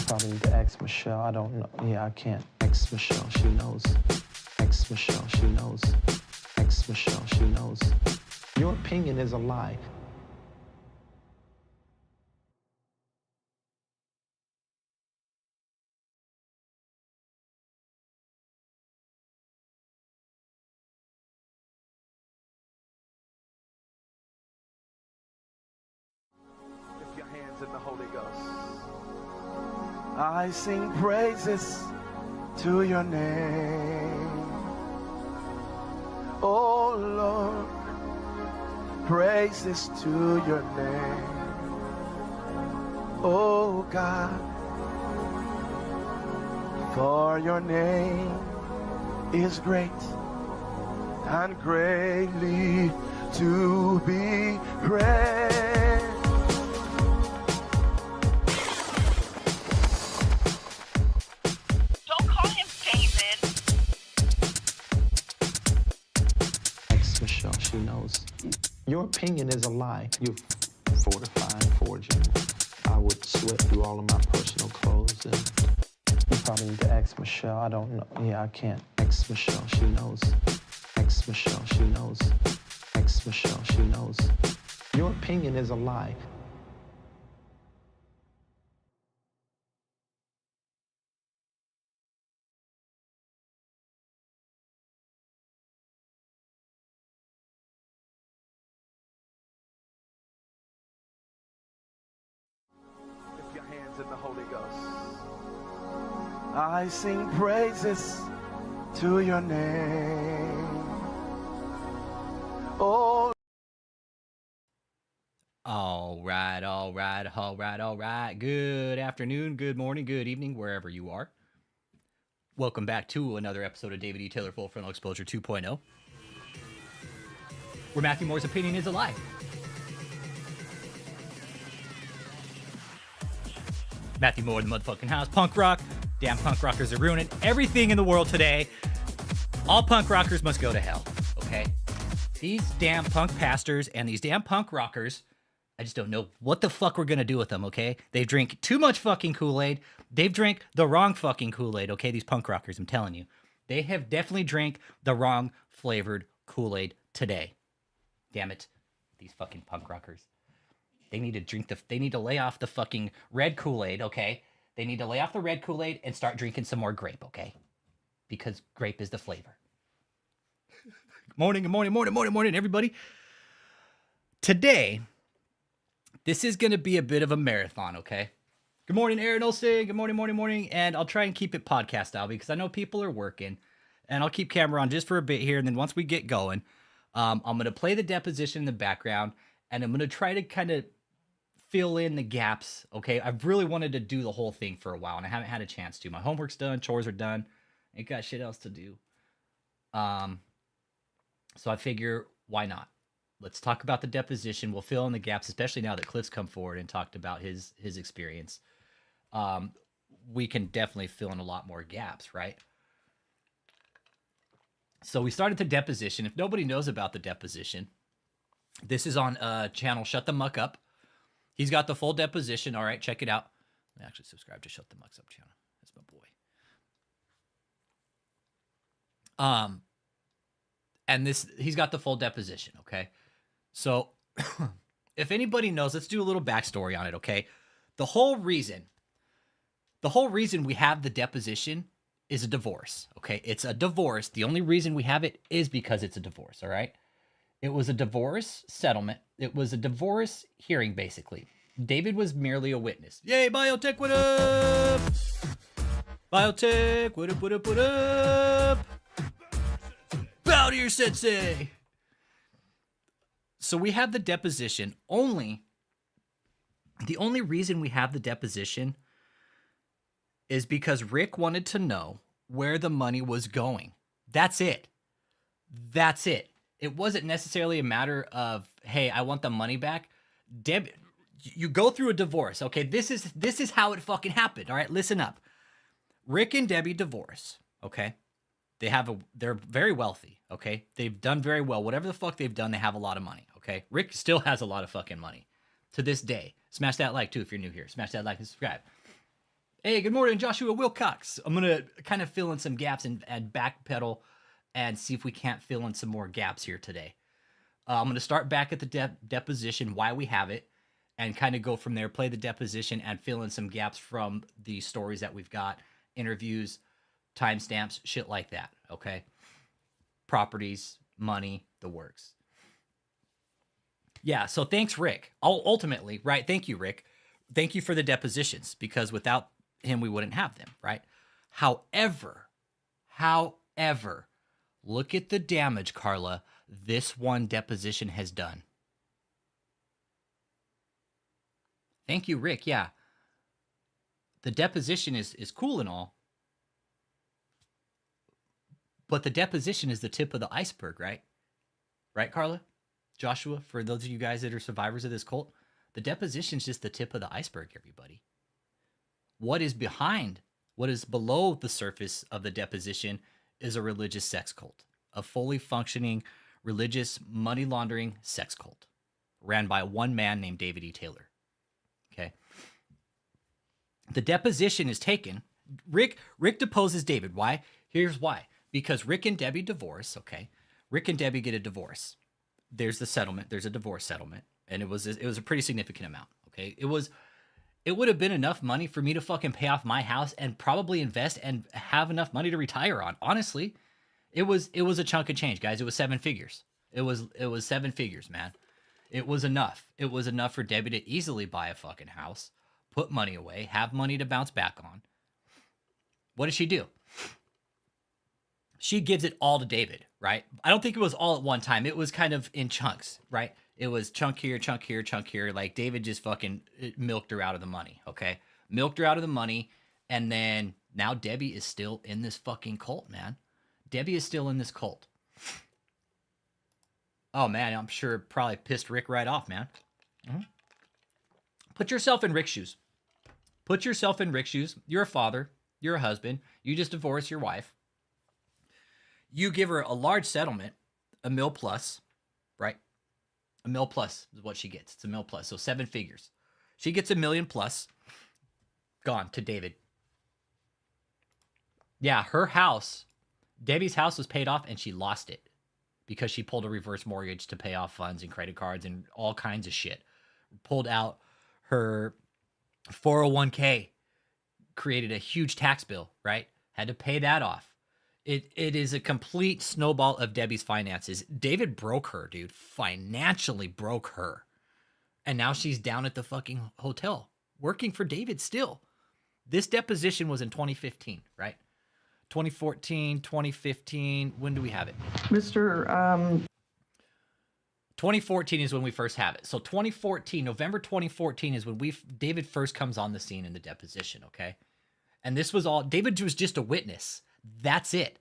Probably need to ask Michelle. I don't know. Yeah, I can't. Ask Michelle. She knows. Ask Michelle. She knows. Ask Michelle. She knows. Your opinion is a lie. Lift your hands in the Holy Ghost. I sing praises to your name. Oh Lord, praises to your name. Oh God, for your name is great and greatly to be praised. Don't call him David. Ask Michelle. She knows. Your opinion is a lie. You're fortifying, forging. I would sweat through all of my personal clothes, and you probably need to ask Michelle. I don't know. Yeah, I can't. Ask Michelle. She knows. Ask Michelle. She knows. Ask Michelle. She knows. Your opinion is a lie. Lift your hands in the Holy Ghost. I sing praises to your name. Oh. All right. Good afternoon, good morning, good evening, wherever you are. Welcome back to another episode of David E. Taylor Full Frontal Exposure 2.0, where Matthew Moore's opinion is a lie. Matthew Moore, the motherfucking house, punk rock. Damn punk rockers are ruining everything in the world today. All punk rockers must go to hell, okay? These damn punk pastors and these damn punk rockers, I just don't know what the fuck we're gonna do with them, okay? They drink too much fucking Kool-Aid. They've drank the wrong fucking Kool-Aid, okay? These punk rockers, I'm telling you. They have definitely drank the wrong flavored Kool-Aid today. Damn it. These fucking punk rockers. They need to lay off the fucking red Kool-Aid, okay? They need to lay off the red Kool-Aid and start drinking some more grape, okay? Because grape is the flavor. Morning, everybody. Today, this is going to be a bit of a marathon, okay? Good morning, Aaron Olsen. Good morning. And I'll try and keep it podcast style because I know people are working. And I'll keep camera on just for a bit here. And then once we get going, I'm going to play the deposition in the background. And I'm going to try to kind of fill in the gaps, okay? I've really wanted to do the whole thing for a while, and I haven't had a chance to. My homework's done, chores are done. Ain't got shit else to do. So I figure, why not? Let's talk about the deposition. We'll fill in the gaps, especially now that Cliff's come forward and talked about his experience. We can definitely fill in a lot more gaps, right? So we started the deposition. If nobody knows about the deposition, this is on channel Shut the Muck Up. He's got the full deposition. All right, check it out. Let me actually subscribe to Shut the Muck Up channel. That's my boy. And he's got the full deposition, okay? So if anybody knows, let's do a little backstory on it, okay? The whole reason we have the deposition is a divorce, okay? It's a divorce. The only reason we have it is because it's a divorce, all right? It was a divorce settlement. It was a divorce hearing, basically. David was merely a witness. Yay, Biotech, what up? Biotech, what up? Bow to your sensei. So we have the deposition. The only reason we have the deposition is because Rick wanted to know where the money was going. That's it. It wasn't necessarily a matter of, hey, I want the money back. You go through a divorce, okay? This is how it fucking happened, all right? Listen up. Rick and Debbie divorce, okay? They're very wealthy, okay? They've done very well. Whatever the fuck they've done, they have a lot of money, okay? Rick still has a lot of fucking money to this day. Smash that like too if you're new here. Smash that like and subscribe. Hey, good morning, Joshua Wilcox. I'm gonna kind of fill in some gaps and backpedal and see if we can't fill in some more gaps here today. I'm gonna start back at the deposition, why we have it, and kind of go from there, play the deposition and fill in some gaps from the stories that we've got, interviews, timestamps, shit like that, okay? Properties, money, the works. Yeah, so thanks, Rick. Ultimately, right? Thank you, Rick. Thank you for the depositions, because without him, we wouldn't have them, right? However, look at the damage, Carla, this one deposition has done. Thank you, Rick. Yeah. The deposition is cool and all, but the deposition is the tip of the iceberg, right? Right, Carla? Joshua, for those of you guys that are survivors of this cult, the deposition is just the tip of the iceberg, everybody. What is behind, what is below the surface of the deposition is a religious sex cult, a fully functioning religious money laundering sex cult ran by one man named David E. Taylor. Okay. The deposition is taken. Rick deposes David. Why? Here's why. Because Rick and Debbie divorce, okay? Rick and Debbie get a divorce. There's the settlement. There's a divorce settlement. And it was a pretty significant amount, okay? It would have been enough money for me to fucking pay off my house and probably invest and have enough money to retire on. Honestly, it was a chunk of change, guys. It was 7 figures. It was 7 figures, man. It was enough. It was enough for Debbie to easily buy a fucking house, put money away, have money to bounce back on. What does she do? She gives it all to David, right? I don't think it was all at one time. It was kind of in chunks, right? It was chunk here, chunk here, chunk here. Like David just fucking milked her out of the money, okay? Milked her out of the money. And then now Debbie is still in this fucking cult, man. Debbie is still in this cult. Oh, man, I'm sure it probably pissed Rick right off, man. Mm-hmm. Put yourself in Rick's shoes. Put yourself in Rick's shoes. You're a father. You're a husband. You just divorced your wife. You give her a large settlement, $1 million plus, right? $1 million plus is what she gets. It's $1 million plus, so 7 figures. She gets $1 million plus, gone to David. Yeah, her house, Debbie's house was paid off and she lost it because she pulled a reverse mortgage to pay off funds and credit cards and all kinds of shit. Pulled out her 401k, created a huge tax bill, right? Had to pay that off. It is a complete snowball of Debbie's finances. David broke her, dude. Financially broke her. And now she's down at the fucking hotel, working for David still. This deposition was in 2015, right? 2014, 2015. When do we have it? 2014 is when we first have it. So 2014, November 2014 is when David first comes on the scene in the deposition, okay? And this was all, David was just a witness. That's it.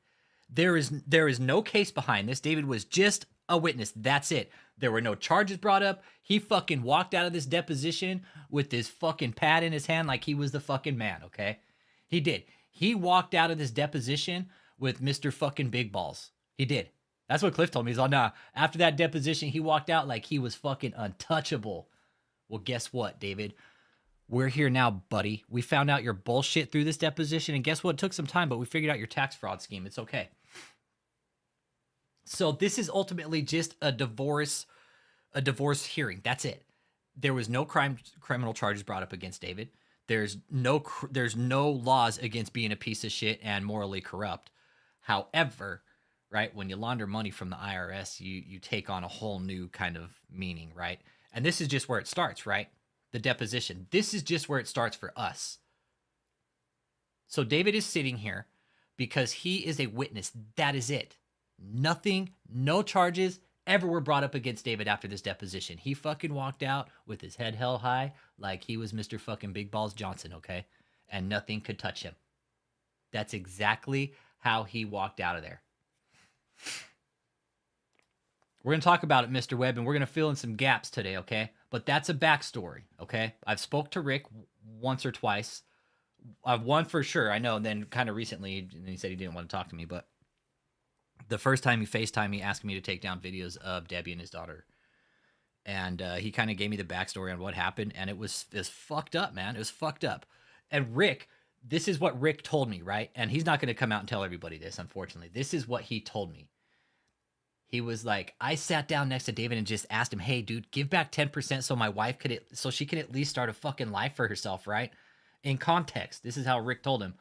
There is no case behind this. David was just a witness. That's it. There were no charges brought up. He fucking walked out of this deposition with this fucking pad in his hand like he was the fucking man, okay? He did. He walked out of this deposition with Mr. fucking Big Balls. He did. That's what Cliff told me. He's like, nah, after that deposition, he walked out like he was fucking untouchable. Well, guess what, David? We're here now, buddy. We found out your bullshit through this deposition, and guess what? It took some time, but we figured out your tax fraud scheme. It's okay. So this is ultimately just a divorce hearing. That's it. There was no criminal charges brought up against David. There's no laws against being a piece of shit and morally corrupt. However, right, when you launder money from the IRS, you take on a whole new kind of meaning, right? And this is just where it starts, right? The deposition. This is just where it starts for us. So David is sitting here because he is a witness. That is it. Nothing, no charges ever were brought up against David after this deposition. He fucking walked out with his head held high like he was Mr. fucking Big Balls Johnson, okay? And nothing could touch him. That's exactly how he walked out of there. We're going to talk about it, Mr. Webb, and we're going to fill in some gaps today, okay? But that's a backstory, okay? I've spoke to Rick once or twice. I've one for sure, I know, and then kind of recently, and he said he didn't want to talk to me, but the first time he FaceTimed me, asked me to take down videos of Debbie and his daughter. And he kind of gave me the backstory on what happened, and it was fucked up, man. It was fucked up. And Rick, this is what Rick told me, right? And he's not going to come out and tell everybody this, unfortunately. This is what he told me. He was like, I sat down next to David and just asked him, hey, dude, give back 10% so my wife so she can at least start a fucking life for herself, right? In context, this is how Rick told him.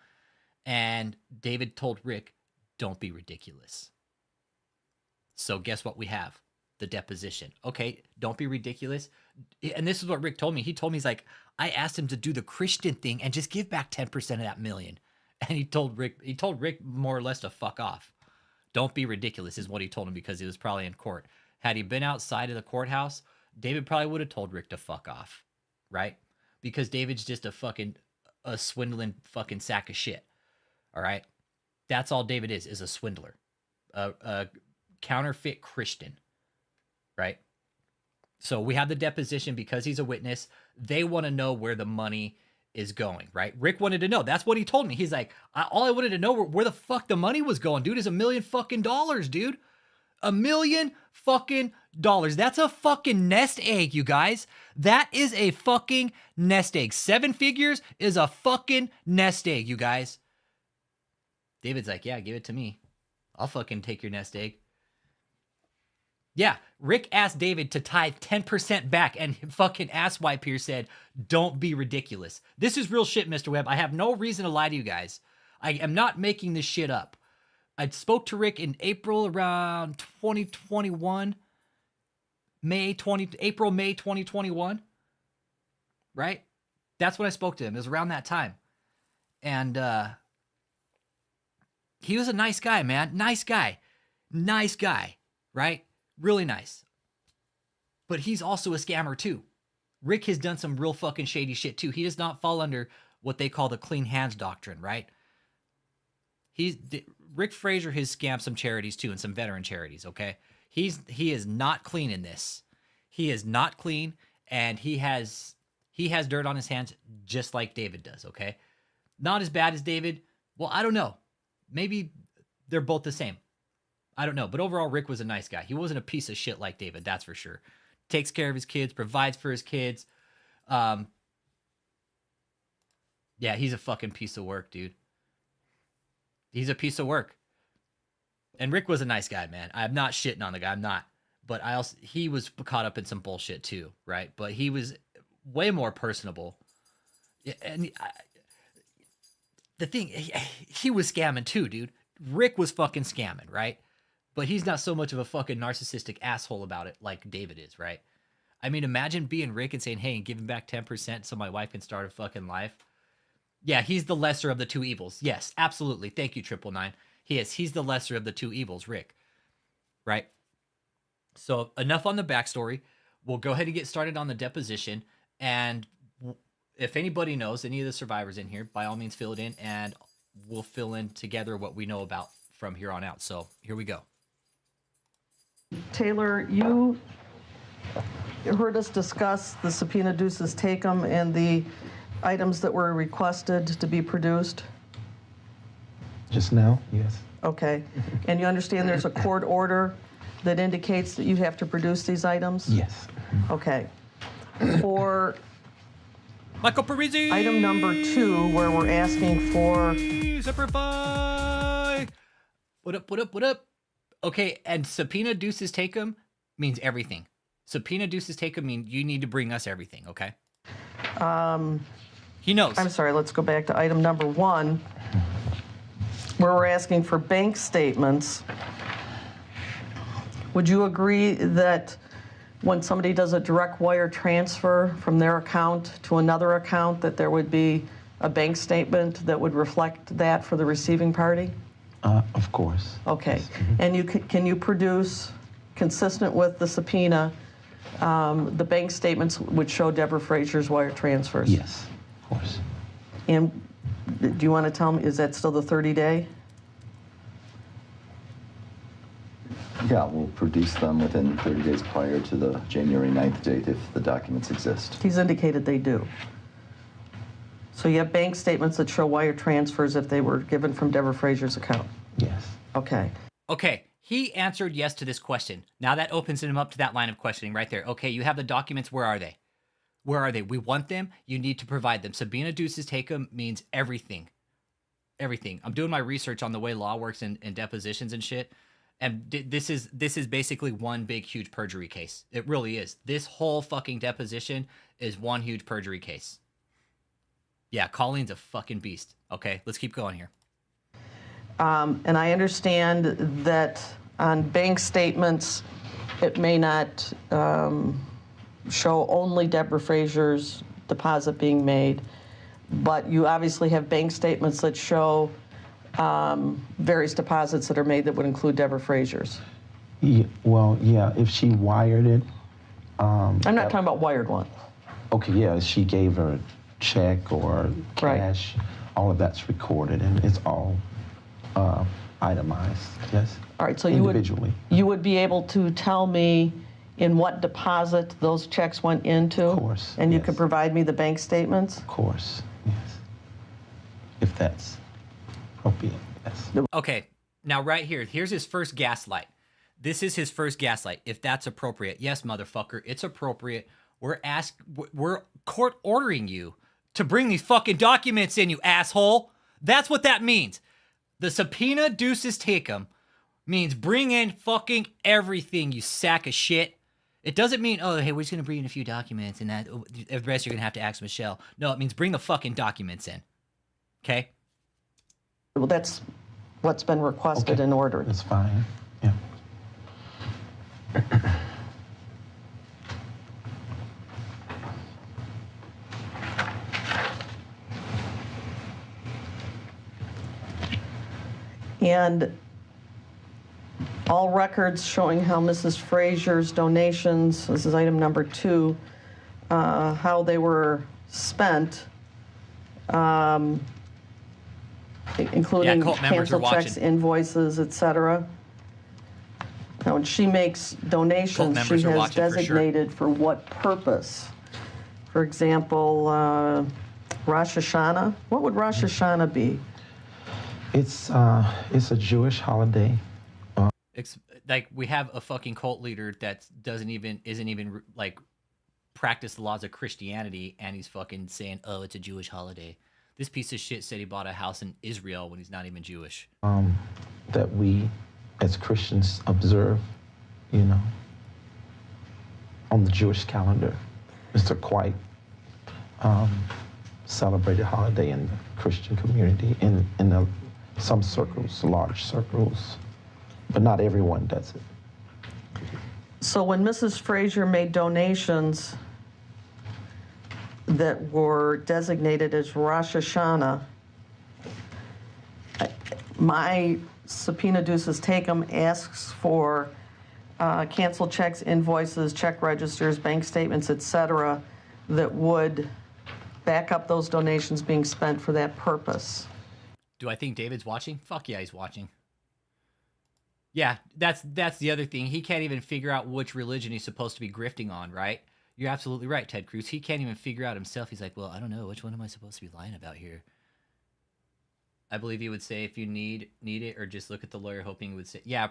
And David told Rick, don't be ridiculous. So guess what we have? The deposition. Okay, don't be ridiculous. And this is what Rick told me. He told me, he's like, I asked him to do the Christian thing and just give back 10% of that million. And he told Rick more or less to fuck off. Don't be ridiculous is what he told him, because he was probably in court. Had he been outside of the courthouse, David probably would have told Rick to fuck off, right? Because David's just a swindling fucking sack of shit, all right? That's all David is a swindler, a counterfeit Christian, right? So we have the deposition because he's a witness. They want to know where the money is going, right? Rick wanted to know. That's what he told me. He's like, all I wanted to know where the fuck the money was going, dude, is $1 million fucking dollars, dude. $1 million fucking dollars. That's a fucking nest egg, you guys. That is a fucking nest egg. 7 figures is a fucking nest egg, you guys. David's like, yeah, give it to me. I'll fucking take your nest egg. Yeah, Rick asked David to tithe 10% back, and fucking asswipe here said, don't be ridiculous. This is real shit, Mr. Webb. I have no reason to lie to you guys. I am not making this shit up. I spoke to Rick in April around 2021. April, May 2021. Right? That's when I spoke to him. It was around that time. And he was a nice guy, man. Nice guy. Nice guy. Right? Really nice. But he's also a scammer too. Rick has done some real fucking shady shit too. He does not fall under what they call the clean hands doctrine, right? Rick Fraser has scammed some charities too, and some veteran charities, okay? He is not clean in this. He is not clean, and he has dirt on his hands just like David does, okay? Not as bad as David. Well, I don't know. Maybe they're both the same. I don't know, but overall, Rick was a nice guy. He wasn't a piece of shit like David, that's for sure. Takes care of his kids, provides for his kids. Yeah, he's a fucking piece of work, dude. He's a piece of work. And Rick was a nice guy, man. I'm not shitting on the guy. I'm not. But he was caught up in some bullshit too, right? But he was way more personable. And the thing, he was scamming too, dude. Rick was fucking scamming, right? But he's not so much of a fucking narcissistic asshole about it like David is, right? I mean, imagine being Rick and saying, hey, and giving back 10% so my wife can start a fucking life. Yeah, he's the lesser of the two evils. Yes, absolutely. Thank you, 999. He's the lesser of the two evils, Rick. Right? So enough on the backstory. We'll go ahead and get started on the deposition. And if anybody knows, any of the survivors in here, by all means, fill it in. And we'll fill in together what we know about from here on out. So here we go. Taylor, you heard us discuss the subpoena duces tecum and the items that were requested to be produced? Just now, yes. Okay. And you understand there's a court order that indicates that you have to produce these items? Yes. Okay. For Michael Parisi! item number 2, where we're asking for... Simplify! What up? Okay, and subpoena duces tecum means everything. Subpoena duces tecum mean you need to bring us everything, okay? He knows. I'm sorry, let's go back to item number 1, where we're asking for bank statements. Would you agree that when somebody does a direct wire transfer from their account to another account, that there would be a bank statement that would reflect that for the receiving party? Of course. Okay. Yes. And can you produce, consistent with the subpoena, the bank statements which show Deborah Fraser's wire transfers? Yes, of course. And do you want to tell me, is that still the 30-day? Yeah, we'll produce them within 30 days prior to the January 9th date if the documents exist. He's indicated they do. So you have bank statements that show wire transfers if they were given from Deborah Fraser's account? Yes. Okay. Okay, he answered yes to this question. Now that opens him up to that line of questioning right there. Okay, you have the documents. Where are they? Where are they? We want them. You need to provide them. Subpoena duces tecum means everything. everything. I'm doing my research on the way law works in depositions and shit. And this is basically one big, huge perjury case. It really is. This whole fucking deposition is one huge perjury case. Yeah, Colleen's a fucking beast. Okay, let's keep going here. And I understand that on bank statements, it may not show only Deborah Frazier's deposit being made, but you obviously have bank statements that show various deposits that are made that would include Deborah Frazier's. Yeah, well, yeah, if she wired it. I'm not talking about wired one. Okay, yeah, she gave her a check or cash. Right. All of that's recorded, and it's all itemized, yes. All right, so individually. You would be able to tell me in what deposit those checks went into? Of course, and you yes. could provide me the bank statements? Of course, yes. If that's appropriate, yes. Okay, now right here, here's his first gaslight. This is his first gaslight. If that's appropriate. Yes, motherfucker, it's appropriate. We're court ordering you to bring these fucking documents in, you asshole. That's what that means. The subpoena deuces take 'em means bring in fucking everything, you sack of shit. It doesn't mean, oh, hey, we're just going to bring in a few documents and that the rest you're going to have to ask Michelle. No, it means bring the fucking documents in. Okay? Well, that's what's been requested in order. That's fine, yeah. And all records showing how Mrs. Frazier's donations, this is item number 2, how they were spent, including canceled checks, invoices, etc. Now, when she makes donations, she has designated for what purpose. For example, Rosh Hashanah. What would Rosh Hashanah be? It's a Jewish holiday. It's like we have a fucking cult leader that isn't even like practice the laws of Christianity, and he's fucking saying, oh, it's a Jewish holiday. This piece of shit said he bought a house in Israel when he's not even Jewish. That we, as Christians, observe, you know, on the Jewish calendar. It's a quite celebrated holiday in the Christian community, in some circles, large circles, but not everyone does it. So when Mrs. Frazier made donations that were designated as Rosh Hashanah, my subpoena deuces take 'em asks for canceled checks, invoices, check registers, bank statements, etc., that would back up those donations being spent for that purpose. Do I think David's watching? Fuck yeah, he's watching. Yeah, that's the other thing. He can't even figure out which religion he's supposed to be grifting on, right? You're absolutely right, Ted Cruz. He can't even figure out himself. He's like, well, I don't know. Which one am I supposed to be lying about here? I believe he would say if you need it, or just look at the lawyer hoping he would say, yeah,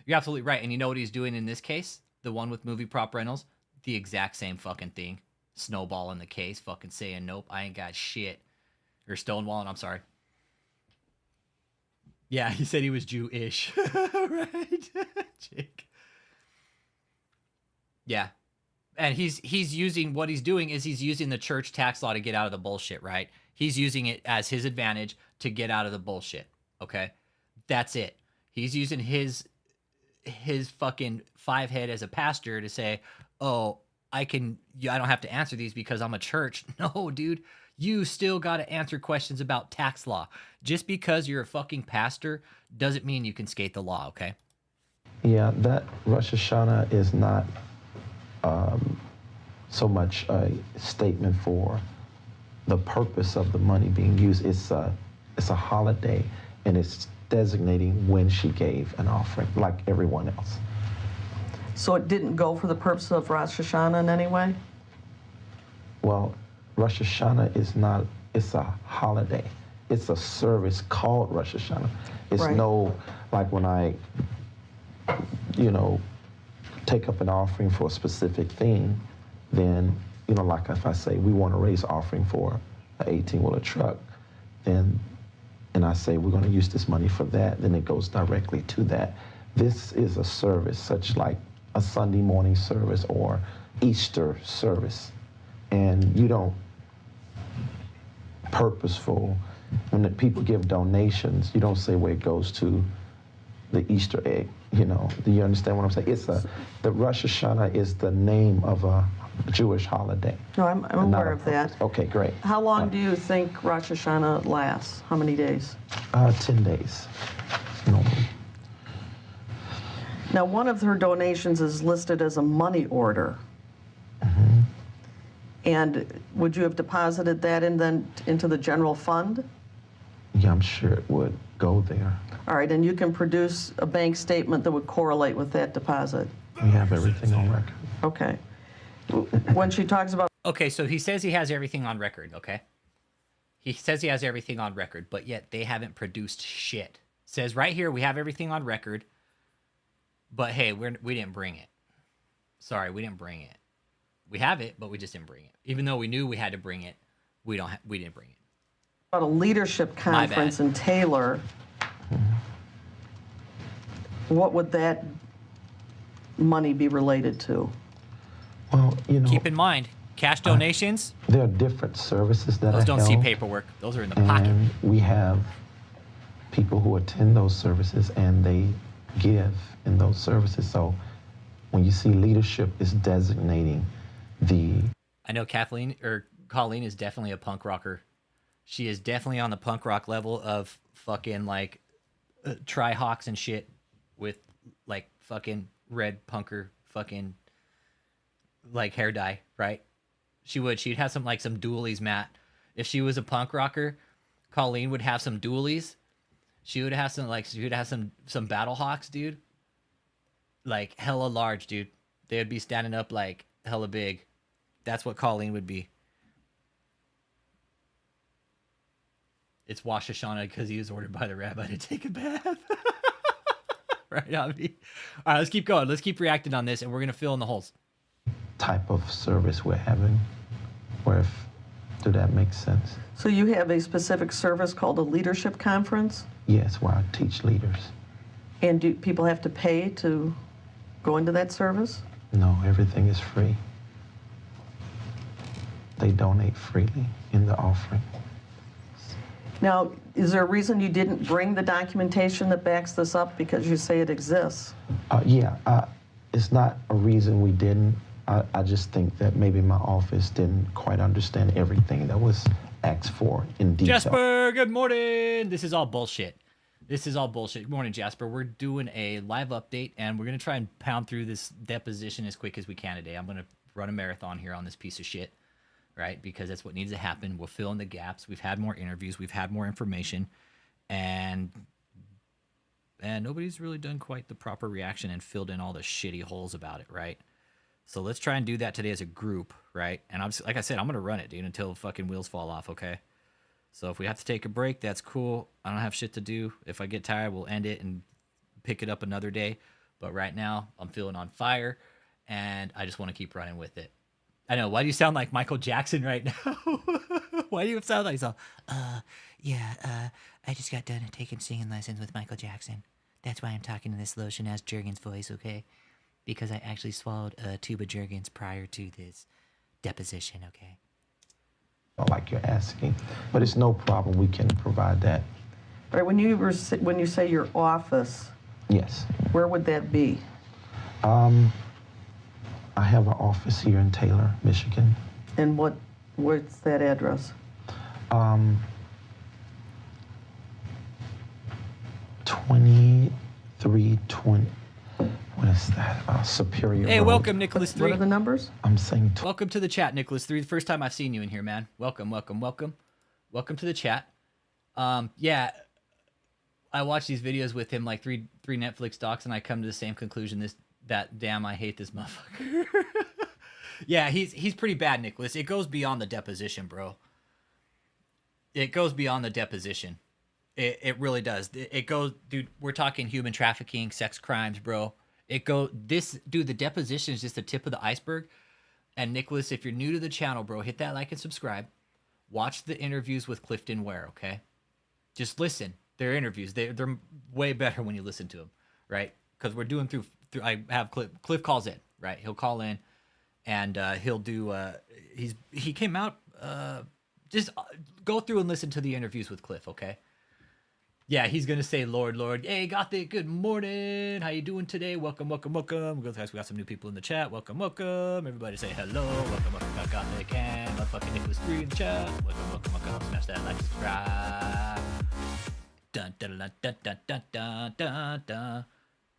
you're absolutely right. And you know what he's doing in this case? The one with movie prop rentals? The exact same fucking thing. Snowball in the case, fucking saying, nope, I ain't got shit. Or stonewalling, I'm sorry. Yeah, he said he was Jewish. Right? Jake. Yeah. And he's using, what he's doing is he's using the church tax law to get out of the bullshit, right? He's using it as his advantage to get out of the bullshit, okay? That's it. He's using his fucking 5-head as a pastor to say, oh, I don't have to answer these because I'm a church. No, dude. You still got to answer questions about tax law. Just because you're a fucking pastor doesn't mean you can skate the law, okay? Yeah, that Rosh Hashanah is not so much a statement for the purpose of the money being used. It's a holiday, and it's designating when she gave an offering, like everyone else. So it didn't go for the purpose of Rosh Hashanah in any way? Well, Rosh Hashanah is not, it's a holiday. It's a service called Rosh Hashanah. It's right. No, like when I, take up an offering for a specific thing, then, like if I say we want to raise offering for an 18-wheeler truck, then, and I say we're going to use this money for that, then it goes directly to that. This is a service such like a Sunday morning service or Easter service. And you don't purposeful, when the people give donations, you don't say where it goes to the Easter egg, you know. Do you understand what I'm saying? The Rosh Hashanah is the name of a Jewish holiday. No, I'm aware of that. Okay, great. How long do you think Rosh Hashanah lasts? How many days? 10 days, normally. Now, one of her donations is listed as a money order. And would you have deposited that into the general fund? Yeah, I'm sure it would go there. All right, and you can produce a bank statement that would correlate with that deposit. We have everything on record. Okay. When she talks about... Okay, so he says he has everything on record, okay? He says he has everything on record, but yet they haven't produced shit. Says right here, we have everything on record, but hey, we didn't bring it. Sorry, we didn't bring it. We have it, but we just didn't bring it. Even though we knew we had to bring it, we didn't bring it. About a leadership conference in Taylor, what would that money be related to? Well, you know, Keep in mind, cash donations, there are different services that those are don't see held, paperwork. Those are in the pocket. and we have people who attend those services and they give in those services. So when you see leadership is designating I know Colleen is definitely a punk rocker. She is definitely on the punk rock level of fucking like tri-hawks and shit with like fucking red punker fucking like hair dye, right? She'd have some dualies, Matt. If she was a punk rocker, Colleen would have some dualies. She would have some battle hawks, dude. Like hella large, dude. They would be standing up like hella big. That's what Colleen would be. It's Rosh Hashanah because he was ordered by the rabbi to take a bath. Right on me. All right, let's keep going. Let's keep reacting on this, and we're going to fill in the holes. type of service we're having, do that make sense? So you have a specific service called a leadership conference? Yes, where I teach leaders. And do people have to pay to go into that service? No, everything is free. They donate freely in the offering. Now, is there a reason you didn't bring the documentation that backs this up because you say it exists? It's not a reason we didn't. I just think that maybe my office didn't quite understand everything that was asked for in detail. Jasper, good morning. This is all bullshit. Good morning, Jasper. We're doing a live update, and we're going to try and pound through this deposition as quick as we can today. I'm going to run a marathon here on this piece of shit, right? Because that's what needs to happen. We'll fill in the gaps. We've had more interviews. We've had more information, and nobody's really done quite the proper reaction and filled in all the shitty holes about it, right? So let's try and do that today as a group, right? And like I said, I'm going to run it, dude, until fucking wheels fall off, okay? So if we have to take a break, that's cool. I don't have shit to do. If I get tired, we'll end it and pick it up another day. But right now, I'm feeling on fire, and I just want to keep running with it. I know. Why do you sound like Michael Jackson right now? Why do you sound like so? I just got done taking singing lessons with Michael Jackson. That's why I'm talking in this low Shanaz Jergens voice, okay? Because I actually swallowed a tube of Jergens prior to this deposition, okay? Like you're asking, but it's no problem. We can provide that. All right, when you say your office, Yes. where would that be? I have an office here in Taylor, Michigan. And what's that address? 2320. What is that? Superior Hey, Road. welcome, Nicholas 3. What are the numbers? I'm saying Welcome to the chat, Nicholas 3. The first time I've seen you in here, man. Welcome. Welcome to the chat. Yeah, I watch these videos with him, like three Netflix docs, and I come to the same conclusion. Damn, I hate this motherfucker. Yeah, he's pretty bad, Nicholas. It goes beyond the deposition, bro. It goes beyond the deposition. It really does. It goes, dude. We're talking human trafficking, sex crimes, bro. The deposition is just the tip of the iceberg. And Nicholas, if you're new to the channel, bro, hit that like and subscribe. Watch the interviews with Clifton Ware, okay? Just listen. Their interviews, they're way better when you listen to them, right? Because we're doing through. I have Cliff calls in, right? He'll call in, and he'll do. He came out. Just go through and listen to the interviews with Cliff, okay? Yeah, he's gonna say, "Lord, Lord, hey, Gothic, good morning. How you doing today? Welcome, welcome, welcome. We got some new people in the chat. Welcome, welcome. Everybody say hello. Welcome, welcome, got Gothic and motherfucking Nicholas 3 in the chat. Welcome, welcome, welcome. Smash that like, subscribe. Dun dun dun dun dun dun dun dun dun.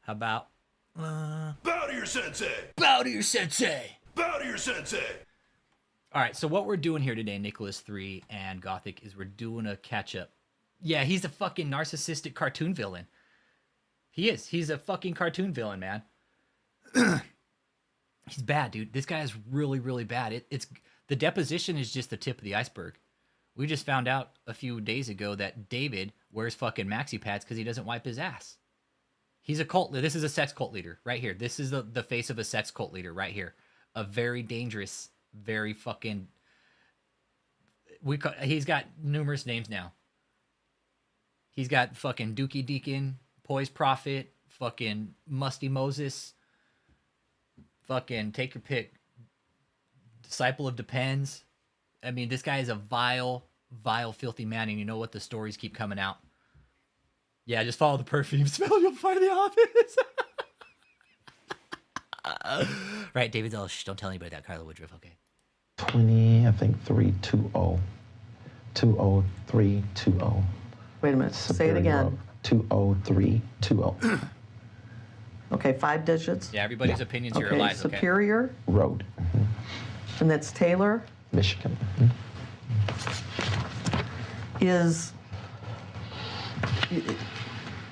How about Bow to your sensei! bow to your sensei? Bow to your sensei! All right, so what we're doing here today, Nicholas 3 and Gothic, is we're doing a catch up. Yeah, he's a fucking narcissistic cartoon villain. He is. He's a fucking cartoon villain, man. He's bad, dude. This guy is really, really bad. It's the deposition is just the tip of the iceberg. We just found out a few days ago that David wears fucking maxi pads because he doesn't wipe his ass. He's a cult. This is a sex cult leader right here. This is the face of a sex cult leader right here. A very dangerous, very fucking. He's got numerous names now. He's got fucking Dookie Deacon, Poise Prophet, fucking Musty Moses, fucking take your pick, Disciple of Depends. I mean, this guy is a vile, vile, filthy man, and you know what? The stories keep coming out. Yeah, just follow the perfume smell, you'll find the office. Right, David's all, shh, don't tell anybody that, Carla Woodruff, okay? 20, I think 320. 20320. Wait a minute, say it again. 20320. Okay, 5 digits. Yeah, everybody's opinions here are Okay, lies, okay? Superior, Road, and that's Taylor. Michigan. Is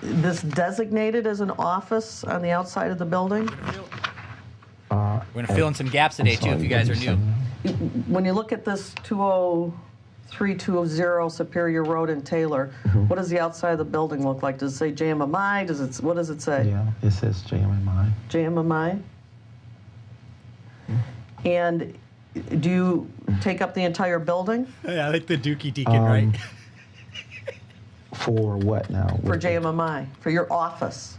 this designated as an office on the outside of the building? We're going to fill in some gaps today, too, if you guys are new. When you look at this 20320 Superior Road in Taylor, what does the outside of the building look like? Does it say JMMI? What does it say? Yeah, it says JMMI. JMMI? And do you take up the entire building Yeah, I like the Dookie Deacon, right? For what now? for JMMI, for your office?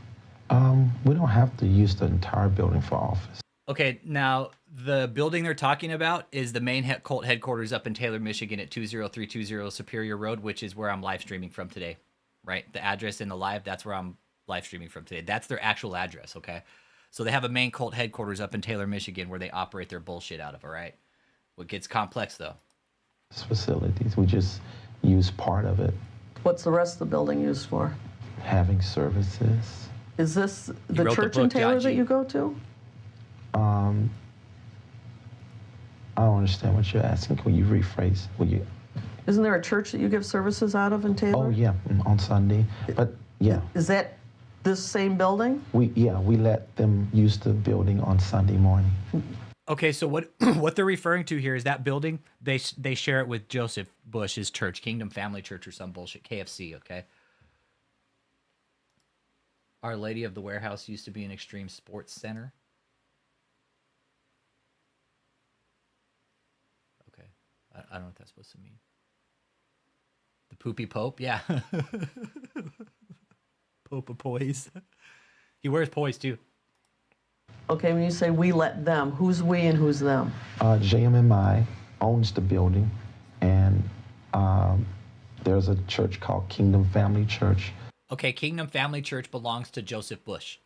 We don't have to use the entire building for office. Okay, now the building they're talking about is the main cult headquarters up in Taylor, Michigan at 20320 Superior Road, which is where I'm live streaming from today, right? The address in the live, that's where I'm live streaming from today. That's their actual address, okay? So they have a main cult headquarters up in Taylor, Michigan where they operate their bullshit out of, all right? What gets complex, though? Facilities, we just use part of it, What's the rest of the building used for? having services. Is this the wrote the church in book, Taylor Jaji. that you go to? I don't understand what you're asking. Can you rephrase? Will you? Isn't there a church that you give services out of in Taylor? Oh yeah, on Sunday. But yeah, Is that this same building? we let them use the building on Sunday morning. Okay, so what they're referring to here is that building, they share it with Joseph Bush's church, Kingdom Family Church or some bullshit, KFC, okay? Our Lady of the Warehouse used to be an extreme sports center. Okay, I don't know what that's supposed to mean. The Poopy Pope, yeah. Pope of Poise. He wears poise too. Okay, when you say we let them, who's we and who's them? JMMI owns the building, and there's a church called Kingdom Family Church. Okay, Kingdom Family Church belongs to Joseph Bush.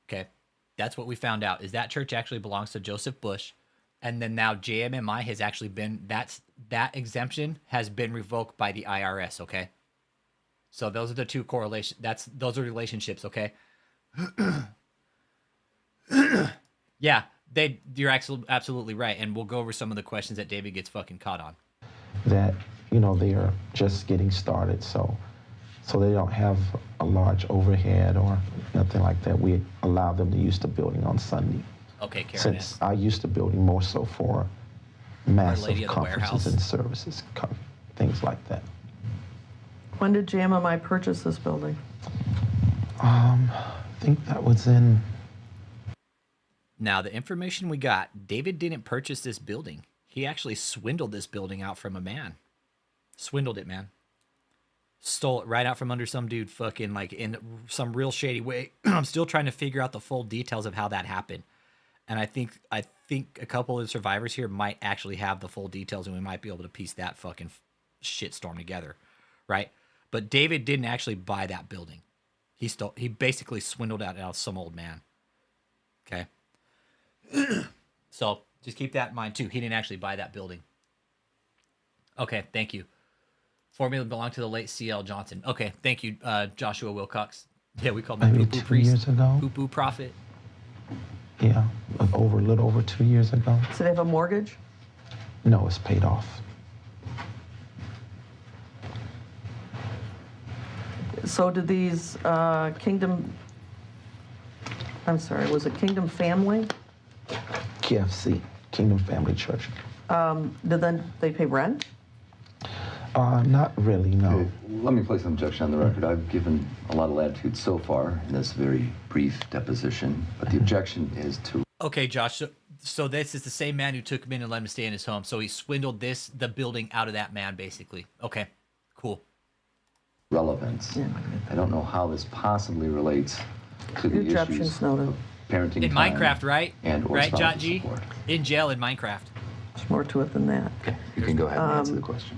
Okay, that's what we found out, is that church actually belongs to Joseph Bush. And then now JMMI has actually been, that exemption has been revoked by the IRS, okay? So those are the two correlations, those are relationships, okay? Yeah, you're absolutely right. And we'll go over some of the questions that David gets fucking caught on. That they are just getting started, so they don't have a large overhead or nothing like that. We allow them to use the building on Sunday. Okay, Karen. Since I use the building more so for massive Lady of the conferences Warehouse. and services, things like that. When did JMMI purchase this building? I think that was in. Now, the information we got, David didn't purchase this building. He actually swindled this building out from a man. Swindled it, man. Stole it right out from under some dude fucking like in some real shady way. I'm still trying to figure out the full details of how that happened. And I think a couple of the survivors here might actually have the full details, and we might be able to piece that fucking shitstorm together, right? But David didn't actually buy that building. He basically swindled out some old man. Okay. So just keep that in mind too. He didn't actually buy that building. Okay, thank you. Formula belonged to the late C.L. Johnson. Okay, thank you, Joshua Wilcox. Yeah, we called him Maybe Poo-Poo 2 Priest. years ago. Poo-Poo Prophet. Yeah, a little over 2 years ago. Does it have a mortgage? No, it's paid off. So did these Kingdom, I'm sorry, was it Kingdom Family? KFC, Kingdom Family Church. Did then they pay rent? Not really, no. Okay, let me place an objection on the record. I've given a lot of latitude so far in this very brief deposition, but the objection is to... Okay, Josh. So this is the same man who took him in and let him stay in his home. So he swindled the building out of that man, basically. Okay, cool. relevance. Yeah. I don't know how this possibly relates to the Exemptions issues noted. of parenting In time Minecraft, right? and or right, Jot spousal G? support. In jail in Minecraft. There's more to it than that. Okay, you can go ahead and answer the question.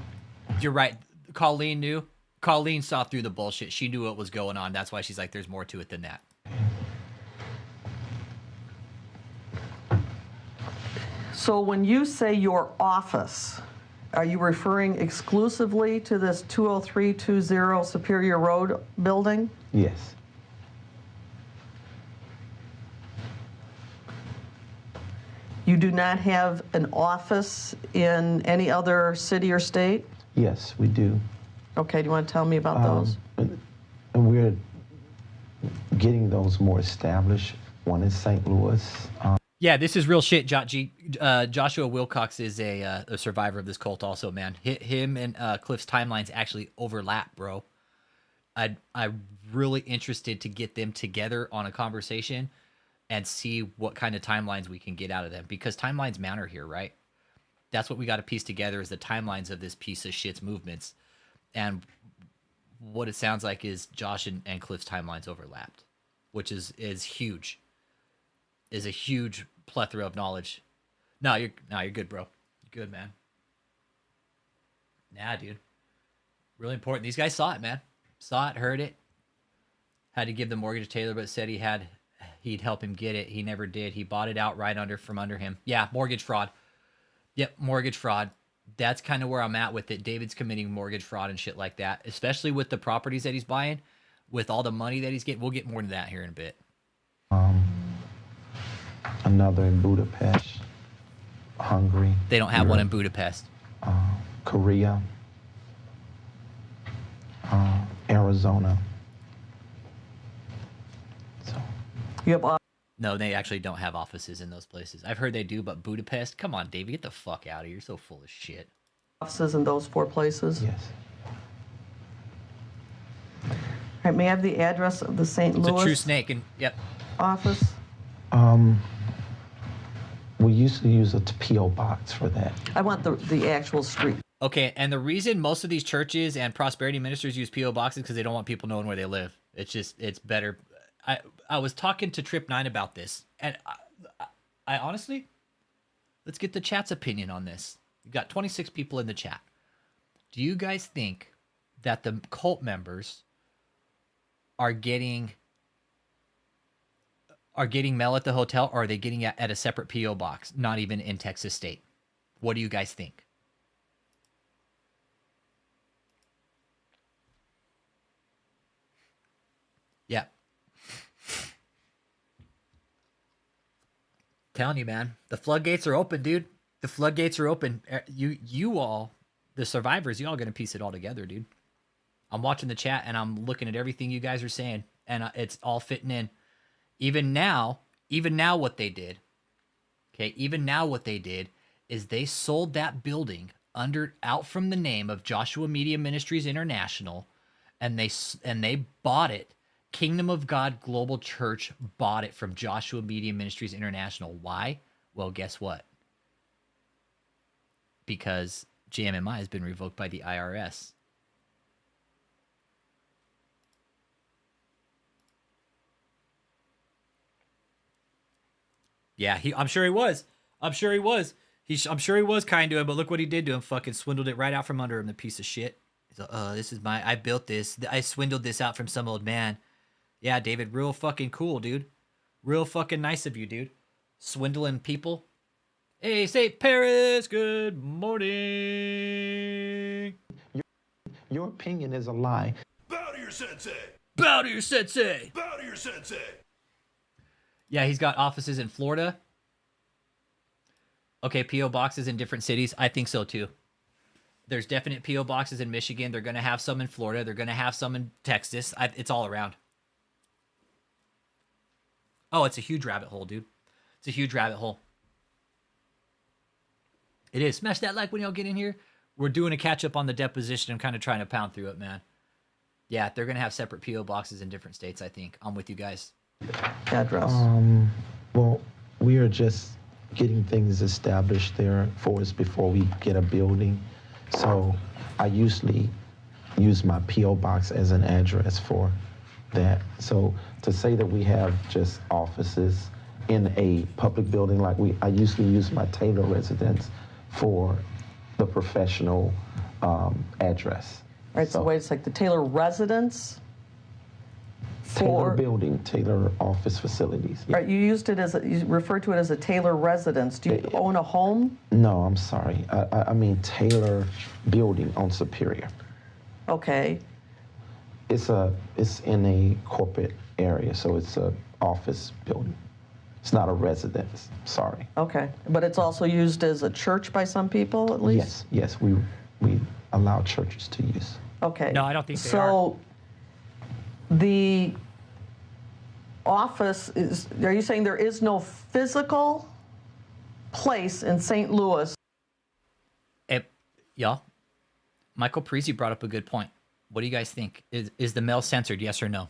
You're right. Colleen knew. Colleen saw through the bullshit. She knew what was going on. That's why she's like, there's more to it than that. So when you say your office, are you referring exclusively to this 20320 Superior Road building? Yes. You do not have an office in any other city or state? Yes, we do. Okay, do you want to tell me about those? And we're getting those more established. One is St. Louis. Yeah, this is real shit, Jot G. Joshua Wilcox is a survivor of this cult also, man. Him and Cliff's timelines actually overlap, bro. I'm really interested to get them together on a conversation and see what kind of timelines we can get out of them, because timelines matter here, right? That's what we got to piece together, is the timelines of this piece of shit's movements. And what it sounds like is Josh and Cliff's timelines overlapped, which is huge. Is a huge plethora of knowledge. No, you're good, bro. You're good, man. Nah, dude. Really important. These guys saw it, man. Saw it, heard it. Had to give the mortgage to Taylor, but said he'd help him get it. He never did. He bought it outright from under him. Yeah, mortgage fraud. Yep, mortgage fraud. That's kind of where I'm at with it. David's committing mortgage fraud and shit like that, especially with the properties that he's buying, with all the money that he's getting. We'll get more into that here in a bit. Another in Budapest, Hungary. They don't have one in Budapest. Korea, Arizona. So You have No, they actually don't have offices in those places. I've heard they do, but Budapest? Come on, David, get the fuck out of here. You're so full of shit. offices in those 4 places? yes, All right, may I have the address of the St. It's Louis a true snake, and yep. office? we used to use a P.O. box for that. I want the actual street. Okay, and the reason most of these churches and prosperity ministers use P.O. boxes because they don't want people knowing where they live. It's better. I was talking to Trip 9 about this, and I honestly, let's get the chat's opinion on this. We've got 26 people in the chat. Do you guys think that the cult members are getting mail at the hotel, or are they getting it at a separate P.O. box, not even in Texas State? What do you guys think? Yeah. Telling you, man, the floodgates are open, dude. The floodgates are open. You all, the survivors, you all gonna piece it all together, dude. I'm watching the chat and I'm looking at everything you guys are saying, and it's all fitting in. Even now what they did, okay, even now what they did is they sold that building out from the name of Joshua Media Ministries International, and they bought it. Kingdom of God Global Church bought it from Joshua Media Ministries International. Why? Well, guess what? Because JMMI has been revoked by the IRS. Yeah, I'm sure he was. I'm sure he was. I'm sure he was kind to him, but look what he did to him. Fucking swindled it right out from under him, the piece of shit. He's like, this is I built this. I swindled this out from some old man. Yeah, David, real fucking cool, dude. Real fucking nice of you, dude. Swindling people. Hey, St. Paris, good morning. Your opinion is a lie. Bow to your sensei. Bow to your sensei. Bow to your sensei. Yeah, he's got offices in Florida. Okay, P.O. boxes in different cities. I think so, too. There's definite P.O. boxes in Michigan. They're going to have some in Florida. They're going to have some in Texas. It's all around. Oh, it's a huge rabbit hole, dude. It's a huge rabbit hole. It is. Smash that like when y'all get in here. We're doing a catch-up on the deposition. I'm kind of trying to pound through it, man. Yeah, they're going to have separate P.O. boxes in different states, I think. I'm with you guys. Address. Well, we are just getting things established there for us before we get a building. So I usually use my P.O. box as an address for that. So to say that we have just offices in a public building, like I usually use my Taylor residence for the professional address. All right, so wait a sec. The Taylor residence Taylor building, Taylor office facilities. Yeah. Right, you used it as you referred to it as a Taylor residence. Do you own a home? No, I'm sorry. I mean Taylor building on Superior. Okay. It's in a corporate area, so it's a office building. It's not a residence. Sorry. Okay, but it's also used as a church by some people, at least. Yes, we allow churches to use. Okay. No, I don't think they are. So the office is, are you saying there is no physical place in St. Louis? Yeah. Michael Parisi brought up a good point. What do you guys think? Is the mail censored, yes or no?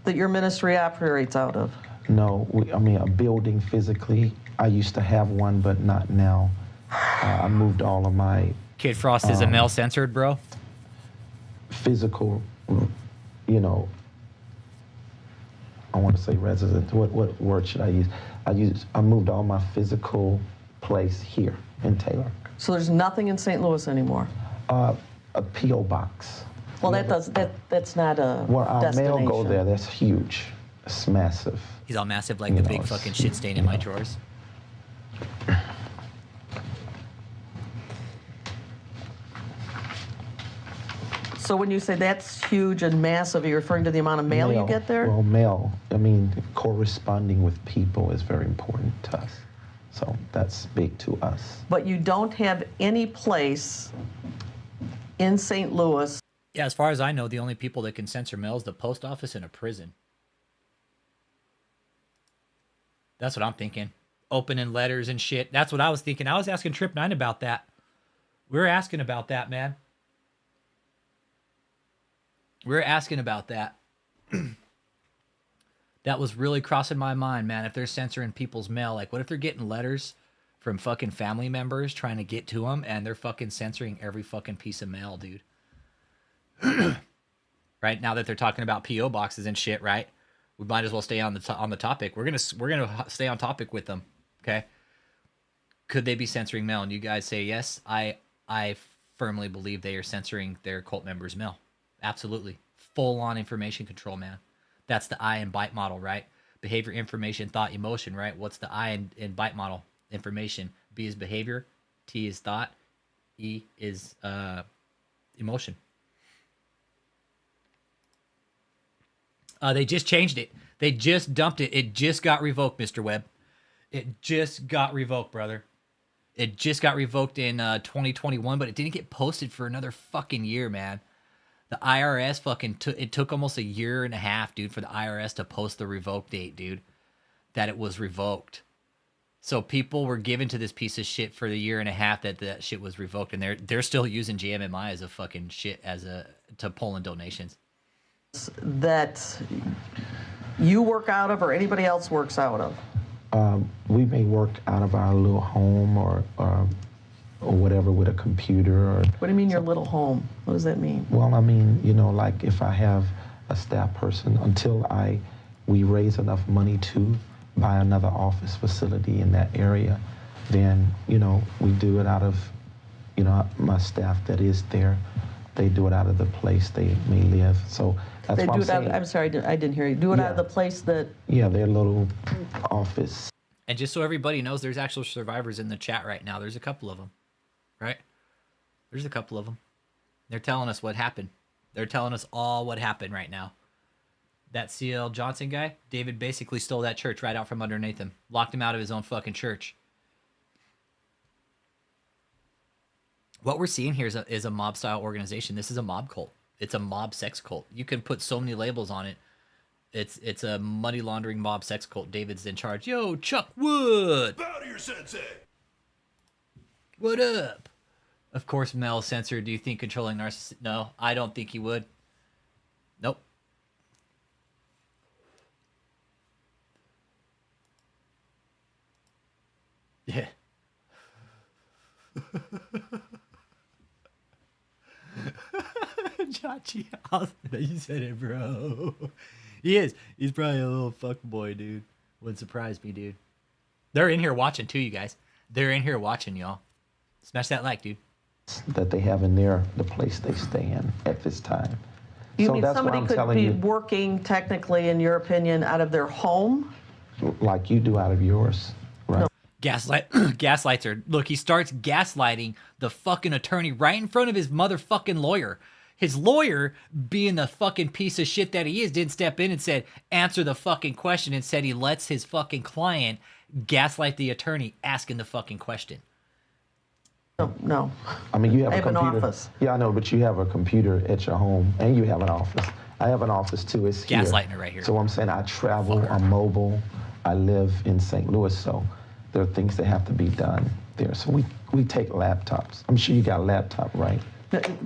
That your ministry operates out of? No, I mean a building physically. I used to have one, but not now. I moved all of my Kid Frost, is a mail censored, bro? physical, you know, I want to say resident. What word should I use? I moved all my physical place here in Taylor. So there's nothing in St. Louis anymore? A P.O. box. Well, that's not a Where our destination. mail go there, that's huge. It's massive. He's all massive like the big fucking shit stain in my drawers. So when you say that's huge and massive, are you referring to the amount of mail you get there? Well, mail, I mean, corresponding with people is very important to us. So that's big to us. But you don't have any place in St. Louis. Yeah, as far as I know, the only people that can censor mail is the post office and a prison. That's what I'm thinking. Opening letters and shit. That's what I was thinking. I was asking Trip 9 about that. We were asking about that, man. We were asking about that. That was really crossing my mind, man. If they're censoring people's mail, like what if they're getting letters from fucking family members trying to get to them and they're fucking censoring every fucking piece of mail, dude? Right now that they're talking about PO boxes and shit, right? We might as well stay on the topic. We're gonna stay on topic with them. Okay. Could they be censoring mail? And you guys say yes. I firmly believe they are censoring their cult members' mail. Absolutely. Full on information control, man. That's the I and bite model, right? Behavior, information, thought, emotion, right? What's the I and bite model? Information. B is behavior. T is thought. E is emotion. They just changed it. They just dumped it. It just got revoked, Mr. Webb. It just got revoked, brother. It just got revoked in 2021, but it didn't get posted for another fucking year, man. The IRS fucking took almost a year and a half, dude, for the IRS to post the revoke date, dude, that it was revoked. So people were given to this piece of shit for the year and a half that that shit was revoked, and they're still using JMMI as a fucking shit to pull in donations. That you work out of or anybody else works out of? We may work out of our little home or whatever with a computer. Or what do you mean your little home? What does that mean? Well, I mean, you know, like if I have a staff person, until we raise enough money to by another office facility in that area, then, you know, we do it out of, you know, my staff that is there, they do it out of the place they may live. So that's They what do I'm it out, saying. I'm sorry, I didn't hear you. Do it out of Yeah. the place that, Yeah, their little office. And just so everybody knows, there's actual survivors in the chat right now. There's a couple of them, right? There's a couple of them. They're telling us what happened. They're telling us all what happened right now. That C.L. Johnson guy, David basically stole that church right out from underneath him. Locked him out of his own fucking church. What we're seeing here is a mob-style organization. This is a mob cult. It's a mob sex cult. You can put so many labels on it. It's a money laundering mob sex cult. David's in charge. Yo, Chuck Wood! Bow to your sensei. What up? Of course, Mel Censor, do you think controlling narcissist? No, I don't think he would. Nope. Yeah. Chachi, you said it, bro. He is. He's probably a little fuckboy, dude. Wouldn't surprise me, dude. They're in here watching too, you guys. They're in here watching, y'all. Smash that like, dude. That they have in the place they stay in at this time. you So mean that's what somebody I'm could telling be you. working technically, in your opinion, out of their home? Like you do out of yours, right? Gaslights are. Look, he starts gaslighting the fucking attorney right in front of his motherfucking lawyer. His lawyer, being the fucking piece of shit that he is, didn't step in and said, answer the fucking question, and said he lets his fucking client gaslight the attorney asking the fucking question. No. I mean, you have I a have an computer. office. Yeah, I know, but you have a computer at your home, and you have an office. I have an office too. It's here. Gaslighting her right here. So I'm saying I travel, I'm mobile, I live in St. Louis, so there are things that have to be done there. So we take laptops. I'm sure you got a laptop, right?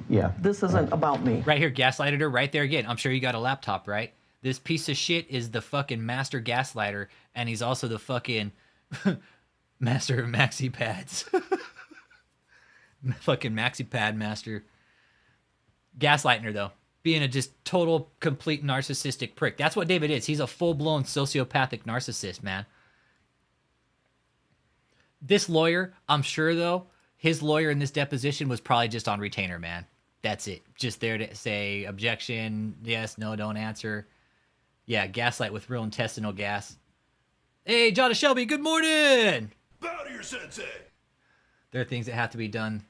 Yeah. This isn't about me. Right here, gaslighted her right there again. I'm sure you got a laptop, right? This piece of shit is the fucking master gaslighter, and he's also the fucking master of maxi pads. Fucking maxi pad master. Gaslighting her, though. Being a just total, complete narcissistic prick. That's what David is. He's a full-blown sociopathic narcissist, man. This lawyer, I'm sure, though, his lawyer in this deposition was probably just on retainer, man. That's it. Just there to say objection, yes, no, don't answer. Yeah, gaslight with real intestinal gas. Hey, John and Shelby, good morning! Bow to your sensei. There are things that have to be done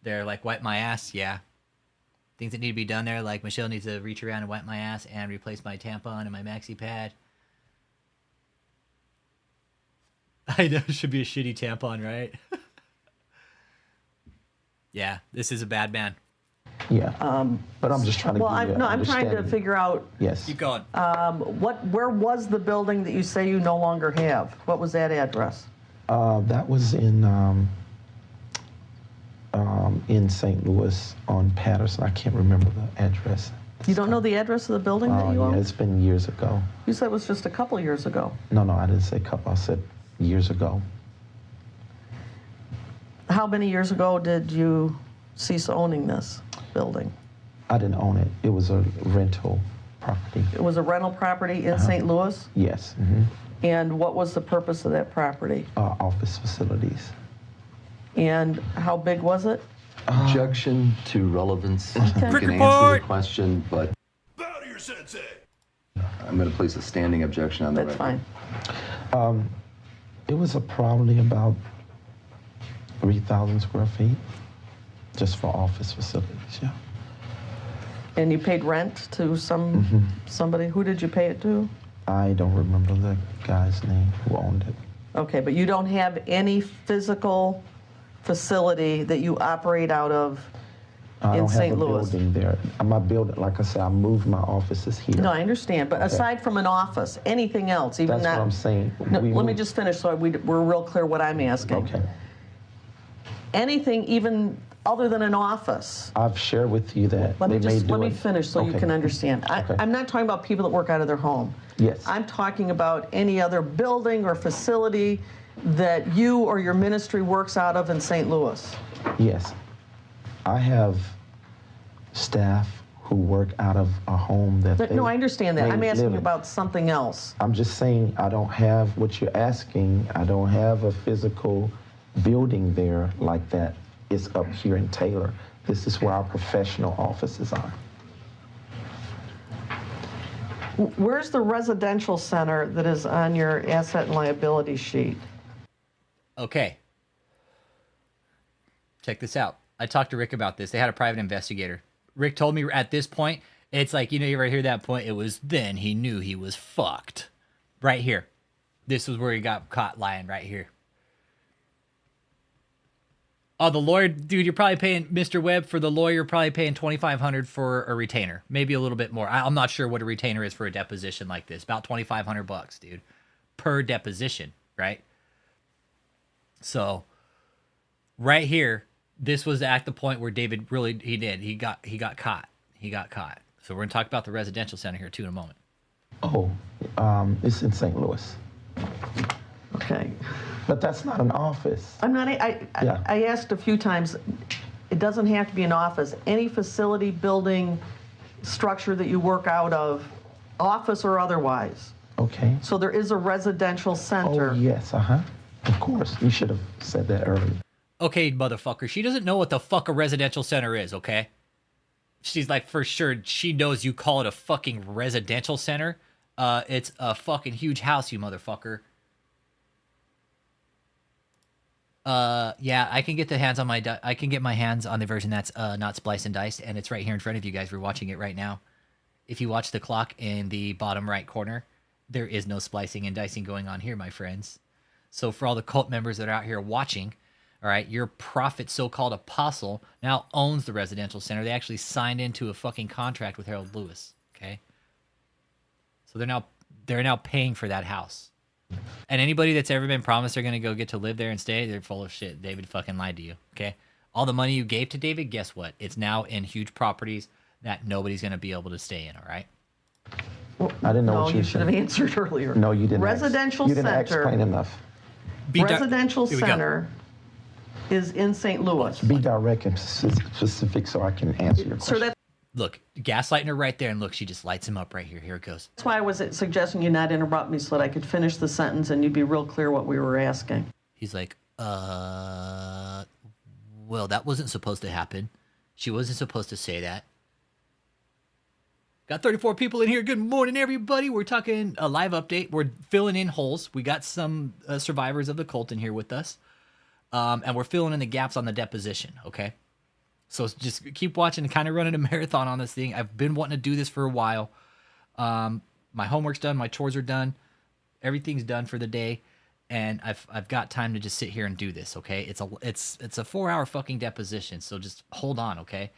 there, like wipe my ass, yeah. Things that need to be done there, like Michelle needs to reach around and wipe my ass and replace my tampon and my maxi pad. I know, it should be a shitty tampon, right? Yeah, this is a bad man. Yeah. But I'm just trying to Well, give you I'm trying to understanding. figure out Yes. Keep going. where was the building that you say you no longer have? What was that address? That was in St. Louis on Patterson. I can't remember the address. You don't know the address of the building that you Yeah, own? it's been years ago. You said it was just a couple years ago. No, I didn't say couple. I said years ago. How many years ago did you cease owning this building? I didn't own it. It was a rental property. It was a rental property in St. Louis? Yes. And what was the purpose of that property? Office facilities. And how big was it? Objection to relevance. You can answer report. the question, but Bow to your sensei. I'm going to place a standing objection on the That's record. fine. It was probably about 3,000 square feet, just for office facilities. Yeah. And you paid rent to somebody? Who did you pay it to? I don't remember the guy's name who owned it. Okay, but you don't have any physical facility that you operate out of I in don't St. have a Louis? building there. My building, like I said, I moved my offices here. No, I understand, but aside from an office, anything else, even That's that? what I'm saying. No, We let me moved- just finish so we're real clear what I'm asking. Okay. Anything even other than an office? I've shared with you that Let they me may just do let me it. finish so you Okay. can understand. Okay. I'm not talking about people that work out of their home. Yes. I'm talking about any other building or facility that you or your ministry works out of in St. Louis. Yes. I have staff who work out of a home that they No, I understand that. may I'm live asking in. about something else. I'm just saying I don't have what you're asking. I don't have a physical building there like that. It's up here in Taylor. This is where our professional offices are. Where's the residential center that is on your asset and liability sheet? Okay. Check this out. I talked to Rick about this. They had a private investigator. Rick told me at this point, it's like, you ever hear that point? It was then he knew he was fucked. Right here. This was where he got caught lying right here. Oh, the lawyer, dude, you're probably paying Mr. Webb for the lawyer, you're probably paying $2,500 for a retainer. Maybe a little bit more. I'm not sure what a retainer is for a deposition like this. About $2,500, dude, per deposition, right? So, right here, this was at the point where David really he got caught. He got caught. So we're gonna talk about the residential center here too in a moment. Oh, it's in St. Louis. Okay. But that's not an office. I'm not, Yeah. I asked a few times, it doesn't have to be an office. Any facility, building, structure that you work out of, office or otherwise. Okay. So there is a residential center. Oh, yes, uh-huh. Of course. You should have said that earlier. Okay, motherfucker, she doesn't know what the fuck a residential center is, okay? She's like, for sure, she knows you call it a fucking residential center. It's a fucking huge house, you motherfucker. Yeah, I can get my hands on the version that's not spliced and diced, and it's right here in front of you guys. We're watching it right now. If you watch the clock in the bottom right corner, there is no splicing and dicing going on here, my friends. So for all the cult members that are out here watching, all right, your prophet, so-called apostle, now owns the residential center. They actually signed into a fucking contract with Harold Lewis, okay? So they're now paying for that house. And anybody that's ever been promised they're going to go get to live there and stay, they're full of shit. David fucking lied to you, okay? All the money you gave to David, guess what? It's now in huge properties that nobody's going to be able to stay in, all right? Well, I didn't know no, what you you should have said. answered earlier. No, you didn't. Residential You didn't center. explain enough. Residential Here we go. center is in St. Louis. Be direct and specific so I can answer your So question. Look, gaslighting her right there, and look, she just lights him up right here. Here it goes. that's why I was suggesting you not interrupt me so that I could finish the sentence and you'd be real clear what we were asking. He's like, well, that wasn't supposed to happen. She wasn't supposed to say that. Got 34 people in here. Good morning, everybody. We're talking a live update. We're filling in holes. We got some survivors of the cult in here with us. And we're filling in the gaps on the deposition, okay? So just keep watching and kind of running a marathon on this thing. I've been wanting to do this for a while. My homework's done. My chores are done. Everything's done for the day. And I've got time to just sit here and do this, okay? It's a 4-hour fucking deposition, so just hold on, okay?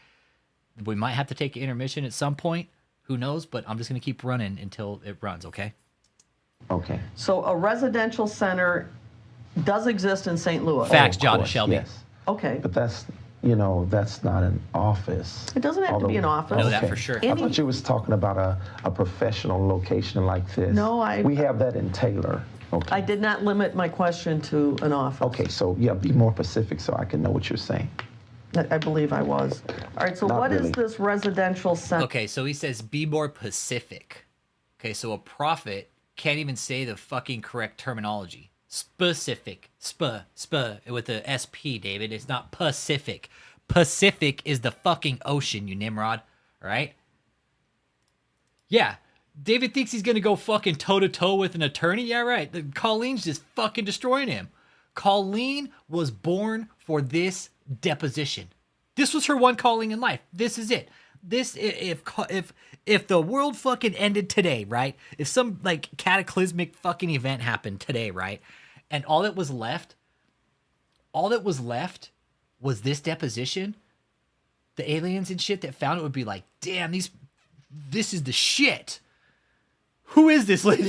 We might have to take an intermission at some point. Who knows? But I'm just going to keep running until it runs, okay? Okay. So a residential center does exist in St. Louis. Facts, Of John and course, Shelby. Yes. Okay. But that's not an office. It doesn't have to be an office. I know that for sure. I thought you was talking about a professional location like this. No, We have that in Taylor. Okay. I did not limit my question to an office. Okay, so yeah, be more specific so I can know what you're saying. I believe I was. All right, so Not what is really. this residential center? Okay, so he says be more Pacific. Okay, so a prophet can't even say the fucking correct terminology. Specific. With the SP, David. It's not Pacific. Pacific is the fucking ocean, you Nimrod. All right? Yeah. David thinks he's going to go fucking toe-to-toe with an attorney? Yeah, right. Colleen's just fucking destroying him. Colleen was born for this deposition. This was her one calling in life. This is it. This if the world fucking ended today, right? If some like cataclysmic fucking event happened today, right? And all that was left was this deposition. The aliens and shit that found it would be like, damn, this is the shit. Who is this lady?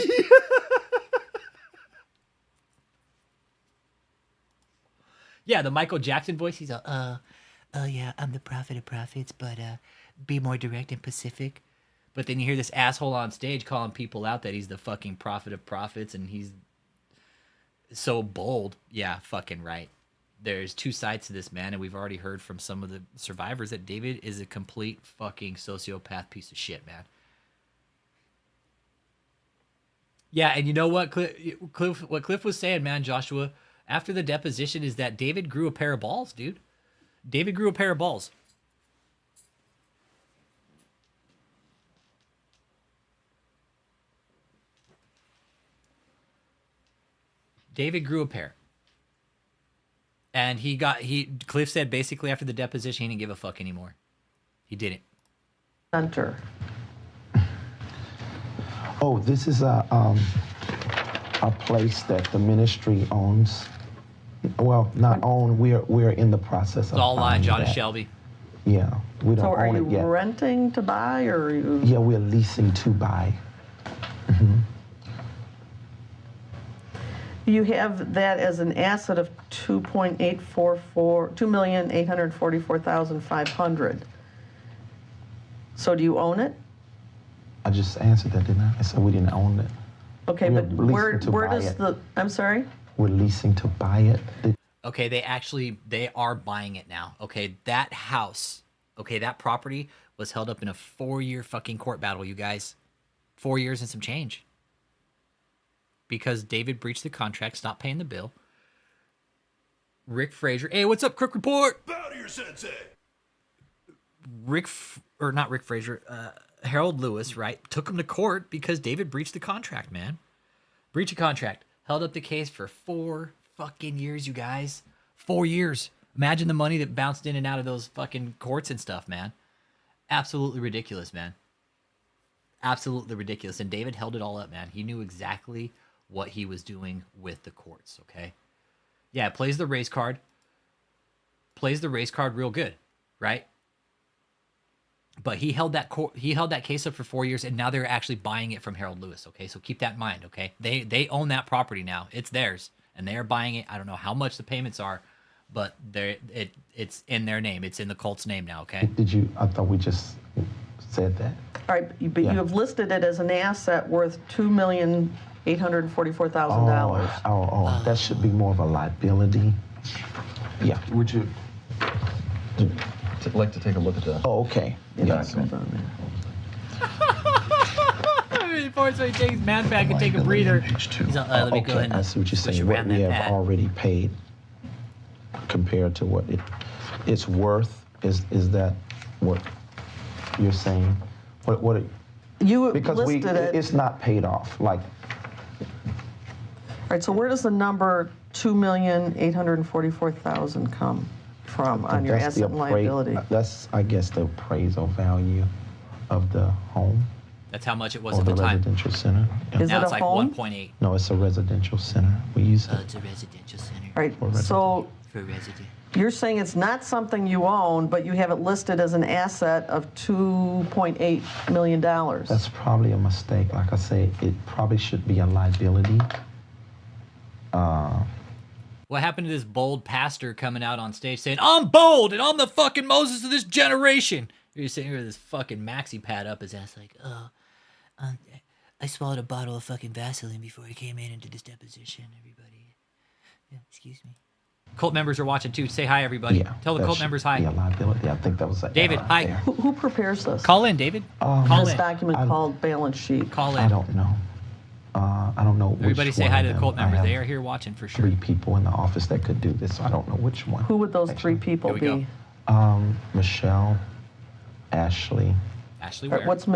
Yeah, the Michael Jackson voice. He's Oh yeah, I'm the prophet of prophets, but be more direct and Pacific. But then you hear this asshole on stage calling people out that he's the fucking prophet of prophets and he's so bold. Yeah, fucking right. there's two sides to this, man, and we've already heard from some of the survivors that David is a complete fucking sociopath piece of shit, man. Yeah, and you know what, Cliff? What Cliff was saying, man, Joshua, after the deposition is that David grew a pair of balls, dude. David grew a pair of balls. David grew a pair. And Cliff said basically after the deposition, he didn't give a fuck anymore. He didn't. Center. Oh, this is a place that the ministry owns. Well, not own. We're in the process of. It's all lying, buying John and that. Shelby. Yeah, we don't So are own you it yet. renting to buy, or are you? Yeah, we're leasing to buy. You have that as an asset of $2,844,500. So do you own it? I just answered that, didn't I? I said we didn't own it. Okay, We're but leasing where to buy does it. I'm sorry? We're leasing to buy it. Okay, they are buying it now. Okay, that house, okay, that property was held up in a 4-year fucking court battle, you guys. 4 years and some change. Because David breached the contract, stopped paying the bill. Rick Frazier, hey, what's up, Crook Report? Bow to your sensei. Not Rick Frazier, Harold Lewis, right, took him to court because David breached the contract, man. Breach of contract. Held up the case for 4 fucking years, you guys. 4 years. Imagine the money that bounced in and out of those fucking courts and stuff, man. Absolutely ridiculous, man. Absolutely ridiculous. And David held it all up, man. He knew exactly what he was doing with the courts, okay? Yeah, plays the race card. Plays the race card real good, right? But he held that case up for 4 years, and now they're actually buying it from Harold Lewis, okay? So keep that in mind, okay? They own that property now. It's theirs, and they are buying it. I don't know how much the payments are, but it's in their name. It's in the cult's name now, okay? I thought we just said that. All right, but Yeah. you have listed it as an asset worth $2,844,000. Oh, that should be more of a liability. Yeah. Would you like to take a look at the Oh, okay. Yes. document? Before he takes his man back and take a breather. He's like, let me go ahead Okay, and I see what you're switch saying. What around we that have pad. already paid compared to what it's worth. Is that what you're saying? What You because listed it. it's not paid off. Like, All right, so where does the number $2,844,000 come from on your that's the asset and liability? That's, I guess, the appraisal value of the home That's how much it was or at the the time. residential center. Yeah. Is Now it it's a like home? 1.8. No, it's a residential center. We use it. It's a residential center All right, so for resident. you're saying it's not something you own, but you have it listed as an asset of $2.8 million. That's probably a mistake. Like I say, it probably should be a liability. What happened to this bold pastor coming out on stage saying, I'm bold and I'm the fucking Moses of this generation? You're sitting here with this fucking maxi pad up his ass like, I swallowed a bottle of fucking Vaseline before I came in and did this deposition, everybody. Yeah, excuse me. Cult members are watching too. Say hi, everybody. Yeah. Tell the that cult should members hi. be a liability. I think that was a David, error hi. there. Who prepares this? Call in, David. Call This in. document called balance sheet. Call I in. don't know. I don't know. Everybody which say one hi of to the them. cult I members. have They are here watching for sure. 3 people in the office that could do this, so I don't know which one. Who would those actually. 3 people Here we be? go. Michelle, Ashley. Ashley All right, Ware. what's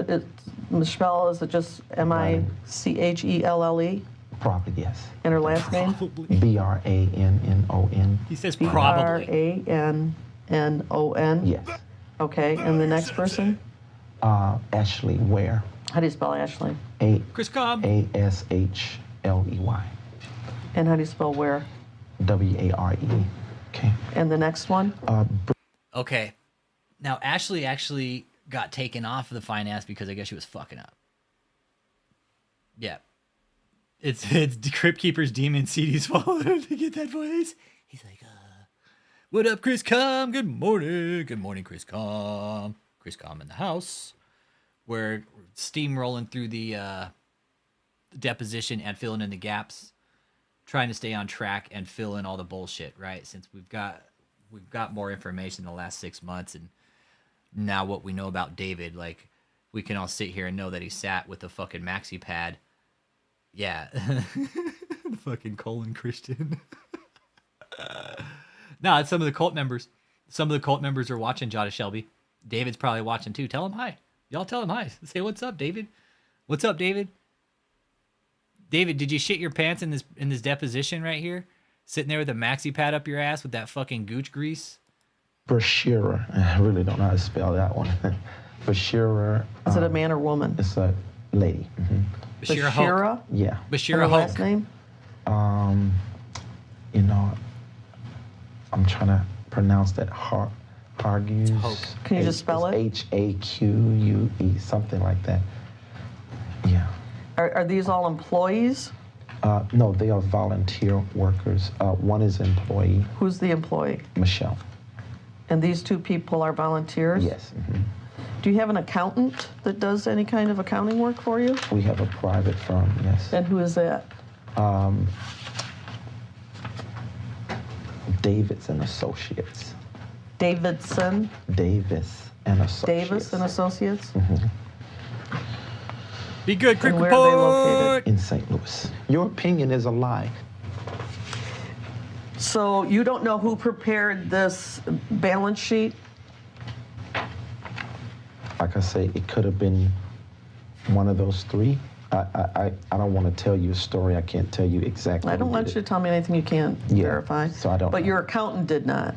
Michelle? Is it just Michelle? Probably, yes. And her last name? Brannon. He says probably. Brannon. Yes. Okay, and the next person? Ashley Ware. How do you spell Ashley? Chris Cobb. Ashley. And how do you spell where? Ware. Okay. And the next one? Okay. Now, Ashley actually got taken off of the finance because I guess she was fucking up. Yeah. It's Crypt Keeper's Demon CD's fault to get that voice. He's like, What up, Chris Com? Good morning. Good morning, Chris Com. Chris Com in the house. We're steamrolling through the deposition and filling in the gaps. trying to stay on track and fill in all the bullshit, right? Since we've got more information in the last 6 months, and now what we know about David, like we can all sit here and know that he sat with a fucking maxi pad. Yeah, the fucking colon Christian. No, it's some of the cult members. Some of the cult members are watching Jada Shelby. David's probably watching too. Tell him hi. Y'all tell him hi. Say what's up, David. What's up, David? David, did you shit your pants in this deposition right here? Sitting there with a maxi pad up your ass with that fucking gooch grease? Bashira. I really don't know how to spell that one. Bashira. Is it a man or woman? It's a lady. Bashira Hulk. Bashira? Yeah. Bashira Her Hulk. last name? You know, I'm trying to pronounce that. Hargus. Hulk. Can you just spell it? H-A-Q-U-E, something like that. Yeah. Are these all employees? No, they are volunteer workers. One is employee, Who's the employee? Michelle. And these two people are volunteers? Yes. Do you have an accountant that does any kind of accounting work for you? We have a private firm, yes. And who is that? Davis and Associates. Davidson? Davis and Associates. Davis and Associates? Be good, quick And where are they report. located? In St. Louis. Your opinion is a lie. So you don't know who prepared this balance sheet? Like I say, it could have been one of those three. I don't want to tell you a story. I can't tell you exactly. I don't who want did you to tell me anything you can't Yeah, verify. so I don't But know. your accountant did not.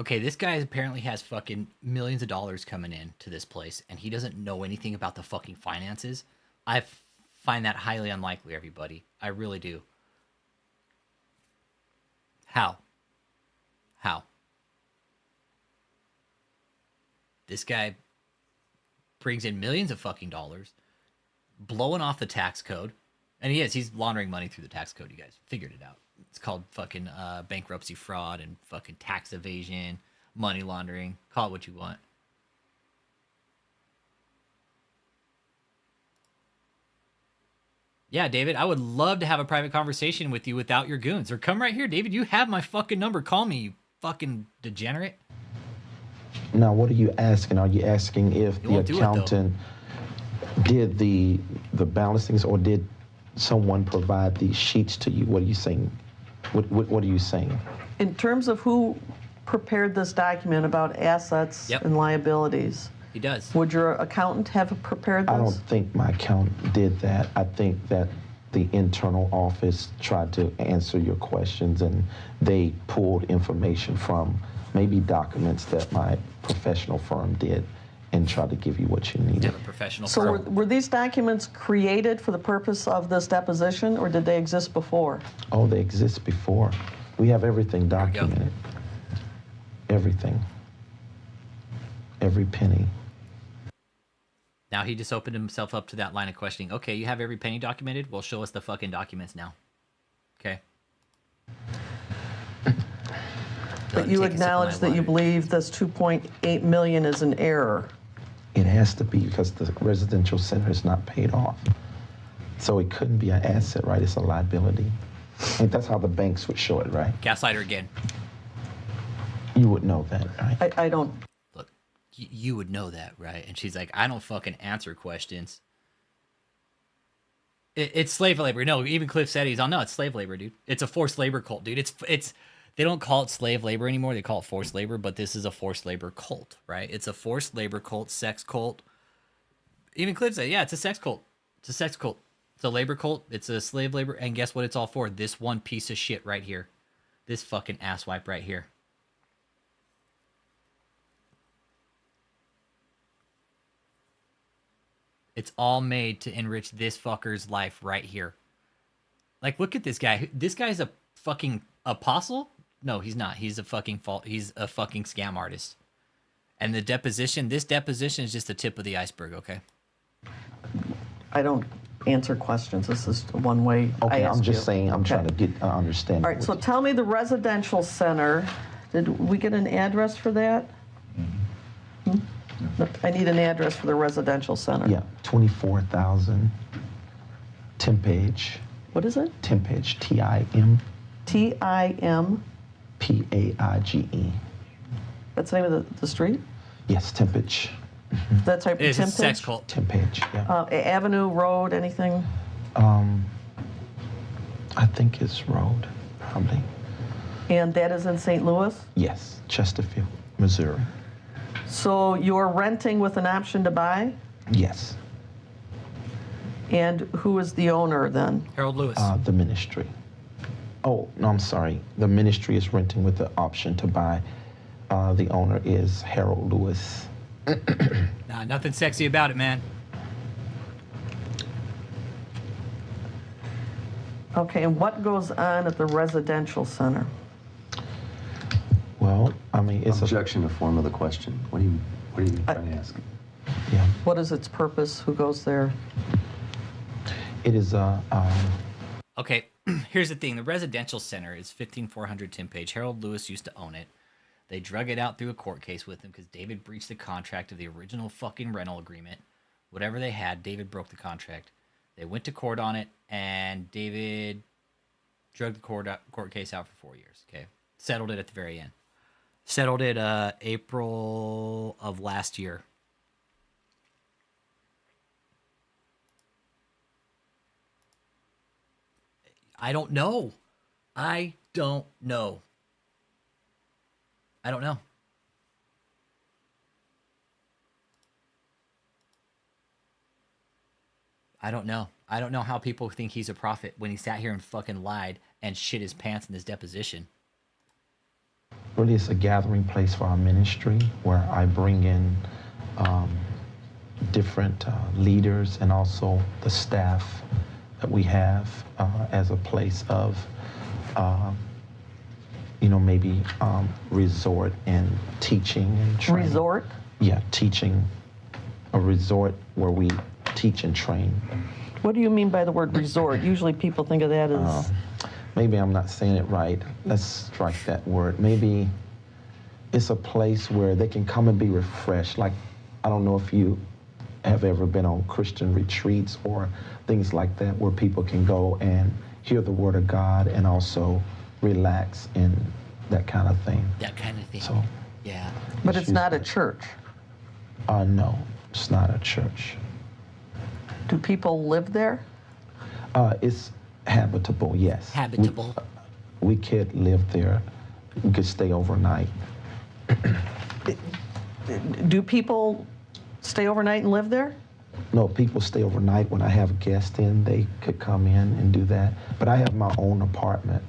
Okay, this guy apparently has fucking millions of dollars coming in to this place, and he doesn't know anything about the fucking finances. I find that highly unlikely, everybody. I really do. How? This guy brings in millions of fucking dollars, blowing off the tax code, and he's laundering money through the tax code. You guys figured it out. It's called fucking bankruptcy fraud and fucking tax evasion, money laundering. Call it what you want. Yeah, David, I would love to have a private conversation with you without your goons. Or come right here, David. You have my fucking number. Call me, you fucking degenerate. Now, what are you asking? Are you asking if You the won't do it, though. accountant did the balancings, or did someone provide these sheets to you? What are you saying? What are you saying? In terms of who prepared this document about assets Yep. and liabilities, He does. would your accountant have prepared this? I don't think my accountant did that. I think that the internal office tried to answer your questions, and they pulled information from maybe documents that my professional firm did and tried to give you what you You needed. have a professional So firm. were these documents created for the purpose of this deposition, or did they exist before? Oh, they exist before. We have everything There we go. documented. Everything. Every penny. Now he just opened himself up to that line of questioning. Okay, you have every penny documented? Well, show us the fucking documents now. Okay. But you acknowledge that you believe this 2.8 million is an error. It has to be, because the residential center is not paid off. So it couldn't be an asset, right? It's a liability. And that's how the banks would show it, right? Gaslighter again. You would know that, right? I don't. Look, you would know that, right? And she's like, I don't fucking answer questions. It's slave labor. No, even Cliff said he's on. No, it's slave labor, dude. It's a forced labor cult, dude. It's. They don't call it slave labor anymore. They call it forced labor, but this is a forced labor cult, right? It's a forced labor cult, sex cult. Even Cliff said, yeah, it's a sex cult. It's a sex cult. It's a labor cult. It's a slave labor. And guess what it's all for? This one piece of shit right here. This fucking asswipe right here. It's all made to enrich this fucker's life right here. Like, look at this guy. This guy's a fucking apostle? No, he's not. He's a fucking he's a fucking scam artist. And the deposition, this deposition is just the tip of the iceberg, okay? I don't answer questions. This is one way I Okay, ask I'm just you. saying, I'm Okay. trying to get understand. All right, so tell me the residential center. Did we get an address for that? I need an address for the residential center. Yeah, 24,000 Timpage. What is it? Timpage. T-I-M. Timpage. That's the name of the street? Yes, Timpage. That's right. It's a Timpage? sex cult. Timpage, yeah. Avenue, road, anything? I think it's road, probably. And that is in St. Louis? Yes, Chesterfield, Missouri. So you're renting with an option to buy? Yes, And who is the owner then? Harold Lewis. the ministry. Oh, no, I'm sorry. The ministry is renting with the option to buy. The owner is Harold Lewis. Nah, nothing sexy about it, man. Okay, and what goes on at the residential center? Well, I mean, it's Objection to form of the question. What are you trying to ask? yeah. What is its purpose? Who goes there? It is Okay, here's the thing. The residential center is 15400 Timpage. Harold Lewis used to own it. They drug it out through a court case with him because David breached the contract of the original fucking rental agreement. Whatever they had, David broke the contract. They went to court on it, and David drug the court case out for 4 years. Okay, settled it at the very end. Settled it April of last year. I don't know. I don't know. I don't know. I don't know. I don't know how people think he's a prophet when he sat here and fucking lied and shit his pants in his deposition. really it's a gathering place for our ministry where I bring in different leaders and also the staff that we have as a place of, maybe resort and teaching and training. Resort? Yeah, teaching, a resort where we teach and train. What do you mean by the word resort? Usually people think of that as... Maybe I'm not saying it right. Let's strike that word. Maybe it's a place where they can come and be refreshed. Like, I don't know if you have ever been on Christian retreats or things like that where people can go and hear the word of God and also relax and that kind of thing. That kind of thing. So, Yeah. But it's not a church. no, it's not a church. Do people live there? It's habitable, yes. Habitable. We could live there. We could stay overnight. Do people stay overnight and live there? No, people stay overnight. When I have guests in, they could come in and do that. But I have my own apartment.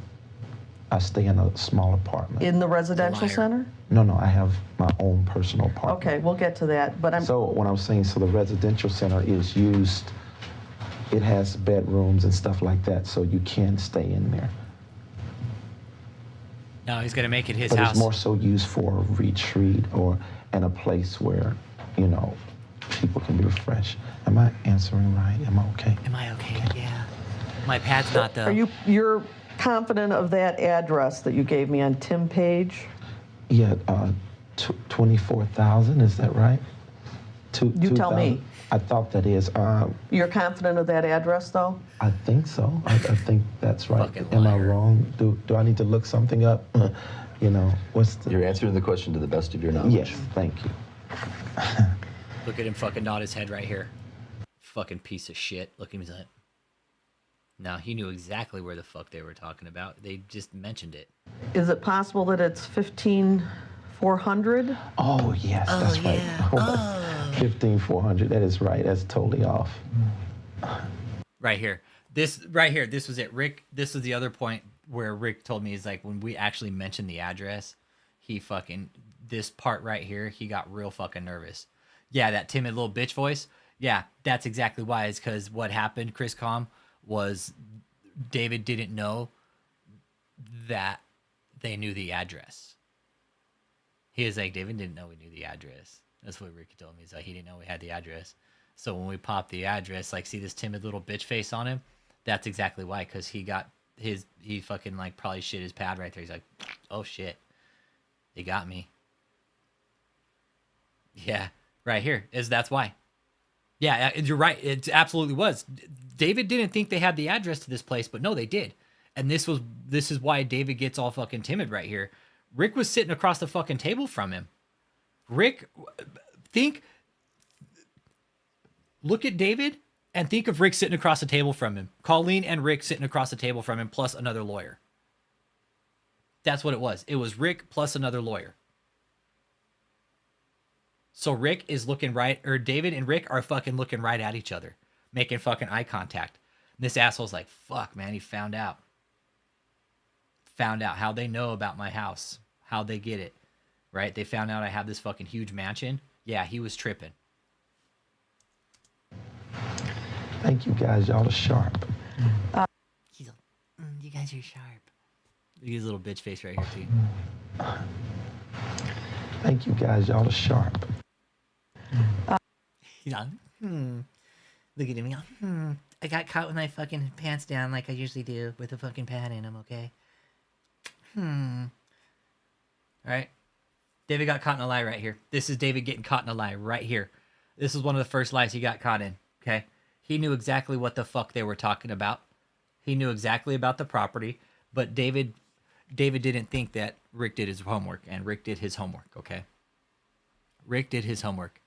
I stay in a small apartment. In the residential Liar. center? No, I have my own personal apartment. Okay, we'll get to that, but I'm... So when I was saying, so the residential center is used, it has bedrooms and stuff like that, so you can stay in there. No, he's gonna make it his But house. it's more so used for a retreat and a place where, people can be refreshed. Am I answering right? Am I okay? Am I okay? Yeah. My pad's not though. You're confident of that address that you gave me on Tim Page? Yeah, 24,000, is that right? You tell me. I thought that is. You're confident of that address, though? I think so. I think that's right. Fucking Am I liar. wrong? Do I need to look something up? What's the... You're answering the question to the best of your knowledge. Yes, thank you. Look at him fucking nod his head right here. Fucking piece of shit. Look at him. He's like, no, he knew exactly where the fuck they were talking about. They just mentioned it. Is it possible that it's 15400? Oh, yes, that's right. yeah. 15,400, that is right. That's totally off. Right here. This right here. This was it. Rick, this was the other point where Rick told me is like when we actually mentioned the address, he fucking, this part right here, he got real fucking nervous. Yeah, that timid little bitch voice. Yeah, that's exactly why. It's because what happened, Chris Com, was David didn't know that they knew the address. He was like, David didn't know we knew the address. That's what Ricky told me. He's like, he didn't know we had the address. So when we popped the address, like, see this timid little bitch face on him? That's exactly why, because he got he fucking, like, probably shit his pad right there. He's like, oh, shit. They got me. Yeah, right here. That's why. Yeah, you're right. It absolutely was. David didn't think they had the address to this place, but no, they did. And this is why David gets all fucking timid right here. Rick was sitting across the fucking table from him. Look at David and think of Rick sitting across the table from him. Colleen and Rick sitting across the table from him, plus another lawyer. That's what it was. It was Rick plus another lawyer. So Rick is looking right, or David and Rick are fucking looking right at each other, making fucking eye contact. And this asshole's like, fuck, man, he found out. Found out how they know about my house, how they get it, right? They found out I have this fucking huge mansion. Yeah, he was tripping. Thank you guys. Y'all are sharp. He's like, you guys are sharp. Look at his little bitch face right here, too. Thank you guys. Y'all are sharp. He's like, Look at him. He's like, I got caught with my fucking pants down like I usually do with a fucking pad in them, okay? All right. David got caught in a lie right here. This is David getting caught in a lie right here. This is one of the first lies he got caught in, okay? He knew exactly what the fuck they were talking about. He knew exactly about the property, but David didn't think that Rick did his homework, and Rick did his homework, okay? Rick did his homework.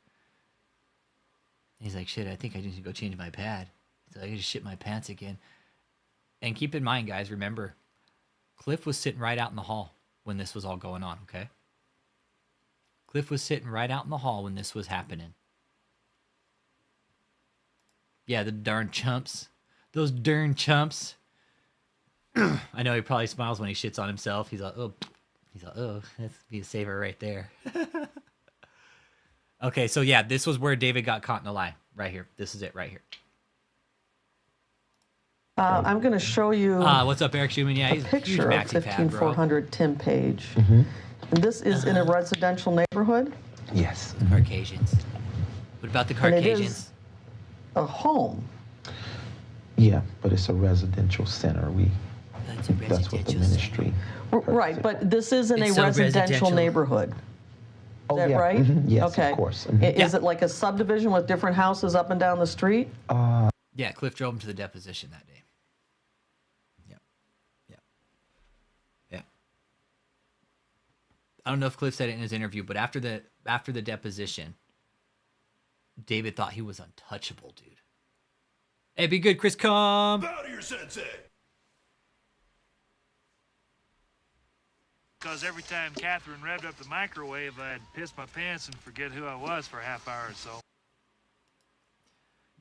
He's like, shit, I think I need to go change my pad. So I gotta shit my pants again. And keep in mind, guys, remember, Cliff was sitting right out in the hall when this was all going on, okay? Cliff was sitting right out in the hall when this was happening. Yeah, the darn chumps. Those darn chumps. I know he probably smiles when he shits on himself. He's like, oh, that's be a saver right there. Okay, so yeah, this was where David got caught in a lie. Right here. This is it right here. I'm going to show you What's up, Eric Schumann? Yeah, a he's a huge picture of maxi pad, bro. 15400 Tim Page. And this is in a residential neighborhood. Yes. Caucasians. What about the And it Caucasians? is a home. Yeah, but it's a residential center. That's a That's what the residential ministry. Right, but this is in It's a so residential residential. neighborhood. Oh, Is that yeah. right? Yes, Okay. of course. Is it like a subdivision with different houses up and down the street? Yeah, Cliff drove him to the deposition that day. Yeah. I don't know if Cliff said it in his interview, but after the deposition, David thought he was untouchable, dude. Hey, be good, Chris. Come. Bow to your sensei. Because every time Catherine revved up the microwave, I'd piss my pants and forget who I was for a half hour or so.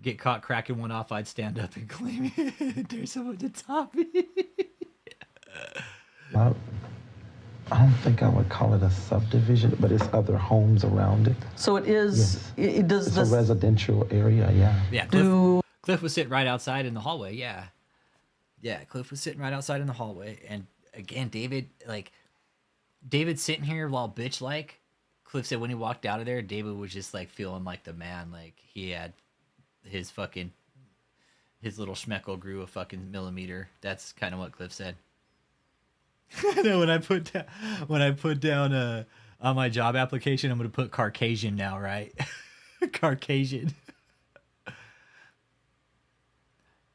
Get caught cracking one off, I'd stand up and claim it. There's someone to top me. Well, I don't think I would call it a subdivision, but it's other homes around it. So it is. Yes. Does It's this a residential area, yeah. Yeah, do? Cliff was sitting right outside in the hallway. Yeah, Cliff was sitting right outside in the hallway, and again, David sitting here all bitch like. Cliff said when he walked out of there, David was just like feeling like the man, like he had his little schmeckle grew a fucking millimeter. That's kind of what Cliff said. No, when I put down on my job application, I'm gonna put Caucasian now, right? Caucasian.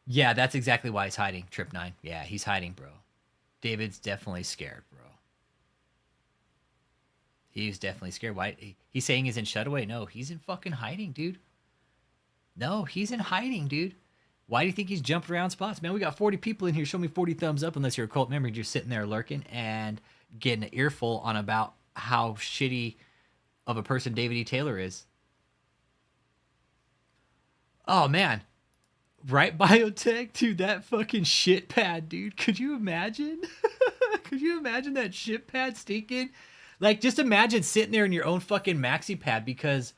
Yeah, that's exactly why he's hiding. Trip 9. Yeah, he's hiding, bro. David's definitely scared, bro. He's definitely scared. Why? He's saying he's in shutaway. No, he's in fucking hiding, dude. No, he's in hiding, dude. Why do you think he's jumped around spots? Man, we got 40 people in here. Show me 40 thumbs up unless you're a cult member. You're sitting there lurking and getting an earful on about how shitty of a person David E. Taylor is. Oh, man. Right, biotech? Dude, that fucking shit pad, dude. Could you imagine? Could you imagine that shit pad stinking? Like, just imagine sitting there in your own fucking maxi pad, because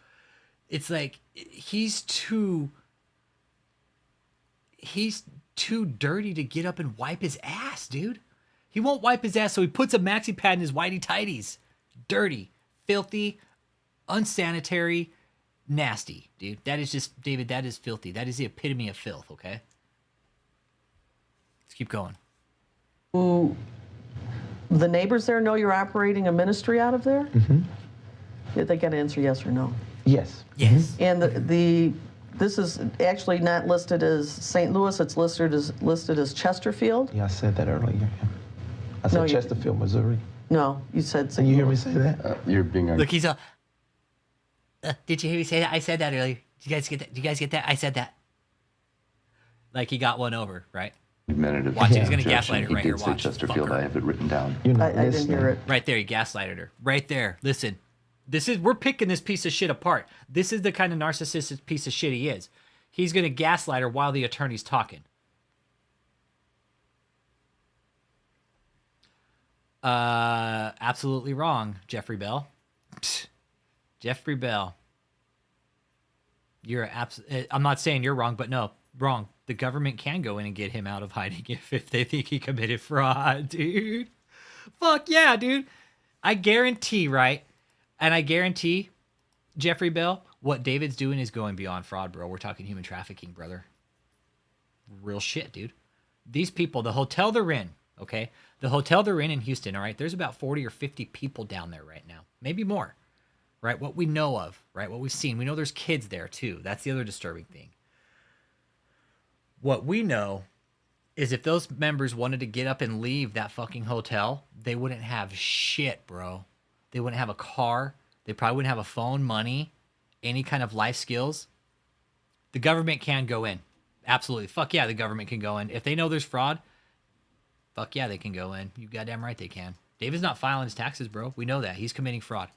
it's like he's too dirty to get up and wipe his ass, dude. He won't wipe his ass, so he puts a maxi pad in his whitey tighties. Dirty, filthy, unsanitary, nasty, dude. That is just, David, that is filthy. That is the epitome of filth, okay? Let's keep going. Do the neighbors there know you're operating a ministry out of there? Did they get an answer yes or no? Yes. Yes. And the this is actually not listed as St. Louis, it's listed as Chesterfield? Yeah, I said that earlier. Yeah. I said No, you- Chesterfield, Missouri. No, you said St. And you hear me Louis. say that? You're being Look, he's a. Did you hear me say that? I said that earlier. Did you guys get that? Did you guys get that? I said that. Like he got one over, right? argumentative. Watch it, he's gonna objection. gaslight it He right did here, say watch, Chesterfield. fucker. I have it written down. You're I not didn't listening. hear it. Right there, he gaslighted her. Right there. Listen, we're picking this piece of shit apart. This is the kind of narcissistic piece of shit he is. He's gonna gaslight her while the attorney's talking. Absolutely wrong, Jeffrey Bell. Psst. Jeffrey Bell. I'm not saying you're wrong, but no, wrong. The government can go in and get him out of hiding if they think he committed fraud, dude. Fuck yeah, dude. I guarantee, right? And I guarantee, Jeffrey Bell, what David's doing is going beyond fraud, bro. We're talking human trafficking, brother. Real shit, dude. These people, the hotel they're in, okay? The hotel they're in Houston, all right? There's about 40 or 50 people down there right now. Maybe more, right? What we know of, right? What we've seen. We know there's kids there, too. That's the other disturbing thing. What we know is if those members wanted to get up and leave that fucking hotel, they wouldn't have shit, bro. They wouldn't have a car. They probably wouldn't have a phone, money, any kind of life skills. The government can go in. Absolutely. Fuck yeah, the government can go in. If they know there's fraud, fuck yeah, they can go in. You goddamn right they can. David's not filing his taxes, bro. We know that. He's committing fraud.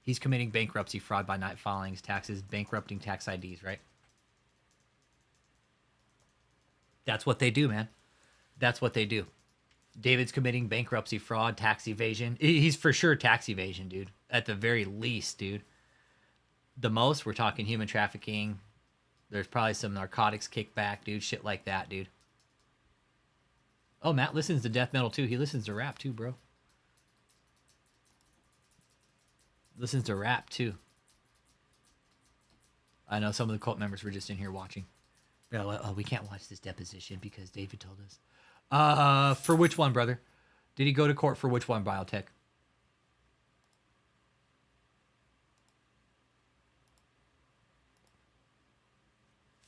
He's committing bankruptcy fraud by not filing his taxes, bankrupting tax IDs, right? That's what they do, man. That's what they do. David's committing bankruptcy fraud, tax evasion. He's for sure tax evasion, dude. At the very least, dude. The most, we're talking human trafficking. There's probably some narcotics kickback, dude. Shit like that, dude. Oh, Matt listens to death metal, too. He listens to rap, too, bro. Listens to rap, too. I know some of the cult members were just in here watching. Oh, we can't watch this deposition because David told us. For which one, brother? Did he go to court for which one, Biotech?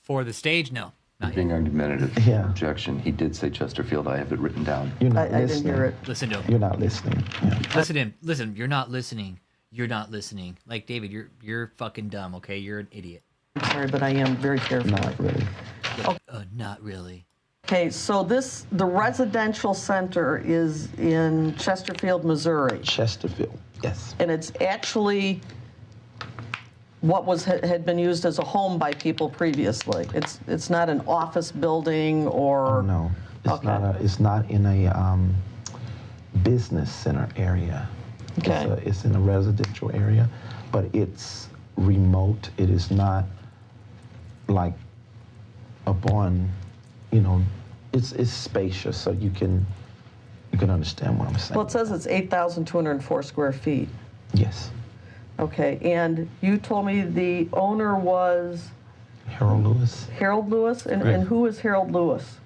For the stage? No. Not Being yet. argumentative. Yeah. Objection. He did say Chesterfield. I have it written down. You're I not didn't listening. hear it. Listen to him. You're not listening. Yeah. Listen to him. Listen, you're not listening. You're not listening. Like, David, you're fucking dumb, okay? You're an idiot. I'm sorry, but I am very careful. Not really. Not really. Okay, so the residential center is in Chesterfield, Missouri, Chesterfield. Yes. and it's actually what had been used as a home by people previously. It's not an office building or Oh, no. It's Okay. not. It's not in a business center area. Okay. It's in a residential area, but it's remote. It is not like upon, it's spacious, so you can understand what I'm saying. Well, it says it's 8,204 square feet. Yes. Okay, and you told me the owner was Harold Lewis. Harold Lewis, and who is Harold Lewis?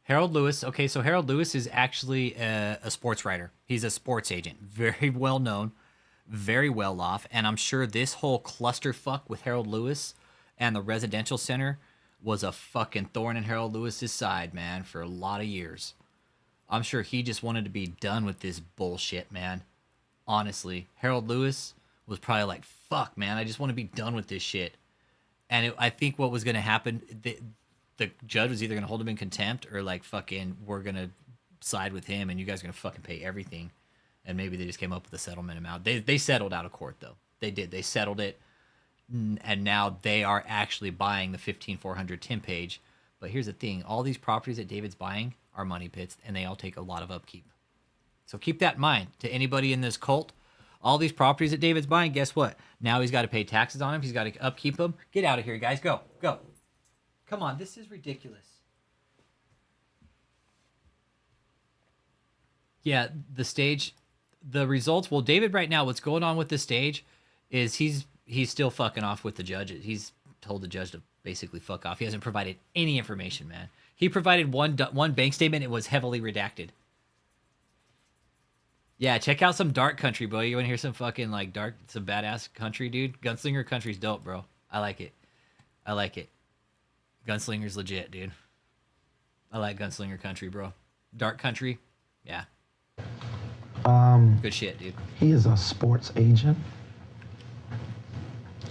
Harold Lewis. Okay, so Harold Lewis is actually a sports writer. He's a sports agent. Very well known, very well off. And I'm sure this whole clusterfuck with Harold Lewis and the residential center was a fucking thorn in Harold Lewis's side, man, for a lot of years. I'm sure he just wanted to be done with this bullshit, man. Honestly, Harold Lewis was probably like, fuck, man, I just want to be done with this shit. And I think what was going to happen, the judge was either going to hold him in contempt or like fucking we're going to side with him and you guys are going to fucking pay everything. And maybe they just came up with a settlement amount. They settled out of court, though. They did. They settled it. And now they are actually buying the 15400 Tim page. But here's the thing. All these properties that David's buying are money pits, and they all take a lot of upkeep. So keep that in mind. To anybody in this cult, all these properties that David's buying, guess what? Now he's got to pay taxes on them. He's got to upkeep them. Get out of here, guys. Go. Go. Come on. This is ridiculous. Yeah, the stage, the results. Well, David right now, what's going on with the stage is he's still fucking off with the judge. He's told the judge to basically fuck off. He hasn't provided any information, man. He provided one bank statement. It was heavily redacted. Yeah, check out some dark country, bro. You want to hear some fucking like dark, some badass country, dude? Gunslinger country's dope, bro. I like it. I like it. Gunslinger's legit, dude. I like Gunslinger Country, bro. Dark Country, yeah. Good shit, dude. He is a sports agent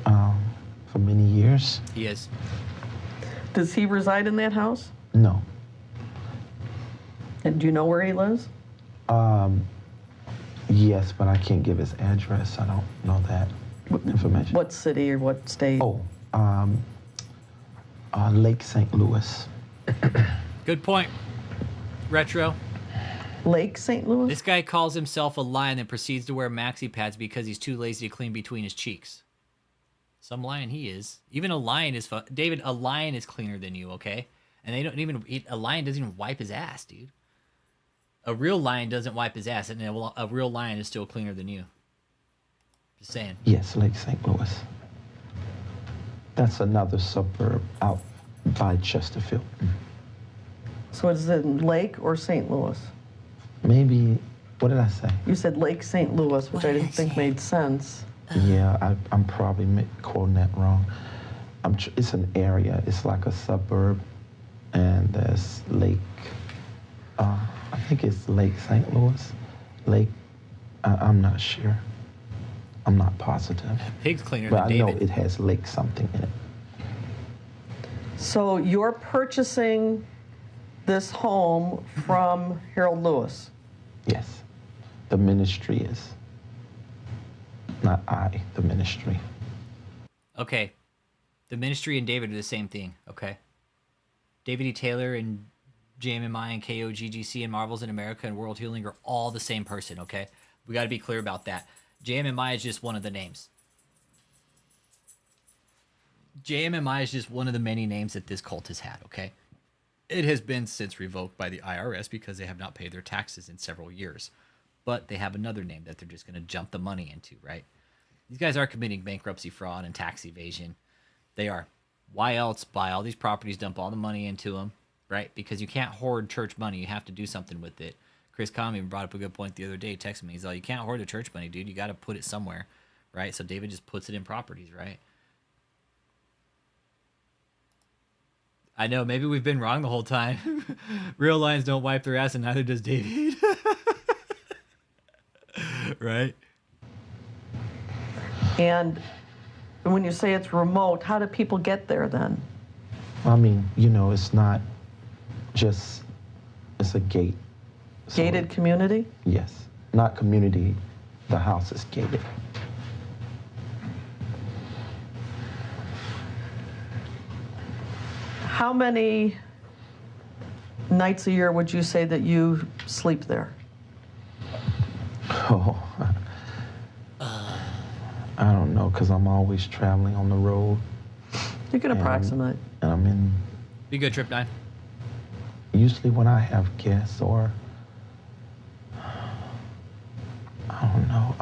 for many years. He is. Does he reside in that house? No. And do you know where he lives? Yes, but I can't give his address. I don't know that information. What city or what state? Oh, Lake St. Louis. Good point. Retro. Lake St. Louis? This guy calls himself a lion and proceeds to wear maxi pads because he's too lazy to clean between his cheeks. Some lion he is. Even a lion is David, a lion is cleaner than you, okay? And they don't even a lion doesn't even wipe his ass, dude. A real lion doesn't wipe his ass, and a real lion is still cleaner than you. Just saying. Yes, Lake St. Louis. That's another suburb out by Chesterfield. So is it in Lake or St. Louis? Maybe, what did I say? You said Lake St. Louis, which I didn't think made sense. Yeah, I'm probably quoting that wrong. It's an area. It's like a suburb, and there's Lake. I think it's Lake St. Louis. Lake. I'm not sure. I'm not positive. Pig's cleaner but than I know David. it has Lake something in it. So you're purchasing this home from Harold Lewis? Yes, the ministry is. Not I, the ministry. Okay. The ministry and David are the same thing, okay? David E. Taylor and JMMI and KOGGC and Marvels in America and World Healing are all the same person, okay? We got to be clear about that. JMMI is just one of the names. JMMI is just one of the many names that this cult has had, okay? It has been since revoked by the IRS because they have not paid their taxes in several years. But they have another name that they're just going to jump the money into, right? These guys are committing bankruptcy fraud and tax evasion. They are. Why else buy all these properties, dump all the money into them, right? Because you can't hoard church money. You have to do something with it. Chris Conley brought up a good point the other day. He texted me. He's like, you can't hoard the church money, dude. You got to put it somewhere, right? So David just puts it in properties, right? I know. Maybe we've been wrong the whole time. Real lions don't wipe their ass, and neither does David. Right? And when you say it's remote, how do people get there then? I mean, it's not just, it's a gate. So, Gated community? yes, not community. The house is gated. How many nights a year would you say that you sleep there? Oh, I don't know, because I'm always traveling on the road. You can approximate. And I'm in, Be good, Trip 9. usually when I have guests or, I don't know,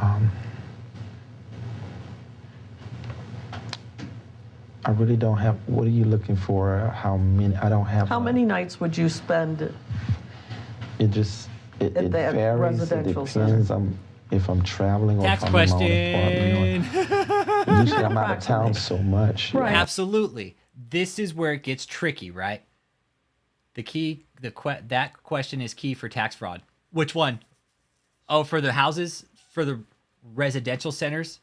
I really don't have, what are you looking for? How many? I don't have. How many nights would you spend? It just, it At that varies. It residential depends if I'm traveling or Tax if I'm in my own question. apartment. Usually I'm out of town so much. Right. Absolutely. This is where it gets tricky, right? The key, that question is key for tax fraud. Which one? Oh, for the houses, for the residential centers.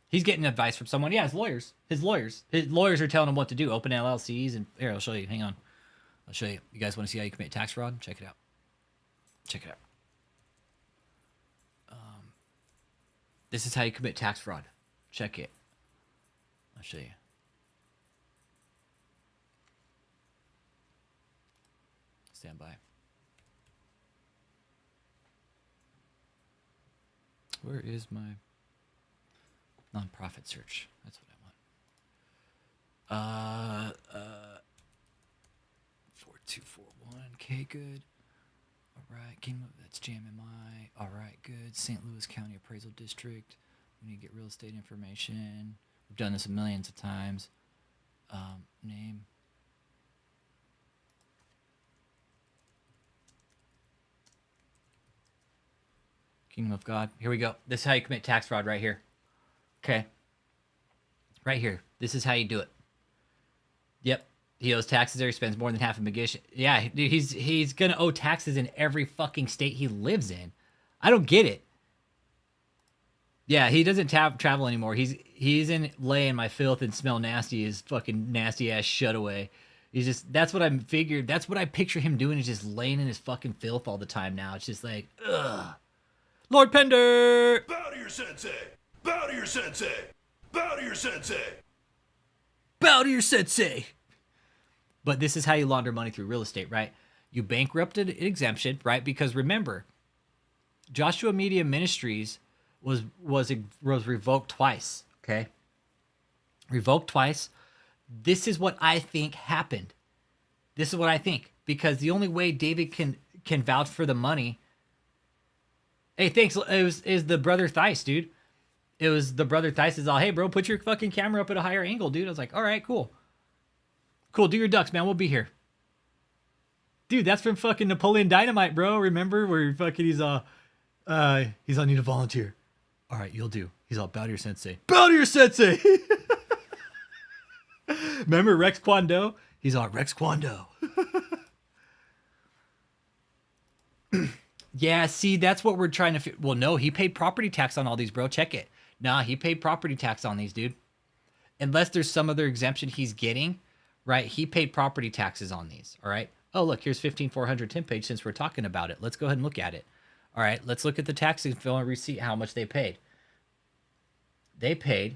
He's getting advice from someone. Yeah, his lawyers. His lawyers are telling him what to do. Open LLCs and here, I'll show you. Hang on. I'll show you. You guys want to see how you commit tax fraud? Check it out. Check it out. This is how you commit tax fraud. Check it. I'll show you. Stand by. Where is my nonprofit search? That's what I want. 4241. Okay, good. All right, that's JMMI. All right, good. St. Louis County Appraisal District. We need to get real estate information. We've done this millions of times. Name. Kingdom of God. Here we go. This is how you commit tax fraud right here. Okay. Right here. This is how you do it. Yep. He owes taxes there. He spends more than half a McGish. Yeah, dude, he's going to owe taxes in every fucking state he lives in. I don't get it. Yeah, he doesn't travel anymore. He's in laying my filth and smell nasty, his fucking nasty ass shutaway. He's just, that's what I'm figured. That's what I picture him doing, is just laying in his fucking filth all the time now. It's just like, ugh. Lord Pender! Bow to your sensei! Bow to your sensei! Bow to your sensei! Bow to your sensei! But this is how you launder money through real estate, right? You bankrupted an exemption, right? Because remember, Joshua Media Ministries was revoked twice, okay? Revoked twice. This is what I think happened. This is what I think. Because the only way David can vouch for the money... Hey, thanks. It was the brother Thice, dude. It was the brother Thice is all, hey, bro, put your fucking camera up at a higher angle, dude. I was like, all right, cool. Cool, do your ducks, man. We'll be here. Dude, that's from fucking Napoleon Dynamite, bro. Remember where fucking he's all need to volunteer. All right, you'll do. He's all, bow to your sensei. Bow to your sensei! Remember Rex Kwon Do? He's all, Rex Kwon Do. Yeah, see, that's what we're trying to... Well, no, he paid property tax on all these, bro. Check it. Nah, he paid property tax on these, dude. Unless there's some other exemption he's getting, right? He paid property taxes on these, all right? Oh, look, here's 15400 temp page since we're talking about it. Let's go ahead and look at it. All right, let's look at the tax info and receipt, how much they paid. They paid,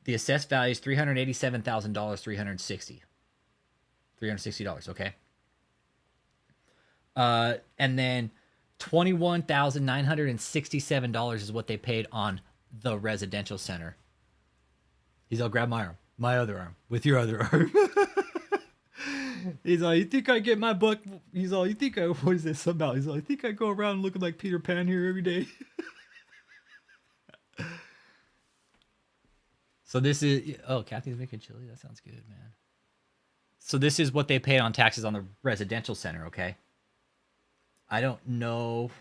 the assessed value is $387,000, $360, okay? And then $21,967 is what they paid on the residential center. He's all, grab my arm, my other arm, with your other arm. He's all, you think I get my buck? He's all, you think I, what is this about? He's all, you think I go around looking like Peter Pan here every day? So this is, oh, Kathy's making chili. That sounds good, man. So this is what they paid on taxes on the residential center, okay? I don't know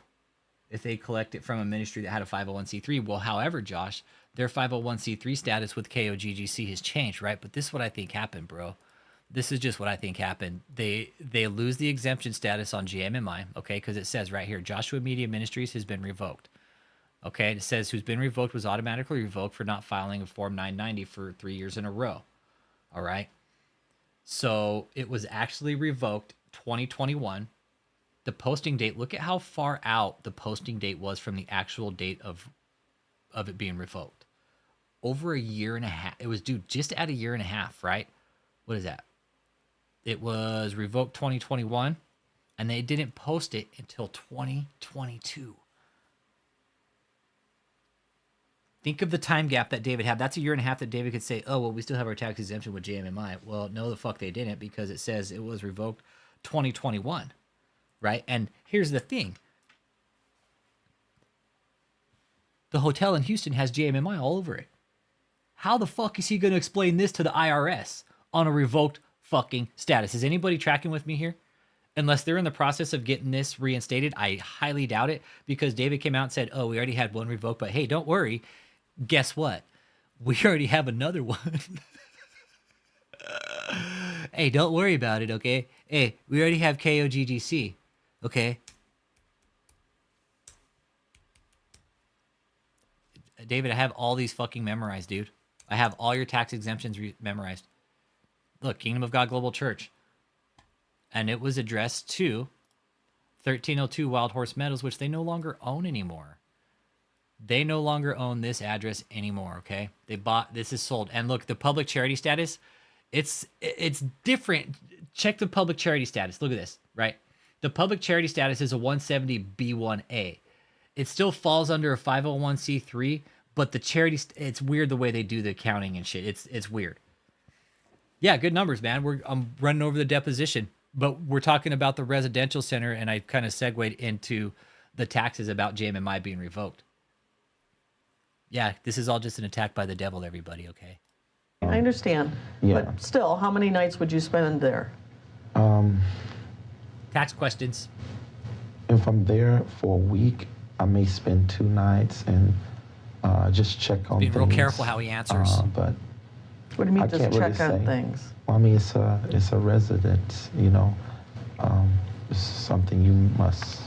if they collect it from a ministry that had a 501c3. Well, however, Josh, their 501c3 status with KOGGC has changed, right? But this is what I think happened, bro. This is just what I think happened. They lose the exemption status on JMMI, okay? Because it says right here, Joshua Media Ministries has been revoked. Okay, it says who's been revoked was automatically revoked for not filing a Form 990 for 3 years in a row. All right? So it was actually revoked 2021. The posting date, look at how far out the posting date was from the actual date of it being revoked. Over a year and a half. It was due just at a year and a half, right? What is that? It was revoked 2021, and they didn't post it until 2022. Think of the time gap that David had. That's a year and a half that David could say, oh, well, we still have our tax exemption with JMMI. Well, no, the fuck they didn't, because it says it was revoked 2021, right? And here's the thing. The hotel in Houston has JMMI all over it. How the fuck is he going to explain this to the IRS on a revoked fucking status? Is anybody tracking with me here? Unless they're in the process of getting this reinstated, I highly doubt it, because David came out and said, oh, we already had one revoked, but hey, don't worry. Guess what? We already have another one. Hey, don't worry about it, okay? Hey, we already have KOGGC, okay? David, I have all these fucking memorized, dude. I have all your tax exemptions memorized. Look, Kingdom of God Global Church. And it was addressed to 1302 Wild Horse Meadows, which they no longer own anymore. They no longer own this address anymore, okay? They bought, this is sold. And look, the public charity status, it's different. Check the public charity status. Look at this, right? The public charity status is a 170B1A. It still falls under a 501c3, but the charity, it's weird the way they do the accounting and shit. It's weird. Yeah, good numbers, man. I'm running over the deposition, but we're talking about the residential center, and I kind of segued into the taxes about JMMI being revoked. Yeah, this is all just an attack by the devil, everybody, okay? I understand, Yeah. but still, how many nights would you spend there? Tax questions. If I'm there for a week, I may spend 2 nights, and just check on Being things. real careful how he answers. But What do you mean, I just can't check really on say. things? well, I mean, it's a residence, you know. It's something you must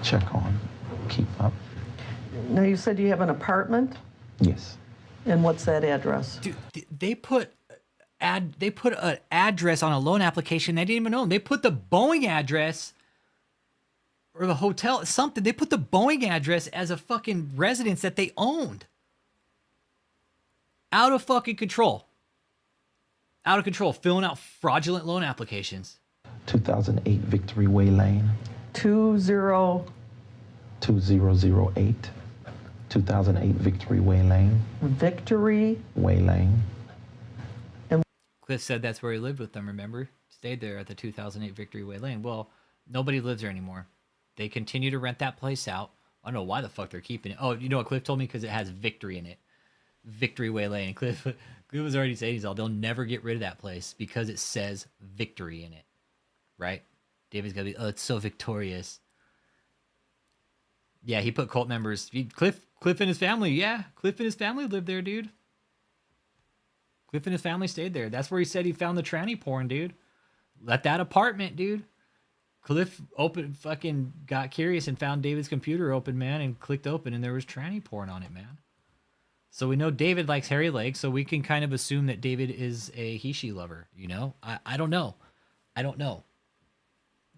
check on, keep up. Now, you said you have an apartment, Yes. and what's that address? Dude, they put an address on a loan application they didn't even own. They put the Boeing address or the hotel, something. They put the Boeing address as a fucking residence that they owned. Out of fucking control. Out of control. Filling out fraudulent loan applications. 2008 Victory Way Lane, 2008. 2008 Victory Way Lane, Victory. Way Lane. Cliff said that's where he lived with them, remember? Stayed there at the 2008 Victory Way Lane. Well, nobody lives there anymore. They continue to rent that place out. I don't know why the fuck they're keeping it. Oh, you know what Cliff told me? Because it has Victory in it. Victory Way Lane. Cliff was already saying they'll never get rid of that place because it says Victory in it. Right? David's gonna be, oh, it's so victorious. Yeah, he put cult members. Cliff and his family. Yeah, Cliff and his family lived there, dude. Cliff and his family stayed there. That's where he said he found the tranny porn, dude. Let that apartment, dude. Cliff fucking got curious and found David's computer open, man, and clicked open, and there was tranny porn on it, man. So we know David likes hairy legs, so we can kind of assume that David is a he-she lover, you know? I don't know. I don't know.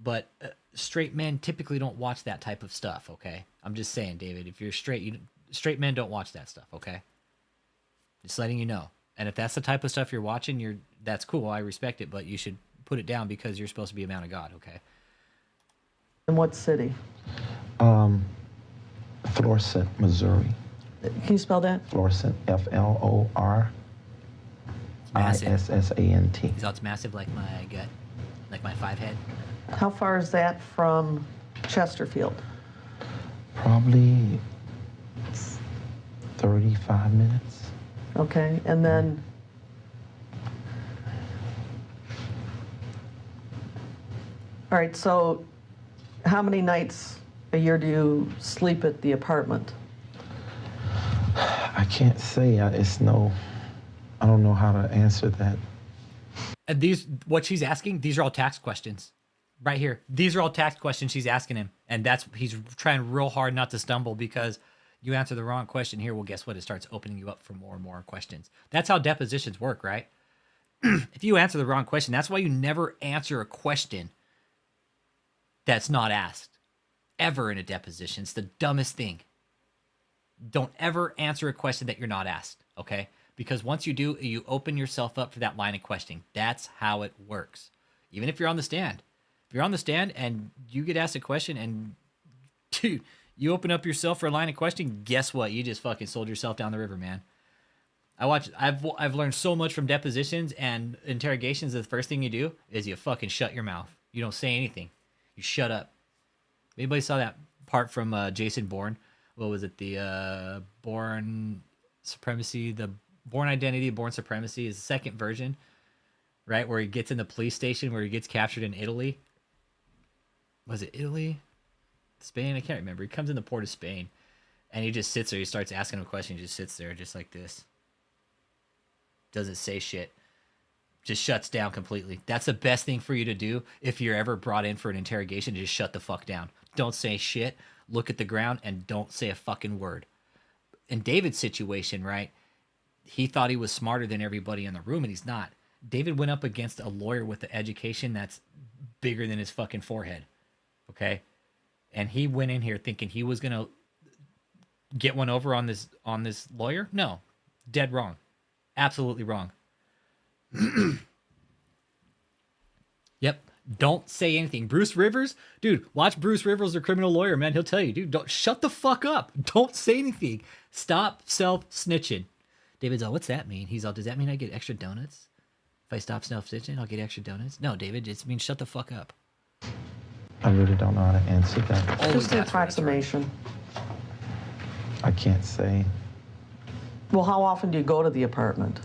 But straight men typically don't watch that type of stuff, okay? I'm just saying, David, if you're straight, straight men don't watch that stuff, okay? Just letting you know. And if that's the type of stuff you're watching, that's cool. I respect it, but you should put it down because you're supposed to be a man of God, okay? In what city? Florissant, Missouri. Can you spell that? Florissant, Florissant. So it's massive like my gut, like my 5 head. How far is that from Chesterfield? Probably 35 minutes. Okay, and then all right, so how many nights a year do you sleep at the apartment? I can't say. I don't know how to answer that. And what she's asking, these are all tax questions. Right here. These are all tax questions she's asking him. And he's trying real hard not to stumble because you answer the wrong question here. Well, guess what? It starts opening you up for more and more questions. That's how depositions work, right? If you answer the wrong question, that's why you never answer a question that's not asked. Ever in a deposition. It's the dumbest thing. Don't ever answer a question that you're not asked, okay? Because once you do, you open yourself up for that line of questioning. That's how it works. Even if you're on the stand. If you're on the stand and you get asked a question and, dude, you open up yourself for a line of questioning, guess what? You just fucking sold yourself down the river, man. I've learned so much from depositions and interrogations. The first thing you do is you fucking shut your mouth. You don't say anything. You shut up. Anybody saw that part from Jason Bourne? What was it? The Bourne Supremacy, the Bourne Identity, Bourne Supremacy is the second version, right? Where he gets in the police station, where he gets captured in Italy. Was it Italy? Spain? I can't remember. He comes in the port of Spain, and he just sits there. He starts asking him a question. He just sits there just like this. Doesn't say shit. Just shuts down completely. That's the best thing for you to do if you're ever brought in for an interrogation. Just shut the fuck down. Don't say shit. Look at the ground and don't say a fucking word. In David's situation, right, he thought he was smarter than everybody in the room, and he's not. David went up against a lawyer with an education that's bigger than his fucking forehead, okay? And he went in here thinking he was going to get one over on this lawyer? No. Dead wrong. Absolutely wrong. Yep. Don't say anything. Bruce Rivers, dude, watch Bruce Rivers, the criminal lawyer, man. He'll tell you, dude, don't shut the fuck up. Don't say anything. Stop self-snitching. David's all, what's that mean? He's all, does that mean I get extra donuts? If I stop self-snitching, I'll get extra donuts? No, David, it means shut the fuck up. I really don't know how to answer that. Always Just an ask for answer. approximation. I can't say. Well, how often do you go to the apartment?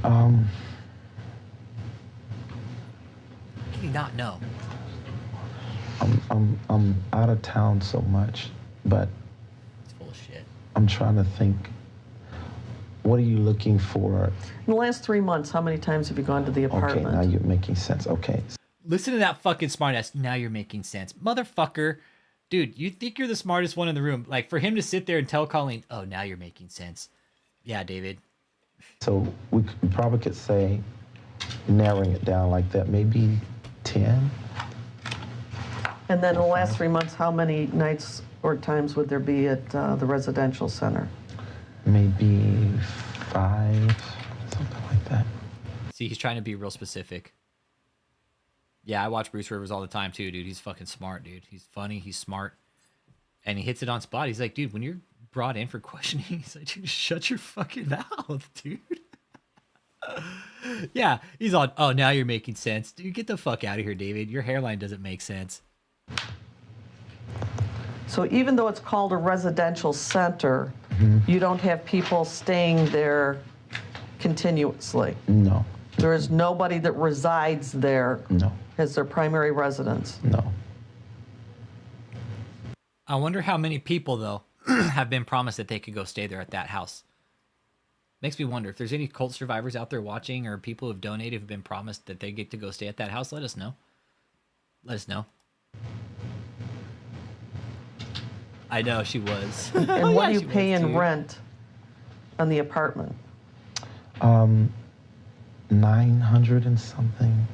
How can you not know? I'm out of town so much, but It's full of shit. I'm trying to think. What are you looking for? In the last 3 months, how many times have you gone to the apartment? Okay, now you're making sense. Okay. Listen to that fucking smartass. Now you're making sense. Motherfucker. Dude, you think you're the smartest one in the room. Like, for him to sit there and tell Colleen, oh, now you're making sense. Yeah, David. So we probably could say, narrowing it down like that, maybe 10. And then in the last 3 months, how many nights or times would there be at the residential center? Maybe 5, something like that. See, he's trying to be real specific. Yeah, I watch Bruce Rivers all the time too, dude. He's fucking smart, dude. He's funny, he's smart. And he hits it on spot. He's like, dude, when you're brought in for questioning, he's like, dude, shut your fucking mouth, dude. Yeah, he's on, oh, now you're making sense. Dude, get the fuck out of here, David. Your hairline doesn't make sense. So even though it's called a residential center, you don't have people staying there continuously? No. There is nobody that resides there No. as their primary residence? No. I wonder how many people, though, have been promised that they could go stay there at that house. Makes me wonder if there's any cult survivors out there watching or people who've donated who've been promised that they get to go stay at that house. Let us know. Let us know. I know she was. And what do you pay in rent on the apartment? 900 and something.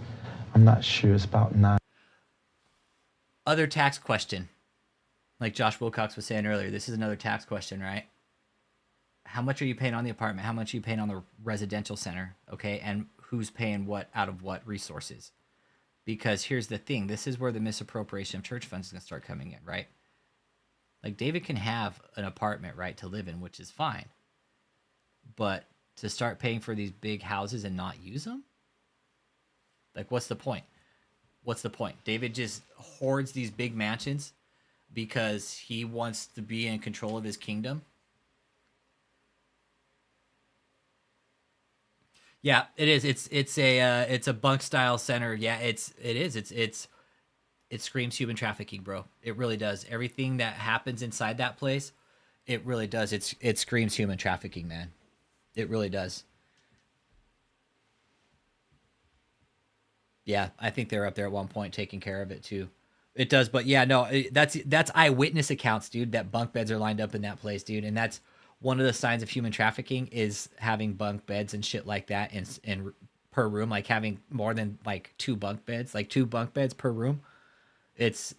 I'm not sure. It's about 9. Other tax question. Like Josh Wilcox was saying earlier, this is another tax question, right? How much are you paying on the apartment? How much are you paying on the residential center? Okay, and who's paying what out of what resources? Because here's the thing. This is where the misappropriation of church funds is going to start coming in, right? Like, David can have an apartment, right, to live in, which is fine. But to start paying for these big houses and not use them? Like, what's the point? What's the point? David just hoards these big mansions because he wants to be in control of his kingdom? Yeah, it is. It's a bunk style center. Yeah, it screams human trafficking, bro. It really does. Everything that happens inside that place, it really does. It screams human trafficking, man. It really does. Yeah, I think they're up there at one point taking care of it too. It does, but yeah, no, that's eyewitness accounts, dude. That bunk beds are lined up in that place, dude, and that's one of the signs of human trafficking is having bunk beds and shit like that in per room, like having more than like 2 bunk beds, like 2 bunk beds per room. It's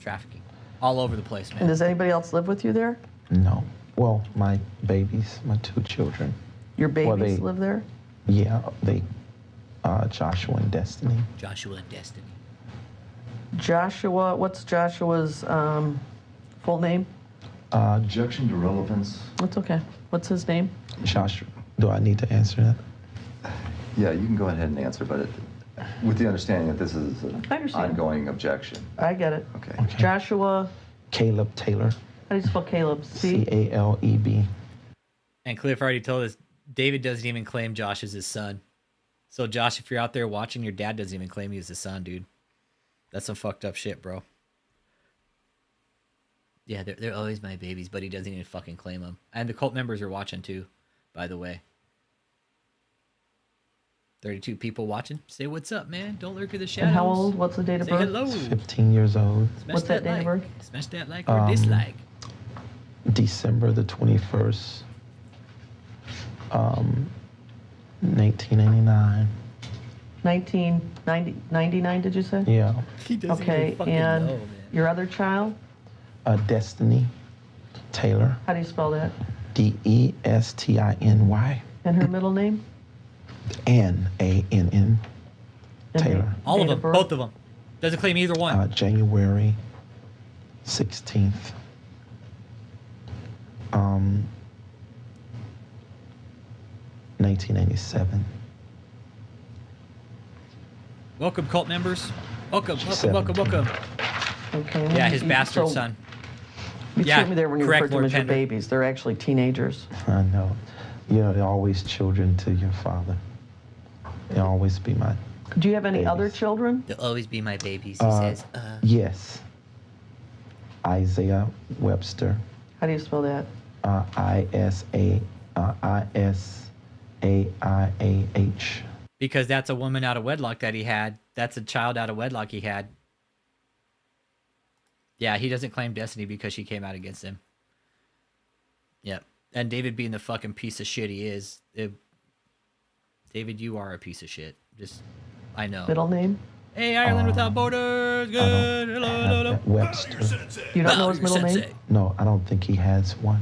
trafficking all over the place, man. And does anybody else live with you there? No. Well, my babies, my 2 children. Your babies live there? Yeah, they, Joshua and Destiny. Joshua and Destiny. Joshua, what's Joshua's full name? Objection to relevance. That's okay. What's his name? Joshua, do I need to answer that? Yeah, you can go ahead and answer, but with the understanding that this is an I understand. ongoing objection. I get it. Okay. Joshua, Caleb Taylor. how do you spell Caleb? C-A-L-E-B. And Cliff already told us David doesn't even claim Josh as his son. So Josh, if you're out there watching, your dad doesn't even claim you as his son, dude. That's some fucked up shit, bro. Yeah, they're always my babies, but he doesn't even fucking claim them. And the cult members are watching too, by the way. 32 people watching. Say what's up, man. Don't lurk in the shadows. And how old? What's the date of Say birth? hello. 15 years old. Smash What's that date like. of birth? Smash that like or dislike. December the 21st, 1989. 1999, did you say? Yeah. He doesn't Okay, even fucking and know, man. your other child? Destiny Taylor. How do you spell that? D-E-S-T-I-N-Y. And her middle name? N-A-N-N. And Taylor. All of date them, birth? both of them. Doesn't claim either one. January 16th. 1987. Welcome, cult members. Welcome. Okay. Okay. Yeah, his bastard So, son. You Yeah, told me there when you correct, referred to them Lord as your Pender. babies. They're actually teenagers. I know. You know, they're always children to your father. They'll always be my Do you have any other Babies. children? They'll always be my babies, he says. Yes. Isaiah Webster. How do you spell that? Isaiah. Because that's a woman out of wedlock that he had. That's a child out of wedlock he had. Yeah, he doesn't claim destiny because she came out against him. Yep. And David being the fucking piece of shit he is. David, you are a piece of shit. Just, I know. Middle name? Hey, Ireland without borders. Good. Hello. Webster. You don't know his middle name? No, I don't think he has one.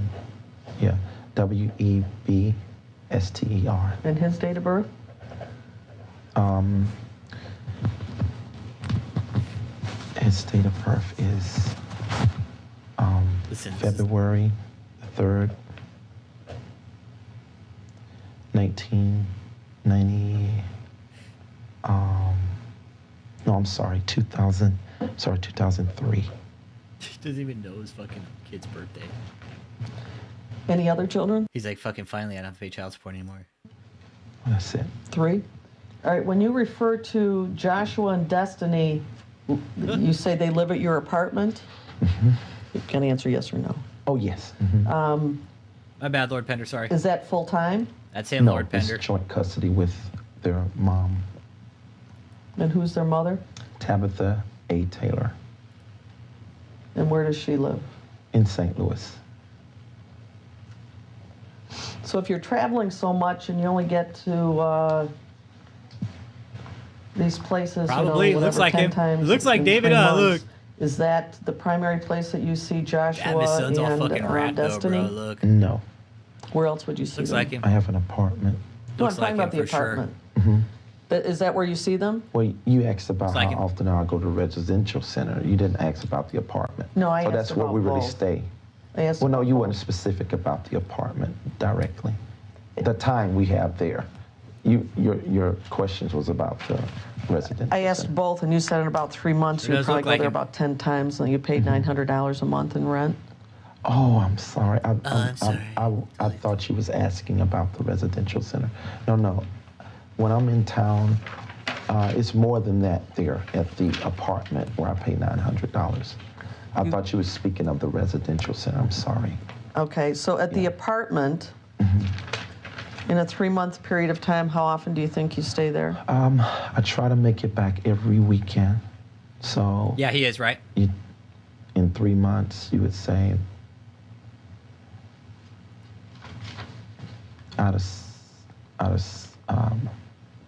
Yeah, Webster. And his date of birth? His date of birth is February 3rd, 1990. No, I'm sorry, 2000. Sorry, 2003. He doesn't even know his fucking kid's birthday. Any other children? He's like, fucking finally, I don't have to pay child support anymore. That's it. 3. All right, when you refer to Joshua and Destiny, you say they live at your apartment? Mm-hmm. You can answer yes or no. Oh, yes. Mm-hmm. My bad, Lord Pender, sorry. Is that full-time? That's him, No, Lord Pender. it's joint custody with their mom, And who's their mother? Tabitha A. Taylor, And where does she live? in St. Louis. So if you're traveling so much and you only get to these places, Probably. you know, Looks whatever, like 10 him. times Looks like in David, 3 months, look. Is that the primary place that you see Joshua His son's all and fucking rat though, Destiny? bro. Look. No, Where else would you see Looks them? like him. I have an apartment. No, I'm Looks like talking about him the for sure. apartment. Mm-hmm. Is that where you see them? Well, you asked about It's like how him. often I go to the residential center. You didn't ask about the apartment. No, I So asked that's where about we really both. stay. I asked Well, no, about you both. weren't specific about the apartment directly. The time we have there. Your questions was about the residential I asked center. both, and you said in about 3 months It you'd does probably look go like there him. about 10 times, and you paid $900 a month in rent. Oh, I'm sorry. I'm sorry. I thought you was asking about the residential center. No. When I'm in town, it's more than that there at the apartment where I pay $900. I thought you was speaking of the residential center. I'm sorry. Okay, so at the apartment, in a 3-month period of time, how often do you think you stay there? I try to make it back every weekend. So Yeah, he is, right? in 3 months, you would say out of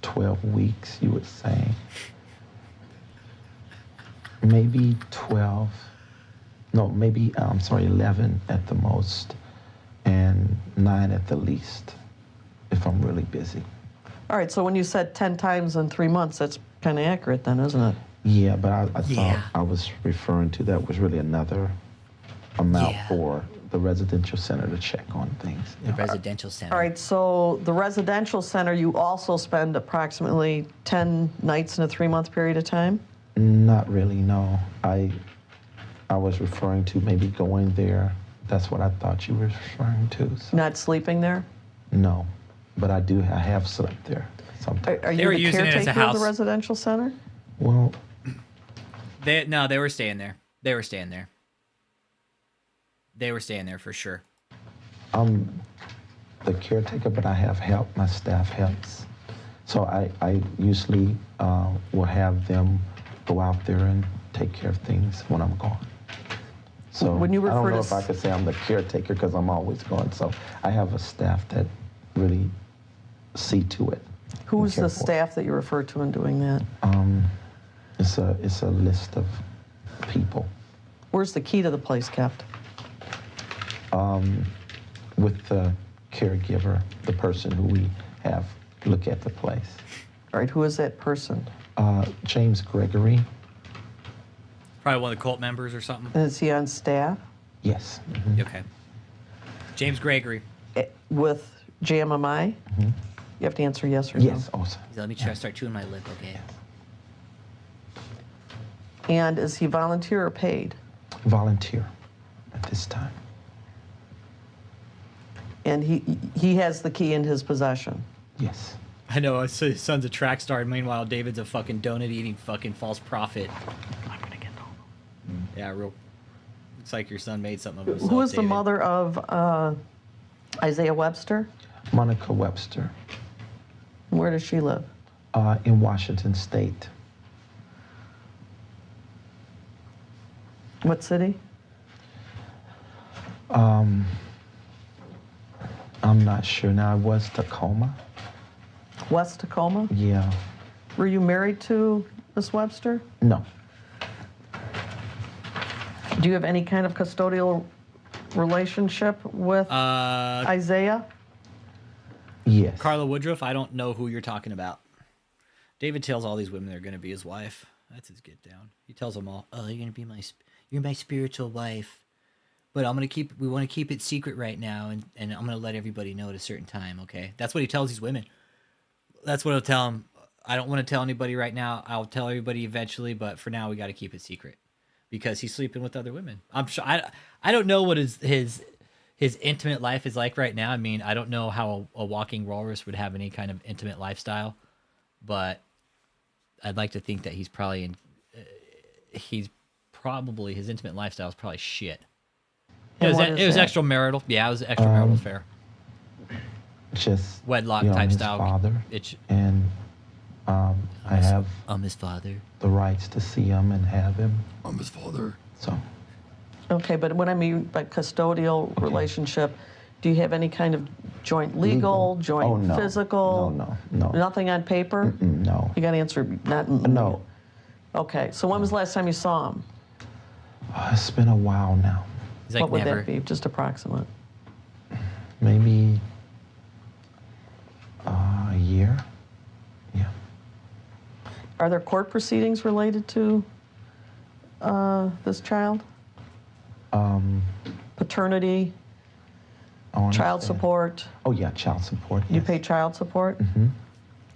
12 weeks, you would say maybe 12. No, maybe 11 at the most, and 9 at the least, if I'm really busy. All right, so when you said 10 times in 3 months, that's kind of accurate then, isn't it? Yeah, but I thought Yeah. I was referring to that was really another amount Yeah. for the residential center to check on things. The residential center. All right, so the residential center, you also spend approximately 10 nights in a 3-month period of time? Not really, no. I was referring to maybe going there. That's what I thought you were referring to. So. Not sleeping there? No, but I have slept there sometimes. Are They you were the using it as a caretaker of the house. residential center? Well, They were staying there. They were staying there. They were staying there for sure. I'm the caretaker, but I have help. My staff helps. So I usually will have them go out there and take care of things when I'm gone. So When you I don't refer know to if I could say I'm the caretaker because I'm always gone. So I have a staff that really see to it. Who's Be the careful. staff that you refer to in doing that? It's a list of people. Where's the key to the place kept? With the caregiver, the person who we have look at the place. All right, who is that person? James Gregory. Probably one of the cult members or something. And is he on staff Yes. Okay. James Gregory. with JMMI? You have to answer yes or Yes, no. also. Let me try to start chewing my lip, okay? And is he volunteer or paid? Volunteer at this time. And he has the key in his possession. Yes. I know, his son's a track star. Meanwhile, David's a fucking donut-eating fucking false prophet. I'm gonna get home. Yeah, real. Looks like your son made something of himself. Who is the David. mother of Isaiah Webster? Monica Webster, Where does she live? in Washington State. What city? I'm not sure now. It was Tacoma. West Tacoma? Yeah. Were you married to Miss Webster? No. Do you have any kind of custodial relationship with Isaiah? Yes. Carla Woodruff, I don't know who you're talking about. David tells all these women they're going to be his wife. That's his get down. He tells them all, "Oh, you're going to be you're my spiritual wife. But we want to keep it secret right now, and I'm going to let everybody know at a certain time, okay?" That's what he tells these women. That's what he'll tell them. I don't want to tell anybody right now. I'll tell everybody eventually, but for now we got to keep it secret because he's sleeping with other women. I'm sure. I don't know what his intimate life is like right now. I mean, I don't know how a walking walrus would have any kind of intimate lifestyle, but I'd like to think that he's probably his intimate lifestyle is probably shit. It was extramarital. Yeah, it was extramarital affair. Just Wedlock you know, type his style. father, and I have I'm his father. the rights to see him and have him. I'm his father. So Okay, but what I mean by custodial relationship, do you have any kind of joint legal, joint Oh, no. physical? No. Nothing on paper? No. You got to answer not. No. Okay, so when was the last time you saw him? It's been a while now. He's like, What would never. that be? Just approximate. Maybe a year. Yeah. Are there court proceedings related to this child? Paternity, I wanna child say- support? Oh yeah, child support. You yes. pay child support? Mm-hmm.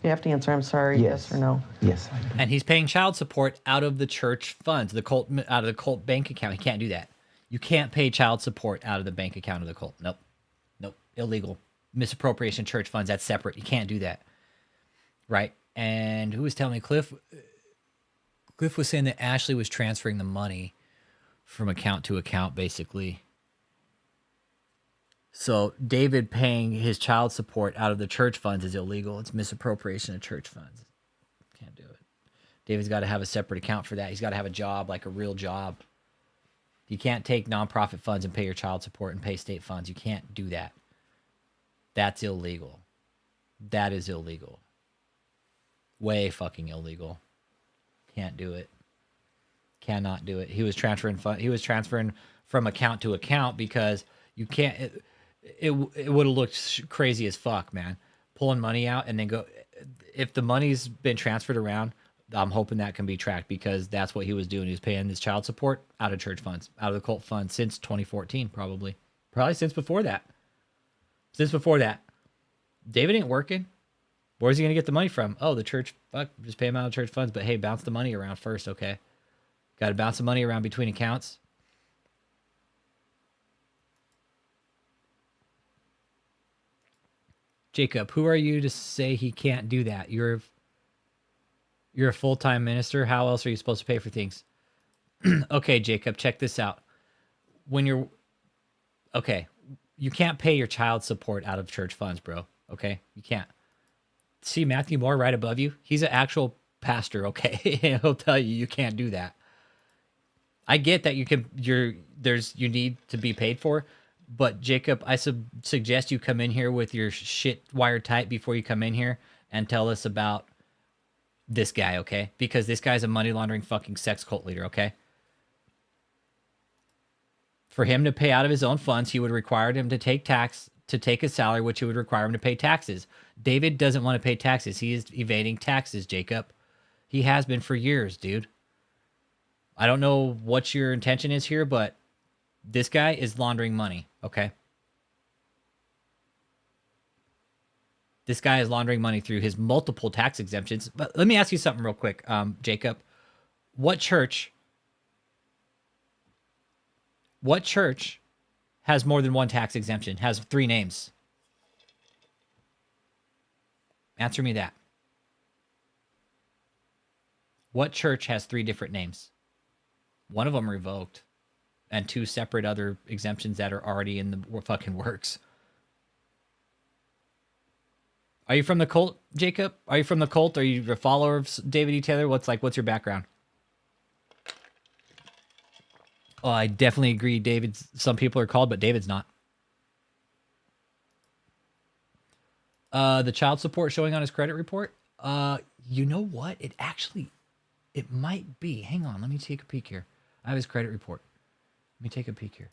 You have to answer, I'm sorry, yes or no. Yes, I do. And he's paying child support out of the church funds, out of the cult bank account. He can't do that. You can't pay child support out of the bank account of the cult. Nope. Illegal. Misappropriation church funds, that's separate. You can't do that. Right? And who was telling me? Cliff was saying that Ashley was transferring the money from account to account, basically. So David paying his child support out of the church funds is illegal. It's misappropriation of church funds. Can't do it. David's got to have a separate account for that. He's got to have a job, like a real job. You can't take nonprofit funds and pay your child support and pay state funds. You can't do that. That's illegal. That is illegal. Way fucking illegal. Can't do it. Cannot do it. He was transferring from account to account because you can't. It would have looked crazy as fuck, man. Pulling money out and then go. If the money's been transferred around, I'm hoping that can be tracked because that's what he was doing. He was paying his child support out of church funds, out of the cult funds since 2014, probably since before that. David ain't working. Where's he gonna get the money from? Oh, the church. Fuck, just pay him out of church funds. But hey, bounce the money around first, okay? Got to bounce the money around between accounts. Jacob, who are you to say he can't do that? You're a full-time minister. How else are you supposed to pay for things? Okay, Jacob, check this out. You can't pay your child support out of church funds, bro. Okay, you can't. See Matthew Moore right above you? He's an actual pastor, okay? He'll tell you can't do that. I get that you need to be paid for, but Jacob, I suggest you come in here with your shit wired tight before you come in here and tell us about this guy, okay? Because this guy's a money laundering fucking sex cult leader, okay? For him to pay out of his own funds, he would require him to take a salary, which he would require him to pay taxes. David doesn't want to pay taxes. He is evading taxes, Jacob. He has been for years, dude. I don't know what your intention is here, but this guy is laundering money, okay? This guy is laundering money through his multiple tax exemptions. But let me ask you something real quick, Jacob. What church has more than one tax exemption, has 3 names? Answer me that. What church has 3 different names? One of them revoked. and 2 separate other exemptions that are already in the fucking works. Are you from the cult, Jacob? Are you from the cult? Are you a follower of David E. Taylor? What's your background? Oh, I definitely agree. David's, some people are called, but David's not. The child support showing on his credit report. You know what? It might be. Hang on, let me take a peek here. I have his credit report. Let me take a peek here.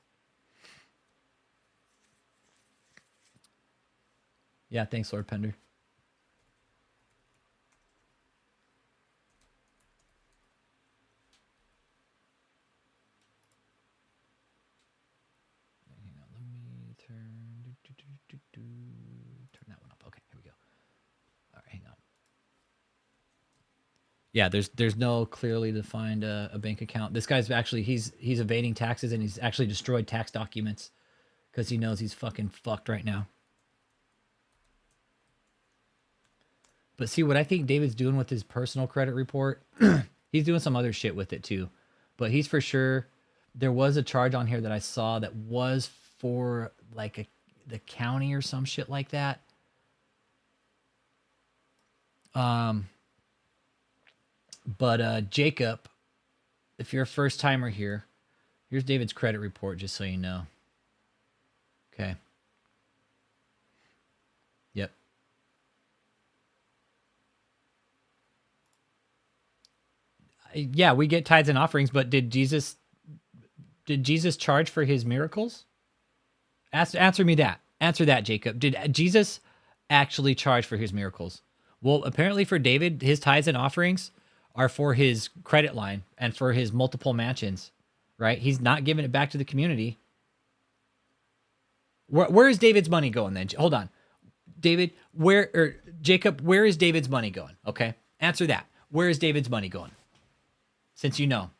Yeah, thanks, Lord Pender. Hang on, let me turn that one up. Okay, here we go. All right, hang on. Yeah, there's no clearly defined a bank account. This guy's actually he's evading taxes, and he's actually destroyed tax documents because he knows he's fucking fucked right now. But see, what I think David's doing with his personal credit report, he's doing some other shit with it too. But he's for sure, there was a charge on here that I saw that was for like the county or some shit like that. But Jacob, if you're a first timer here, here's David's credit report, just so you know. Okay. Yep. Yeah, we get tithes and offerings, but did Jesus charge for his miracles? Answer me that. Answer that, Jacob. Did Jesus actually charge for his miracles? Well, apparently for David, his tithes and offerings are for his credit line and for his multiple mansions, right? He's not giving it back to the community. Where is David's money going then? Hold on. David, Jacob, where is David's money going? Okay. Answer that. Where is David's money going? Since you know.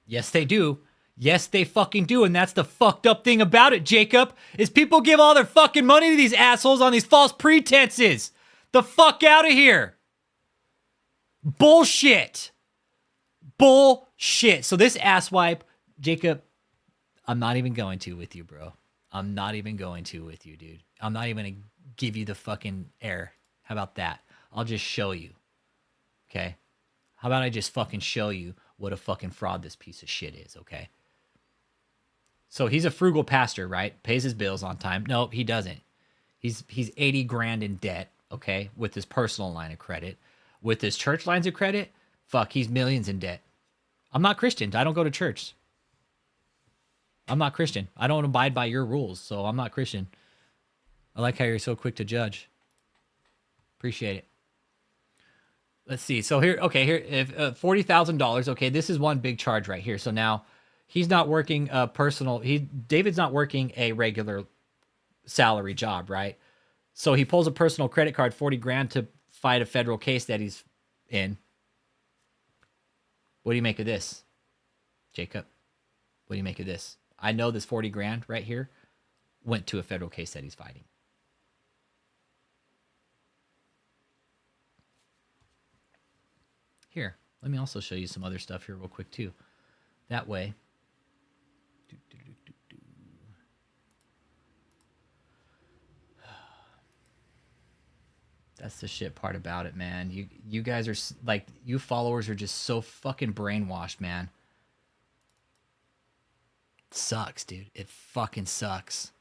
Yes, they do. Yes, they fucking do. And that's the fucked up thing about it, Jacob, is people give all their fucking money to these assholes on these false pretenses. The fuck out of here. Bullshit. Bullshit. So this asswipe, Jacob, I'm not even going to with you, bro. I'm not even going to with you, dude. I'm not even going to give you the fucking air. How about that? I'll just show you. Okay? How about I just fucking show you what a fucking fraud this piece of shit is, okay? So he's a frugal pastor, right? Pays his bills on time. No, he doesn't. He's 80 grand in debt, okay, with his personal line of credit. With his church lines of credit, fuck, he's millions in debt. I'm not Christian. I don't go to church. I'm not Christian. I don't abide by your rules, so I'm not Christian. I like how you're so quick to judge. Appreciate it. Let's see. So here, okay, here, if $40,000. Okay, this is one big charge right here. So now he's not working a personal. David's not working a regular salary job, right? So he pulls a personal credit card, 40 grand to fight a federal case that he's in. What do you make of this, Jacob? What do you make of this? I know this 40 grand right here went to a federal case that he's fighting. Here, let me also show you some other stuff here real quick too. That way. That's the shit part about it, man. You guys are like, you followers are just so fucking brainwashed, man. It sucks, dude. It fucking sucks.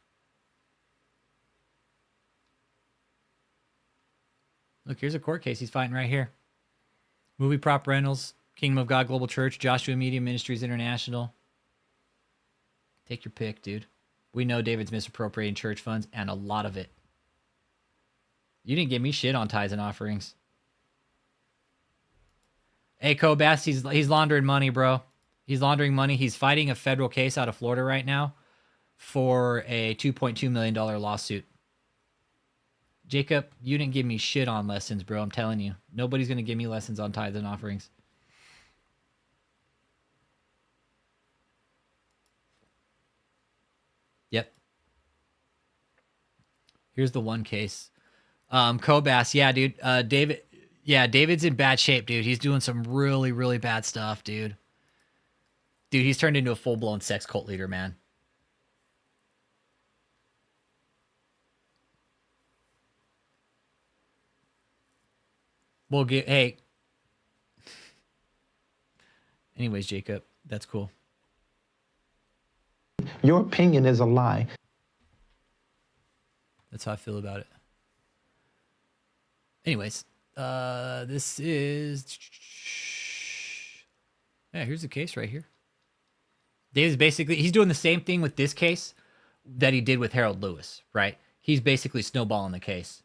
Look, here's a court case he's fighting right here. Movie Prop Rentals, Kingdom of God Global Church, Joshua Media Ministries International. Take your pick, dude. We know David's misappropriating church funds, and a lot of it. You didn't give me shit on tithes and offerings. Hey, Kobass, he's laundering money, bro. He's laundering money. He's fighting a federal case out of Florida right now for a $2.2 million lawsuit. Jacob, you didn't give me shit on lessons, bro. I'm telling you. Nobody's going to give me lessons on tithes and offerings. Yep. Here's the one case. Kobass, yeah, dude. David's in bad shape, dude. He's doing some really, really bad stuff, dude. Dude, he's turned into a full-blown sex cult leader, man. We'll get, hey. Anyways, Jacob, that's cool. Your opinion is a lie. That's how I feel about it. Anyways, this is... Yeah, here's the case right here. Dave's basically, he's doing the same thing with this case that he did with Harold Lewis, right? He's basically snowballing the case.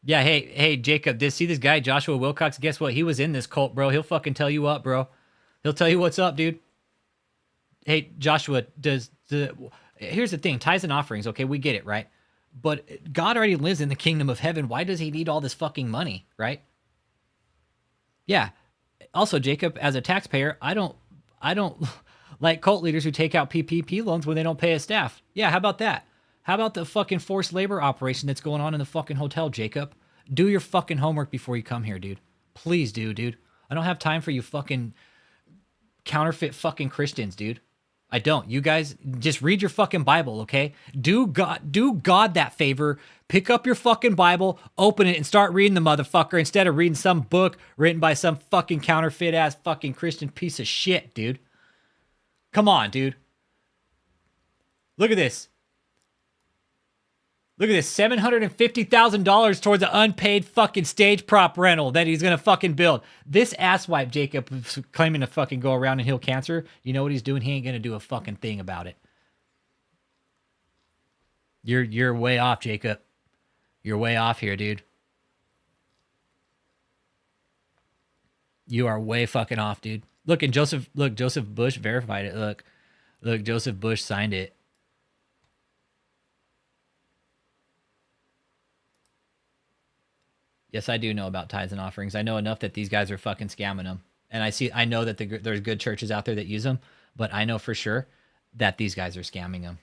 Yeah, hey, Jacob, see this guy, Joshua Wilcox? Guess what? He was in this cult, bro. He'll fucking tell you up, bro. He'll tell you what's up, dude. Hey, Joshua, here's the thing. Tithes and offerings, okay, we get it, right? But God already lives in the kingdom of heaven. Why does he need all this fucking money, right? Yeah. Also, Jacob, as a taxpayer, I don't like cult leaders who take out PPP loans when they don't pay his staff. Yeah, how about that? How about the fucking forced labor operation that's going on in the fucking hotel, Jacob? Do your fucking homework before you come here, dude. Please do, dude. I don't have time for you fucking counterfeit fucking Christians, dude. I don't. You guys just read your fucking Bible, okay? Do God that favor. Pick up your fucking Bible, open it, and start reading the motherfucker instead of reading some book written by some fucking counterfeit ass fucking Christian piece of shit, dude. Come on, dude. Look at this. Look at this, $750,000 towards an unpaid fucking stage prop rental that he's gonna fucking build. This asswipe Jacob is claiming to fucking go around and heal cancer. You know what he's doing? He ain't gonna do a fucking thing about it. You're way off, Jacob. You're way off here, dude. You are way fucking off, dude. Look, and Joseph Bush verified it. Look, Joseph Bush signed it. Yes, I do know about tithes and offerings. I know enough that these guys are fucking scamming them. And I know that there's good churches out there that use them, but I know for sure that these guys are scamming them.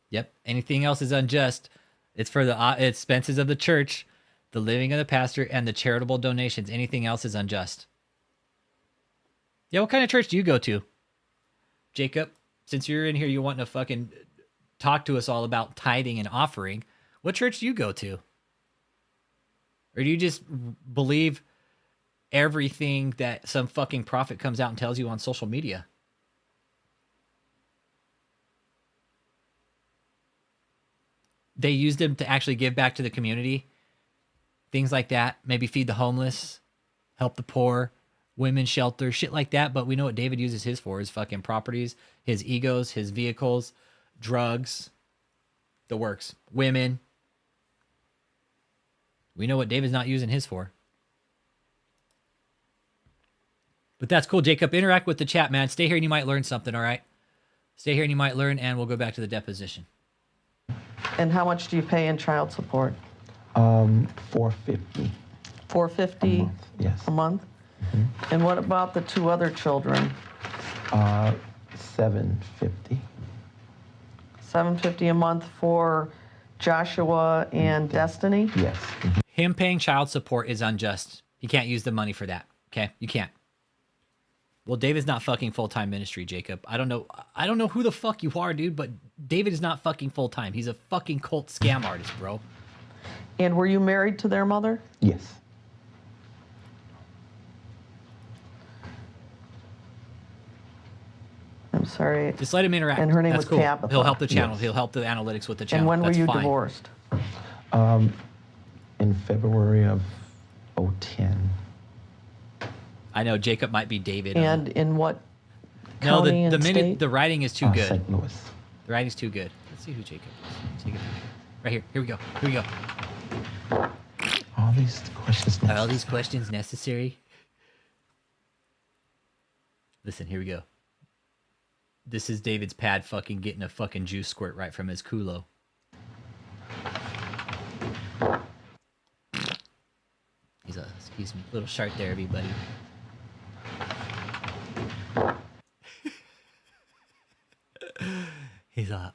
Yep. Anything else is unjust. It's for the expenses of the church, the living of the pastor, and the charitable donations. Anything else is unjust. Yeah, what kind of church do you go to? Jacob, since you're in here, you want to fucking talk to us all about tithing and offering. What church do you go to? Or do you just believe everything that some fucking prophet comes out and tells you on social media? They use them to actually give back to the community. Things like that. Maybe feed the homeless, help the poor, women's shelter, shit like that. But we know what David uses his for, his fucking properties, his egos, his vehicles, drugs, the works, women. We know what David's not using his for. But that's cool, Jacob. Interact with the chat, man. Stay here and you might learn something, all right? Stay here and you might learn, and we'll go back to the deposition. And how much do you pay in child support? $450 $450 a month. Yes. a month? Mm-hmm. And what about the two other children? $750. $750 a month for Joshua and Destiny? Yes. Mm-hmm. Him paying child support is unjust. He can't use the money for that. Okay? You can't. Well, David's not fucking full-time ministry, Jacob. I don't know who the fuck you are, dude, but David is not fucking full-time. He's a fucking cult scam artist, bro. And were you married to their mother? Yes. I'm sorry. Just let him interact. And her name That's was cool. Tabitha. He'll help the channel. Yes. He'll help the analytics with the channel. And when That's were you fine. divorced? In February of 2010. I know Jacob might be David. And in what No, county the and minute state? the writing is too good. St. Louis. The writing's too good. Let's see who Jacob is. Jacob. Right here. Here we go. Here we go. All these questions. Are all these questions necessary? Listen, here we go. This is David's pad fucking getting a fucking juice squirt right from his culo. He's a little shark there, everybody. He's a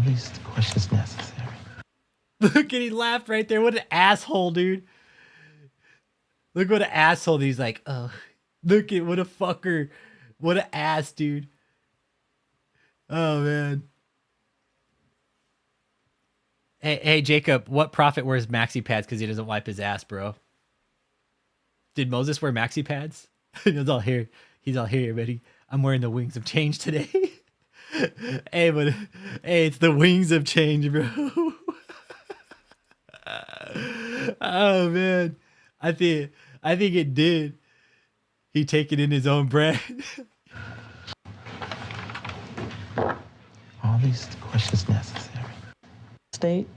these questions necessary? Look at he laughed right there. What an asshole, dude. Look what an asshole. He's like, oh, look at what a fucker. What an ass, dude. Oh, man. Hey, Jacob, what prophet wears maxi pads because he doesn't wipe his ass, bro? Did Moses wear maxi pads? He's all here. He's all here, buddy. I'm wearing the wings of change today. Hey, it's the wings of change, bro. Oh man, I think it did. He take it in his own bread. All these questions necessary. State?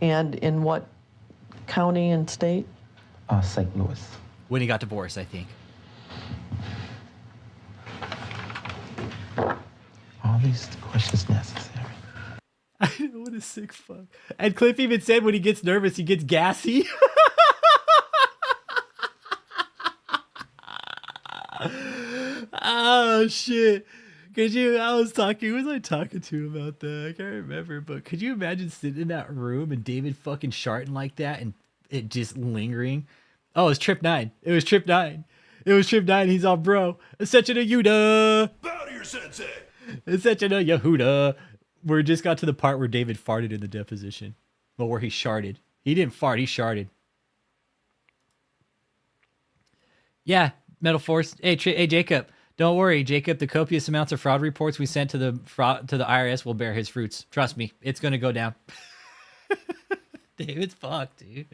And in what county and state? St. Louis. When he got divorced, I think. All these questions necessary. I know, what a sick fuck. And Cliff even said when he gets nervous, he gets gassy. Oh shit. I was talking, who was I talking to about that? I can't remember, but could you imagine sitting in that room and David fucking sharting like that and it just lingering? Oh, it was Trip 9. It was Trip 9. He's all, bro, it's such an Yehuda. Bow to your sensei. It's such an Yehuda. We just got to the part where David farted in the deposition. Well, where he sharted. He didn't fart, he sharted. Yeah, Metal Force. Hey, Jacob. Don't worry, Jacob. The copious amounts of fraud reports we sent to the IRS will bear his fruits. Trust me, it's gonna go down. David's fucked, dude.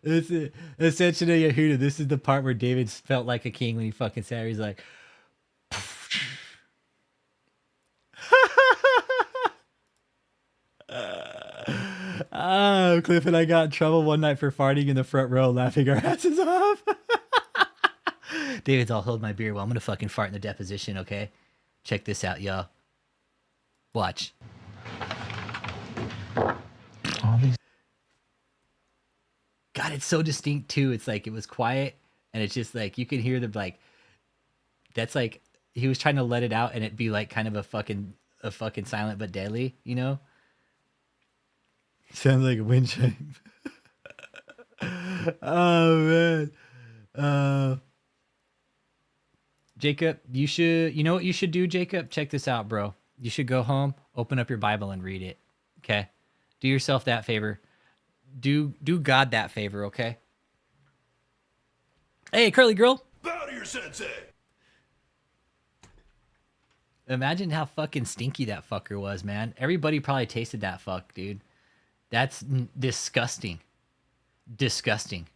This is essentially Yehuda. This is the part where David felt like a king when he fucking sat. He's like, oh, Cliff and I got in trouble one night for farting in the front row, laughing our asses off. David's all, hold my beer. Well, I'm gonna fucking fart in the deposition, okay? Check this out, y'all. Watch. All these. God, it's so distinct too. It's like it was quiet, and it's just like you can hear the like. That's like he was trying to let it out, and it'd be like kind of a fucking silent but deadly, you know. Sounds like a wind chime. Oh man. Jacob, you know what you should do, Jacob? Check this out, bro. You should go home, open up your Bible and read it. Okay? Do yourself that favor. Do God that favor, okay? Hey, Curly Girl. Bow to your sensei. Imagine how fucking stinky that fucker was, man. Everybody probably tasted that fuck, dude. That's disgusting. Disgusting.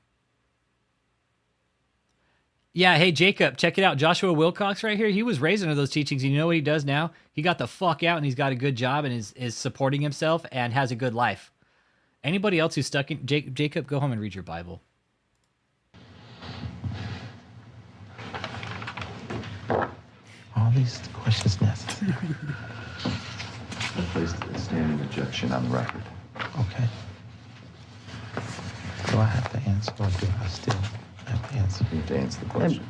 Yeah, hey, Jacob, check it out. Joshua Wilcox right here. He was raised under those teachings. You know what he does now? He got the fuck out and he's got a good job and is supporting himself and has a good life. Anybody else who's stuck in... Jacob, go home and read your Bible. All these questions necessary. I placed a standing objection on the record. Okay. Do I have to answer or do I still have to answer? You have to answer the question.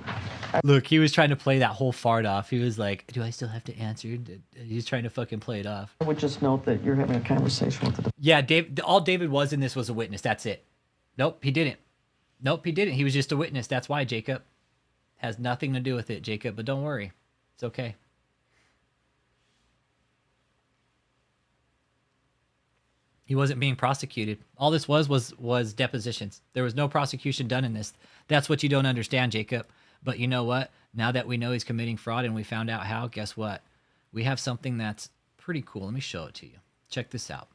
Look, he was trying to play that whole fart off. He was like, do I still have to answer? He's trying to fucking play it off. I would just note that you're having a conversation with the... Yeah, all David was in this was a witness. That's it. Nope, he didn't. Nope, he didn't. He was just a witness. That's why, Jacob. Has nothing to do with it, Jacob. But don't worry. It's okay. He wasn't being prosecuted. All this was depositions. There was no prosecution done in this. That's what you don't understand, Jacob. But you know what? Now that we know he's committing fraud and we found out how, guess what? We have something that's pretty cool. Let me show it to you. Check this out.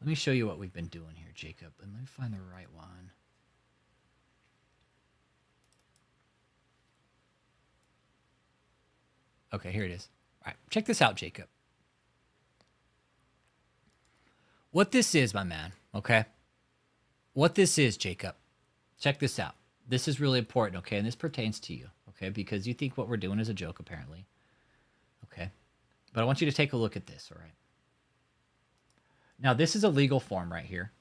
Let me show you what we've been doing here, Jacob. And let me find the right one. Okay, here it is. All right, check this out, Jacob. What this is, my man, okay? What this is, Jacob. Check this out. This is really important, okay? And this pertains to you, okay? Because you think what we're doing is a joke, apparently. Okay? But I want you to take a look at this, all right? Now, this is a legal form right here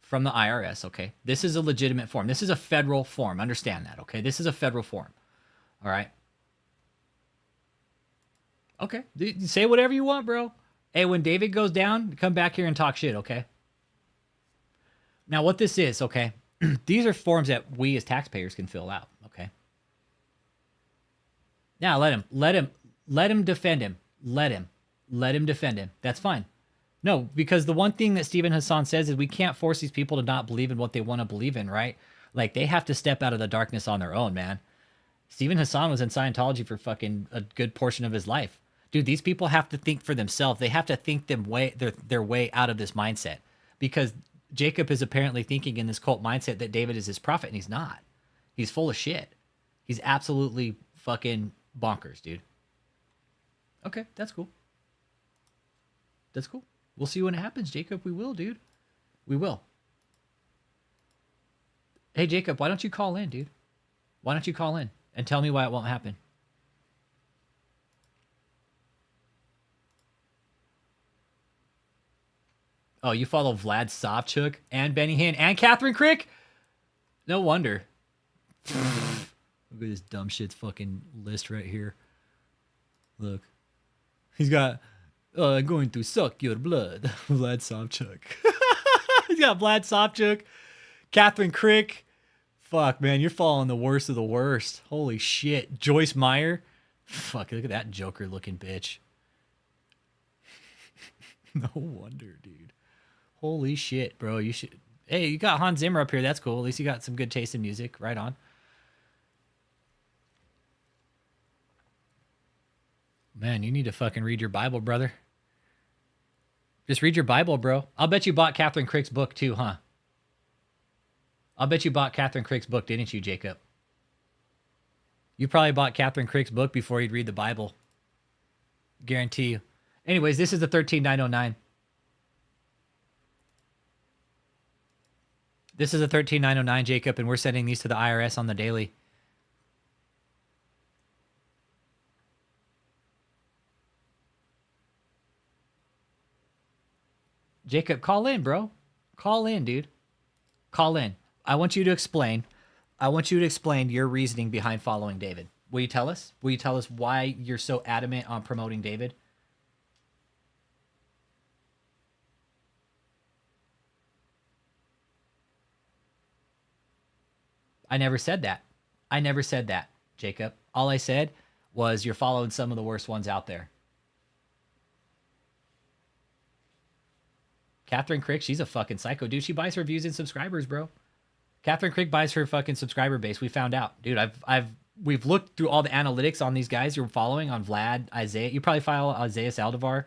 from the IRS, okay? This is a legitimate form. This is a federal form. Understand that, okay? This is a federal form, all right? Okay. Say whatever you want, bro. Hey, when David goes down, come back here and talk shit, okay? Now, what this is, okay? These are forms that we as taxpayers can fill out, okay? Now, let him defend him. Let him defend him. That's fine. No, because the one thing that Stephen Hassan says is we can't force these people to not believe in what they want to believe in, right? Like, they have to step out of the darkness on their own, man. Stephen Hassan was in Scientology for fucking a good portion of his life. Dude, these people have to think for themselves. They have to think their way out of this mindset. Because Jacob is apparently thinking in this cult mindset that David is his prophet, and he's not. He's full of shit. He's absolutely fucking bonkers, dude. Okay, that's cool. That's cool. We'll see when it happens, Jacob. We will, dude. We will. Hey, Jacob, why don't you call in, dude? Why don't you call in and tell me why it won't happen? Oh, you follow Vlad Savchuk and Benny Hinn and Catherine Crick? No wonder. Look at this dumb shit's fucking list right here. Look. He's got, going to suck your blood. Vlad Savchuk. He's got Vlad Savchuk, Catherine Crick. Fuck, man, you're following the worst of the worst. Holy shit. Joyce Meyer. Fuck, look at that Joker-looking bitch. No wonder, dude. Holy shit, bro. You should... Hey, you got Hans Zimmer up here. That's cool. At least you got some good taste in music. Right on. Man, you need to fucking read your Bible, brother. Just read your Bible, bro. I'll bet you bought Catherine Crick's book too, huh? I'll bet you bought Catherine Crick's book, didn't you, Jacob? You probably bought Catherine Crick's book before you'd read the Bible. Guarantee you. Anyways, this is the 13909. This is a 13909, Jacob, and we're sending these to the IRS on the daily. Jacob, call in, bro. Call in, dude. Call in. I want you to explain. I want you to explain your reasoning behind following David. Will you tell us? Will you tell us why you're so adamant on promoting David? I never said that. I never said that, Jacob. All I said was you're following some of the worst ones out there. Catherine Crick, she's a fucking psycho. Dude, she buys her views and subscribers, bro. Catherine Crick buys her fucking subscriber base. We found out. Dude, we've looked through all the analytics on these guys you're following, on Vlad, Isaiah. You probably follow Isaiah Saldivar.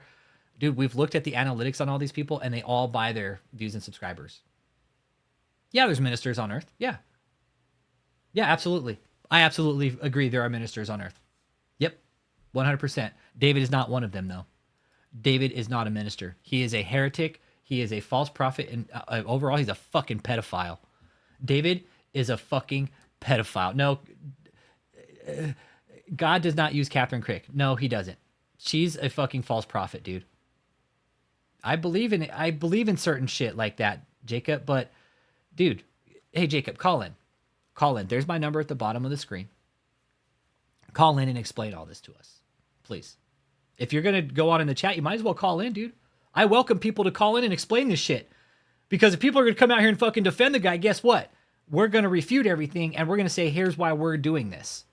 Dude, we've looked at the analytics on all these people, and they all buy their views and subscribers. Yeah, there's ministers on Earth. Yeah. Yeah, absolutely. I absolutely agree there are ministers on Earth. Yep, 100%. David is not one of them, though. David is not a minister. He is a heretic. He is a false prophet. And overall, he's a fucking pedophile. David is a fucking pedophile. No, God does not use Catherine Crick. No, he doesn't. She's a fucking false prophet, dude. I believe in certain shit like that, Jacob. But, dude, hey, Jacob, call in. Call in. There's my number at the bottom of the screen. Call in and explain all this to us, please. If you're going to go on in the chat, you might as well call in, dude. I welcome people to call in and explain this shit. Because if people are going to come out here and fucking defend the guy, guess what? We're going to refute everything, and we're going to say, here's why we're doing this.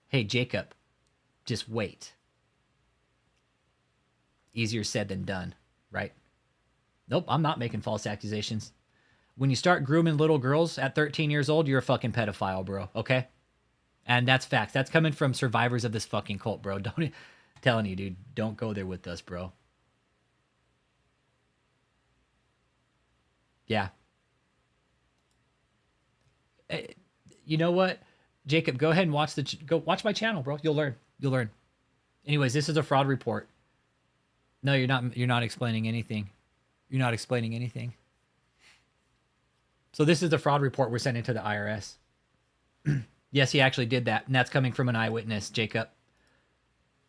Hey, Jacob, just wait. Easier said than done, right? Nope, I'm not making false accusations. When you start grooming little girls at 13 years old, you're a fucking pedophile, bro, okay? And that's facts. That's coming from survivors of this fucking cult, bro. Telling you, dude, don't go there with us, bro. Yeah. You know what? Jacob, go ahead and watch my channel, bro. You'll learn. You'll learn. Anyways, this is a fraud report. No, you're not explaining anything. You're not explaining anything. So this is the fraud report we're sending to the IRS. Yes, he actually did that, and that's coming from an eyewitness, Jacob.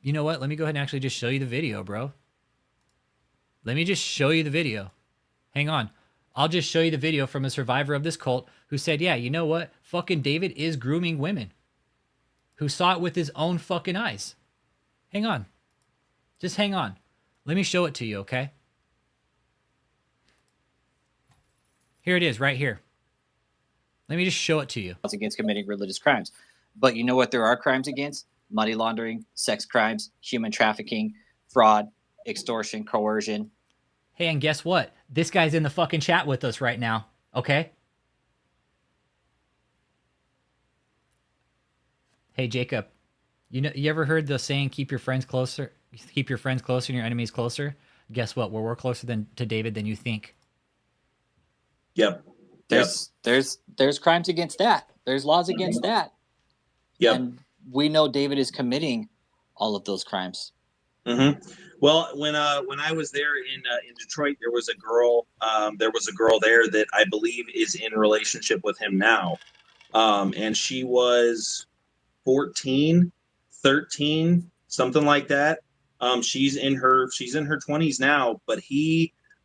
You know what? Let me go ahead and actually just show you the video, bro. Let me just show you the video. Hang on. I'll just show you the video from a survivor of this cult who said, yeah, you know what? Fucking David is grooming women. who saw it with his own fucking eyes. Hang on. Just hang on. Let me show it to you, okay? Here it is, right here. Let me just show it to you. Against committing religious crimes. But you know what there are crimes against? Money laundering, sex crimes, human trafficking, fraud, extortion, coercion. Hey, and guess what? This guy's in the fucking chat with us right now, okay? Hey, Jacob, you ever heard the saying, keep your friends closer and your enemies closer? Guess what? We're closer to David than you think. Yep. There's crimes against that. There's laws against that. Yep. And we know David is committing all of those crimes. Mm-hmm. Well, when I was there in Detroit, there was a girl there that I believe is in relationship with him now, and she was 14, 13, something like that. She's in her 20s now, but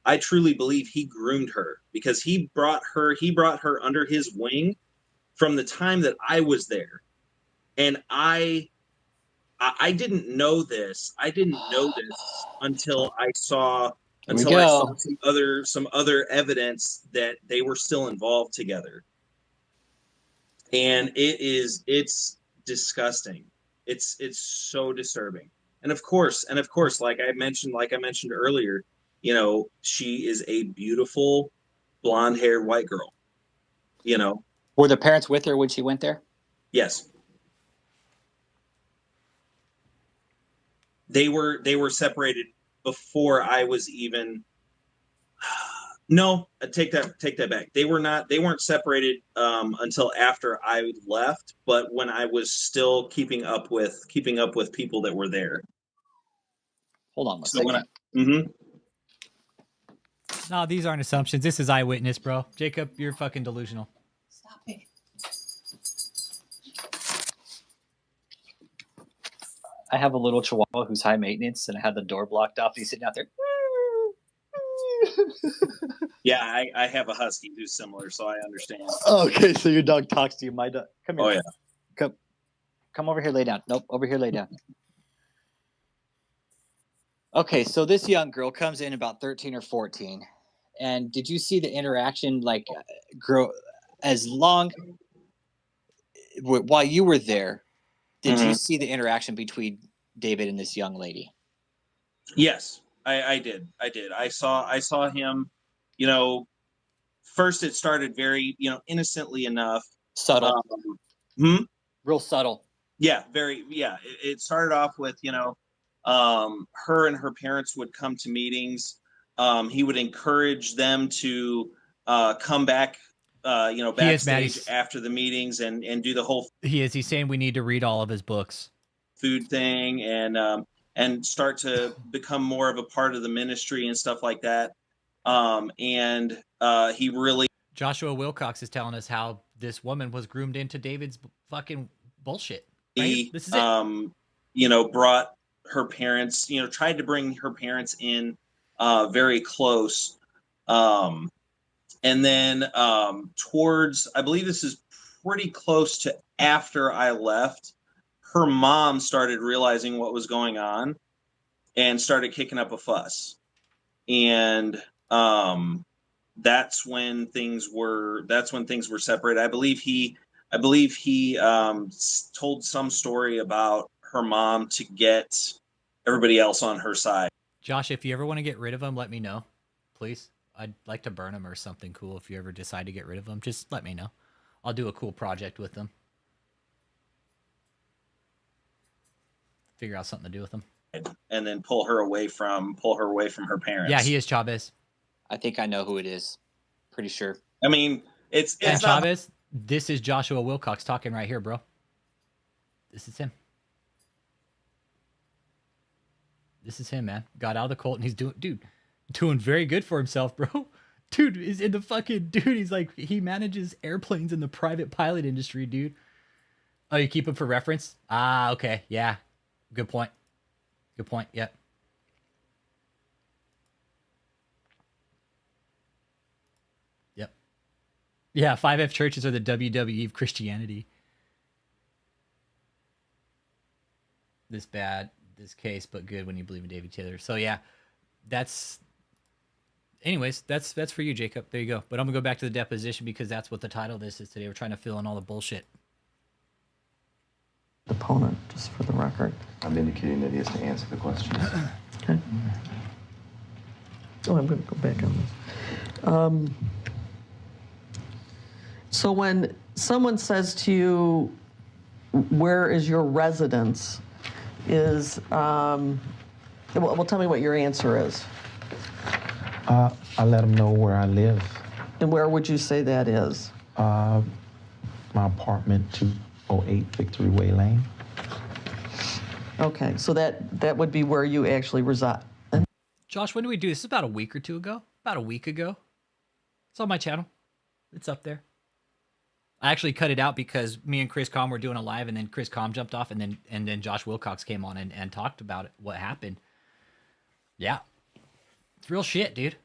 I truly believe he groomed her because he brought her under his wing from the time that I was there, and I didn't know this. I didn't know this until I saw some other evidence that they were still involved together. And it's disgusting. It's so disturbing. And of course, like I mentioned earlier, you know, she is a beautiful blonde-haired white girl. You know. Were the parents with her when she went there? Yes. They were separated before I was even. No, I take that back. They weren't separated until after I left, but when I was still keeping up with people that were there. Hold on a second. No, these aren't assumptions. This is eyewitness, bro. Jacob, you're fucking delusional. Stop it. I have a little chihuahua who's high maintenance, and I had the door blocked off. He's sitting out there. Yeah, I have a husky who's similar, so I understand. Okay, so your dog talks to you. My dog. Come here. Oh yeah. Come over here, lay down. Nope, over here, lay down. Okay, so this young girl comes in about 13 or 14. And did you see the interaction, like, grow as long while you were there? Did you see the interaction between David and this young lady? Yes, I did. I saw him, you know, first it started very, you know, innocently enough. Subtle. Real subtle. Yeah, very, yeah. It started off with, you know, her and her parents would come to meetings. He would encourage them to come back, you know, backstage after the meetings and do the whole. He's saying we need to read all of his books. Food thing and start to become more of a part of the ministry and stuff like that. And he really. Joshua Wilcox is telling us how this woman was groomed into David's fucking bullshit. Right? This is it. You know, brought her parents, you know, tried to bring her parents in very close. And then towards, I believe this is pretty close to after I left, her mom started realizing what was going on and started kicking up a fuss. And that's when things were separated. I believe he told some story about her mom to get everybody else on her side. Josh, if you ever want to get rid of him, let me know, please. I'd like to burn him or something cool. If you ever decide to get rid of him, just let me know. I'll do a cool project with them. Figure out something to do with them. And then pull her away from her parents. Yeah, he is Chavez. I think I know who it is. Pretty sure. I mean, it's not Chavez. This is Joshua Wilcox talking right here, bro. This is him. This is him, man. Got out of the cult and he's doing very good for himself, bro. Dude is in the fucking He's like, he manages airplanes in the private pilot industry, dude. Oh, you keep him for reference? Ah, okay. Yeah. Good point. Good point. Yep. Yep. Yeah, 5F churches are the WWE of Christianity. this bad, this case, but good when you believe in David Taylor. So yeah, that's. Anyways, that's for you, Jacob. There you go. But I'm gonna go back to the deposition because that's what the title of this is today. We're trying to fill in all the bullshit. Deponent, just for the record. I'm indicating that he has to answer the questions. Okay. Oh, I'm going to go back on this. So when someone says to you, where is your residence, well, tell me what your answer is. I let them know where I live. And where would you say that is? My apartment, 208 Victory Way Lane. Okay, so that would be where you actually reside. Josh, when did we do this? About a week or two ago. About a week ago. It's on my channel. It's up there. I actually cut it out because me and Chris Com were doing a live, and then Chris Com jumped off, and then Josh Wilcox came on and talked about it, what happened. Yeah. It's real shit, dude.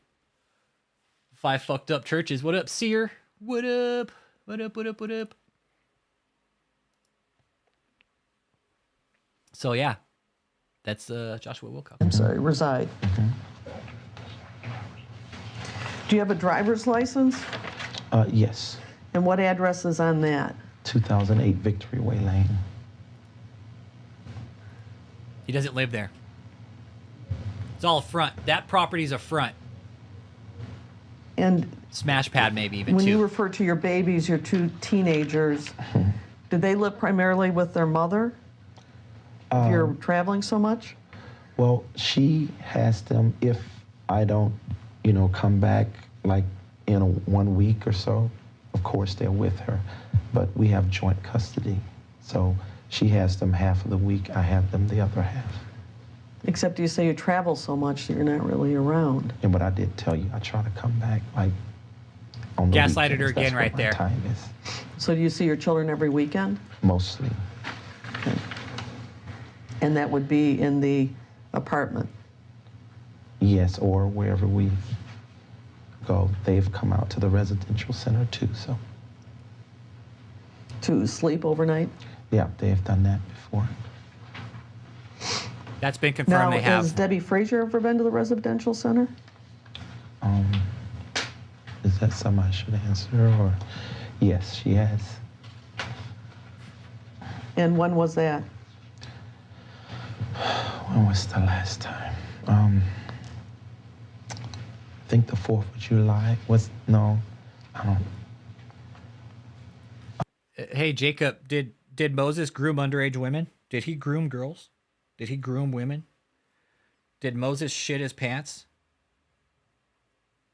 5 fucked up churches. What up, Seer? What up? What up, what up, what up? So, yeah. That's Joshua Wilcox. I'm sorry, reside. Mm-hmm. Do you have a driver's license? Yes. And what address is on that? 2008 Victory Way Lane. He doesn't live there. It's all a front. That property's a front. And Smash pad, maybe even when too. you refer to your babies, your 2 teenagers, did they live primarily with their mother? If you're traveling so much? Well, she has them if I don't, come back like in 1 week or so. Of course, they're with her, but we have joint custody. So she has them half of the week. I have them the other half. Except you say you travel so much that you're not really around. And what I did tell you, I try to come back like on the Gaslighted her weekends. again That's right what my there. time is. So do you see your children every weekend? Mostly. Okay. And that would be in the apartment? Yes, or wherever we go. They've come out to the residential center too, so. To sleep overnight? Yeah, they've done that before. That's been confirmed. Now, They have. has Debbie Frazier ever been to the residential center? Is that something I should answer, or? Yes, she has. And when was that? When was the last time? I think the 4th of July was, no, I don't. Hey, Jacob, did Moses groom underage women? Did he groom girls? Did he groom women? Did Moses shit his pants?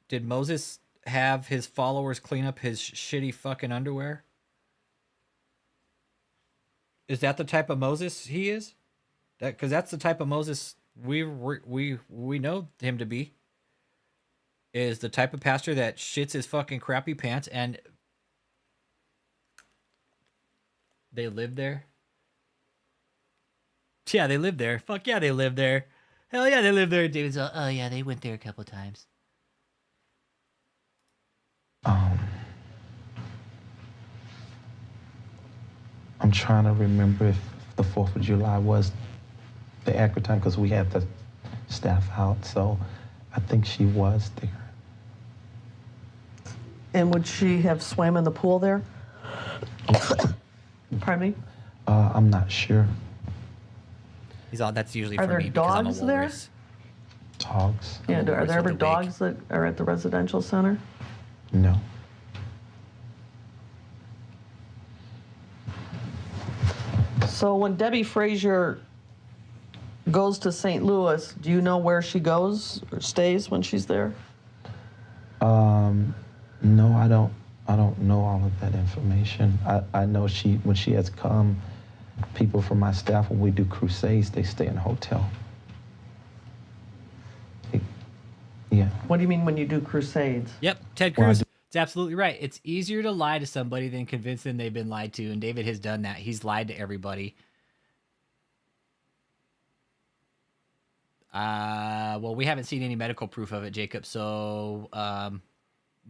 Did Moses have his followers clean up his shitty fucking underwear? Is that the type of Moses he is? Because that's the type of Moses we know him to be. Is the type of pastor that shits his fucking crappy pants, and they live there. Yeah, they live there. Fuck yeah, they live there. Hell yeah, they live there. David's all, oh yeah, they went there a couple times. I'm trying to remember if the 4th of July was the accurate time, because we had the staff out, so I think she was there. And would she have swam in the pool there? Pardon me? I'm not sure. He's all. That's usually Are for there me because I'm a dogs there? walrus. Dogs? Yeah, I'm a are walrus there ever with a wig. dogs that are at the residential center? No. So when Debbie Frazier goes to St. Louis, do you know where she goes or stays when she's there? No, I don't know all of that information. I know when she has come, people from my staff, when we do crusades, they stay in a hotel. Yeah. What do you mean when you do crusades? Yep, Ted Well, I Cruz. do- It's absolutely right. It's easier to lie to somebody than convince them they've been lied to, and David has done that. He's lied to everybody. Well, we haven't seen any medical proof of it, Jacob, so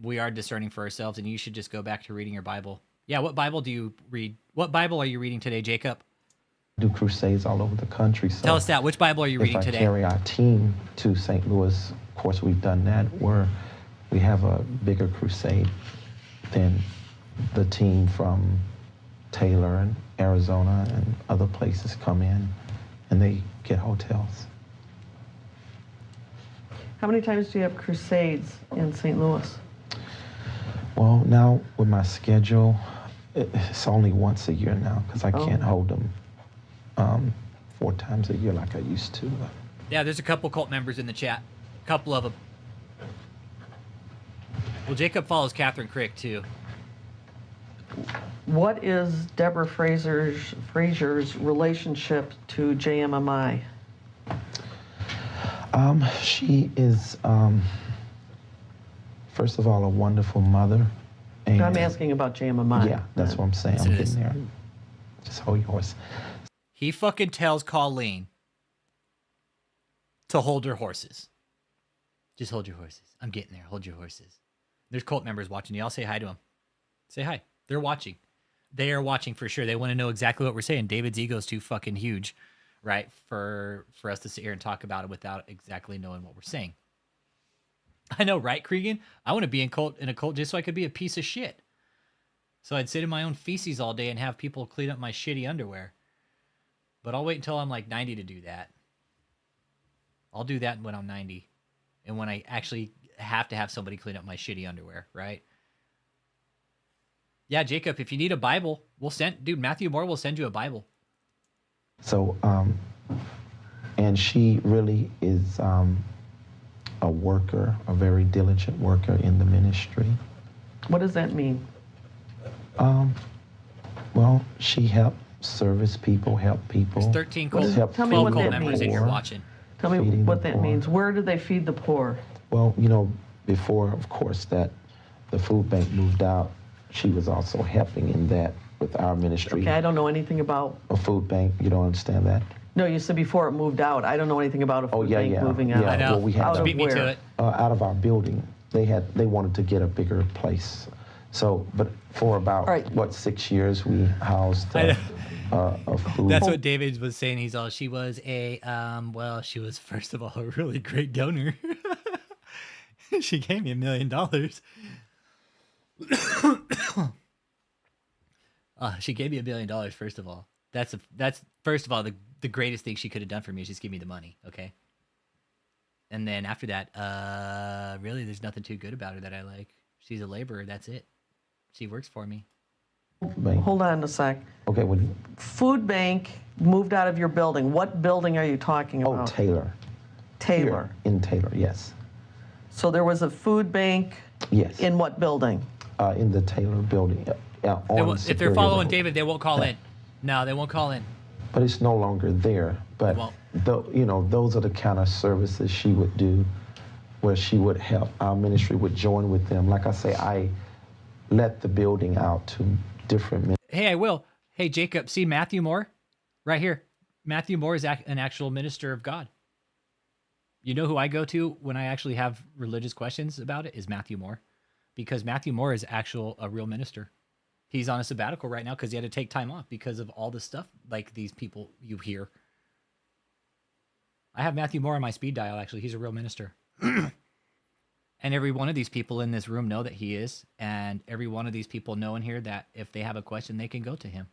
we are discerning for ourselves, and you should just go back to reading your Bible. Yeah, what Bible do you read? What Bible are you reading today, Jacob? do crusades all over the country. So Tell us that. Which Bible are you reading if I today? carry our team to St. Louis, of course, we've done that, where we have a bigger crusade than the team from Taylor and Arizona and other places come in, and they get hotels. How many times do you have crusades in St. Louis? Well, now with my schedule, it's only once a year now because I can't hold them 4 times a year like I used to. Yeah, there's a couple cult members in the chat. A couple of them. Well, Jacob follows Catherine Crick, too. What is Deborah Frazier's relationship to JMMI? She is, first of all, a wonderful mother. And I'm asking about JMMI. Yeah, that's what I'm saying. I'm getting there. Just hold your horse. He fucking tells Colleen to hold her horses. Just hold your horses. I'm getting there. Hold your horses. There's cult members watching. Y'all say hi to them. Say hi. They're watching. They are watching for sure. They want to know exactly what we're saying. David's ego's too fucking huge, right, for us to sit here and talk about it without exactly knowing what we're saying. I know, right, Cregan? I want to be in a cult just so I could be a piece of shit. So I'd sit in my own feces all day and have people clean up my shitty underwear. But I'll wait until I'm like 90 to do that. I'll do that when I'm 90. And when I actually have to have somebody clean up my shitty underwear, right? Yeah, Jacob, if you need a Bible, Matthew Moore will send you a Bible. So, and she really is a worker, a very diligent worker in the ministry. What does that mean? Well, she helps service people, help people. There's 13 help Tell me what cult that members means. in here watching. Tell me Feeding what the that poor. means. Where do they feed the poor? Well, before, of course, that the food bank moved out, she was also helping in that with our ministry. Okay, I don't know anything about... A food bank, you don't understand that? No, you said before it moved out. I don't know anything about a food bank moving out. Yeah, I know. well, we had Out of Beat me to where? it. out of our building. They wanted to get a bigger place. So, but for about, All right. 6 years, we housed a food. That's what David was saying. She was she was first of all a really great donor. She gave me $1 million. She gave me $1 million. First of all, that's first of all the greatest thing she could have done for me is just give me the money. Okay. And then after that, really, there's nothing too good about her that I like. She's a laborer. That's it. She works for me. Bank. Hold on a sec. Okay, Food bank moved out of your building. What building are you talking about? Taylor. Taylor. Here in Taylor, yes. So there was a food bank Yes. in what building? In the Taylor building. If they're following David, they won't call in. No, they won't call in. But it's no longer there. But those are the kind of services she would do, where she would help. Our ministry would join with them. Like I say, I let the building out to different ministries. Hey, I will. Hey, Jacob, see Matthew Moore? Right here. Matthew Moore is an actual minister of God. You know who I go to when I actually have religious questions about it is Matthew Moore. Because Matthew Moore is a real minister. He's on a sabbatical right now because he had to take time off because of all the stuff like these people you hear. I have Matthew Moore on my speed dial, actually. He's a real minister. And every one of these people in this room know that he is. And every one of these people know in here that if they have a question, they can go to him.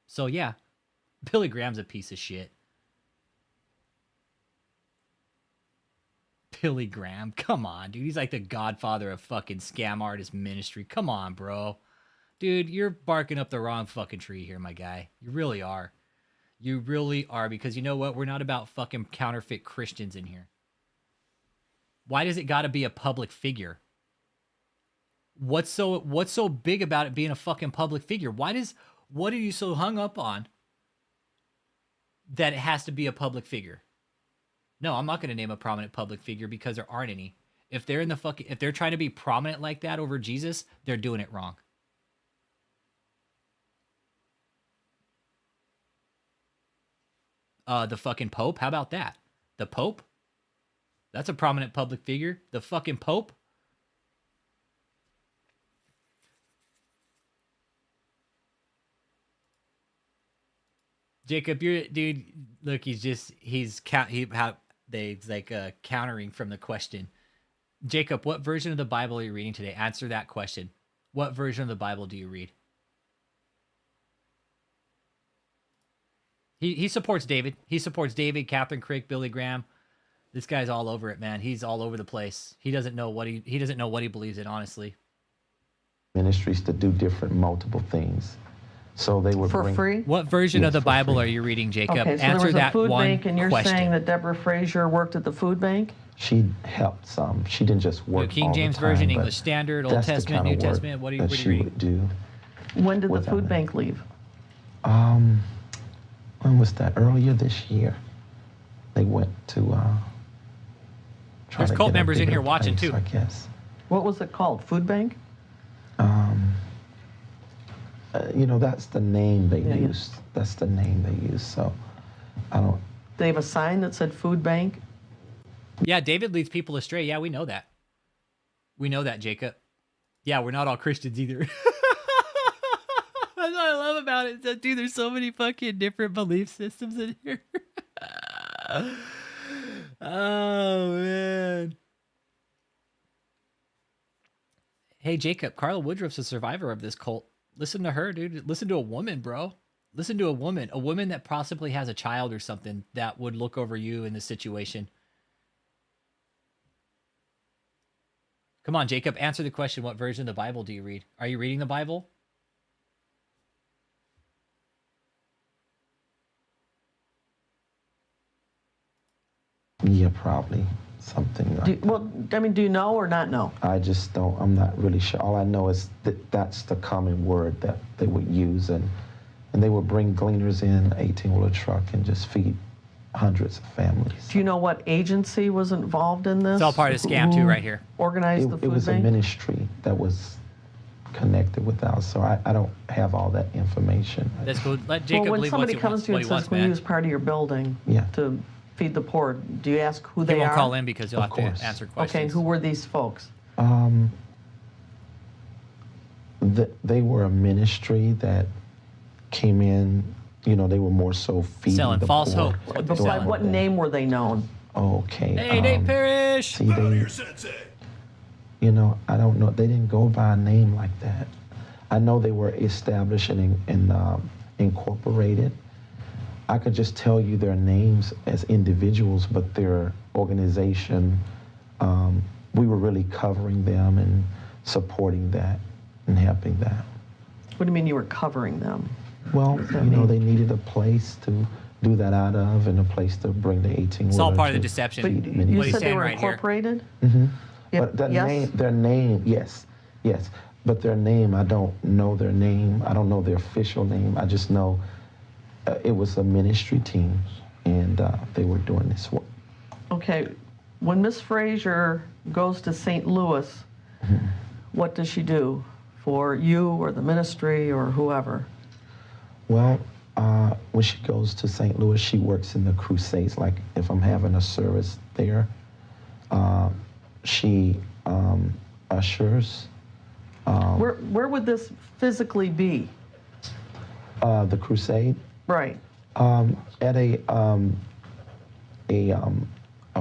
So, yeah, Billy Graham's a piece of shit. Billy Graham, come on, dude. He's like the godfather of fucking scam artist ministry. Come on, bro. Dude, you're barking up the wrong fucking tree here, my guy. You really are. You really are, because you know what? We're not about fucking counterfeit Christians in here. Why does it got to be a public figure? What's so big about it being a fucking public figure? What are you so hung up on that it has to be a public figure? No, I'm not going to name a prominent public figure because there aren't any. If they're trying to be prominent like that over Jesus, they're doing it wrong. The fucking Pope? How about that? The Pope? That's a prominent public figure. The fucking Pope? Jacob, dude. Look, he's countering from the question. Jacob, what version of the Bible are you reading today? Answer that question. What version of the Bible do you read? He supports David. He supports David, Catherine Crick, Billy Graham. This guy's all over it, man. He's all over the place. He doesn't know what he doesn't know what he believes in, honestly. Ministries to do different multiple things. So they would For bring, free? What version Yes, of the for Bible free. are you reading, Jacob? Okay, so Answer there was a that food one bank, and you're question. saying that Deborah Frazier worked at the food bank? She helped some. She didn't just work New King all the James time, Version, but English Standard, Old that's the Testament, kind New of work Testament. What are you that she reading? would do. When did the with food them. bank leave? When was that? Earlier this year. They went to try There's to cult get a members in bigger here watching, place, too. I guess. What was it called? Food bank? That's the name they Yeah. used. That's the name they used. So I don't. They have a sign that said food bank? Yeah, David leads people astray. Yeah, we know that. We know that, Jacob. Yeah, we're not all Christians either. That's what I love about it. That, dude, there's so many fucking different belief systems in here. Oh, man. Hey, Jacob, Carla Woodruff's a survivor of this cult. Listen to her, dude. Listen to a woman, bro. Listen to a woman that possibly has a child or something that would look over you in this situation. Come on, Jacob, answer the question. What version of the Bible do you read? Are you reading the Bible? Yeah, probably something like. Do you know or not know? I just don't. I'm not really sure. All I know is that that's the common word that they would use, and they would bring gleaners in, 18-wheeler truck, and just feed hundreds of families. Do you know what agency was involved in this? It's all part of the scam, too, right here. Organized the It food was a bank? ministry that was connected with us, so I don't have all that information. Let's go. Let Jacob Well, when believe somebody what he comes wants, to you what and he says, wants, "Can we man. use part of your building Yeah. to feed the poor?" Do you ask who He they won't are? call in because he'll Of have course. to answer questions. Okay, who were these folks? They were a ministry that came in. They were more so feeding Selling the false poor. hope. What they're But by selling. what name were they known? Okay. Hey, Nate Parrish! See, Bow to they, your sensei. I don't know. They didn't go by a name like that. I know they were established and incorporated. I could just tell you their names as individuals, but their organization, we were really covering them and supporting that and helping that. What do you mean you were covering them? Well, does that mean? they needed a place to do that out of and a place to bring the 18-wheeler. It's all part of the to deception. But feed you many What he's said they saying were right here. incorporated? But Yes? their name, yes. But their name, I don't know their name. I don't know their official name. I just know it was a ministry team, and they were doing this work. Okay, when Miss Frazier goes to St. Louis, what does she do for you or the ministry or whoever? Well, when she goes to St. Louis, she works in the Crusades. Like if I'm having a service there, she ushers. Where would this physically be? The Crusade. Right. At a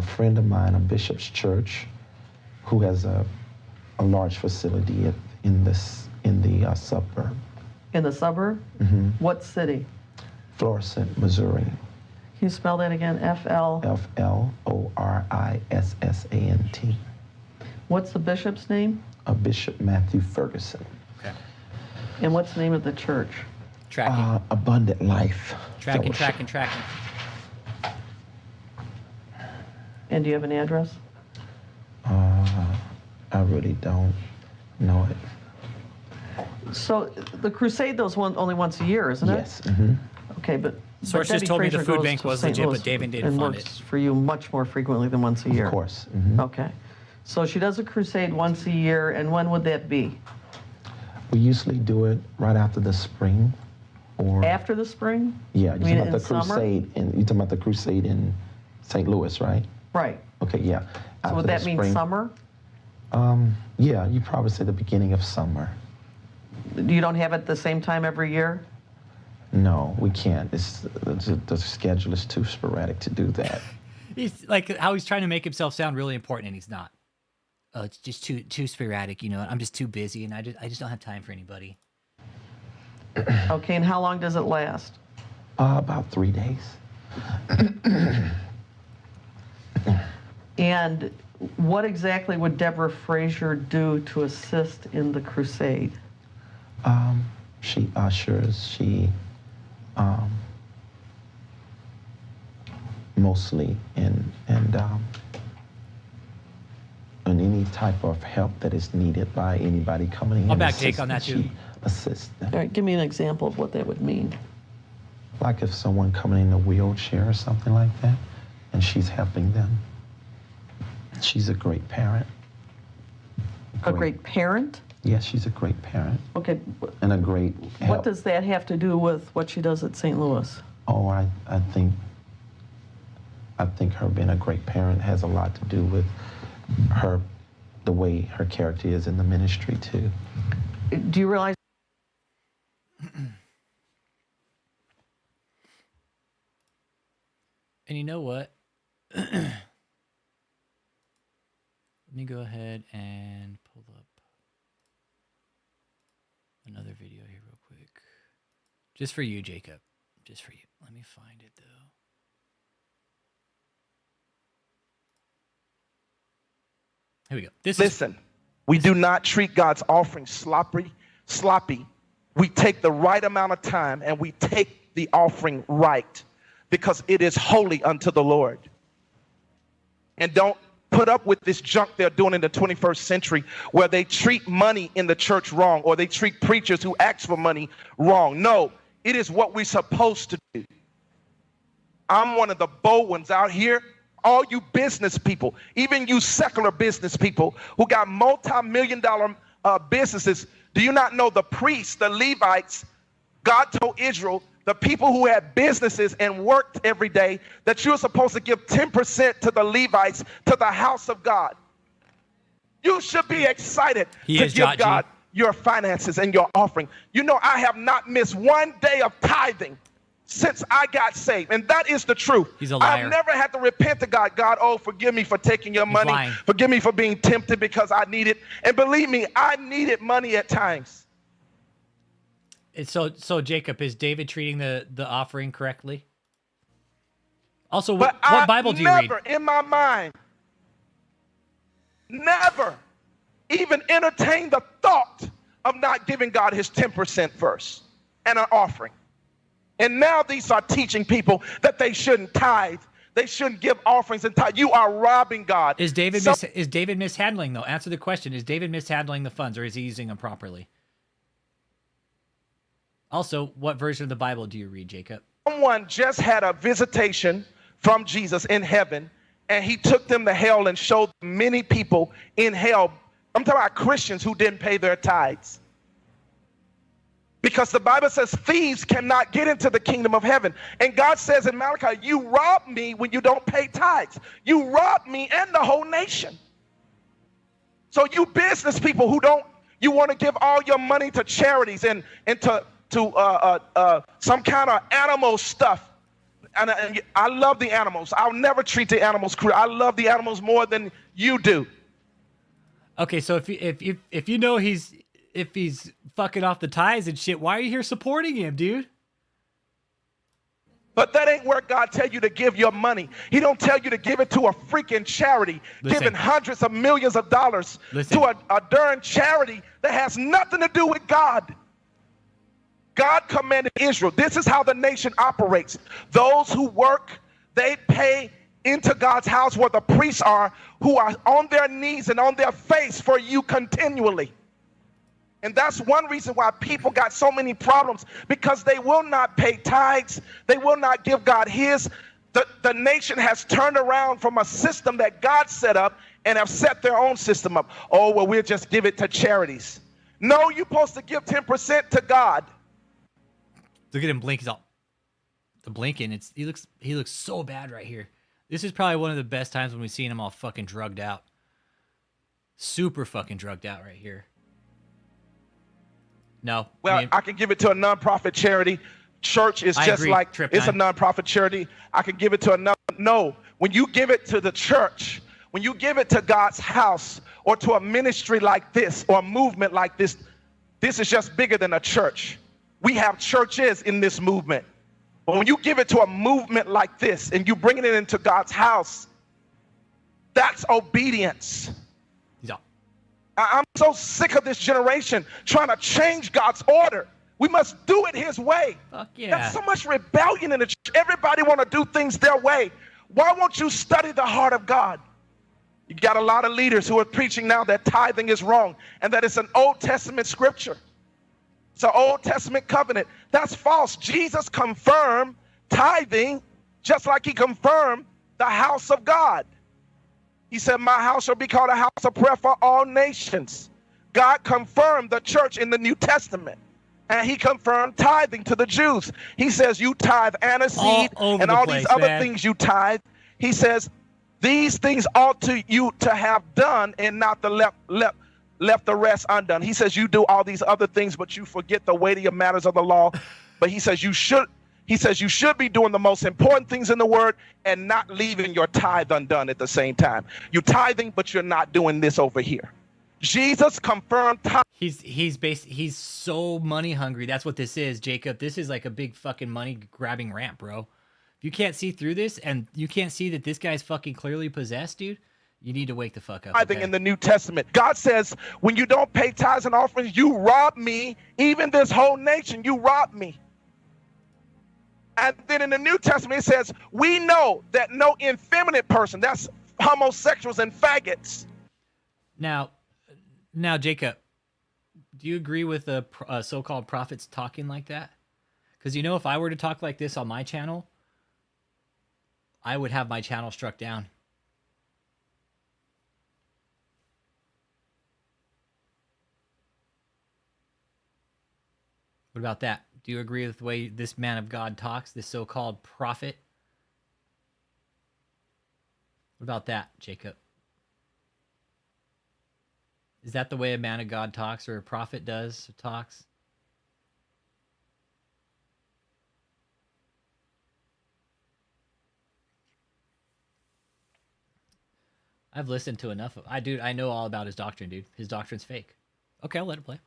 friend of mine, a bishop's church, who has a large facility in the suburb. In the suburb? What city? Florissant, Missouri. Can you spell that again? F-L? Florissant. What's the bishop's name? Bishop Matthew Ferguson. Okay. And what's the name of the church? Tracking. Abundant Life. Tracking. And do you have an address? I really don't know it. So the Crusade goes only once a year, isn't it? Yes. Okay, but Sources Debbie told me the Frazier food goes bank to was St. legit, but Louis David didn't and fund works it. for you much more frequently than once a year. Of course. Okay. So she does a crusade once a year, and when would that be? We usually do it right after the spring, or After the spring? yeah. You You're mean talking about the in summer? Crusade, and you're talking about the Crusade in St. Louis, right? Right. Okay, yeah. So After would the that mean spring. summer? Yeah, you probably say the beginning of summer. You don't have it the same time every year? No, we can't. The schedule is too sporadic to do that. He's like how he's trying to make himself sound really important, and he's not. Oh, it's just too sporadic, you know. I'm just too busy, and I just don't have time for anybody. Okay, and how long does it last? About 3 days. And what exactly would Deborah Frazier do to assist in the crusade? She ushers. She mostly in any type of help that is needed by anybody coming in. I'll back Jake on that too. She assists them. All right, give me an example of what that would mean. Like if someone coming in a wheelchair or something like that, and she's helping them. She's a great parent. A great parent? Yes, she's a great parent. Okay. And a great help. What does that have to do with what she does at St. Louis? Oh, I think her being a great parent has a lot to do with the way her character is in the ministry too. Do you realize? And you know what? Let me go ahead and pull up another video here real quick. Just for you, Jacob. Just for you. Let me find it, though. Here we go. Listen, we do not treat God's offering sloppy. We take the right amount of time and we take the offering right because it is holy unto the Lord. And don't put up with this junk they're doing in the 21st century where they treat money in the church wrong or they treat preachers who ask for money wrong. No, it is what we're supposed to do. I'm one of the bold ones out here. All you business people, even you secular business people who got multi-million-dollar businesses, do you not know the priests, the Levites, God told Israel, the people who had businesses and worked every day, that you're supposed to give 10% to the Levites, to the house of God. You should be excited to give God your finances and your offering. You know, I have not missed one day of tithing since I got saved, and that is the truth. He's a liar. I've never had to repent to God. God, oh, forgive me for taking your money. Lying. Forgive me for being tempted because I need it. And believe me, I needed money at times. So Jacob, is David treating the offering correctly? Also, But what Bible do you read? never in my mind, never even entertained the thought of not giving God his 10% first and an offering. And now these are teaching people that they shouldn't tithe. They shouldn't give offerings and tithe. You are robbing God. Is David mishandling, though? Answer the question. Is David mishandling the funds, or is he using them properly? Also, what version of the Bible do you read, Jacob? Someone just had a visitation from Jesus in heaven, and he took them to hell and showed many people in hell. I'm talking about Christians who didn't pay their tithes. Because the Bible says thieves cannot get into the kingdom of heaven. And God says in Malachi, you rob me when you don't pay tithes. You rob me and the whole nation. So you business people who you want to give all your money to charities and to some kind of animal stuff. And I love the animals. I'll never treat the animals cruel. I love the animals more than you do. Okay, so if you know he's fucking off the ties and shit, why are you here supporting him, dude? But that ain't where God tell you to give your money. He don't tell you to give it to a freaking charity, giving hundreds of millions of dollars to a darn charity that has nothing to do with God. God commanded Israel. This is how the nation operates. Those who work, they pay into God's house where the priests are, who are on their knees and on their face for you continually. And that's one reason why people got so many problems, because they will not pay tithes. They will not give God his. The nation has turned around from a system that God set up and have set their own system up. Oh, well, we'll just give it to charities. No, you're supposed to give 10% to God. Look at him blink. He's all the blinking. He looks so bad right here. This is probably one of the best times when we've seen him all fucking drugged out. Super fucking drugged out right here. No. Well, I can give it to a nonprofit charity. church is I just agree. like Trip it's a time. nonprofit charity. I could give it to another. No, when you give it to the church, when you give it to God's house or to a ministry like this or a movement like this, this is just bigger than a church. We have churches in this movement. But when you give it to a movement like this and you bring it into God's house, that's obedience. Yeah. I'm so sick of this generation trying to change God's order. We must do it his way. Fuck yeah. There's so much rebellion in the church. Everybody want to do things their way. Why won't you study the heart of God? You got a lot of leaders who are preaching now that tithing is wrong and that it's an Old Testament scripture. It's an Old Testament covenant. That's false. Jesus confirmed tithing just like he confirmed the house of God. He said, my house shall be called a house of prayer for all nations. God confirmed the church in the New Testament. And he confirmed tithing to the Jews. He says, you tithe aniseed and all these other things you tithe. He says, these things ought to you to have done and not the left the rest undone. He says, you do all these other things, but you forget the weightier matters of the law. But he says, you should be doing the most important things in the word and not leaving your tithe undone at the same time. You're tithing, but you're not doing this over here. Jesus confirmed tithe. He's so money hungry. That's what this is, Jacob. This is like a big fucking money grabbing ramp, bro. If you can't see through this and you can't see that this guy's fucking clearly possessed, dude, you need to wake the fuck up. Tithing in the New Testament. God says, when you don't pay tithes and offerings, you rob me. Even this whole nation, you rob me. And then in the New Testament, it says, we know that no effeminate person, that's homosexuals and faggots. Now, Jacob, do you agree with the so-called prophets talking like that? Because, you know, if I were to talk like this on my channel, I would have my channel struck down. What about that? Do you agree with the way this man of God talks, this so-called prophet? What about that, Jacob? Is that the way a man of God talks or a prophet talks? I've listened to enough of I know all about his doctrine, dude. His doctrine's fake. Okay, I'll let it play.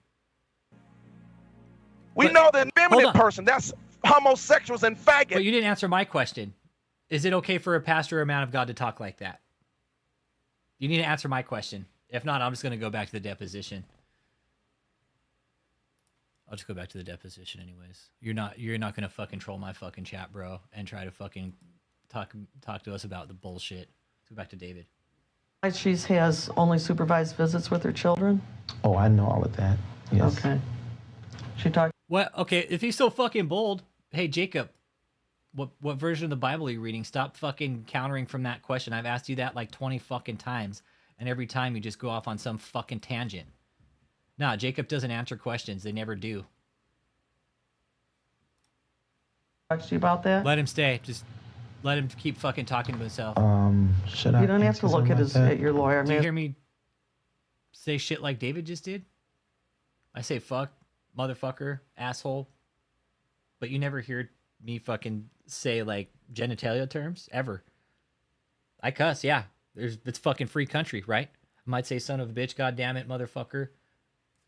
We know the effeminate person, that's homosexuals and faggots. But you didn't answer my question. Is it okay for a pastor or a man of God to talk like that? You need to answer my question. If not, I'm just going to go back to the deposition. I'll just go back to the deposition anyways. You're not going to fucking troll my fucking chat, bro, and try to fucking talk to us about the bullshit. Let's go back to David. She has only supervised visits with her children? Oh, I know all of that. Yes. Okay. She talked. What? Okay, if he's so fucking bold, hey, Jacob, what version of the Bible are you reading? Stop fucking countering from that question. I've asked you that like 20 fucking times, and every time you just go off on some fucking tangent. No, Jacob doesn't answer questions. They never do. Talk to you about that? Let him stay. Just let him keep fucking talking to himself. Should I? You don't have to look at your lawyer. Do you hear me say shit like David just did? I say fuck, motherfucker, asshole. But you never hear me fucking say like genitalia terms ever. I cuss, yeah. It's fucking free country, right? I might say son of a bitch, goddamn it, motherfucker.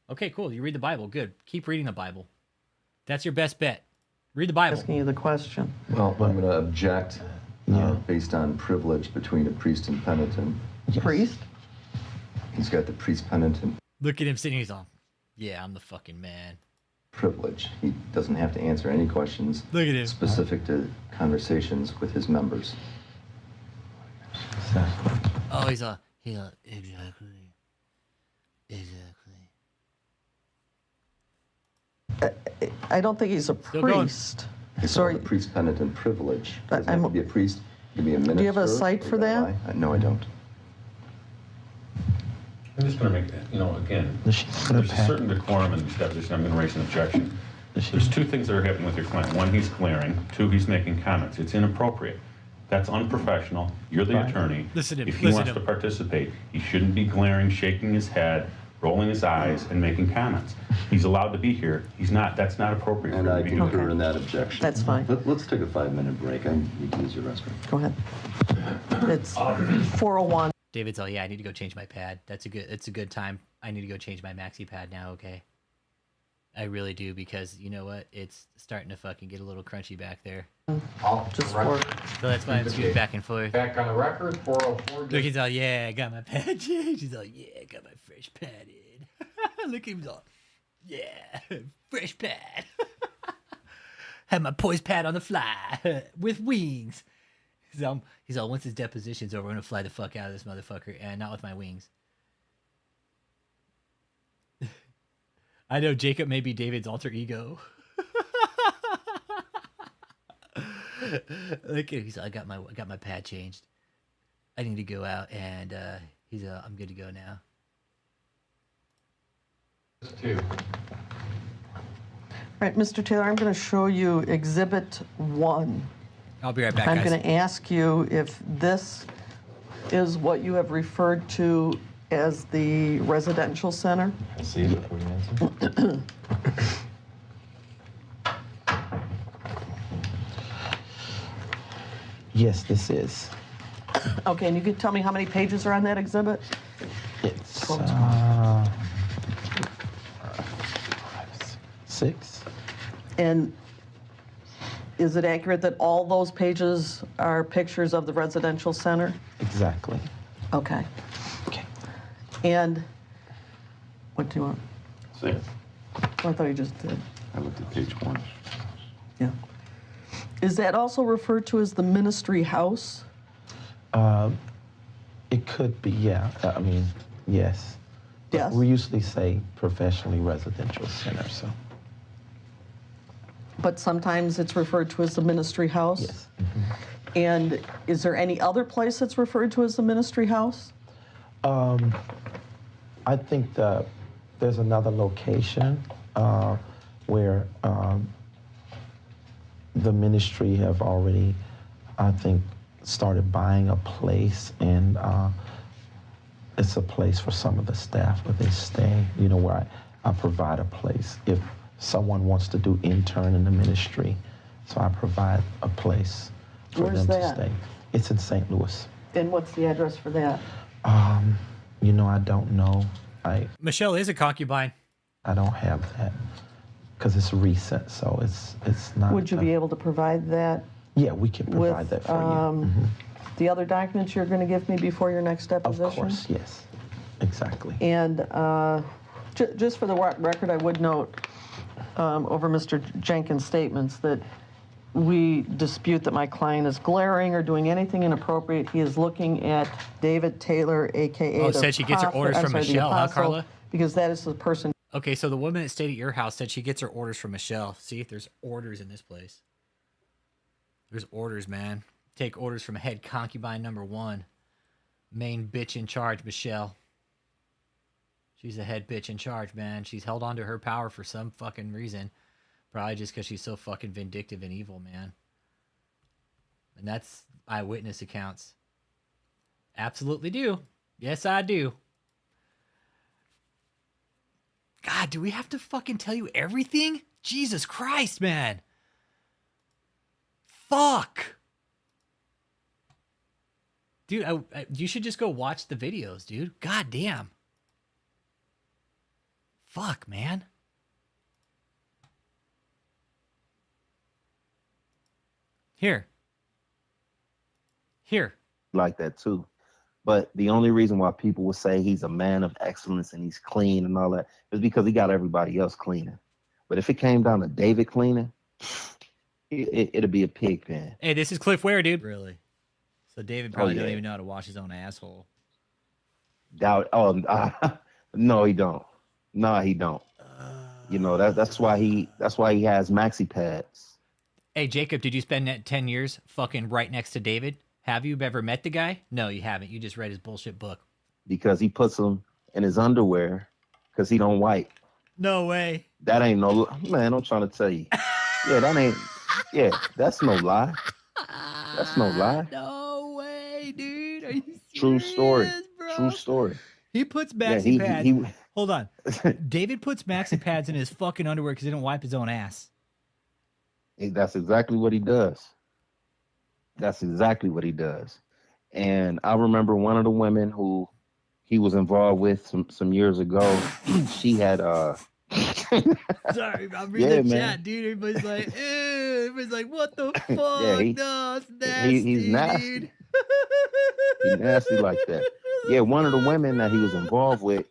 Okay, cool. You read the Bible. Good. Keep reading the Bible. That's your best bet. Read the Bible. Asking you the question. Well, I'm going to object based on privilege between a priest and penitent. Priest? He's got the priest penitent Look at him sitting. He's all, yeah, I'm the fucking man. privilege. He doesn't have to answer any questions Look at him. specific to conversations with his members. Exactly. Oh, he's all, exactly. I don't think he's a priest. It's Sorry. called the priest penitent privilege. But Doesn't have to be a priest. It can be a minister. Do you have a site for that? No, I don't. I'm just going to make, again, Does she there's a certain decorum in this deposition. I'm going to raise an objection. There's two things that are happening with your client. One, he's glaring. Two, he's making comments. It's inappropriate. That's unprofessional. You're the attorney. Listen to him. If he wants to participate, he shouldn't be glaring, shaking his head, rolling his eyes and making comments. He's allowed to be here. He's not. That's not appropriate. And for him I to be doing. concur in that objection. That's fine. Let's take a 5-minute break. I need to use your restroom. Go ahead. It's 4:01. David's all, yeah, I need to go change my pad. It's a good time. I need to go change my maxi pad now, okay? I really do, because you know what? It's starting to fucking get a little crunchy back there. Just for So that's why I'm scooting back and forth. Back on the record, 404. Look, he's all, yeah, I got my pad changed. He's all, yeah, I got my fresh pad in. Look, he's all, yeah, fresh pad. Have my poise pad on the fly with wings. He's all, once his deposition's over, I'm gonna fly the fuck out of this motherfucker, and not with my wings. I know Jacob may be David's alter ego. Look, he's all, I got my pad changed. I need to go out, and he's I'm good to go now. All right, Mr. Taylor, I'm going to show you Exhibit 1. I'll be right back, I'm guys. going to ask you if this is what you have referred to as the residential center. I see it before you answer. Yes, this is. Okay, and you can tell me how many pages are on that exhibit? It's 6. And is it accurate that all those pages are pictures of the residential center? Exactly. Okay. Okay. And what do you want? 6. Oh, I thought you just did. I looked at page 1. Yeah. Is that also referred to as the ministry house? It could be, yeah. I mean, yes. Yes. We usually say professionally residential center, so. But sometimes it's referred to as the ministry house? Yes. And is there any other place that's referred to as the ministry house? I think there's another location where the ministry have already, I think, started buying a place, and it's a place for some of the staff where they stay, you know, where I provide a place if someone wants to do intern in the ministry. So I provide a place for Where's them that? to stay. It's in St. Louis. And what's the address for that? You know, I don't know. Michelle is a concubine. I don't have that because it's recent, so it's not. Would you be able to provide that? Yeah, we can provide with, that for you. The other documents you're going to give me before your next deposition? Of course, yes, exactly. And just for the record, I would note over Mr. Jenkins' statements that we dispute that my client is glaring or doing anything inappropriate. He is looking at David Taylor, a.k.a. Said she gets her orders from Michelle, huh, Carla? Because that is the person. Okay, so the woman that stayed at your house said she gets her orders from Michelle. See, there's orders in this place. There's orders, man. Take orders from head concubine number 1. Main bitch in charge, Michelle. She's the head bitch in charge, man. She's held on to her power for some fucking reason. Probably just because she's so fucking vindictive and evil, man. And that's eyewitness accounts. Absolutely do. Yes, I do. God, do we have to fucking tell you everything? Jesus Christ, man. Fuck. Dude, you should just go watch the videos, dude. God damn. Fuck, man. Here. Like that too. But the only reason why people would say he's a man of excellence and he's clean and all that is because he got everybody else cleaning. But if it came down to David cleaning, it'd be a pig pen. Hey, this is Cliff Ware, dude. Really? So David probably yeah. don't even know how to wash his own asshole. No, he don't. No, he don't. You know, that's why he has maxi pads. Hey, Jacob, did you spend that 10 years fucking right next to David? Have you ever met the guy? No, you haven't. You just read his bullshit book. Because he puts them in his underwear because he don't wipe. No way. That ain't no, man, I'm trying to tell you. That's no lie. That's no lie. No way, dude. Are you serious, True story. bro? True story. He puts maxi pads Hold on. David puts maxi pads in his fucking underwear because he didn't wipe his own ass. That's exactly what he does. That's exactly what he does. And I remember one of the women who he was involved with some years ago. She had Sorry, I'm reading the chat, dude. Everybody's like, ew. Everybody's like, what the fuck? No, it's nasty, he's nasty. dude. He's nasty like that. Yeah, one of the women that he was involved with.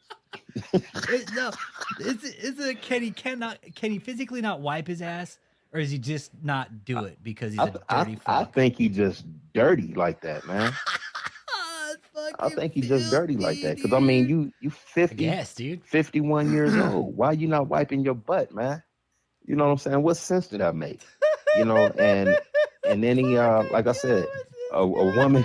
Can he physically not wipe his ass, or is he just not do it because he's a dirty fuck? I think he just dirty like that, man. I think he's just dirty like that. Because I mean, you 50, yes, dude. 51 years old. Why you not wiping your butt, man? You know what I'm saying? What sense did that make? You know, and then he like I said, a woman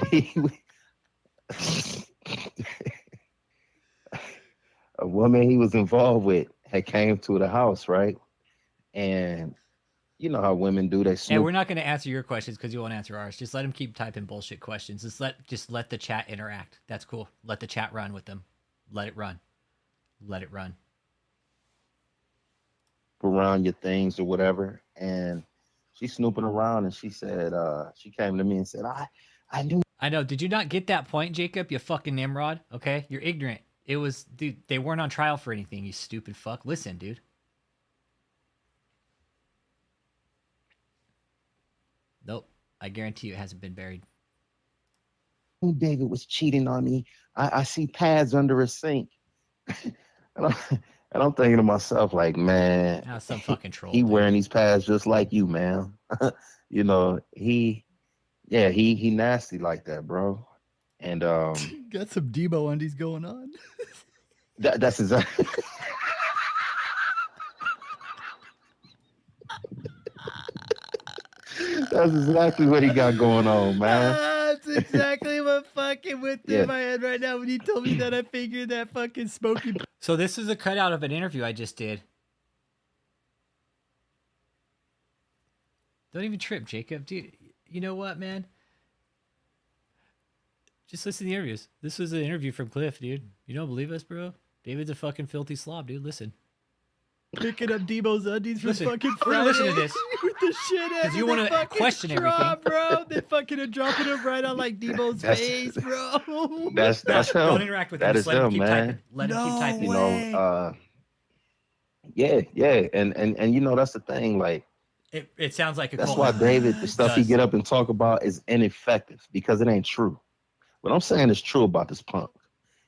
a woman he was involved with had came to the house, right? And you know how women do. They snoop. And we're not going to answer your questions because you won't answer ours. Just let him keep typing bullshit questions. Just let the chat interact. That's cool. Let the chat run with them. Let it run. Let it run. Around your things or whatever. And she's snooping around and she said, she came to me and said, I knew. I know. Did you not get that point, Jacob? You fucking Nimrod. Okay? You're ignorant. It was, dude, they weren't on trial for anything, you stupid fuck. Listen, dude. Nope. I guarantee you it hasn't been buried. David was cheating on me. I see pads under his sink. And I'm thinking to myself, like, man, now some fucking troll. He wearing these pads just like you, man. You know, he nasty like that, bro. And got some Debo undies going on. That's exactly. That's exactly what he got going on, man. That's exactly what fucking went through my head right now when you told me that. I figured that fucking smoky. So this is a cutout of an interview I just did. Don't even trip, Jacob. Dude, you know what, man? Just listen to the interviews. This was an interview from Cliff, dude. You don't believe us, bro? David's a fucking filthy slob, dude. Listen. Picking up Debo's undies from fucking Friday. Listen to this. With the shit out because you want to question everything, bro. They fucking dropping him right on like Debo's face, bro. That's him. Don't interact with him. Just let him keep typing. Let him keep typing. You know, yeah, and you know that's the thing. Like, it sounds like a. That's why David, the stuff he get up and talk about is ineffective because it ain't true. What I'm saying is true about this punk.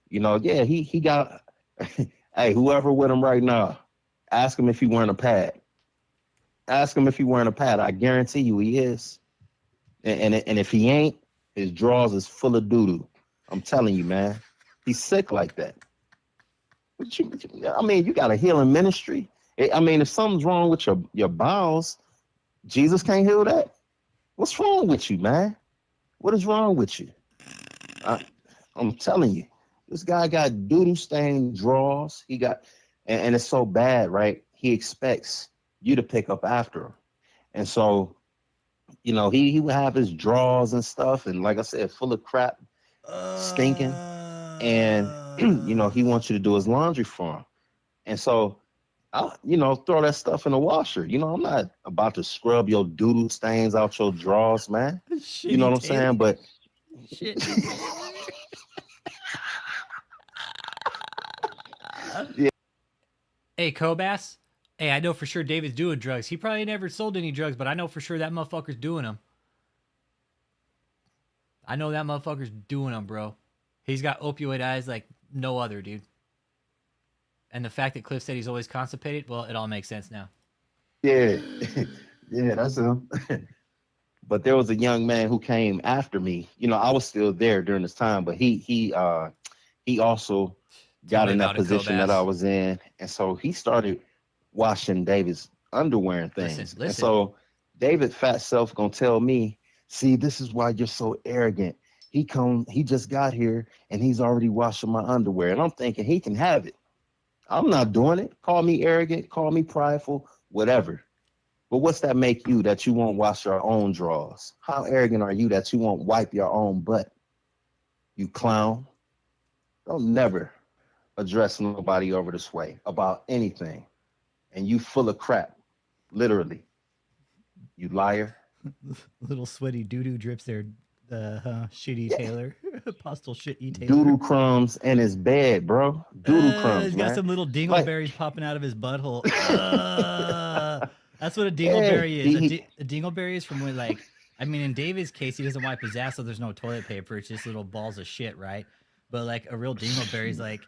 You know, yeah, he got. Hey, whoever with him right now, ask him if he wearing a pad. Ask him if he wearing a pad. I guarantee you he is. And if he ain't, his drawers is full of doo-doo. I'm telling you, man. He's sick like that. I mean, you got a healing ministry. I mean, if something's wrong with your bowels, Jesus can't heal that. What's wrong with you, man? What is wrong with you? I'm telling you, this guy got doo-doo stained drawers. He got, and it's so bad, right? He expects you to pick up after him. And so, you know, he would have his drawers and stuff, and like I said, full of crap, stinking. And, you know, he wants you to do his laundry for him. And so, you know, throw that stuff in the washer. You know, I'm not about to scrub your doo-doo stains out your drawers, man. You know what I'm saying? But shit. Yeah. Hey, Kobas. Hey, I know for sure David's doing drugs. He probably never sold any drugs, but I know for sure that motherfucker's doing them. I know that motherfucker's doing them, bro. He's got opioid eyes like no other, dude. And the fact that Cliff said he's always constipated, well, it all makes sense now. Yeah, yeah, that's him. But there was a young man who came after me. You know, I was still there during this time, but he also got in that position that I was in, and so he started washing David's underwear and things. Listen. And so David fat self gonna tell me, see, this is why you're so arrogant. He just got here and he's already washing my underwear. And I'm thinking he can have it. I'm not doing it. Call me arrogant, call me prideful, whatever. But what's that make you that you won't wash your own drawers? How arrogant are you that you won't wipe your own butt? You clown. Don't never address nobody over this way about anything, and you full of crap, literally. You liar. Little sweaty doo-doo drips there, shitty Taylor. Apostle shitty Taylor. Doodle crumbs in his bed, bro. Doodle crumbs, He's got man. some little dingleberries popping out of his butthole. That's what a Yeah, dingleberry is. A dingleberry is from when, like, I mean, in David's case, he doesn't wipe his ass, so there's no toilet paper. It's just little balls of shit, right? But like a real dingleberry is like,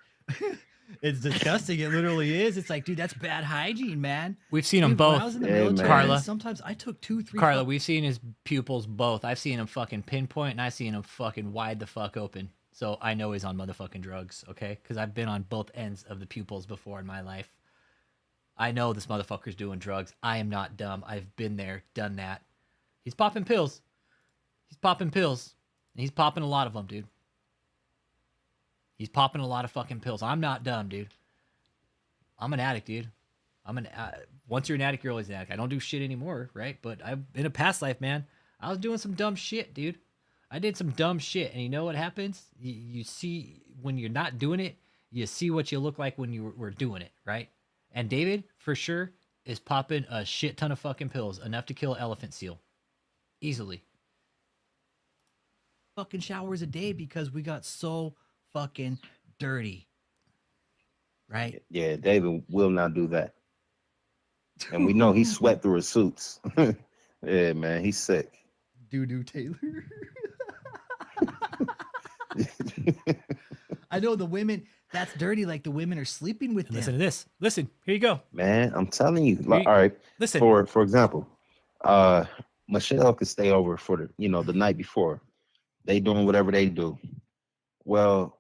it's disgusting. It literally is. It's like, dude, that's bad hygiene, man. We've seen them When both. I was in the Yeah, military, man. Carla. sometimes I took 2-3. Carla, we've seen his pupils both. I've seen him fucking pinpoint, and I've seen him fucking wide the fuck open. So I know he's on motherfucking drugs, okay? Because I've been on both ends of the pupils before in my life. I know this motherfucker's doing drugs. I am not dumb. I've been there, done that. He's popping pills. He's popping pills. And he's popping a lot of them, dude. He's popping a lot of fucking pills. I'm not dumb, dude. I'm an addict, dude. Once you're an addict, you're always an addict. I don't do shit anymore, right? But in a past life, man, I was doing some dumb shit, dude. I did some dumb shit, and you know what happens? You see, when you're not doing it, you see what you look like when you were doing it, right? And David, for sure, is popping a shit ton of fucking pills, enough to kill an elephant seal. Easily. Fucking showers a day because we got so fucking dirty. Right? Yeah, David will not do that. And we know he sweat through his suits. Yeah, man, he's sick. Doo-doo Taylor. I know the women, that's dirty, like the women are sleeping with them. Listen to this. Listen, here you go. Man, I'm telling you. Like, all right. Listen. For example, Michelle could stay over for the night before. They doing whatever they do. Well,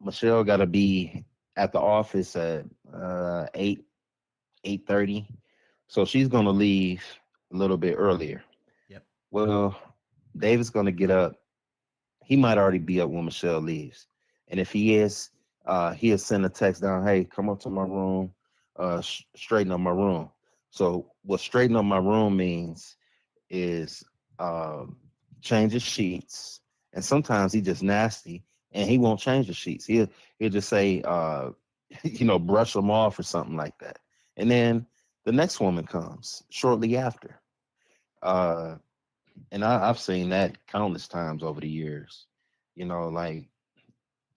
Michelle gotta be at the office at 8:30. So she's gonna leave a little bit earlier. Yep. Well, David's gonna get up. He might already be up when Michelle leaves. And if he is, he'll send a text down, hey, come up to my room, straighten up my room. So what straighten up my room means is change the sheets. And sometimes he just nasty and he won't change the sheets. He'll just say, brush them off or something like that. And then the next woman comes shortly after. And I've seen that countless times over the years. Like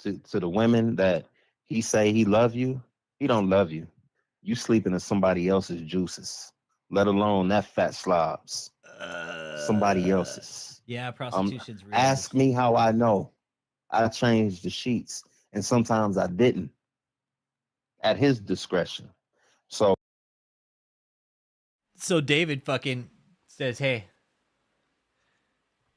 to the women that he say he love you, he don't love you. You sleeping in somebody else's juices, let alone that fat slobs. Somebody else's. Yeah, prostitution's real. Ask me how I know. I changed the sheets, and sometimes I didn't. At his discretion. So David fucking says, hey,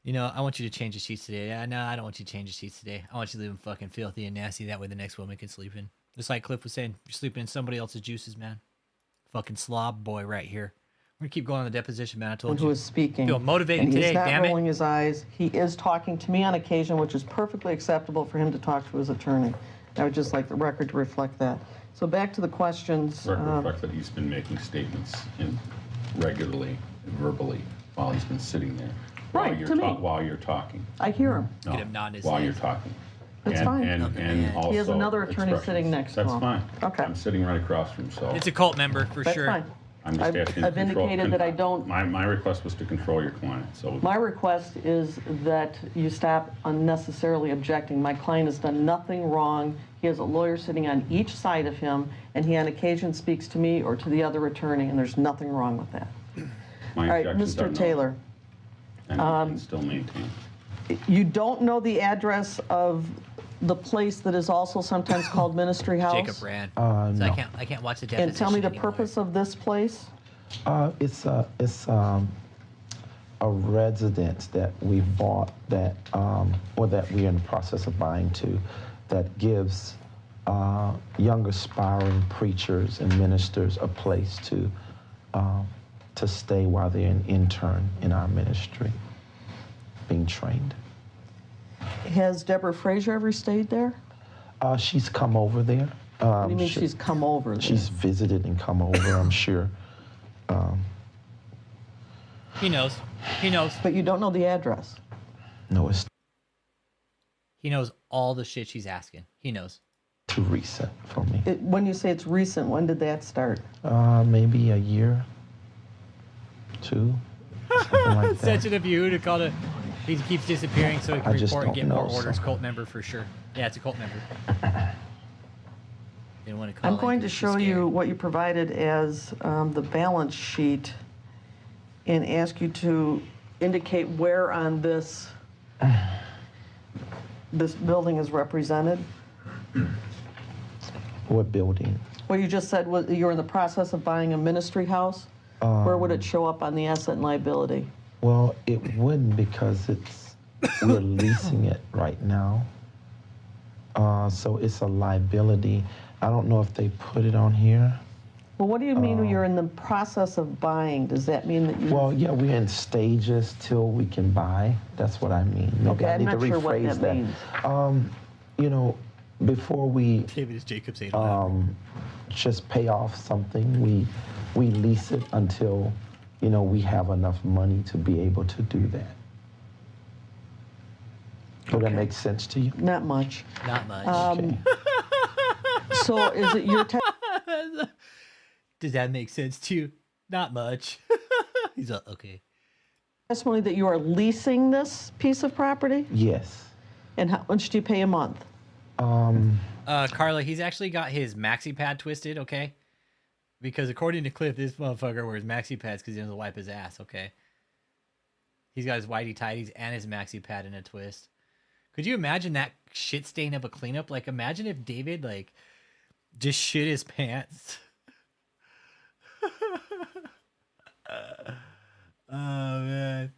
I want you to change the sheets today. Yeah, no, I don't want you to change the sheets today. I want you to leave them fucking filthy and nasty. That way the next woman can sleep in. Just like Cliff was saying, you're sleeping in somebody else's juices, man. Fucking slob boy right here. We're going to keep going on the deposition, man. I told you. Who is speaking. Feel motivated and today, he's not damn it. rolling his eyes. He is talking to me on occasion, which is perfectly acceptable for him to talk to his attorney. I would just like the record to reflect that. So back to the questions. The record reflects that he's been making statements regularly, verbally, while he's been sitting there. Right, to me. While you're talking. I hear him. No, Get him nodding his while head. you're talking. That's fine. And also He has another attorney expressions. sitting next to him. That's fine. Okay. I'm sitting right across from him, so. It's a cult member, for That's sure. fine. I'm just asking I've indicated that I don't. My request was to control your client, so. My request is that you stop unnecessarily objecting. My client has done nothing wrong. He has a lawyer sitting on each side of him, and he on occasion speaks to me or to the other attorney, and there's nothing wrong with that. My All right, objections are Mr. no, Taylor. and still maintain. You don't know the address of the place that is also sometimes called Ministry House? Jacob ran. So No. I can't watch the deposition And tell me the anymore. purpose of this place? It's a residence that we bought that, or that we're in the process of buying to, that gives young aspiring preachers and ministers a place to stay while they're an intern in our ministry, being trained. Has Deborah Frazier ever stayed there? She's come over there. What do you mean she's come over there? She's visited and come over, I'm sure. He knows. He knows. But you don't know the address? No, it's He knows all the shit she's asking. He knows. too recent for me. When you say it's recent, when did that start? Maybe a year, 2, something like that. Such an abuse to call it. He keeps disappearing so he can I just report and don't get more know, orders. so. Cult member for sure. Yeah, it's a cult member. Didn't want to call I'm it going to 'cause she's show you scared. what you provided as the balance sheet and ask you to indicate where on this building is represented. What building? Well, you just said you're in the process of buying a ministry house. Where would it show up on the asset and liability? Well, it wouldn't because we're leasing it right now. So it's a liability. I don't know if they put it on here. Well, what do you mean when you're in the process of buying? Does that mean that you... Well, yeah, we're in stages till we can buy. That's what I mean. Maybe Okay, I I'm need not to sure what rephrase that means. You know, before we David is Jacob saying just pay off something, we lease it until, you know, we have enough money to be able to do that. Does that make sense to you? Not much. Not much. Okay. So is it your... Does that make sense to you? Not much. He's like, okay. testimony that you are leasing this piece of property? Yes. And how much do you pay a month? Carla, he's actually got his maxi pad twisted, okay? Because according to Cliff, this motherfucker wears maxi pads because he doesn't wipe his ass, okay? He's got his whitey tighties and his maxi pad in a twist. Could you imagine that shit stain of a cleanup? Like, imagine if David, like, just shit his pants. Oh, man.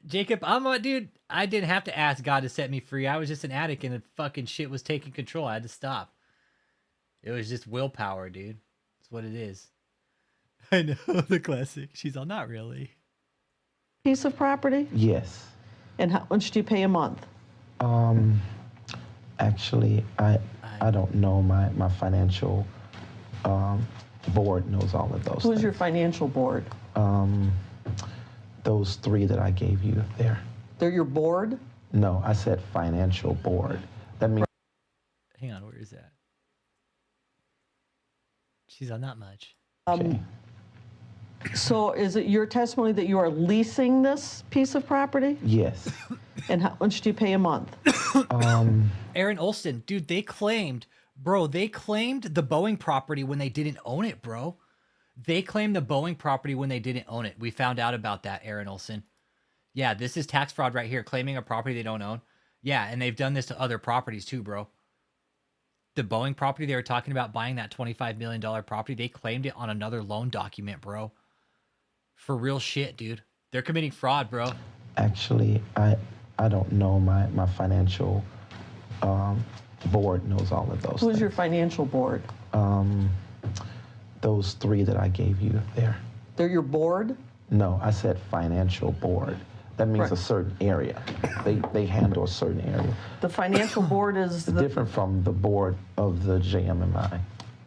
Jacob, dude, I didn't have to ask God to set me free. I was just an addict and the fucking shit was taking control. I had to stop. It was just willpower, dude. That's what it is. I know, the classic. She's all, not really. Piece of property? Yes. And how much do you pay a month? Actually, I don't know. My financial board knows all of those Who's things. your financial board? Those 3 that I gave you there. They're your board? No, I said financial board. That means... Hang on, where is that? She's on, not much. Okay. So is it your testimony that you are leasing this piece of property? Yes. And how much do you pay a month? Aaron Olson, dude, they claimed the Boeing property when they didn't own it, bro. They claimed the Boeing property when they didn't own it. We found out about that, Aaron Olson. Yeah, this is tax fraud right here, claiming a property they don't own. Yeah, and they've done this to other properties too, bro. The Boeing property they were talking about buying, that $25 million property, they claimed it on another loan document, bro. For real shit, dude. They're committing fraud, bro. Actually, I don't know. My financial board knows all of those Who's things. your financial board? Those 3 that I gave you there. They're your board? No, I said financial board. That means Right. a certain area. They handle a certain area. The financial board is Different from the board of the JMMI.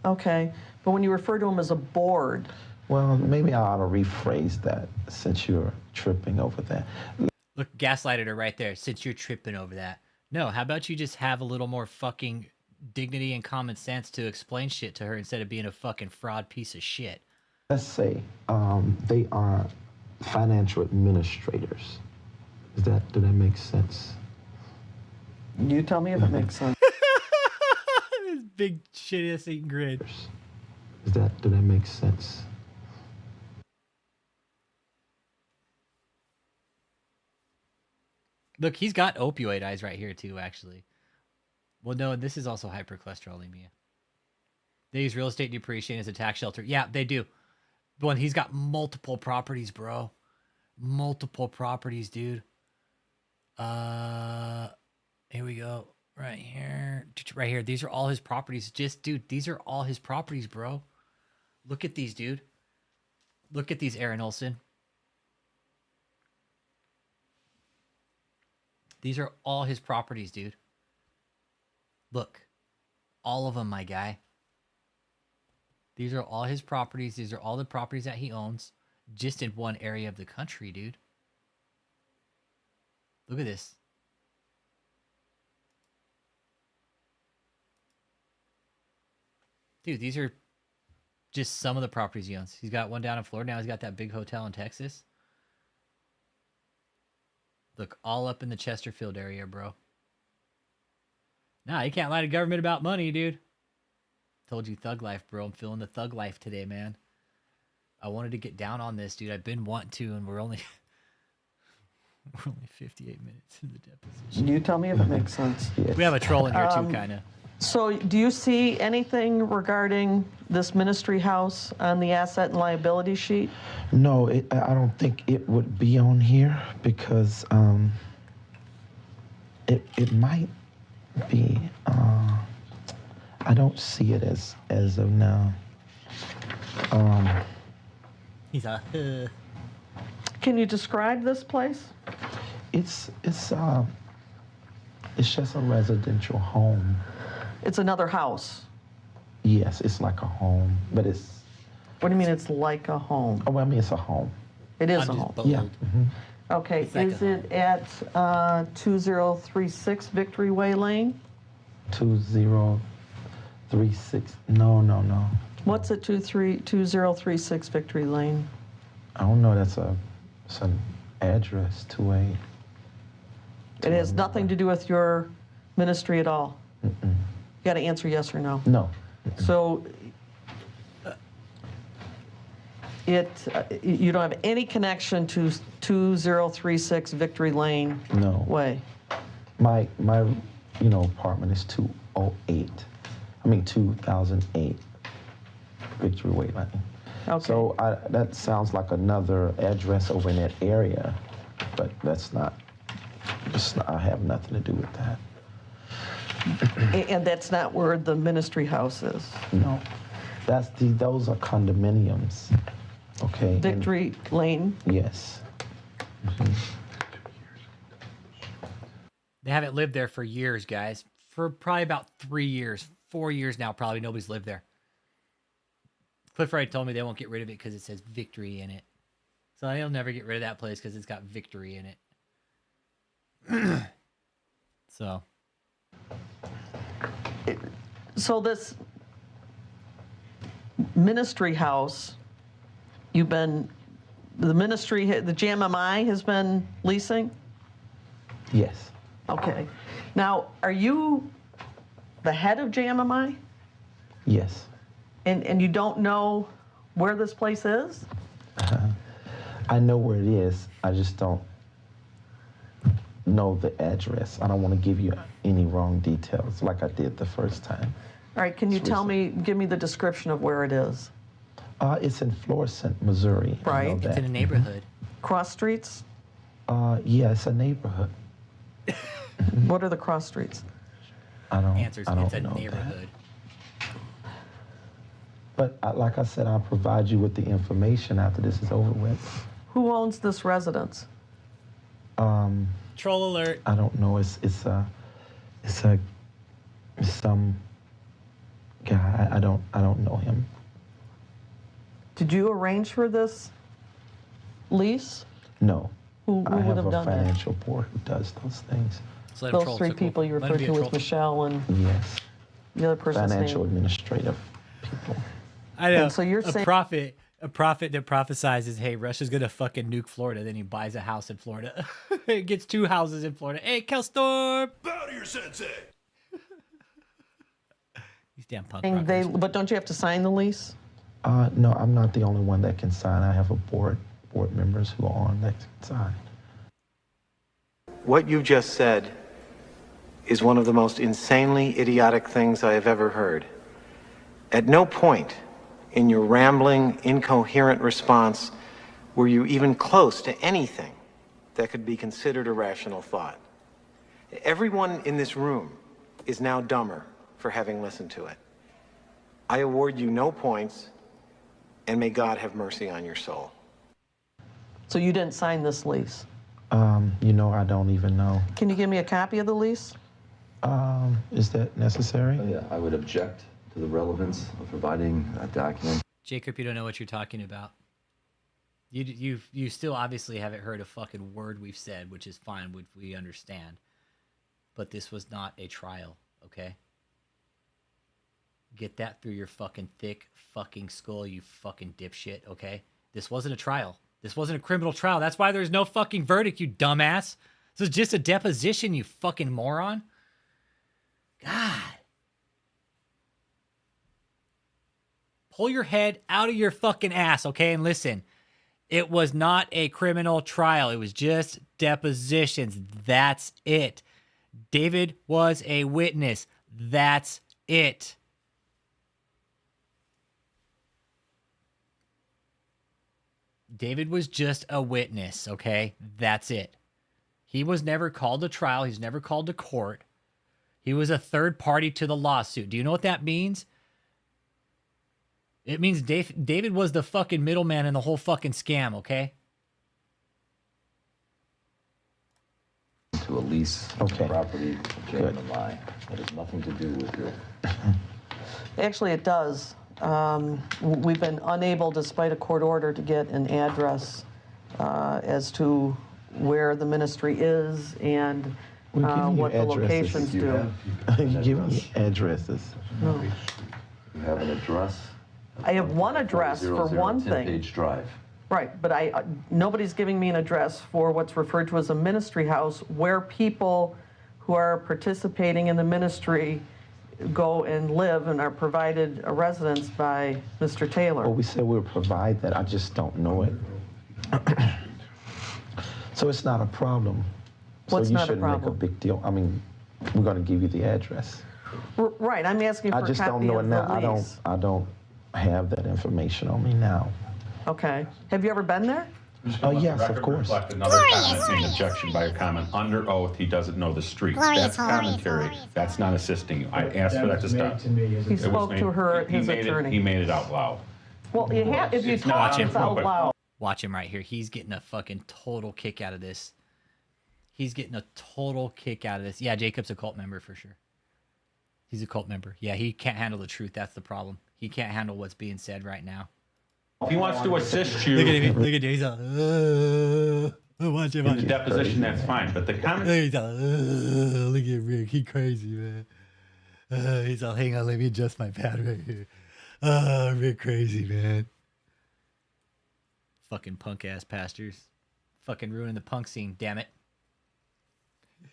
Okay, but when you refer to them as a board... Well, maybe I ought to rephrase that since you're tripping over that. Look, gaslighted her right there, since you're tripping over that. No, how about you just have a little more fucking dignity and common sense to explain shit to her instead of being a fucking fraud piece of shit. Let's say they are financial administrators. Do that make sense? You tell me if it makes sense. This big shit-ass eating grid. Do that make sense? Look, he's got opioid eyes right here too, actually. Well, no, this is also hypercholesterolemia. They use real estate depreciation as a tax shelter. Yeah, they do. But he's got multiple properties, bro. Multiple properties, dude. Here we go. Right here. Right here. These are all his properties. Dude, these are all his properties, bro. Look at these, dude. Look at these, Aaron Olson. These are all his properties, dude. Look. All of them, my guy. These are all his properties. These are all the properties that he owns. Just in one area of the country, dude. Look at this. Dude, these are just some of the properties he owns. He's got one down in Florida. Now he's got that big hotel in Texas. Look, all up in the Chesterfield area, bro. Nah, you can't lie to government about money, dude. Told you thug life, bro. I'm feeling the thug life today, man. I wanted to get down on this, dude. I've been wanting to, and we're only 58 minutes in the deposition. You tell me if it makes sense. We have a troll in here too, kind of. So do you see anything regarding this ministry house on the asset and liability sheet? No, I don't think it would be on here because it might be. I don't see it as of now. He's a. Can you describe this place? It's just a residential home. It's another house. Yes, it's like a home, but it's. What do you mean it's like a home? Oh, well, I mean it's a home. It is a home. Yeah. Mm-hmm. Okay, is it at 2036 Victory Way Lane? 2036. No. What's at 2036 Victory Lane? I don't know. It's an address. 28. It has nothing to do with your ministry at all. You got to answer yes or no. No. So you don't have any connection to 2036 Victory Lane Way. My apartment is 2008 Victory Way Lane. Okay. So that sounds like another address over in that area, but that's not. I have nothing to do with that. And that's not where the ministry house is. No, those are condominiums. Okay. Victory Lane. Yes. They haven't lived there for years, guys. For probably about 3 years, 4 years now, probably nobody's lived there. Cliff Wright told me they won't get rid of it because it says victory in it. So they'll never get rid of that place because it's got victory in it. So this ministry house, the JMMI has been leasing? Yes. Okay. Now, are you the head of JMMI? Yes. And you don't know where this place is? I know where it is. I just don't know the address. I don't want to give you any wrong details like I did the first time. All right, can you give me the description of where it is? It's in Florissant, Missouri. Right. It's in a neighborhood. Cross streets? Yeah, it's a neighborhood. What are the cross streets? I don't It's a know neighborhood. But like I said, I'll provide you with the information after this is over with. Who owns this residence? Troll alert. I don't know. It's some guy. I don't know him. Did you arrange for this lease? No. Who I would have have a done that? financial board who does those things. So Those three people you referred to as Michelle and Yes. the other person's Financial name. administrative people. I know. And so you're a saying prophet that prophesizes, hey, Russia's gonna fucking nuke Florida. Then he buys a house in Florida. He gets 2 houses in Florida. Hey, Kelstorm. Bow to your sensei. These damn punk rockers. But don't you have to sign the lease? No, I'm not the only one that can sign. I have a board members who are on that can sign. What you just said is one of the most insanely idiotic things I have ever heard. At no point in your rambling, incoherent response were you even close to anything that could be considered a rational thought. Everyone in this room is now dumber for having listened to it. I award you no points, and may God have mercy on your soul. So you didn't sign this lease? I don't even know. Can you give me a copy of the lease? Is that necessary? Yeah, I would object to the relevance of providing that document. Jacob, you don't know what you're talking about. You still obviously haven't heard a fucking word we've said, which is fine, which we understand. But this was not a trial, okay? Get that through your fucking thick fucking skull, you fucking dipshit, okay? This wasn't a trial. This wasn't a criminal trial. That's why there's no fucking verdict, you dumbass. This is just a deposition, you fucking moron. God. Pull your head out of your fucking ass, okay? And listen, it was not a criminal trial. It was just depositions. That's it. David was a witness. That's it. David was just a witness, okay? That's it. He was never called to trial. He's never called to court. He was a third party to the lawsuit. Do you know what that means? It means David was the fucking middleman in the whole fucking scam, okay? To a lease property of JMMI. That has nothing to do with your... Actually, it does. We've been unable, despite a court order, to get an address as to where the ministry is and what the locations do. Give me addresses. No. You have an address? I have one address for one thing. 10-page drive. Right, but nobody's giving me an address for what's referred to as a ministry house, where people who are participating in the ministry go and live and are provided a residence by Mr. Taylor. Well, we said we'll provide that. I just don't know it. So it's not a problem. What's so you not a shouldn't make a problem? big deal. I mean, we're going to give you the address. Right, I'm asking for I a just copy don't know of it the now. lease. I don't have that information on me now. Okay. Have you ever been there? Oh, yes, of course. Reflect another comment and objection by your comment. Under oath, he doesn't know the street. That's commentary. That's not assisting you. I asked for that to stop. He spoke to her, his attorney. He made it out loud. Well, you have, if you talk, it's out loud. Watch him right here. He's getting a fucking total kick out of this. He's getting a total kick out of this. Yeah, Jacob's a cult member for sure. He's a cult member. Yeah, he can't handle the truth. That's the problem. He can't handle what's being said right now. If he wants to assist you... Look at him. Look at him. He's all... watch him. In the deposition, that's fine. But the comment... He's all... look at Rick. He crazy, man. He's all... Hang on. Let me adjust my pad right here. Rick crazy, man. Fucking punk-ass pastors. Fucking ruining the punk scene, damn it.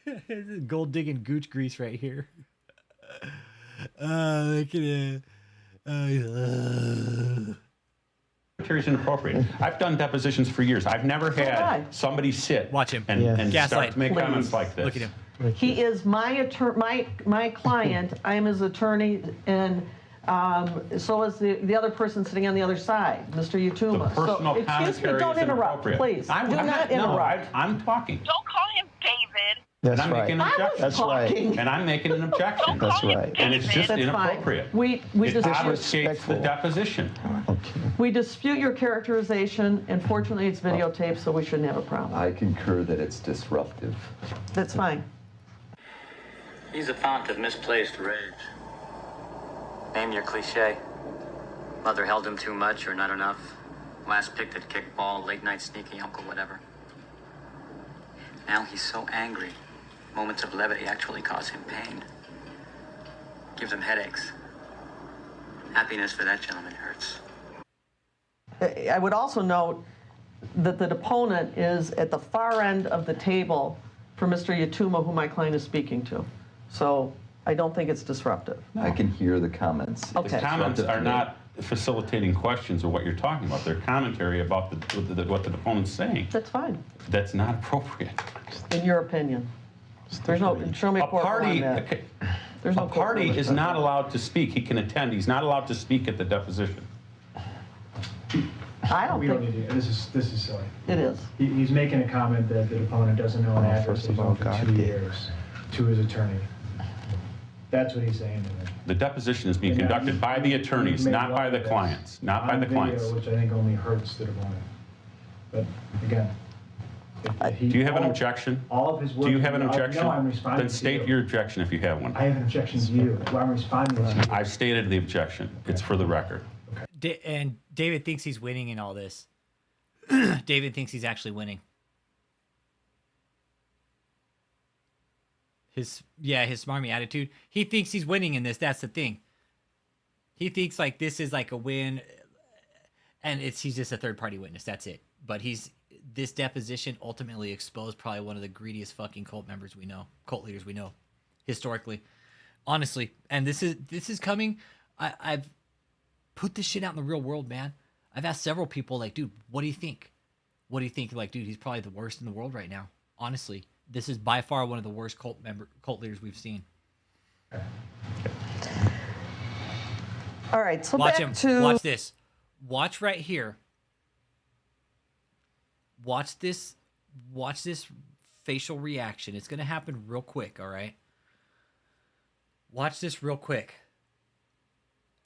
This is gold-digging gooch grease right here. Look at him. Commentary is inappropriate. I've done depositions for years. I've never had somebody sit Watch him. and Gaslight. start to make Please. comments like this. Look at him. He is my client. I am his attorney, and so is the other person sitting on the other side, Mr. Yutuma. The personal so, excuse me, commentary don't is interrupt, inappropriate. please. I'm Do not not interrupt. I'm talking. Don't call him David. That's and I'm making an I was objection. That's right. talking. And I'm making an objection. That's right. And it's just That's inappropriate. fine. We It dispute, obfuscates the deposition. we dispute your characterization, and fortunately it's videotaped, so we shouldn't have a problem. I concur that it's disruptive. That's fine. He's a font of misplaced rage. Name your cliche. Mother held him too much or not enough. Last picked at kickball, late night sneaky uncle, whatever. Now he's so angry. Moments of levity actually cause him pain. Gives him headaches. Happiness for that gentleman hurts. I would also note that the deponent is at the far end of the table for Mr. Yutuma, who my client is speaking to. So I don't think it's disruptive. I can hear the comments. Okay. The comments are not facilitating questions or what you're talking about. They're commentary about what the opponent's saying. That's fine, That's not appropriate. in your opinion. There's no, show me a court on that. Okay, There's no a court party order is for not that. allowed to speak. He can attend. He's not allowed to speak at the deposition. I don't We don't think need to, this is silly. it is. He's making a comment that the opponent doesn't know an address first he's of all, known for God 2 did. years to his attorney. That's what he's saying to me. The deposition is being And now conducted by the attorneys, made not by light the of this clients. Not by on the video, clients. Which I think only hurts the opponent. But again, if he, Do you have an all- objection? All of his work. Do you have an objection? No, I'm responding Then to state you. your objection if you have one. I have an objection to you. Well, I'm responding to you. I've stated the objection. It's for the record. And David thinks he's winning in all this. David thinks he's actually winning. His smarmy attitude. He thinks he's winning in this. That's the thing. He thinks like this is like a win, and he's just a third-party witness. That's it. But this deposition ultimately exposed probably one of the greediest fucking cult leaders we know, historically, honestly. And this is coming. I've put this shit out in the real world, man. I've asked several people, like, dude, what do you think? What do you think? Like, dude, he's probably the worst in the world right now. Honestly, this is by far one of the worst cult leaders we've seen. All right, so watch back to... Watch this. Watch right here. Watch this facial reaction. It's going to happen real quick, all right? Watch this real quick.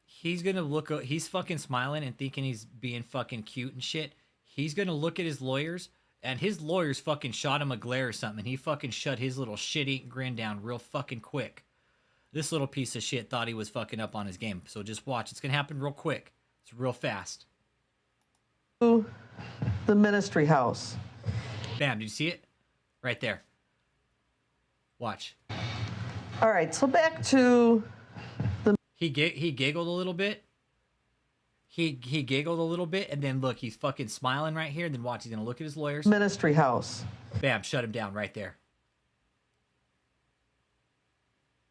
He's going to look, he's fucking smiling and thinking he's being fucking cute and shit. He's going to look at his lawyers, and his lawyers fucking shot him a glare or something. And he fucking shut his little shit-eating grin down real fucking quick. This little piece of shit thought he was fucking up on his game. So just watch. It's going to happen real quick. It's real fast. The ministry house. Bam. Did you see it? Right there. Watch. All right. So back to the... He giggled a little bit. He giggled a little bit. And then look, he's fucking smiling right here. And then watch. He's going to look at his lawyers. Ministry house. Bam. Shut him down right there.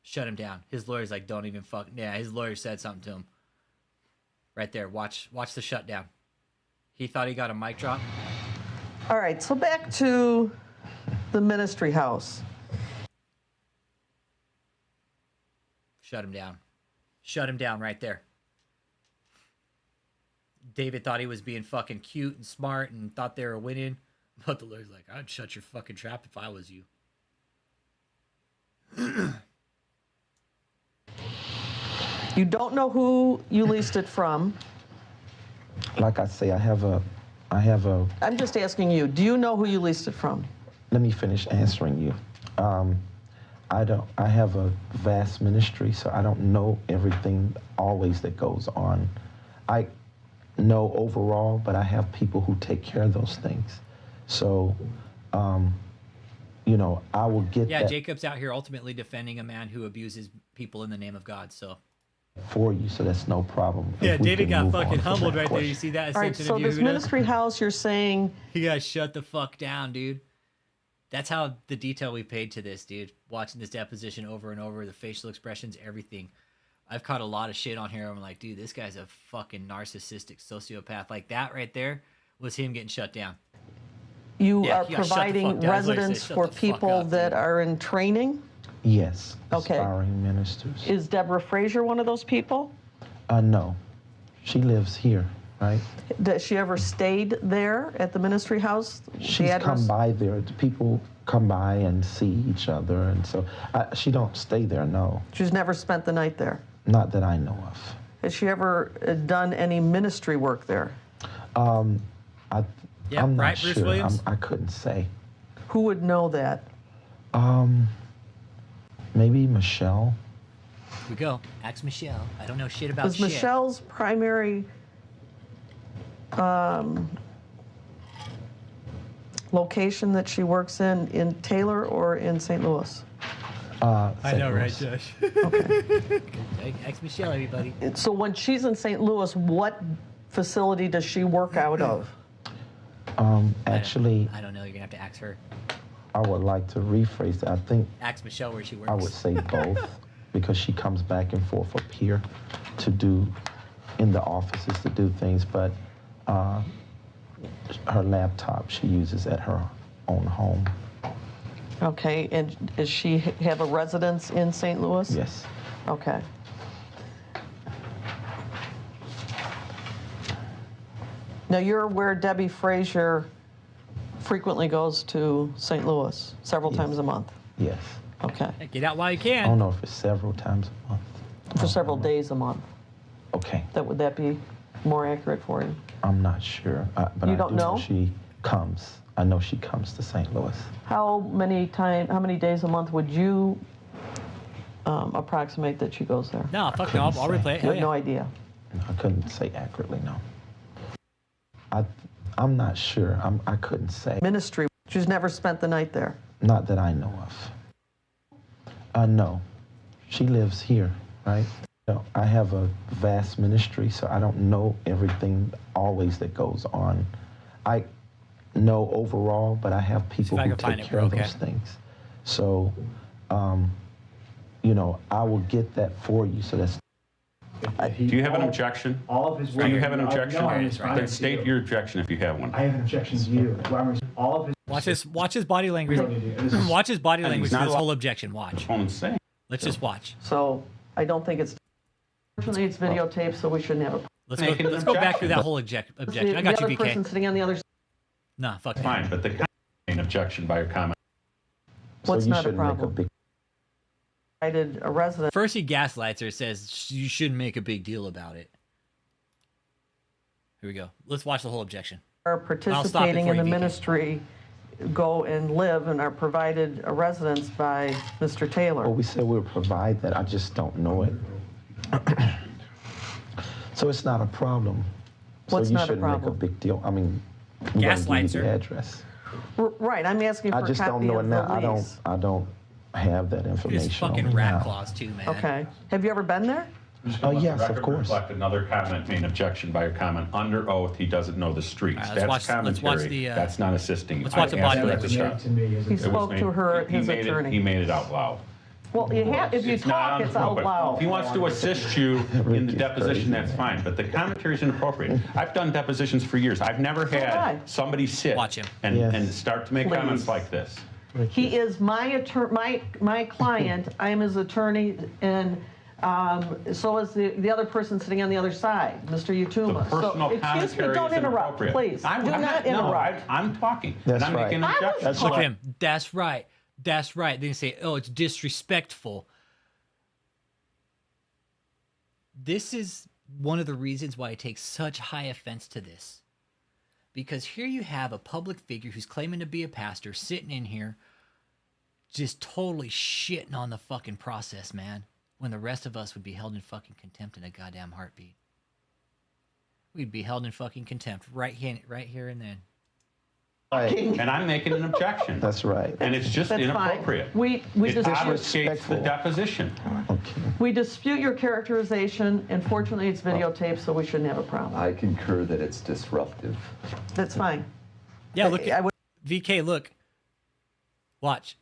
Shut him down. His lawyer's like, don't even fuck. Yeah, his lawyer said something to him. Right there. Watch the shutdown. He thought he got a mic drop. All right, so back to the ministry house. Shut him down. Shut him down right there. David thought he was being fucking cute and smart and thought they were winning. But the lawyer's like, I'd shut your fucking trap if I was you. You don't know who you leased it from. Like I say, I have a... I'm just asking you, do you know who you leased it from? Let me finish answering you. I have a vast ministry, so I don't know everything always that goes on. I know overall, but I have people who take care of those things. So, you know, I will get Yeah, that Jacob's out here ultimately defending a man who abuses people in the name of God, so... for you, so that's no problem. Yeah, If we David can got move on fucking from humbled that right there. question. You see that? All right, so this ministry house, you're saying... He got shut the fuck down, dude. That's how the detail we paid to this, dude. Watching this deposition over and over, the facial expressions, everything. I've caught a lot of shit on here. I'm like, dude, this guy's a fucking narcissistic sociopath. Like that right there was him getting shut down. You Yeah, are he got shut the providing fuck down. That's what he residence said, for shut the fuck people up, that dude. are in training? Yes. Okay. Aspiring ministers. Is Deborah Frazier one of those people? No. She lives here, right? Does she ever stayed there at the ministry house? She's come by there. The people come by and see each other, and so she don't stay there, no. She's never spent the night there? Not that I know of. Has she ever done any ministry work there? I'm not right, sure. Bruce Williams? I couldn't say. Who would know that? Maybe Michelle. Here we go. Ask Michelle. I don't know shit about Was shit. Michelle's primary location that she works in Taylor or in St. Louis? I know, right, Josh? Okay. Ask Michelle, everybody. So when she's in St. Louis, what facility does she work out of? Actually, I don't know. You're going to have to ask her. I would like to rephrase that. I think Ask Michelle where she works. I would say both because she comes back and forth up here to do in the offices to do things, but her laptop she uses at her own home. Okay, and does she have a residence in St. Louis? Yes. Okay. Now you're aware Debbie Frazier frequently goes to St. Louis several times a month? Yes. Okay. Get out while you I can. don't know if it's several times a month. For several days a month. Okay. Would that be more accurate for you? I'm not sure, but You I don't do know? she comes. I know she comes to St. Louis. How many days a month would you approximate that she goes there? No, fuck no. I'll replay it. You Hell have yeah. no idea. I couldn't say accurately, no. I'm not sure. I couldn't say. Ministry. She's never spent the night there. Not that I know of. No. She lives here, right? I have a vast ministry, so I don't know everything always that goes on. I know overall, but I have people who take care of those things. So, you know, I will get that for you. So that's. Do you have an objection? All of his. Do you have an objection? No, Then state your objection if you have one. I have an objection to you. All of his. Watch his body language. Watch his body language for this whole objection. Watch. Let's just watch. So I don't think it's. Unfortunately, it's videotaped, so we shouldn't have a. Let's go back through that whole objection. I got you, The other person VK. sitting on the other side. Nah, fuck that. Fine, but the main objection by your comment. What's so you not a shouldn't make problem? big. A resident. First, he gaslights her, says you shouldn't make a big deal about it. Here we go. Let's watch the whole objection. Are participating in the ministry go and live and are provided a residence by Mr. Taylor. Well, we said we'll provide that. I just don't know it. So it's not a problem. What's so you not a shouldn't problem? make a big deal. I mean, we're gonna give you the address. Right, I'm asking for I just a don't copy know of it the now. lease. I don't have that information. It's fucking on me rat now. claws too, man. Okay. Have you ever been there? Oh, yes, Record of course. Reflect another comment, main objection by your comment. Under oath, he doesn't know the streets. All right, That's let's commentary. watch the, That's not assisting. let's watch the body language. He spoke to her, his attorney. He made it out loud. Well, if you talk, it's out loud. If he wants to assist you in the deposition, that's fine. But the commentary is inappropriate. I've done depositions for years. I've never had somebody sit and start to make comments like this. He is my client. I am his attorney, and so is the other person sitting on the other side, Mr. Yutuma. The personal so, excuse me, commentary don't is interrupt, inappropriate. please. I'm Do not interrupt. I'm talking. That's and I'm right. making an objection. Look at him. That's right. That's right. Then you say, oh, it's disrespectful. This is one of the reasons why I take such high offense to this. Because here you have a public figure who's claiming to be a pastor sitting in here just totally shitting on the fucking process, man, when the rest of us would be held in fucking contempt in a goddamn heartbeat. We'd be held in fucking contempt right here and then. Right. And I'm making an objection. That's right. And it's just That's inappropriate. fine. We It obfuscates the deposition. We dispute your characterization, and fortunately it's videotaped, so we shouldn't have a problem. I concur that it's disruptive. That's fine. Yeah, look. VK, look. Watch.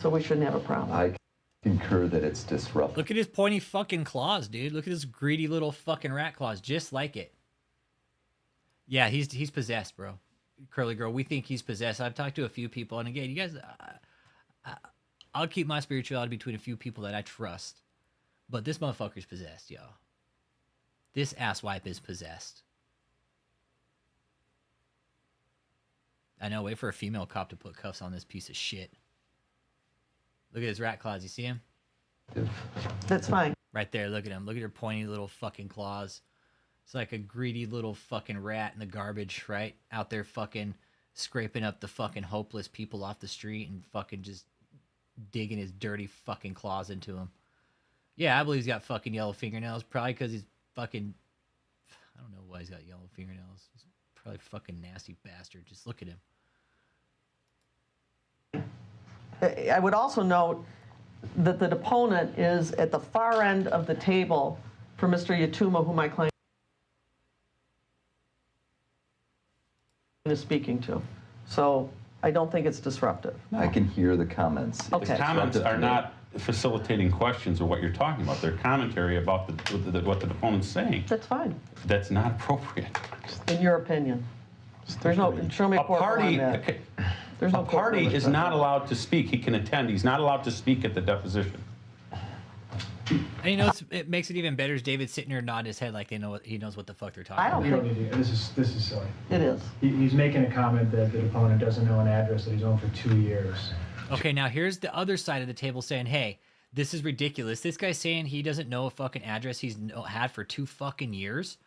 So we shouldn't have a problem. I concur that it's disruptive. Look at his pointy fucking claws, dude. Look at his greedy little fucking rat claws, just like it. Yeah, he's possessed, bro. Curly girl, we think he's possessed. I've talked to a few people, and again, you guys, I'll keep my spirituality between a few people that I trust. But this motherfucker's possessed, y'all. This asswipe is possessed. I know, wait for a female cop to put cuffs on this piece of shit. Look at his rat claws, you see him? That's fine. Right there, look at him. Look at her pointy little fucking claws. It's like a greedy little fucking rat in the garbage, right? Out there fucking scraping up the fucking hopeless people off the street and fucking just digging his dirty fucking claws into them. Yeah, I believe he's got fucking yellow fingernails. Probably because he's fucking... I don't know why he's got yellow fingernails. He's probably a fucking nasty bastard. Just look at him. I would also note that the deponent is at the far end of the table for Mr. Yutuma, whom my client is speaking to. So I don't think it's disruptive. I can hear the comments. Okay. The comments are not facilitating questions or what you're talking about. They're commentary about what the deponent's saying. That's fine. That's not appropriate. In your opinion. There's no, show me a court on that. Okay. There's no A party court is not allowed to speak. He can attend. He's not allowed to speak at the deposition. And you know, it makes it even better is David sitting here nodding his head like he knows what the fuck they're talking about. We don't need to. This is silly. It is. He's making a comment that the deponent doesn't know an address that he's owned for 2 years. Okay, now here's the other side of the table saying, hey, this is ridiculous. This guy's saying he doesn't know a fucking address he's had for 2 fucking years.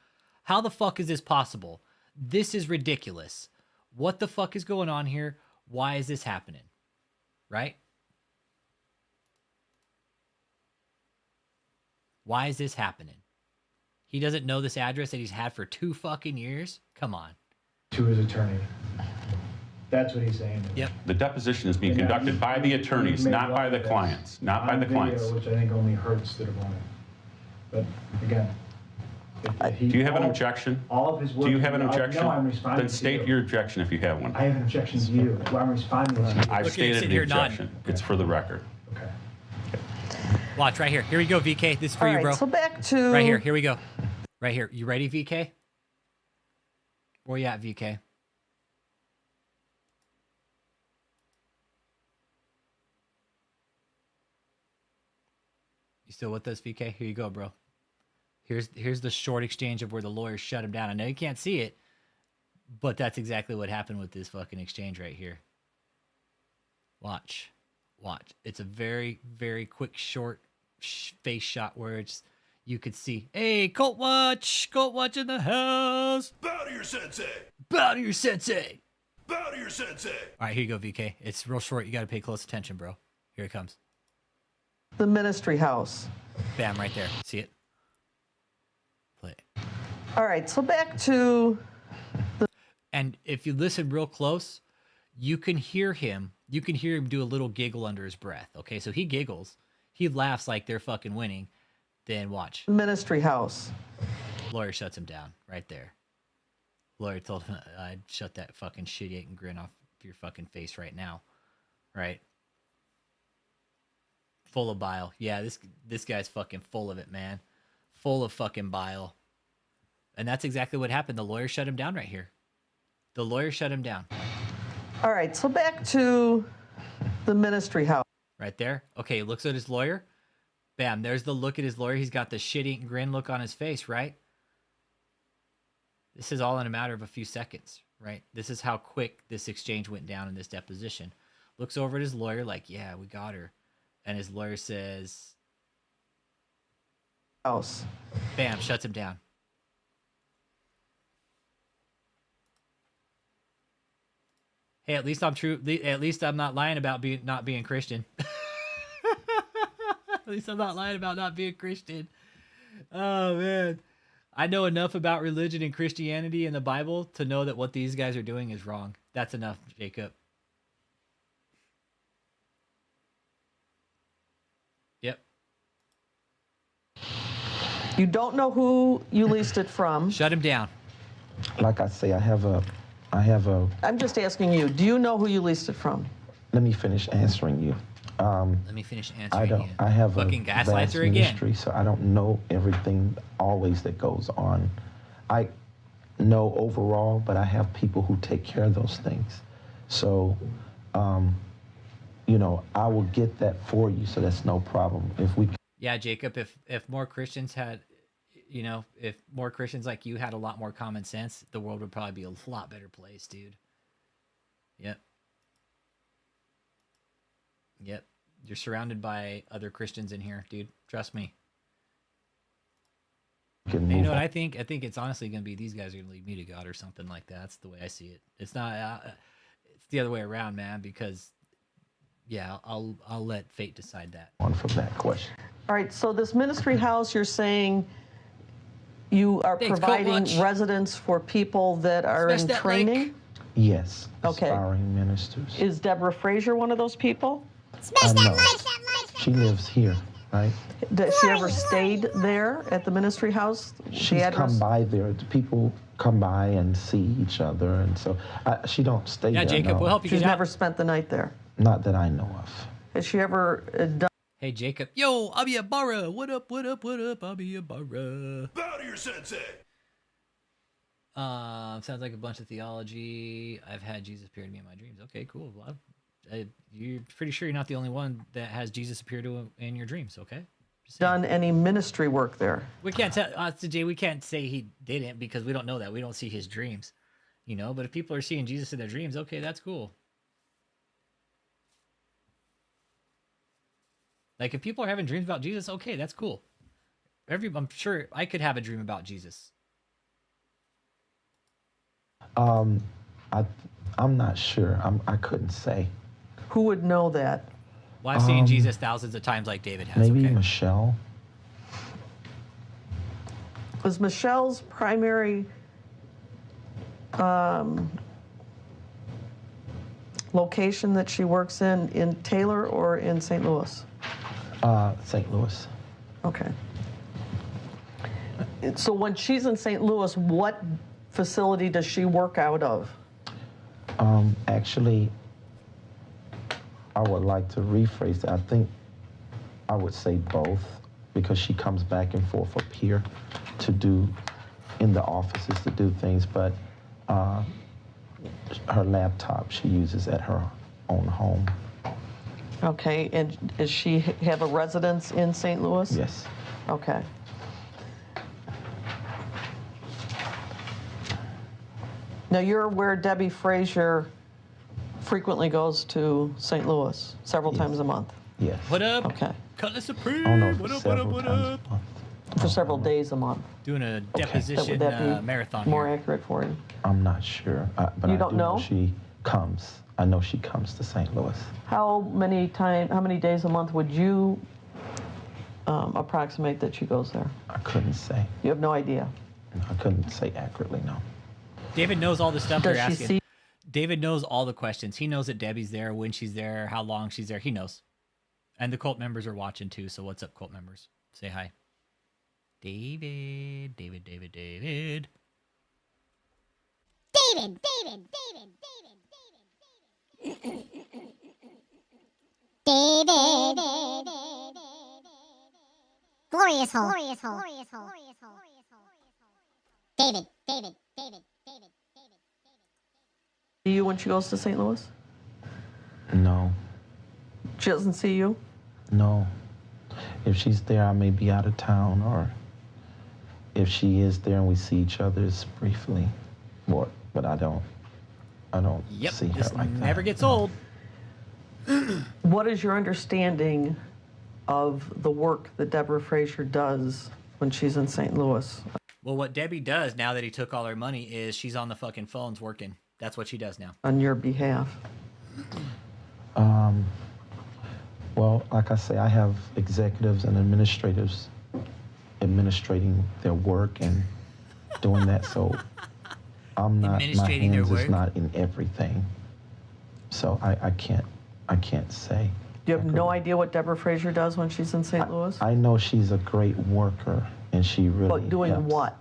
How the fuck is this possible? This is ridiculous. What the fuck is going on here? Why is this happening? Right? Why is this happening? He doesn't know this address that he's had for 2 fucking years? Come on. To his attorney. That's what he's saying. Yep. The deposition is being conducted by the attorneys, not by the clients. Not by the clients. Which I think only hurts the deponent. But again, Do you have an objection? All of his work. Do you have an objection? No, I'm responding. Then state your objection if you have one. I have an objection to you. Well, I'm responding to you. I've stated the objection. It's for the record. Okay. Watch right here. Here we go, VK. This is for All you, right, bro. so back to Right here. Here we go. Right here. You ready, VK? Where you at, VK? You still with us, VK? Here you go, bro. Here's the short exchange of where the lawyers shut him down. I know you can't see it, but that's exactly what happened with this fucking exchange right here. Watch. Watch. It's a very, very quick, short face shot where it's you could see, hey, Colt Watch in the house. Bow to your sensei. Bow to your sensei. Bow to your sensei. All right, here you go, VK. It's real short. You got to pay close attention, bro. Here it comes. the ministry house. Bam, right there. See it? Play. All right, so back to the... And if you listen real close, you can hear him. You can hear him do a little giggle under his breath. Okay, so he giggles. He laughs like they're fucking winning. Then watch. Ministry house. Lawyer shuts him down right there. Lawyer told him, I'd shut that fucking shit-eating grin off your fucking face right now. Right? Full of bile. Yeah, this guy's fucking full of it, man. Full of fucking bile. And that's exactly what happened. The lawyer shut him down right here. The lawyer shut him down. All right, so back to the ministry house. Right there. Okay, looks at his lawyer. Bam, there's the look at his lawyer. He's got the shit-eating grin look on his face, right? This is all in a matter of a few seconds, right? This is how quick this exchange went down in this deposition. Looks over at his lawyer like, yeah, we got her. And his lawyer says... House. Bam, shuts him down. Hey, at least I'm true. At least I'm not lying about not being Christian. At least I'm not lying about not being Christian. Oh, man. I know enough about religion and Christianity and the Bible to know that what these guys are doing is wrong. That's enough, Jacob. Yep. You don't know who you leased it from. Shut him down. Like I say, I have a... I'm just asking you, do you know who you leased it from? Let me finish answering you. Let me finish answering you. I have fucking a vast gaslights her again. ministry, so I don't know everything always that goes on. I know overall, but I have people who take care of those things. So, you know, I will get that for you, so that's no problem. If we... Yeah, Jacob, if more Christians had... You know, if more Christians like you had a lot more common sense, the world would probably be a lot better place, dude. Yep. Yep. You're surrounded by other Christians in here, dude. Trust me. And you know what I think? I think it's honestly going to be these guys are going to lead me to God or something like that. That's the way I see it. It's not. It's the other way around, man. Because, yeah, I'll let fate decide that. On from that question. All right, so this ministry house, you're saying you are providing residence for people that are in training? Yes. Okay. Aspiring ministers. Is Deborah Frazier one of those people? No. She lives here, right? Does she ever stayed there at the ministry house? She's come by there. People come by and see each other, and so she don't stay there. Yeah, Jacob, no. we'll help you. She's never spent the night there. Not that I know of. Has she ever done? Hey, Jacob. Yo, I'll be a barra. What up, what up, what up? I'll be a barra. Bow to your sensei. Sounds like a bunch of theology. I've had Jesus appear to me in my dreams. Okay, cool. Well, you're pretty sure you're not the only one that has Jesus appear to in your dreams, okay? Done any ministry work there? We can't tell, Jay, we can't say he didn't because we don't know that. We don't see his dreams, you know? But if people are seeing Jesus in their dreams, okay, that's cool. Like, if people are having dreams about Jesus, okay, that's cool. I'm sure I could have a dream about Jesus. I'm not sure. I couldn't say. Who would know that? Well, I've seen Jesus thousands of times like David has. Maybe okay? Michelle. Was Michelle's primary location that she works in Taylor or in St. Louis? St. Louis. Okay. So when she's in St. Louis, what facility does she work out of? Actually, I would like to rephrase that. I think I would say both, because she comes back and forth up here to do, in the offices to do things, but her laptop she uses at her own home. Okay, and does she have a residence in St. Louis? Yes. Okay. Now, you're aware Debbie Frazier frequently goes to St. Louis several times a month? Yes. What up? Okay. Cutlass Supreme. Oh, no, What up, what several up, what times up? For several days a month. Doing a Would deposition that be marathon more here. accurate for you? I'm not sure, but You I don't do know? she comes. I know she comes to St. Louis. How many days a month would you approximate that she goes there? I couldn't say. You have no idea? I couldn't say accurately, no. David knows all the stuff Does they're she asking. see- David knows all the questions. He knows that Debbie's there, when she's there, how long she's there. He knows. And the cult members are watching too, so what's up, cult members? Say hi. David, David, David, David. David, David, David, David, David, David. David. Glorious hole. Glorious hole. Glorious hole. Glorious hole. David, David, David, David, David. See you when she goes to St. Louis? No, She doesn't see you? no. If she's there, I may be out of town, or if she is there and we see each other, it's briefly. But I don't Yep, see her this like that. never gets old. What is your understanding of the work that Deborah Frazier does when she's in St. Louis? Well, what Debbie does now that he took all her money is she's on the fucking phones working. That's what she does now. On your behalf? Well, like I say, I have executives and administrators administrating their work and doing that, so I'm not, my Administrating their hands is work? not in everything. So I can't say. You have no idea what Deborah Frazier does when she's in St. Louis? I know she's a great worker, and she really But doing helps. what?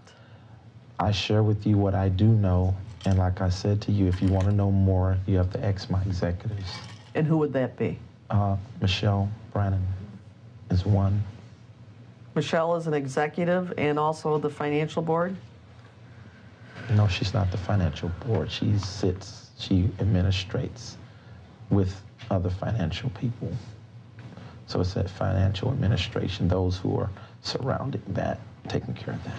I share with you what I do know, and like I said to you, if you want to know more, you have to ask my executives. And who would that be? Michelle Brannon is one. Michelle is an executive and also the financial board? No, she's not the financial board. She administrates with other financial people. So it's that financial administration, those who are surrounding that, taking care of that.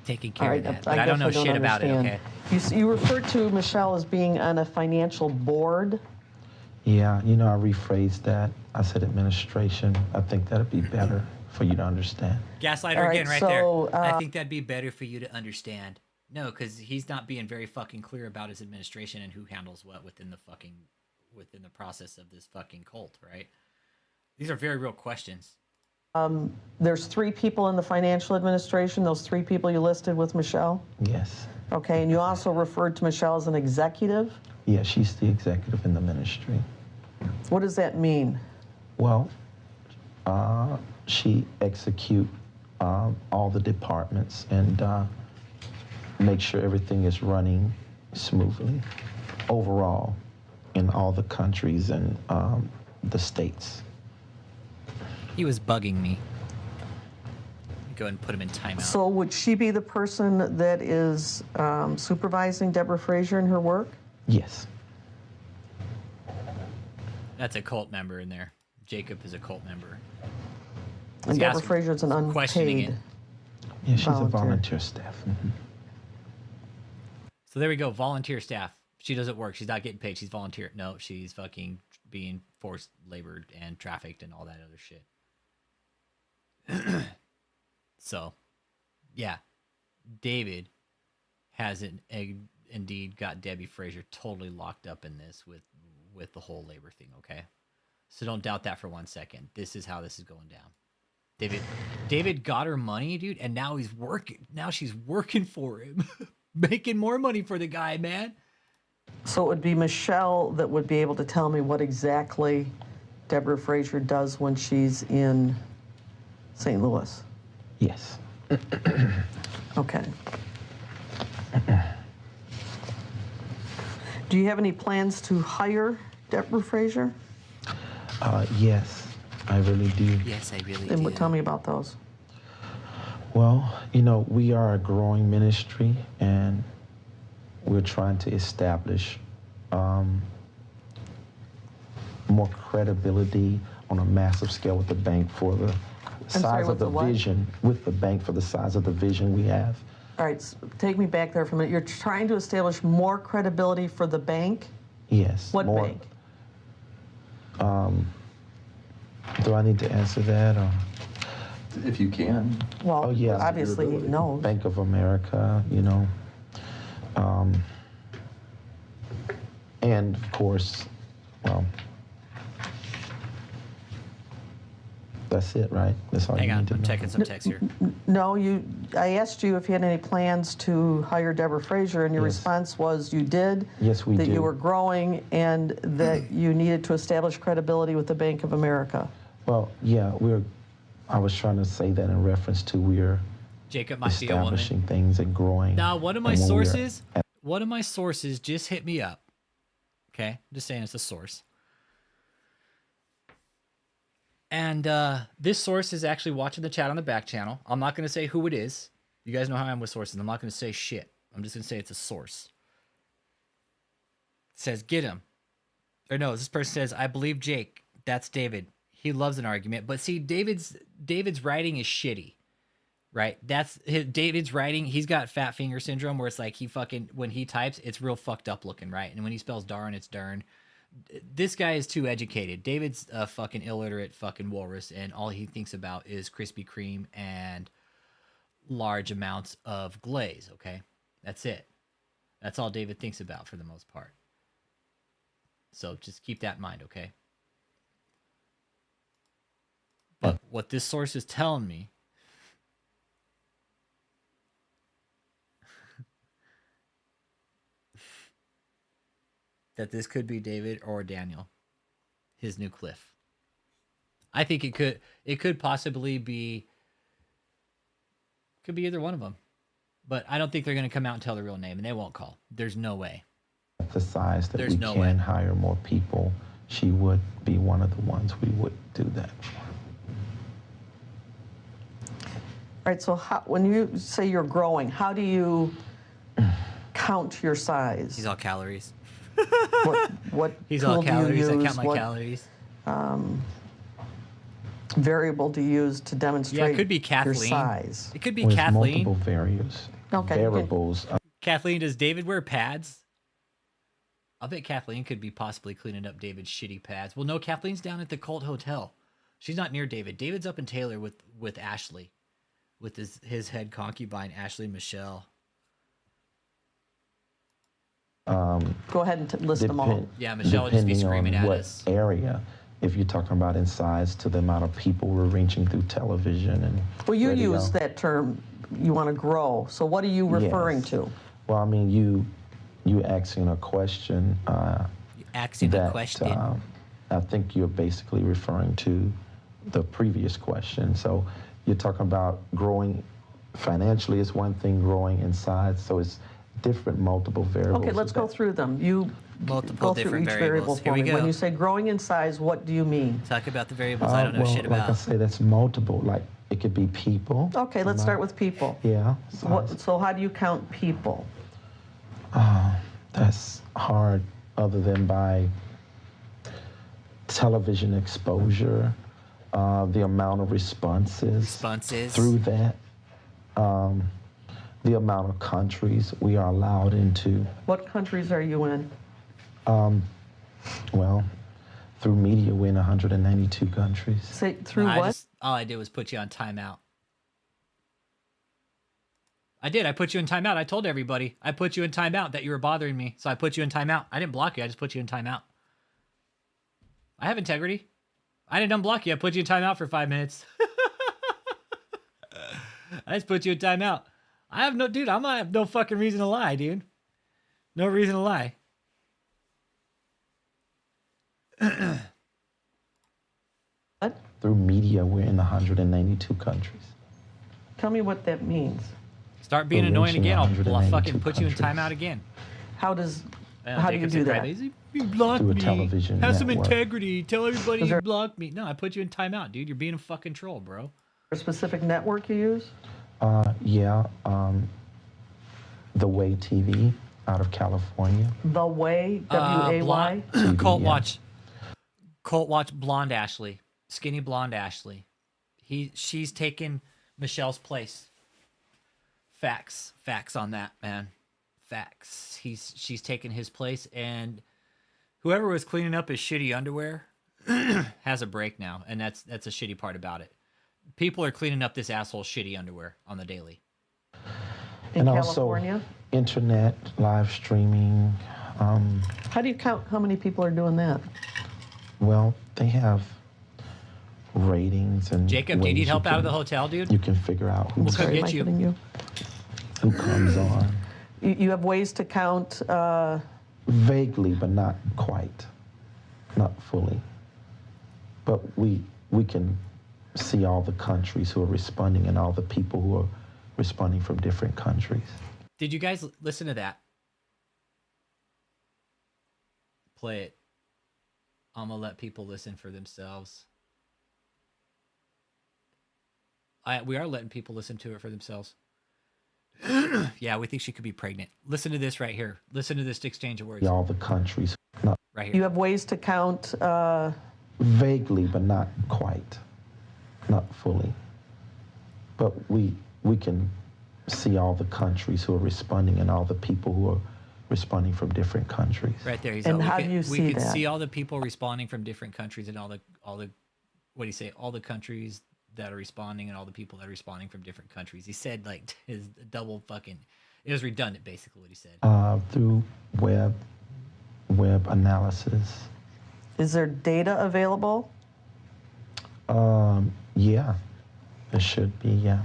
Taking care All of right, that. But I don't know guess shit about it, understand. okay? You refer to Michelle as being on a financial board? Yeah, I rephrased that. I said administration. I think that'd be better for you to understand. Gaslighter All right, again right so, there. I think that'd be better for you to understand. No, because he's not being very fucking clear about his administration and who handles what within the process of this fucking cult, right? These are very real questions. There's 3 people in the financial administration, those 3 people you listed with Michelle? Yes. Okay, and you also referred to Michelle as an executive? Yeah, she's the executive in the ministry. What does that mean? Well, she execute all the departments and make sure everything is running smoothly overall in all the countries and the states. He was bugging me. Go ahead and put him in timeout. So would she be the person that is supervising Deborah Frazier in her work? Yes. That's a cult member in there. Jacob is a cult member. And See, Deborah ask- Frazier is an questioning unpaid. it. Yeah, she's a Volunteer. volunteer staff. Mhm. So there we go. Volunteer staff. She doesn't work. She's not getting paid. She's volunteer. No, she's fucking being forced labored and trafficked and all that other shit. So, yeah. David has indeed got Debbie Frazier totally locked up in this with the whole labor thing, okay? So don't doubt that for 1 second. This is how this is going down. David got her money, dude, and now he's working. Now she's working for him. Making more money for the guy, man. So it would be Michelle that would be able to tell me what exactly Deborah Frazier does when she's in St. Louis. Yes. Okay. Do you have any plans to hire Deborah Frazier? Yes, I really do. Yes, I really And do. tell me about those. Well, you know, we are a growing ministry, and we're trying to establish more credibility on a massive scale with the bank for the size of the vision, with the bank for the size of the vision we have. All right, take me back there for a minute. You're trying to establish more credibility for the bank? Yes. What more, bank? Do I need to answer that? Or? If you can. Well, oh, yeah. obviously he knows. Bank of America, you know. And of course, well, that's it, right? That's all Hang you on, need to I'm know. checking some text here. No, I asked you if you had any plans to hire Deborah Frazier, and your response was you did. Yes, we that do. you were growing and that you needed to establish credibility with the Bank of America. Well, yeah, I was trying to say that in reference to we're Jacob might be a woman. establishing things and growing. Now, one of my and when we're sources just hit me up. Okay, I'm just saying it's a source. And this source is actually watching the chat on the back channel. I'm not going to say who it is. You guys know how I am with sources. I'm not going to say shit. I'm just going to say it's a source. It says, get him. Or no, this person says, I believe Jake. That's David. He loves an argument. But see, David's writing is shitty. Right? David's writing, he's got fat finger syndrome where it's like when he types, it's real fucked up looking, right? And when he spells darn, it's dern. This guy is too educated. David's a fucking illiterate fucking walrus, and all he thinks about is Krispy Kreme and large amounts of glaze, okay? That's it. That's all David thinks about for the most part. So just keep that in mind, okay? But what this source is telling me that this could be David or Daniel, his new Cliff. I think it could possibly be, could be either one of them. But I don't think they're going to come out and tell the real name, and they won't call. There's no way. Emphasize that There's we no can way. hire more people. She would be one of the ones we would do that for. All right, so when you say you're growing, how do you count your size? He's all calories. What He's tool all do you calories. I use? count my What, calories. variable to use to demonstrate Yeah, it could be your Kathleen. size? It could be Well, it's Kathleen. multiple variables. Okay, variables. Kathleen, does David wear pads? I'll bet Kathleen could be possibly cleaning up David's shitty pads. Well, no, Kathleen's down at the Cult Hotel. She's not near David. David's up in Taylor with Ashley, with his head concubine, Ashley Michelle. Go ahead and list them all. Yeah, Michelle would just be depending screaming on at what us. area, if you're talking about in size to the amount of people we're reaching through television and Well, you radio. use that term, you want to grow. So what are you referring Yes. to? Well, I mean, you asking a question. Asking a question. I think you're basically referring to the previous question. So you're talking about growing financially is one thing, growing in size. So it's different multiple variables. Okay, let's go through them. You Multiple go through different each variable variables. for Here we me. go. When you say growing in size, what do you mean? Talk about the variables I don't know well, shit like I about. say, that's multiple. Like it could be people. Okay, let's start with people. Yeah. So how do you count people? That's hard other than by television exposure, the amount of responses through that, the amount of countries we are allowed into. What countries are you in? Well, through media, we're in 192 countries. Say through No, what? All I did was put you on timeout. I did. I put you in timeout. I told everybody I put you in timeout that you were bothering me. So I put you in timeout. I didn't block you. I just put you in timeout. I have integrity. I didn't unblock you. I put you in timeout for 5 minutes. I just put you in timeout. I have no fucking reason to lie, dude. No reason to lie. What? Through media, we're in 192 countries. Tell me what that means. Start being We're annoying reaching again. I'll 182 fucking put you in countries. timeout again. How do you do that? You blocked Through a me. television Have some network. integrity. Tell everybody Is you there- blocked me. No, I put you in timeout, dude. You're being a fucking troll, bro. A specific network you use? Yeah, The Way TV out of California. The Way, W-A-Y? Colt yeah. watch. Colt watch Blonde Ashley. Skinny Blonde Ashley. She's taken Michelle's place. Facts on that, man. Facts. She's taken his place, and whoever was cleaning up his shitty underwear has a break now, and that's a shitty part about it. People are cleaning up this asshole's shitty underwear on the daily. In and California? Also internet, live streaming. How do you count how many people are doing that? Well, they have ratings and Jacob, do you ways need help out of can- the hotel, dude? You can figure out We'll come get you. who comes on. You have ways to count. Vaguely, but not quite, not fully. But we can see all the countries who are responding and all the people who are responding from different countries. Did you guys listen to that? Play it. I'm gonna let people listen for themselves. We are letting people listen to it for themselves. Yeah, we think she could be pregnant. Listen to this right here. Listen to this exchange of words. All the countries, not Right here. You have ways to count. vaguely, but not quite, not fully. But we can see all the countries who are responding and all the people who are responding from different countries. Right there. He's And all, how we do can, you we see can that? see all the people responding from different countries and all the what do you say? All the countries that are responding and all the people that are responding from different countries. He said like his double fucking. It was redundant, basically what he said. Through web analysis. Is there data available? Yeah, there should be. Yeah.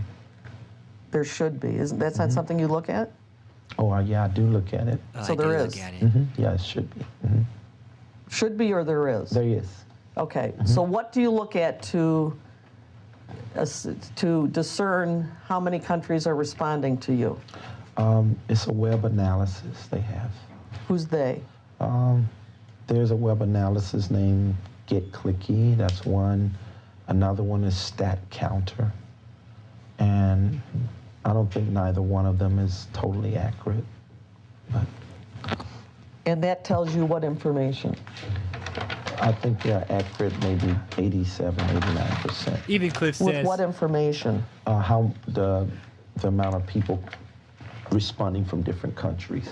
There should be. Isn't that's not something you look at? Oh, yeah, I do look at it. So there is. Yeah, it should be. Should be or there is? There is. Okay. So what do you look at to discern how many countries are responding to you? It's a web analysis they have. Who's they? There's a web analysis named Get Clicky. That's one. Another one is Stat Counter. And I don't think neither one of them is totally accurate. But And that tells you what information? I think they're accurate maybe 87, 89%. Even Cliff says. With what information? How the amount of people responding from different countries.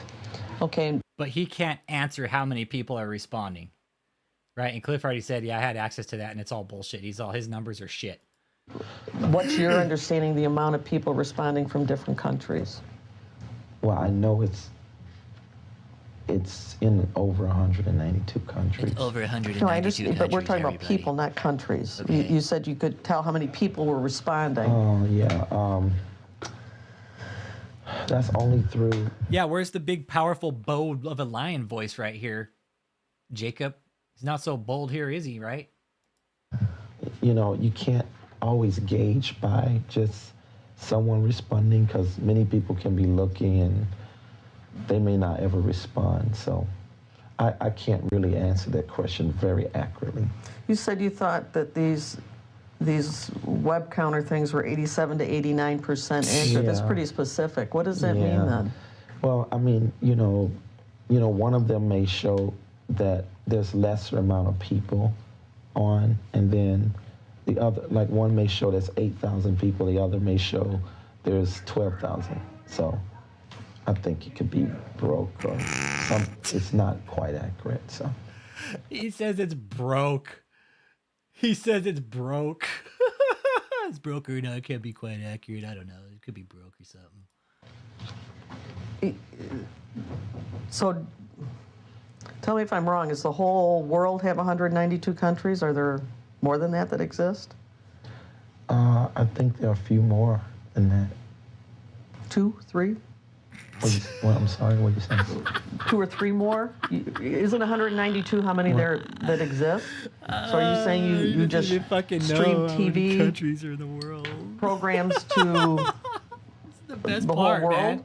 Okay. But he can't answer how many people are responding. Right? And Cliff already said, yeah, I had access to that and it's all bullshit. His numbers are shit. What's your understanding the amount of people responding from different countries? Well, I know it's in over 192 countries. It's over 192 No, I understand, but we're countries, talking about everybody. people, not countries. Okay. You said you could tell how many people were responding. Oh, yeah. That's only through. Yeah, where's the big, powerful, bold of a lion voice right here? Jacob? He's not so bold here, is he, right? You know, you can't always gauge by just someone responding because many people can be looking and they may not ever respond. So I can't really answer that question very accurately. You said you thought that these web counter things were 87 to 89% accurate. That's Yeah. pretty specific. What does that mean Yeah. then? Well, I mean, you know, one of them may show that there's lesser amount of people on, and then the other, like one may show there's 8,000 people, the other may show there's 12,000. So I think it could be broke or it's not quite accurate. So He says it's broke. He says it's broke. It's broke or not, it can't be quite accurate. I don't know. It could be broke or something. So tell me if I'm wrong. Does the whole world have 192 countries? Are there more than that exist? I think there are a few more than that. 2, 3? Well, I'm sorry, what you saying? 2 or 3 more? Isn't 192 how many there that exist? So are you saying you just stream TV countries are in the world programs to the best the part, whole world?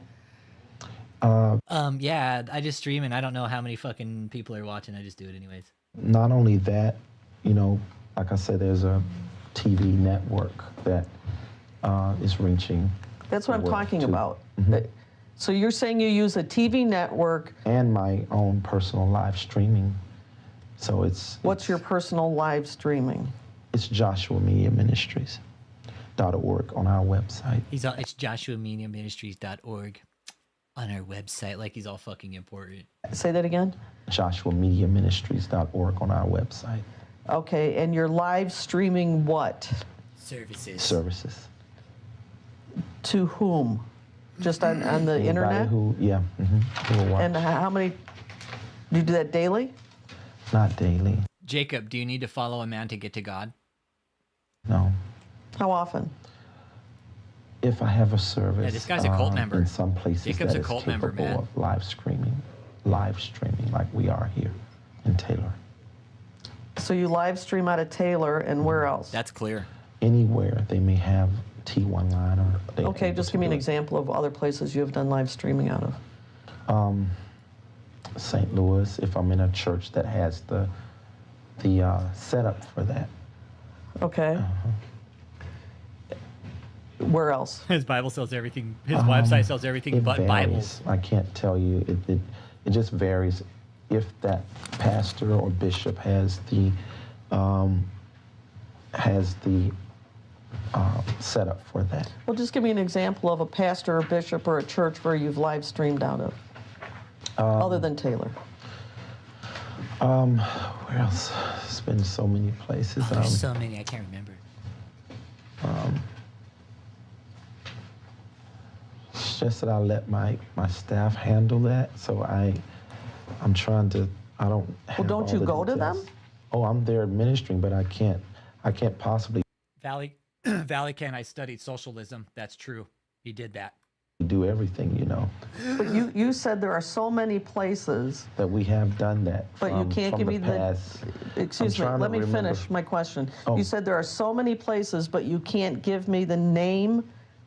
Man. Yeah, I just stream and I don't know how many fucking people are watching. I just do it anyways. Not only that, like I said, there's a TV network that is reaching. That's what I'm talking about. Mm-hmm. So you're saying you use a TV network and my own personal live streaming. So What's your personal live streaming? It's JoshuaMediaMinistries.org on our website. It's JoshuaMediaMinistries.org on our website, like he's all fucking important. Say that again? JoshuaMediaMinistries.org on our website. Okay, and you're live streaming what? Services. To whom? Just on the Anybody internet? Who will watch. And how many? Do you do that daily? Not daily. Jacob, do you need to follow a man to get to God? No. How often? If I have a service. Yeah, this guy's a cult member. In some places Jacob's that a cult is member, capable man. of live streaming like we are here in Taylor. So you live stream out of Taylor, and where else? That's clear. Anywhere they may have T1 line or. Okay, just give me an example of other places you have done live streaming out of. St. Louis, if I'm in a church that has the setup for that. Okay. Where else? His Bible sells everything. His website sells everything but varies. Bibles. I can't tell you. It just varies. If that pastor or bishop has the setup for that. Well, just give me an example of a pastor or bishop or a church where you've live streamed out of, other than Taylor. Where else? It's been so many places. Oh, there's so many, I can't remember. It's just that I let my staff handle that, so I'm trying to. I don't. Well, don't you go to them? Oh, I'm there ministering, but I can't possibly Valley Ken, I studied socialism. That's true. He did that. do everything, But you said there are so many places. That we have done that. But you can't give me past. Excuse me, let me finish my question. Oh. You said there are so many places, but you can't give me the name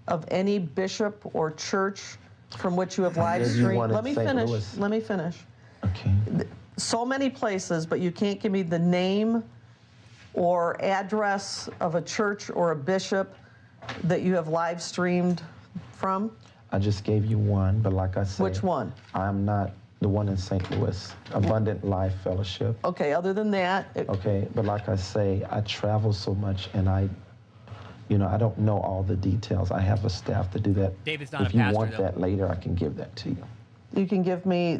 of any bishop or church from which you have live streamed. Let me finish. Let me finish. Okay. So many places, but you can't give me the name or address of a church or a bishop that you have live streamed from? I just gave you one, but like I said. Which one? I'm not the one in St. Louis, Abundant Life Fellowship. Okay, other than that. Okay, but like I say, I travel so much and I don't know all the details. I have a staff to do that. David's not if a you pastor, want though. that later, I can give that to you. You can give me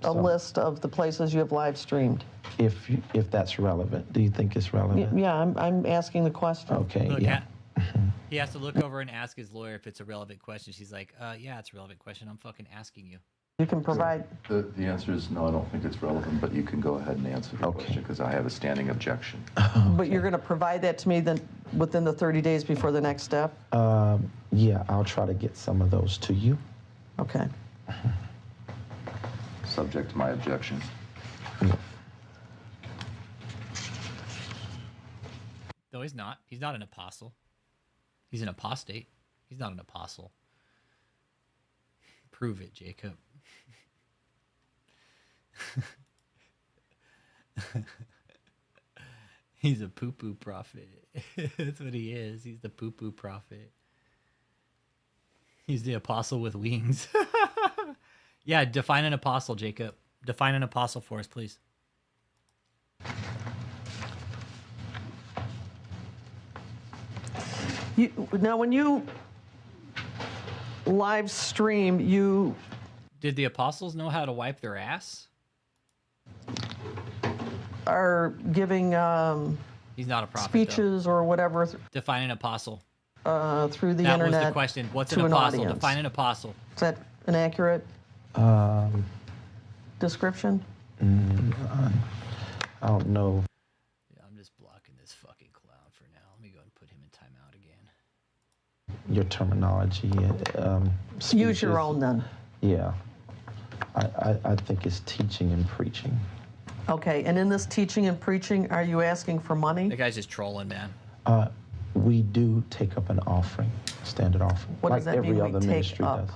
a list of the places you have live streamed. If that's relevant. Do you think it's relevant? Yeah, I'm asking the question. Okay, Look, yeah. He has to look over and ask his lawyer if it's a relevant question. She's like, yeah, it's a relevant question. I'm fucking asking you. You can provide. The answer is no, I don't think it's relevant, but you can go ahead and answer the question because I have a standing objection. But you're going to provide that to me then within the 30 days before the next step? Yeah, I'll try to get some of those to you. Okay. Subject to my objection. No, he's not. He's not an apostle. He's an apostate. He's not an apostle. Prove it, Jacob. He's a poo-poo prophet. That's what he is. He's the poo-poo prophet. He's the apostle with wings. Yeah, define an apostle, Jacob. Define an apostle for us, please. Now, when you live stream, you... Did the apostles know how to wipe their ass? Are giving He's not a prophet, speeches though. or whatever. Define an apostle. Through the that internet. That was the question. What's to an apostle? audience. Define an apostle. Is that an accurate description? I don't know. Yeah, I'm just blocking this fucking clown for now. Let me go and put him in timeout again. Your terminology. Use your own then. Yeah. I think it's teaching and preaching. Okay, and in this teaching and preaching, are you asking for money? The guy's just trolling, man. We do take up an offering, standard offering. What does that every mean, other we take ministry up does.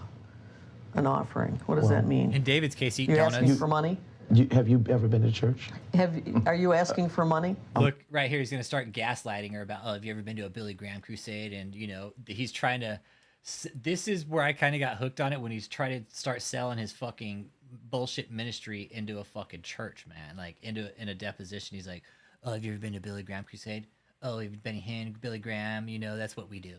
an offering? What does that mean? In David's case, eat You're donuts. asking for money? Have you ever been to church? Are you asking for money? Look, right here, he's going to start gaslighting her about, oh, have you ever been to a Billy Graham crusade? And, you know, he's trying to, this is where I kind of got hooked on it, when he's trying to start selling his fucking bullshit ministry into a fucking church, man. Like, in a deposition, he's like, oh, have you ever been to a Billy Graham crusade? Oh, have you been to Billy Graham? You know, that's what we do.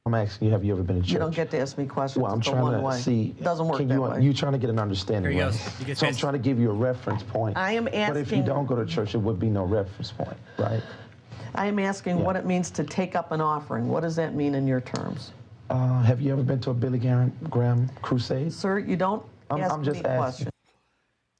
I'm asking you, have you ever been to church? You don't get to ask me questions. Well, I'm It's a trying one-way. to see. It doesn't work can that you, way. You're trying to get an understanding. Here he Right? goes. You So I'm trying to give you a reference point. I am But if you asking- don't go to church, it would be no reference point, right? I am asking what it means to take up an offering. What does that mean in your terms? Have you ever been to a Billy Graham crusade? Sir, you don't ask I'm just me asking. questions.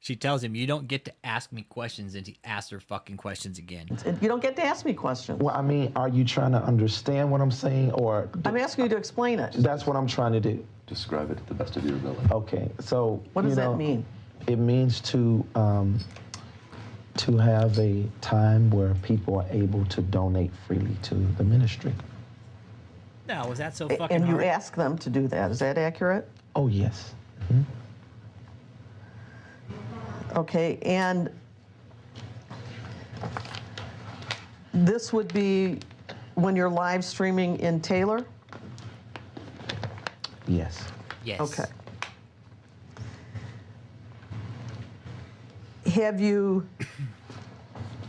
She tells him, you don't get to ask me questions, and he asks her fucking questions again. You don't get to ask me questions. Well, I mean, are you trying to understand what I'm saying, or? I'm asking you to explain it. That's what I'm trying to do. Describe it to the best of your ability. Okay, so What does that mean? It means to have a time where people are able to donate freely to the ministry. No, was that so fucking And you hard? ask them to do that. Is that accurate? Oh, yes. Okay, and this would be when you're live streaming in Taylor? Yes. Yes. Okay. Have you,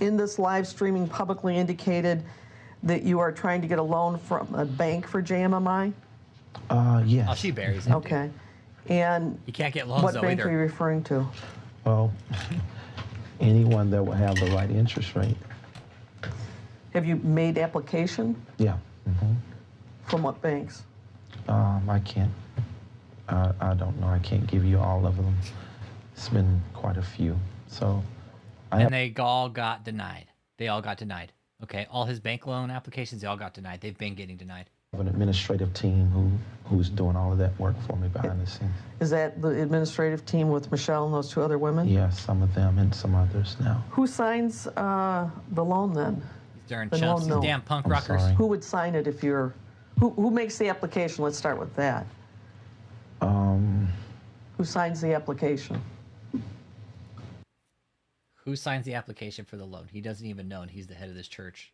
in this live streaming, publicly indicated that you are trying to get a loan from a bank for JMMI? Yes. Oh, she buries him. Okay. And You can't get loans, what though, bank either. are you referring to? Well, anyone that will have the right interest rate. Have you made application? Yeah. From what banks? I can't. I don't know. I can't give you all of them. It's been quite a few. So. And they all got denied. They all got denied. Okay, all his bank loan applications, they all got denied. They've been getting denied. I have an administrative team who's doing all of that work for me behind the scenes. Is that the administrative team with Michelle and those two other women? Yeah, some of them and some others now. Who signs the loan then? Darn The chumps, loan these note. damn punk I'm rockers. sorry. Who would sign it if you're... Who makes the application? Let's start with that. Who signs the application? Who signs the application for the loan? He doesn't even know, and he's the head of this church.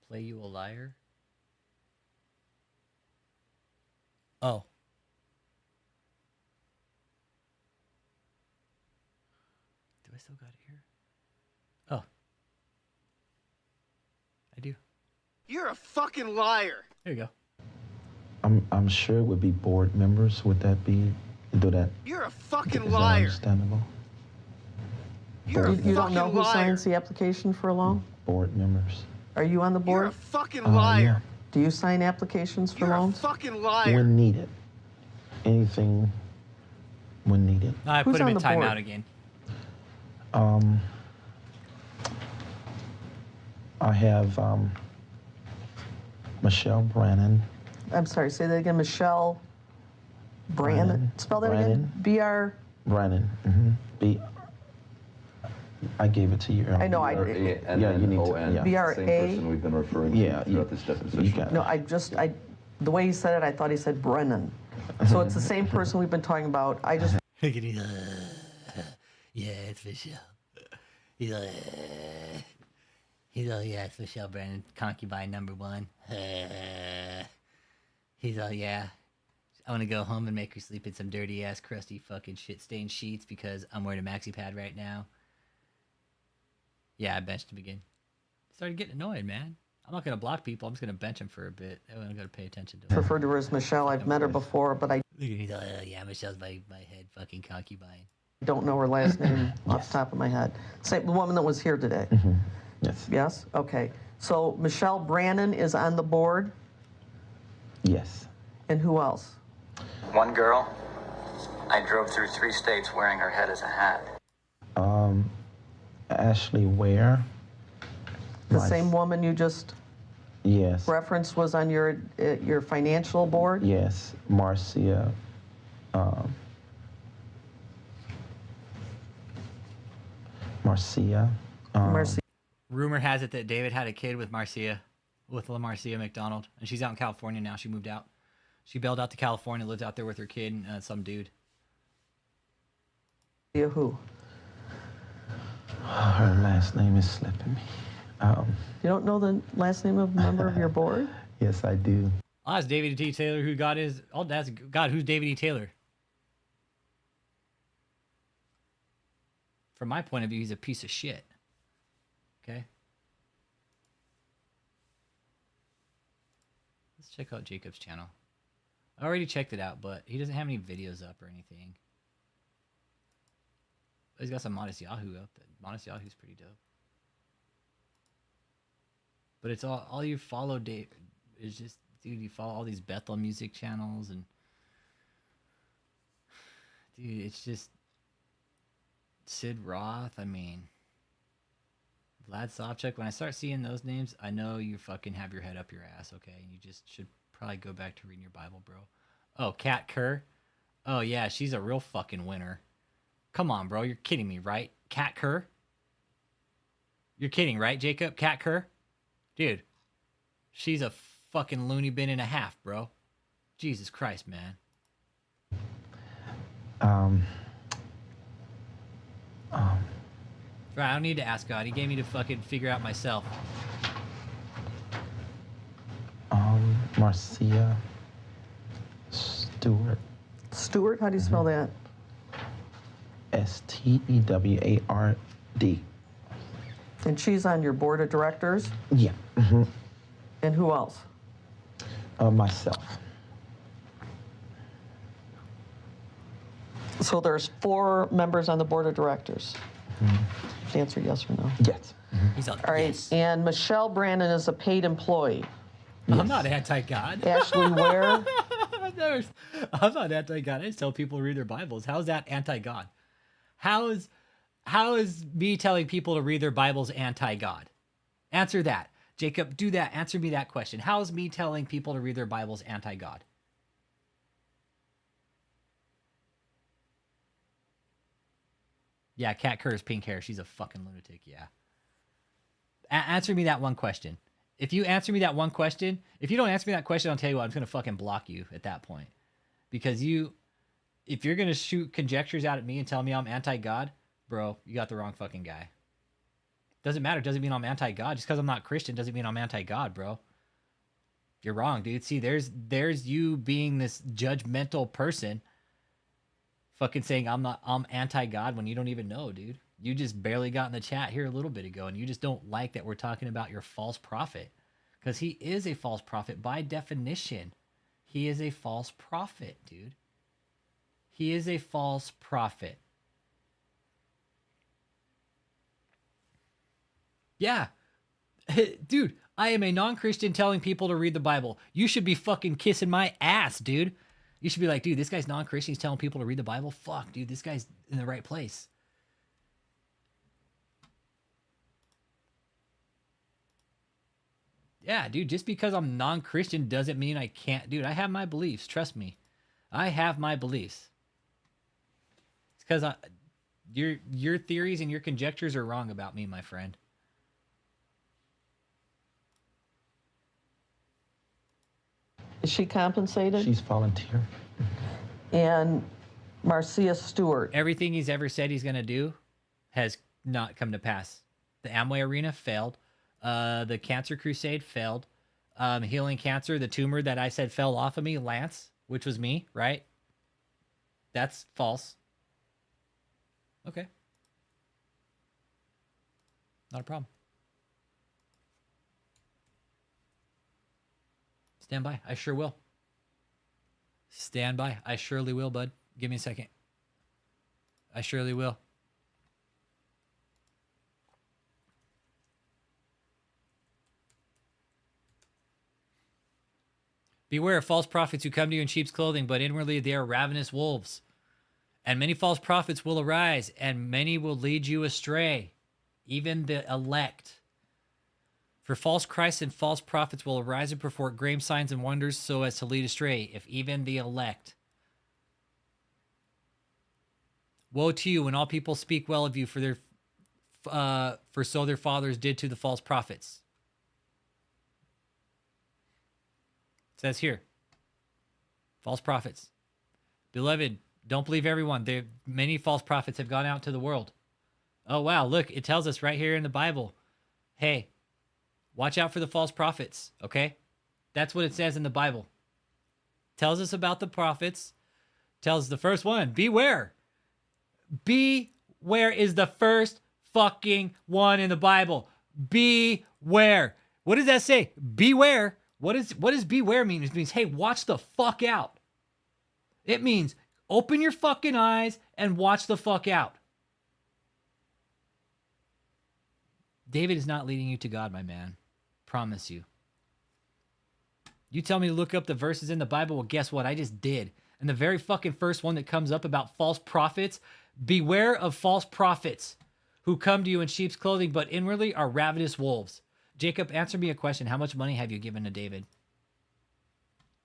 Play you a liar? Oh. Do I still got it here? Oh. I do. You're a fucking liar. There you go. I'm sure it would be board members. Would that be? Do that? You're a fucking Is that liar. understandable? You're a You don't know fucking who liar. signs the application for a loan? Board members. Are you on the board? You're a fucking liar. Do you sign applications for You're a loans? fucking liar. When needed. Anything when needed. I Who's put him on in the board? timeout again. I have Michelle Brannon. I'm sorry, say that again. Michelle Brannon. Brannon. Spell that Brannon. again. B-R... Brannon. I gave it to you earlier. I know, Yeah, you need to. Yeah. B-R-A... Same person we've been referring to Yeah, throughout this deposition. You got it. No, the way he said it, I thought he said Brennan. So it's the same person we've been talking about. I just... Look at him. Yeah, it's Michelle. He's like, yeah, it's Michelle Brennan, concubine number 1. He's all, yeah, I want to go home and make her sleep in some dirty ass, crusty fucking shit stained sheets because I'm wearing a maxi pad right now. Yeah, I benched him again. Started getting annoyed, man. I'm not gonna block people. I'm just gonna bench them for a bit. I'm gonna pay attention to them. referred to her as Michelle. I've met her before, but I Look at me. Yeah, Michelle's my head fucking concubine. don't know her last name off the top of my head. Same the woman that was here today. Yes. Yes? Okay. So Michelle Brannon is on the board, Yes. and who else? One girl, I drove through 3 states wearing her head as a hat. Ashley Ware. The My- same woman you just Yes. referenced was on your financial board? Yes. Marcia Marcia. Rumor has it that David had a kid with Marcia, with LaMarcia McDonald, and she's out in California now. She moved out. She bailed out to California, lives out there with her kid and some dude. Who? Her last name is slipping me. You don't know the last name of a member of your board? Yes, I do. I'll ask David E. Taylor who God is. I'll ask God, who's David E. Taylor? From my point of view, he's a piece of shit. Okay? Let's check out Jacob's channel. I already checked it out, but he doesn't have any videos up or anything. But he's got some Modest Yahoo up. Modest Yahoo's pretty dope. But it's all you follow, Dave, is just, dude, you follow all these Bethel music channels, and dude, it's just Sid Roth. I mean, Vlad Savchuk. When I start seeing those names, I know you fucking have your head up your ass, okay? And you just should probably go back to reading your Bible, bro. Oh, Kat Kerr. Oh yeah, she's a real fucking winner. Come on, bro, you're kidding me, right? Kat Kerr. You're kidding, right, Jacob? Kat Kerr. Dude, she's a fucking loony bin and a half, bro. Jesus Christ, man. Right, I don't need to ask God. He gave me to fucking figure out myself. Marcia Stewart. Stewart? How do you spell that? Steward. And she's on your board of directors? Yeah. And who else? Myself. So there's 4 members on the board of directors. Answer yes or no. Yes. He's all right. Yes. And Michelle Brandon is a paid employee. Yes. I'm not anti-God. Ashley Ware. I'm not anti-God. I just tell people to read their Bibles. How's that anti-God? How is me telling people to read their Bibles anti-God? Answer that. Jacob, do that. Answer me that question. How is me telling people to read their Bibles anti-God? Yeah, Kat Kerr's pink hair. She's a fucking lunatic, yeah. Answer me that one question. If you answer me that one question, if you don't answer me that question, I'll tell you what, I'm going to fucking block you at that point. Because if you're going to shoot conjectures out at me and tell me I'm anti-God, bro, you got the wrong fucking guy. Doesn't matter. Doesn't mean I'm anti-God. Just because I'm not Christian doesn't mean I'm anti-God, bro. You're wrong, dude. See, there's you being this judgmental person fucking saying I'm anti-God when you don't even know, dude. You just barely got in the chat here a little bit ago, and you just don't like that we're talking about your false prophet. Because he is a false prophet by definition. He is a false prophet, dude. He is a false prophet. Yeah. Dude, I am a non-Christian telling people to read the Bible. You should be fucking kissing my ass, dude. You should be like, dude, this guy's non-Christian. He's telling people to read the Bible. Fuck, dude, this guy's in the right place. Yeah, dude, just because I'm non-Christian doesn't mean I can't. Dude, I have my beliefs. Trust me. I have my beliefs. It's because your theories and your conjectures are wrong about me, my friend. Is she compensated? She's volunteer. And Marcia Stewart. Everything he's ever said he's going to do has not come to pass. The Amway Arena failed. The Cancer Crusade failed. Healing cancer, the tumor that I said fell off of me, Lance, which was me, right? That's false. Okay. Not a problem. Stand by. I sure will. Stand by. I surely will, bud. Give me a second. I surely will. Beware of false prophets who come to you in sheep's clothing, but inwardly they are ravenous wolves. And many false prophets will arise, and many will lead you astray, even the elect. For false Christs and false prophets will arise and perform great signs and wonders so as to lead astray, if even the elect. Woe to you when all people speak well of you, for so their fathers did to the false prophets. It says here, false prophets. Beloved, don't believe everyone. Many false prophets have gone out to the world. Oh, wow. Look, it tells us right here in the Bible. Hey, watch out for the false prophets, okay? That's what it says in the Bible. Tells us about the prophets. Tells the first one, beware. Beware is the first fucking one in the Bible. Beware. What does that say? Beware. What does beware mean? It means, hey, watch the fuck out. It means open your fucking eyes and watch the fuck out. David is not leading you to God, my man. Promise you. You tell me to look up the verses in the Bible. Well, guess what? I just did. And the very fucking first one that comes up about false prophets, beware of false prophets who come to you in sheep's clothing, but inwardly are ravenous wolves. Jacob, answer me a question. How much money have you given to David?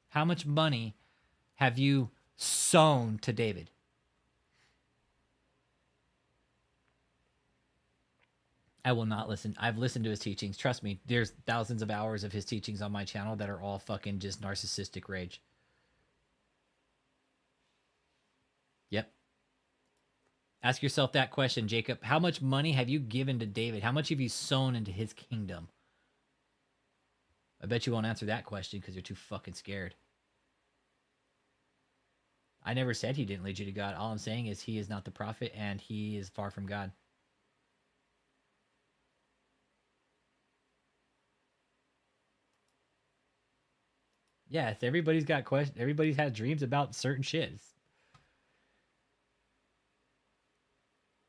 How much money have you sown to David? I will not listen. I've listened to his teachings. Trust me, there's thousands of hours of his teachings on my channel that are all fucking just narcissistic rage. Yep. Ask yourself that question, Jacob. How much money have you given to David? How much have you sown into his kingdom? I bet you won't answer that question because you're too fucking scared. I never said he didn't lead you to God. All I'm saying is he is not the prophet and he is far from God. Yeah, everybody's got questions. Everybody's had dreams about certain shit.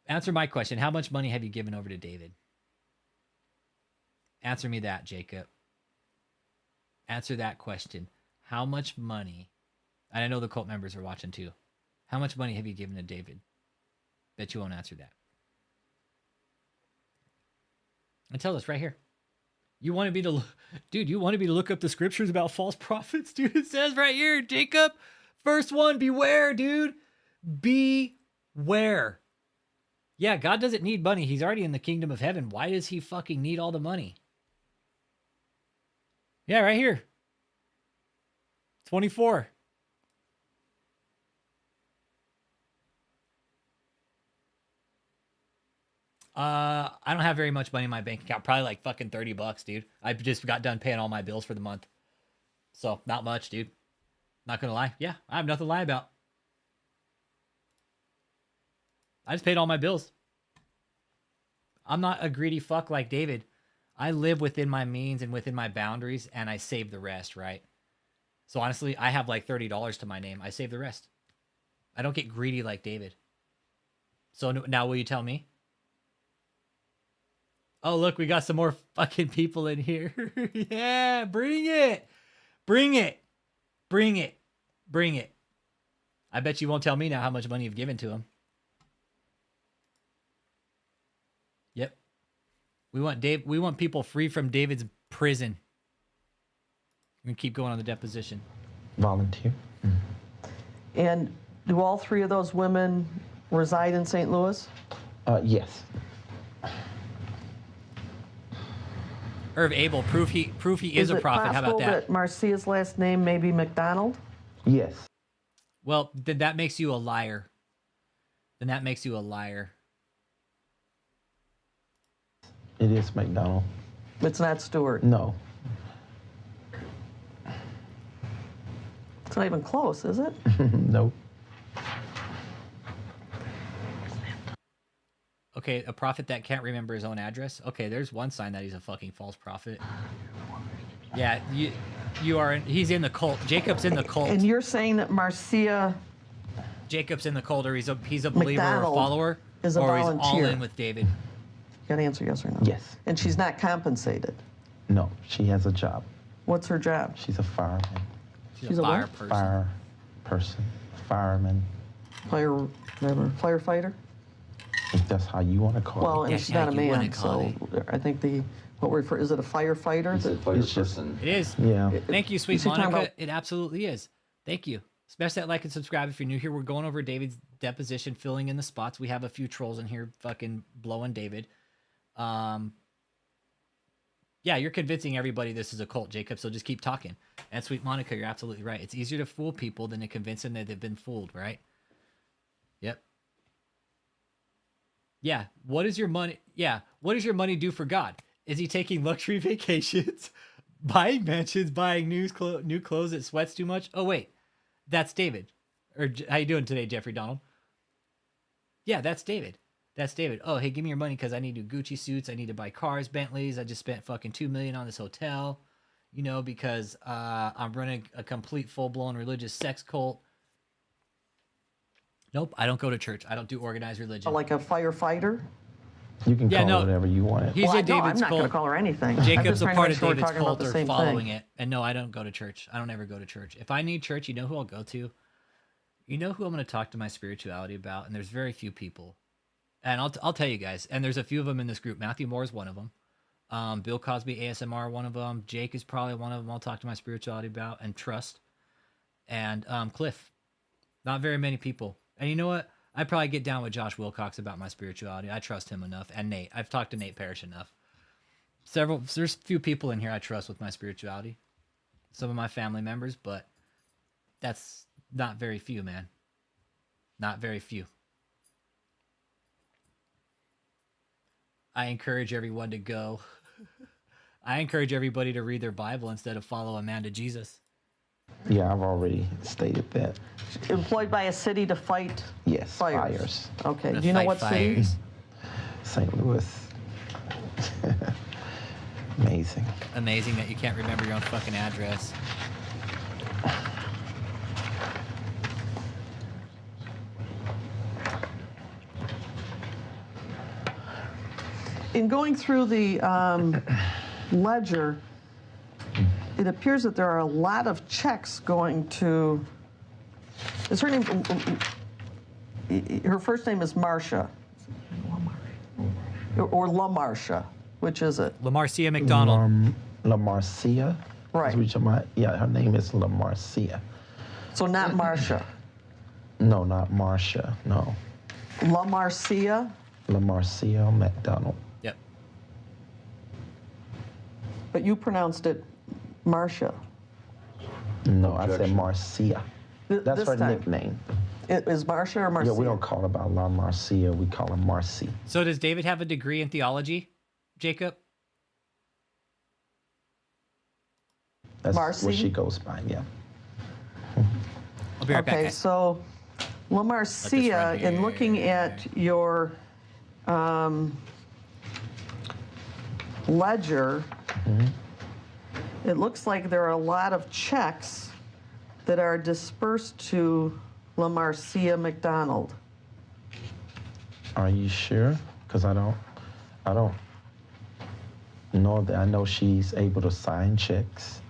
Answer my question. How much money have you given over to David? Answer me that, Jacob. Answer that question. How much money, and I know the cult members are watching too. How much money have you given to David? Bet you won't answer that. And tell us right here. You wanted me to, dude, you wanted me to look up the scriptures about false prophets, dude. It says right here, Jacob, first one, beware, dude. Beware. Yeah, God doesn't need money. He's already in the kingdom of heaven. Why does he fucking need all the money? Yeah, right here. 24. I don't have very much money in my bank account. Probably like fucking $30, dude. I just got done paying all my bills for the month. So, not much, dude. Not gonna lie. Yeah, I have nothing to lie about. I just paid all my bills. I'm not a greedy fuck like David. I live within my means and within my boundaries, and I save the rest, right? So honestly, I have like $30 to my name. I save the rest. I don't get greedy like David. So now will you tell me? Oh, look, we got some more fucking people in here. Yeah, bring it. Bring it. Bring it. Bring it. I bet you won't tell me now how much money you've given to him. Yep. We want people free from David's prison. We're going to keep going on the deposition. Volunteer. And do all three of those women reside in St. Louis? Yes. Irv Abel, prove he is a prophet. How about that? Is it possible that Marcia's last name may be McDonald? Yes. Well, then that makes you a liar. Then that makes you a liar. It is McDonald. It's not Stewart. No. It's not even close, is it? No. Okay, a prophet that can't remember his own address. Okay, there's one sign that he's a fucking false prophet. Yeah, you are. He's in the cult. Jacob's in the cult. And you're saying that Marcia. Jacob's in the cult, or he's a believer McDonald or a follower, is a or volunteer. he's all in with David. You got to answer yes or no. Yes. And she's not compensated. No, she has a job. What's her job? She's a fireman. She's a fire person. Fire person. Fireman. Firefighter? If that's how you want to call Well, it. and she's not a man, so I think is it a firefighter? It's a fire person. It is. Yeah. Thank you, sweet is he talking Monica. about- It absolutely is. Thank you. Smash that like and subscribe if you're new here. We're going over David's deposition, filling in the spots. We have a few trolls in here fucking blowing David. Yeah, you're convincing everybody this is a cult, Jacob, so just keep talking. And Sweet Monica, you're absolutely right. It's easier to fool people than to convince them that they've been fooled, right? Yep. Yeah, what is your money? Yeah, what does your money do for God? Is he taking luxury vacations, buying mansions, buying new clothes that sweats too much? Oh, wait. That's David. Or how you doing today, Jeffrey Donald? Yeah, that's David. That's David. Oh, hey, give me your money because I need new Gucci suits. I need to buy cars, Bentleys. I just spent fucking $2 million on this hotel, you know, because I'm running a complete full-blown religious sex cult. Nope, I don't go to church. I don't do organized religion. Like a firefighter? You can call it whatever you want it. He's Well, in no, I'm David's not going to cult. call her anything. I'm Jacob's just a trying to part make of sure we're David's talking about cult the or same following thing. it. And no, I don't go to church. I don't ever go to church. If I need church, you know who I'll go to? You know who I'm going to talk to my spirituality about? And there's very few people. And I'll tell you guys. And there's a few of them in this group. Matthew Moore is one of them. Bill Cosby, ASMR, one of them. Jake is probably one of them I'll talk to my spirituality about and trust. And Cliff. Not very many people. And you know what? I'd probably get down with Josh Wilcox about my spirituality. I trust him enough. And Nate. I've talked to Nate Parrish enough. There's a few people in here I trust with my spirituality. Some of my family members, but that's not very few, man. Not very few. I encourage everyone to go. I encourage everybody to read their Bible instead of follow a man to Jesus. Yeah, I've already stated that. Employed by a city to fight fires. Okay. Do you know what city? St. Louis. Amazing. Amazing that you can't remember your own fucking address. In going through the ledger, it appears that there are a lot of checks going to. Is her name? Her first name is Marcia, or La Marcia. Which is it? La Marcia McDonald. La Marcia. Right. Yeah, her name is La Marcia. So not Marcia. No, not Marcia. No. La Marcia. La Marcia McDonald. Yep. But you pronounced it Marcia. No, I said Marcia. That's this her time. nickname. It is Marcia or Marcia? Yeah, we don't call her by La Marcia. We call her Marcy. So does David have a degree in theology, Jacob? That's Marcy? what she goes by, yeah. I'll be right back. Okay, Guys. so La Marcia, in looking at your ledger, it looks like there are a lot of checks that are dispersed to La Marcia McDonald. Are you sure? Because I don't know that. I know she's able to sign checks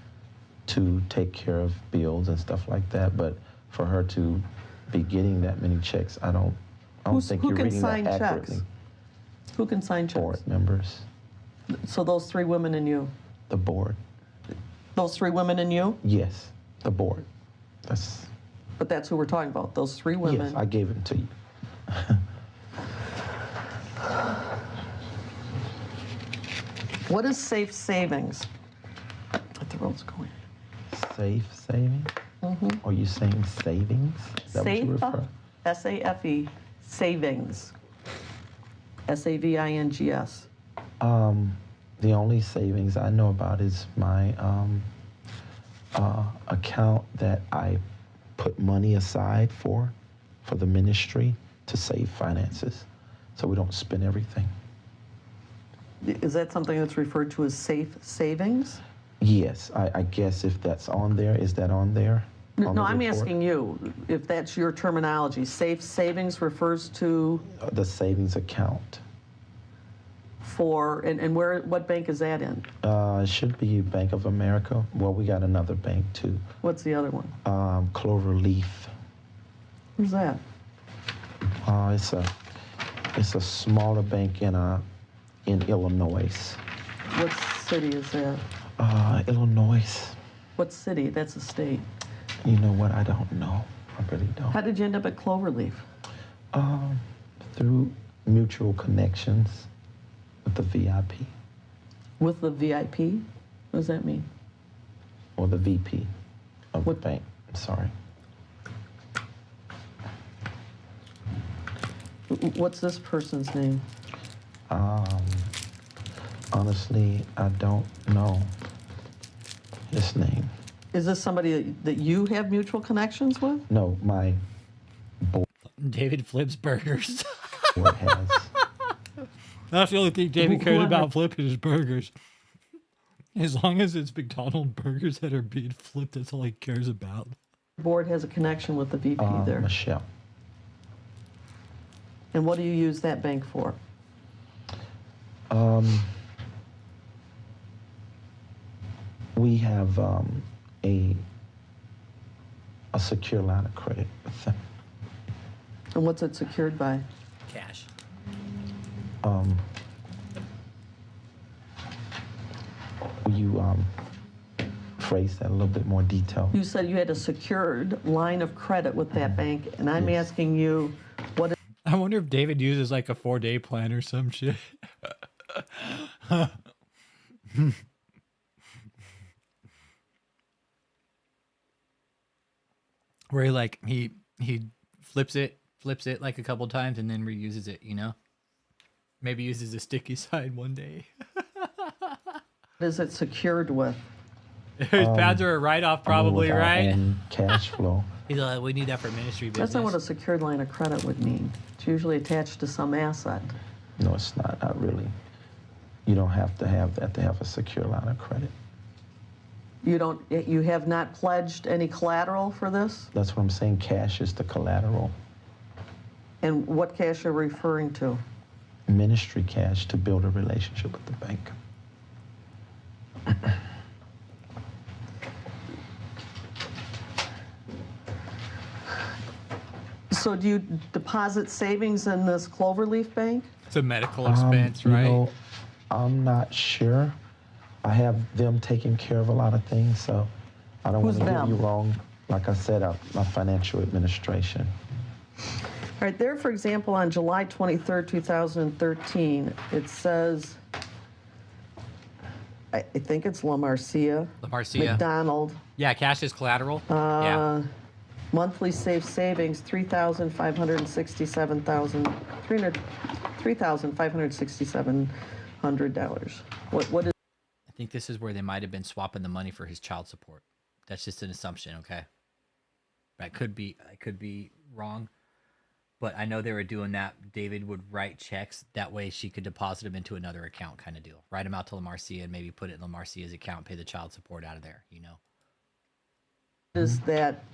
to take care of bills and stuff like that, but for her to be getting that many checks, I don't think you're reading that accurately. Who can sign checks? Board members. So those three women and you? The board. Those three women and you? Yes, the board. But that's who we're talking about, those three women. Yes, I gave it to you. What is safe savings? Let the roads go in. Safe savings? Are you saying savings? Is that what you refer? S-A-F-E, savings. S-A-V-I-N-G-S. The only savings I know about is my account that I put money aside for the ministry to save finances, so we don't spend everything. Is that something that's referred to as safe savings? Yes, I guess if that's on there, is that on there? No, I'm asking you if that's your terminology. Safe savings refers to? The savings account. For, and what bank is that in? It should be Bank of America. Well, we got another bank too. What's the other one? Cloverleaf. Who's that? It's a smaller bank in Illinois. What city is that? Illinois. What city? That's a state. You know what? I don't know. I really don't. How did you end up at Cloverleaf? Through mutual connections with the VIP. With the VIP? What does that mean? Or the VP of the bank. I'm sorry. What's this person's name? Honestly, I don't know his name. Is this somebody that you have mutual connections with? No, my board David flips burgers. has. That's the only thing David cares Whoever- about flipping is burgers. As long as it's McDonald's burgers that are being flipped, that's all he cares about. Board has a connection with the VP there. Michelle. And what do you use that bank for? We have a secure line of credit with them. And what's it secured by? Cash. Will you phrase that a little bit more detailed? You said you had a secured line of credit with that bank, and I'm asking you what. I wonder if David uses like a 4-day plan or some shit. Where he flips it like a couple times and then reuses it, you know? Maybe uses a sticky side one day. What is it secured with? His pads are a write-off probably, with our right? own cash flow. He's like, we need that for ministry business. That's not what a secured line of credit would mean. It's usually attached to some asset. No, it's not really. You don't have to have that to have a secure line of credit. You have not pledged any collateral for this? That's what I'm saying. Cash is the collateral. And what cash are you referring to? Ministry cash to build a relationship with the bank. So do you deposit savings in this Cloverleaf bank? It's a medical expense, You right? know, I'm not sure. I have them taking care of a lot of things, so I don't want Who's to them? get you wrong. Like I said, my financial administration. All right, there, for example, on July 23rd, 2013, it says, I think it's La Marcia. La Marcia. McDonald. Yeah, cash is collateral. Yeah. Monthly safe savings, $3,567. What is? I think this is where they might have been swapping the money for his child support. That's just an assumption, okay? I could be wrong, but I know they were doing that. David would write checks that way she could deposit them into another account, kind of deal. Write them out to La Marcia and maybe put it in La Marcia's account, pay the child support out of there. You know. Is that?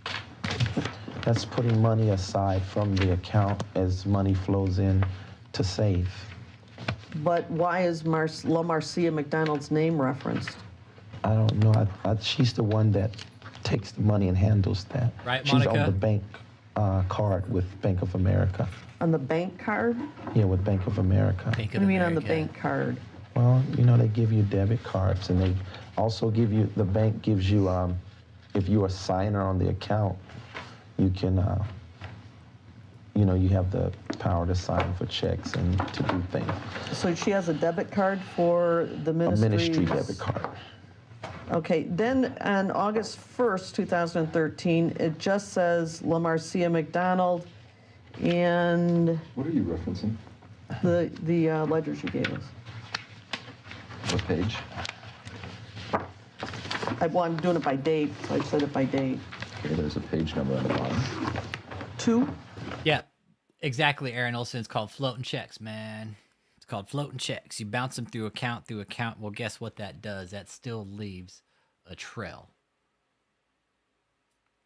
That's putting money aside from the account as money flows in to save. But why is La Marcia McDonald's name referenced? I don't know. She's the one that takes the money and handles that. Right, She's Monica? on the bank card with Bank of America. On the bank card? Yeah, with Bank of America. What do you mean on the bank card? Well, you know, they give you debit cards, and they also give you, the bank gives you, if you're a signer on the account, you can, you know, you have the power to sign for checks and to do things. So she has a debit card for the ministry? A ministry debit card. Okay, then on August 1st, 2013, it just says La Marcia McDonald and... What are you referencing? The ledgers you gave us. What page? Well, I'm doing it by date, so I said it by date. Okay, there's a page number on the bottom. 2? Yeah, exactly, Aaron Olson. It's called floating checks, man. It's called floating checks. You bounce them through account. Well, guess what that does? That still leaves a trail.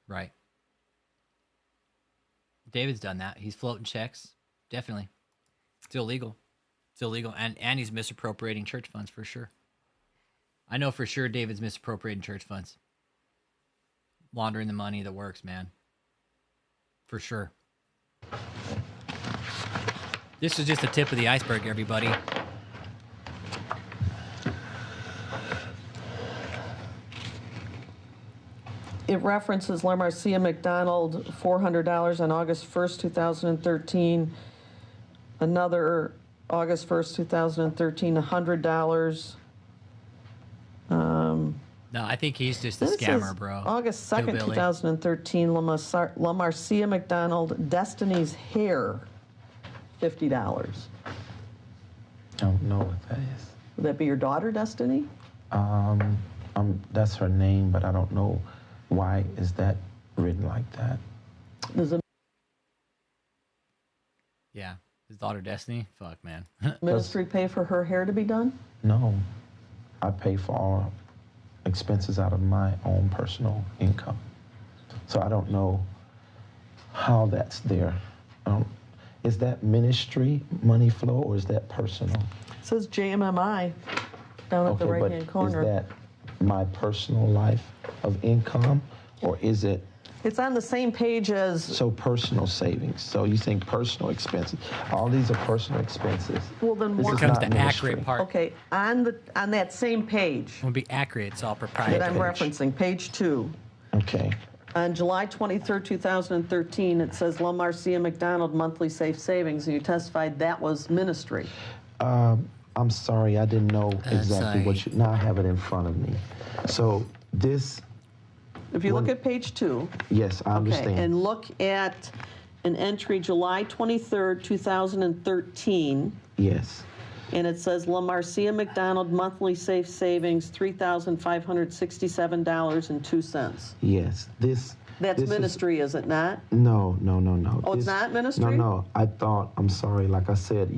Right? David's done that. He's floating checks. Definitely. It's illegal. It's illegal. And he's misappropriating church funds for sure. I know for sure David's misappropriating church funds. Laundering the money that works, man. For sure. This is just the tip of the iceberg, everybody. it references La Marcia McDonald, $400 on August 1st, 2013. Another August 1st, 2013, $100. No, I think he's just a This scammer, is bro. August 2nd, Hillbilly. 2013, La Marcia McDonald, Destiny's Hair, $50. Don't know what that is. Would that be your daughter, Destiny? That's her name, but I don't know why is that written like that. Does the Yeah, his daughter Destiny. Fuck, man. ministry pay for her hair to be done? No, I pay for all expenses out of my own personal income. So I don't know how that's there. Is that ministry money flow or is that personal? It says JMMI down at the right-hand corner. Is that my personal life of income or is it? It's on the same page as... So personal savings. So you think personal expenses. All these are personal expenses. Well, then This what is comes not the ministry. accurate part. Okay, on that same page It would be accurate. It's all that proprietary. I'm referencing, page 2. Okay. On July 23rd, 2013, it says La Marcia McDonald monthly safe savings, and you testified that was ministry. I'm sorry, I didn't know exactly what sorry. you. Now I have it in front of me. So this. If you look at page 2. Yes, I understand. Okay, and look at an entry July 23rd, 2013, Yes. and it says La Marcia McDonald monthly safe savings, $3,567.02. Yes. This. That's this ministry, is it not? No. Oh, it's not ministry? No. I thought. I'm sorry. Like I said,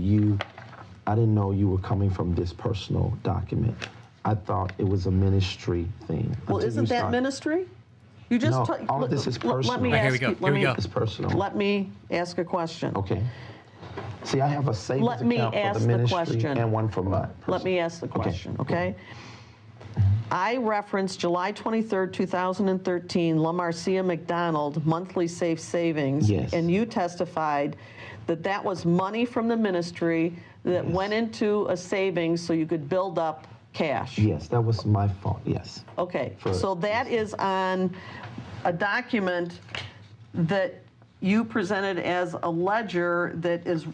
I didn't know you were coming from this personal document. I thought it was a ministry thing. Well, until isn't you that start- ministry? You just No, all of this is personal. Let me All right, ask here we go. you- Here we go. It's personal. Let me ask a question. Okay. See, I have a savings Let me account for ask the the ministry question. and one for my. Let me ask the question, okay? I referenced July 23rd, 2013, La Marcia McDonald monthly safe savings. Yes. And you testified that that was money from the ministry that went into a savings so you could build up cash. Yes, that was my fault. Yes. Okay, For- so that is on a document that you presented as a ledger that is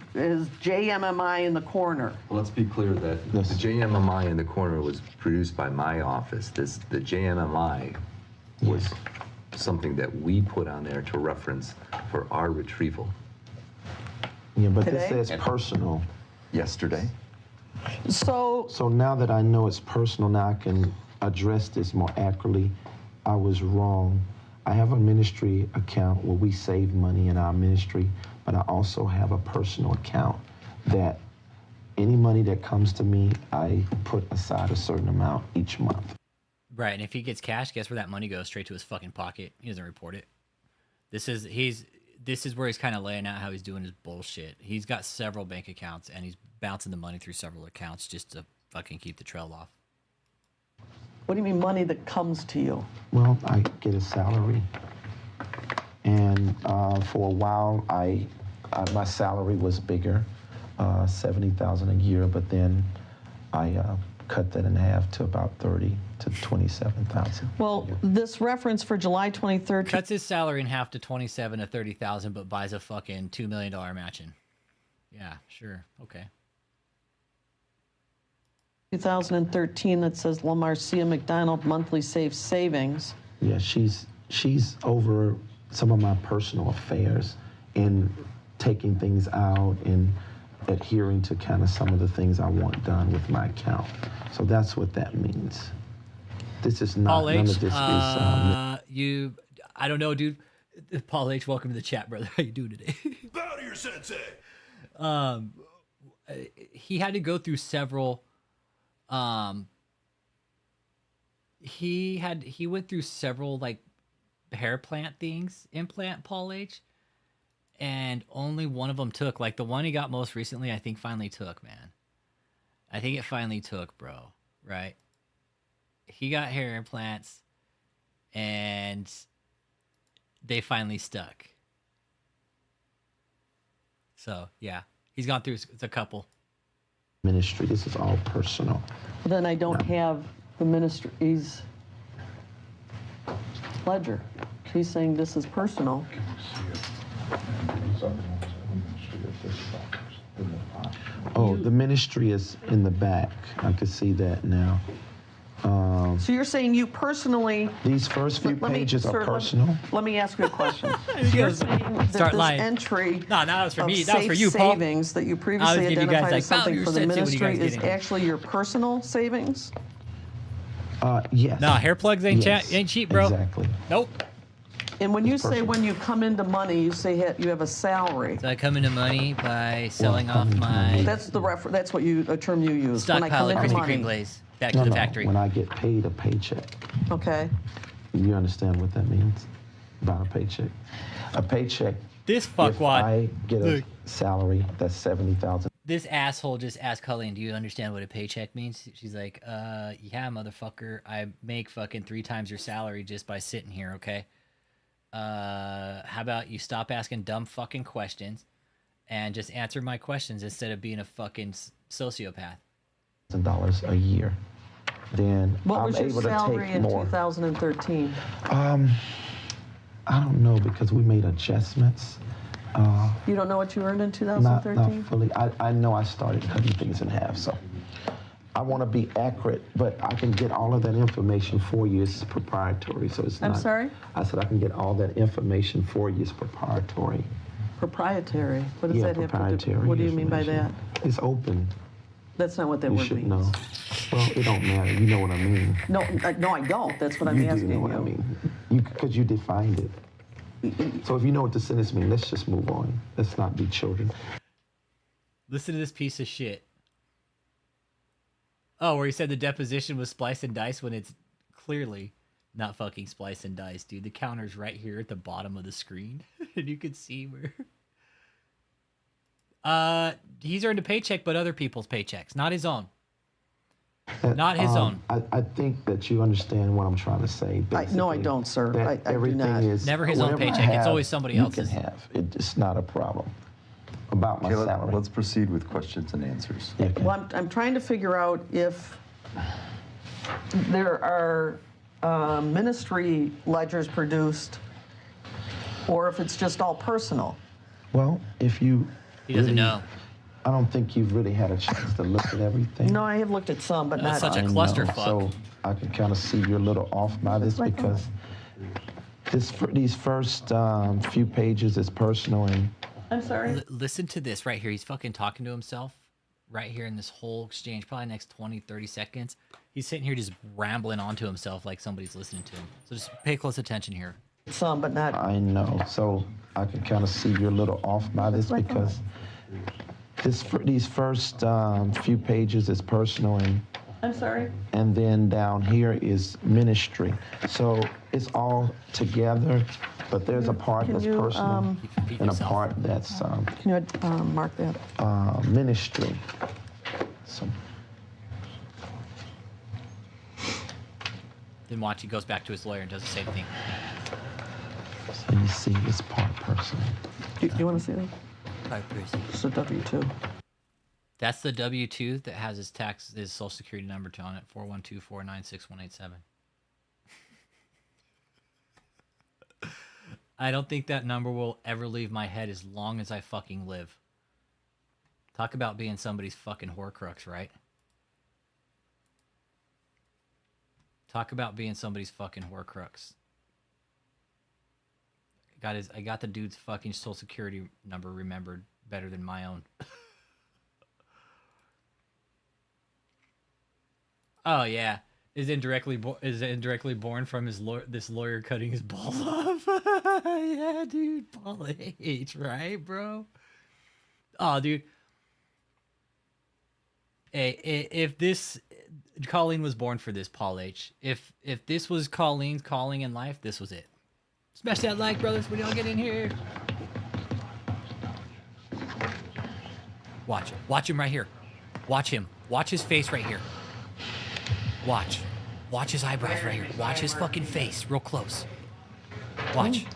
JMMI in the corner. Well, let's be clear that the JMMI in the corner was produced by my office. The JMMI was something that we put on there to reference for our retrieval. Yeah, but Today? this says personal. Yesterday. So now that I know it's personal, now I can address this more accurately. I was wrong. I have a ministry account where we save money in our ministry, but I also have a personal account that any money that comes to me, I put aside a certain amount each month. Right, and if he gets cash, guess where that money goes? Straight to his fucking pocket. He doesn't report it. This is where he's kind of laying out how he's doing his bullshit. He's got several bank accounts, and he's bouncing the money through several accounts just to fucking keep the trail off. what do you mean money that comes to you? Well, I get a salary, and for a while, my salary was bigger, $70,000 a year, but then I cut that in half to about $30,000 to $27,000. Well, this reference for July 23rd. Cuts his salary in half to $27,000 to $30,000, but buys a fucking $2 million mansion. Yeah, sure, okay. 2013 that says La Marcia McDonald monthly safe savings. Yeah, she's over some of my personal affairs and taking things out and adhering to kind of some of the things I want done with my account. So that's what that means. This is not, Paul H, none of this is... I don't know, dude. Paul H, welcome to the chat, brother. How you doing today? Bow to your sensei. He had to go through several... he went through several like hair implant Paul H, and only one of them took. Like the one he got most recently, I think finally took, man. I think it finally took, bro. Right? He got hair implants, and they finally stuck. So yeah, he's gone through a couple. Ministry, this is all personal. Then I don't have the ministries. ledger. He's saying this is personal. Oh, the ministry is in the back. I can see that now. So you're saying you personally... These first few pages are personal? Let me ask you a question. You're saying that Start this lying. entry No, that was for of me. That was for you, safe Paul. savings that you I was previously giving you guys, identified like, as something value for the sensitive. What are you ministry guys is getting? actually your personal savings? Yes. No, hair plugs ain't Yes, ain't cheap, bro. Exactly. Nope. And when you say when you come into money, you say you have a salary. So I come into money by selling off my That's the that's what a term you use. When I come stockpile of into Krispy money. Kreme glaze back to the factory. When I get paid a paycheck. Okay. You understand what that means about a paycheck? A paycheck. This fuckwad. If I get a Look. salary that's $70,000. This asshole just asked Colleen, "Do you understand what a paycheck means?" She's like, yeah, motherfucker. I make fucking 3 times your salary just by sitting here, okay? How about you stop asking dumb fucking questions and just answer my questions instead of being a fucking sociopath? $1,000 a year. Then What I'm was your able to salary take in more. 2013? I don't know because we made adjustments. You don't know what you earned in Not 2013? fully. I know I started cutting things in half, so I want to be accurate, but I can get all of that information for you. It's proprietary, so it's not. I'm sorry? I said I can get all that information for you. It's proprietary. Proprietary. What does Yeah, that have to do? proprietary What do you mean by information. that? It's open. That's not what that You word should means. know. Well, it don't matter. You know what I mean. No, no, I don't. That's what I'm You asking do know what I mean. Because you defined it. So if you know what the sentence means, let's just move on. Let's not be children. Listen to this piece of shit. Oh, where he said the deposition was splice and dice when it's clearly not fucking splice and dice, dude. The counter's right here at the bottom of the screen. And you can see where... he's earned a paycheck, but other people's paychecks, not his own. Not his own. I think that you understand what I'm trying to say. No, I don't, sir. That I do everything not. is Never his own whatever I paycheck. It's have, always somebody you else's. can have. It's not a problem. About my salary. Let's proceed with questions and answers. Well, I'm trying to figure out if there are ministry ledgers produced or if it's just all personal. Well, if you... He doesn't know. I don't think you've really had a chance to look at everything. No, I have looked at some, but That's not such a all. clusterfuck. So I can kind of see you're a little off by this That's what I because these first few pages is personal and... I'm sorry? Listen to this right here. He's fucking talking to himself right here in this whole exchange, probably next 20, 30 seconds. He's sitting here just rambling on to himself like somebody's listening to him. So just pay close attention here. Some, but not... I know. So I can kind of see you're a little off by this because these first few pages is personal I'm sorry? and then down here is ministry. So it's all together, but there's a part Can that's you, personal and a part that's Can you mark that? ministry. So Then watch, he goes back to his lawyer and does the same thing. so you see it's part personal. Do you want to see that? Part person. It's a W-2. That's the W-2 that has his his social security number on it, 412-496-187. I don't think that number will ever leave my head as long as I fucking live. Talk about being somebody's fucking horcrux, right? Talk about being somebody's fucking horcrux. I got the dude's fucking social security number remembered better than my own. Oh yeah, is indirectly born from his this lawyer cutting his balls off. Yeah, dude, Paul H, right, bro? Oh, dude. Hey, if this Colleen was born for this, Paul H. If this was Colleen's calling in life, this was it. Smash that like, brothers, when y'all get in here. Watch him right here. Watch him. Watch his face right here. Watch his eyebrows right here. Watch his fucking face real close. Watch.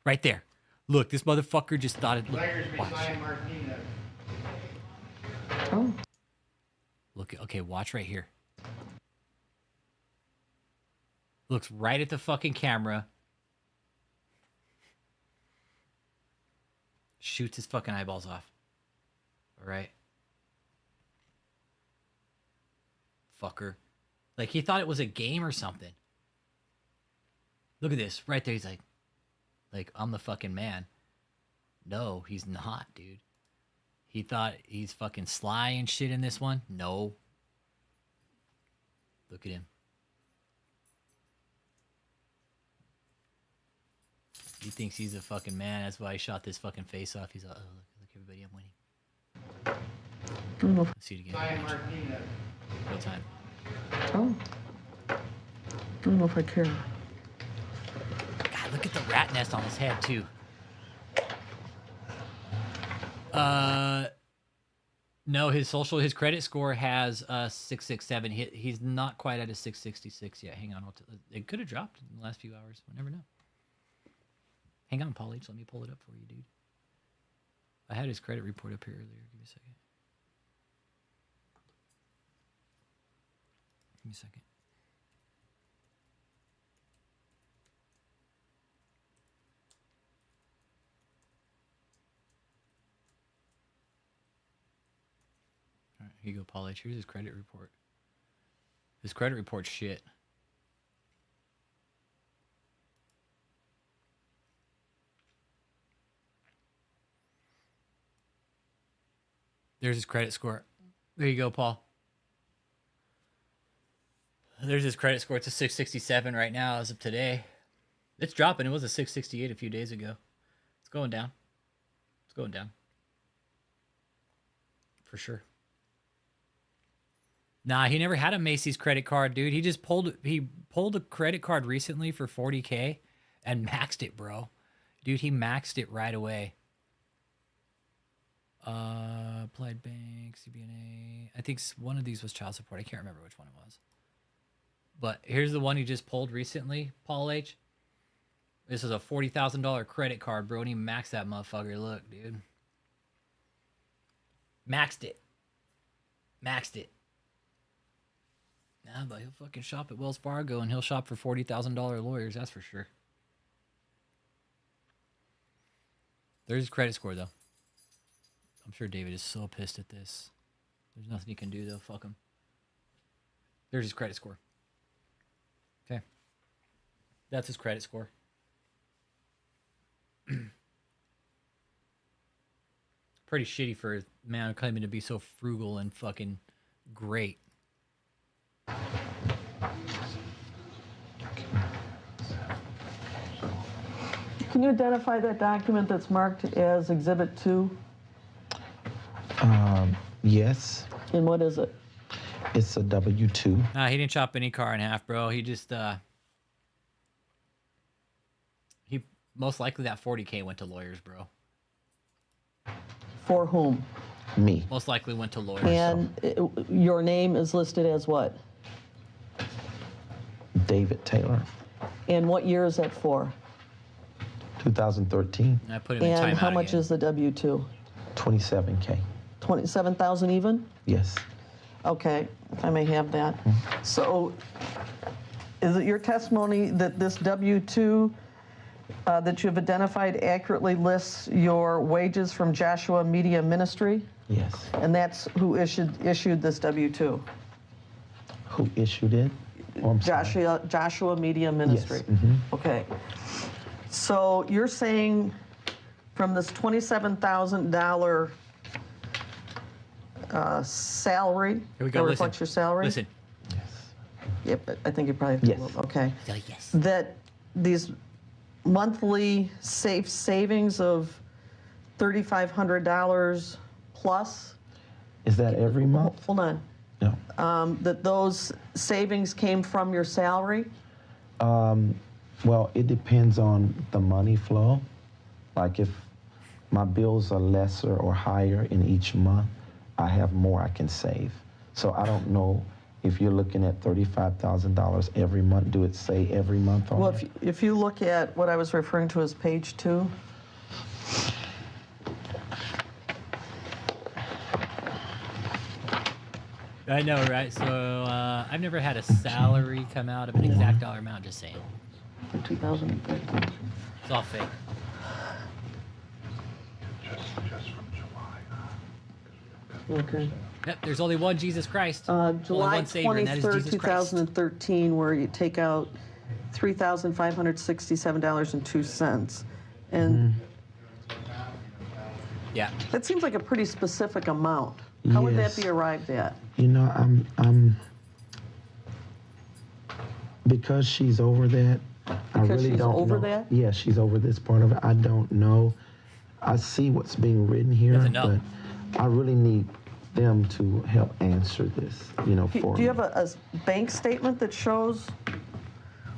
Right there. Look, this motherfucker just thought it. Look, watch. Oh. Look, okay, watch right here. Looks right at the fucking camera. Shoots his fucking eyeballs off. All right. Fucker. Like, he thought it was a game or something. Look at this. Right there, he's like, I'm the fucking man. No, he's not, dude. He thought he's fucking sly and shit in this one. No. Look at him. He thinks he's a fucking man. That's why he shot this fucking face off. He's like, oh, look everybody, I'm winning. Let's see it again. Real time. Oh. I don't know if I care. God, look at the rat nest on his head, too. No, his credit score has 667. He's not quite at a 666 yet. Hang on, it could have dropped in the last few hours. We'll never know. Hang on, Paul H. Let me pull it up for you, dude. I had his credit report up here earlier. Give me a second. Give me a second. All right, here you go, Paul H. Here's his credit report. His credit report's shit. There's his credit score. There you go, Paul. There's his credit score. It's a 667 right now as of today. It's dropping. It was a 668 a few days ago. It's going down. It's going down. For sure. Nah, he never had a Macy's credit card, dude. He just pulled a credit card recently for $40K and maxed it, bro. Dude, he maxed it right away. Applied Bank, CBNA. I think one of these was child support. I can't remember which one it was. But here's the one he just pulled recently, Paul H. This is a $40,000 credit card, bro, and he maxed that motherfucker. Look, dude. Maxed it. Maxed it. Nah, but he'll fucking shop at Wells Fargo, and he'll shop for $40,000 lawyers, that's for sure. There's his credit score, though. I'm sure David is so pissed at this. There's nothing he can do, though. Fuck him. There's his credit score. Okay. That's his credit score. Pretty shitty for a man claiming to be so frugal and fucking great. Can you identify that document that's marked as Exhibit 2? Yes. And what is it? It's a W-2. Nah, he didn't chop any car in half, bro. He just, he most likely that 40K went to lawyers, bro. For whom? Me. Most likely went to lawyers. And your name is listed as what? David Taylor. And what year is that for? 2013. I put him in timeout. And how much is the W-2? $27K. 27,000 even? Yes. Okay, if I may have that. So, is it your testimony that this W-2 that you've identified accurately lists your wages from Joshua Media Ministry? Yes. And that's who issued this W-2? Who issued it? Oh, I'm sorry. Joshua Media Ministry. Yes. Mm-hmm. Okay. So you're saying from this $27,000 salary, here we go. that reflects your salary? Listen. Yes. Yep, I think you probably have to Yes. move. Okay. Yes. That these monthly safe savings of $3,500 plus. Is that every month? Hold on. No. That those savings came from your salary? Well, it depends on the money flow. Like if my bills are lesser or higher in each month, I have more I can save. So I don't know if you're looking at $35,000 every month. Do it say every month on Well, there? if you look at what I was referring to as page 2. I know, right? So I've never had a salary come out of an exact dollar amount. Just saying. For 2013. It's all fake. Okay. Yep, there's only one Jesus Christ. July only one Savior, and that is 23rd, Jesus Christ. 2013, where you take out $3,567.02. And yeah, that seems like a pretty specific amount. How would that Yes. be arrived at? You know, I'm because she's over that. I Because really she's don't over know. that? Yeah, she's over this part of it. I don't know. I see what's being written here, Doesn't know. but I really need them to help answer this. You know, for Do you me. have a bank statement that shows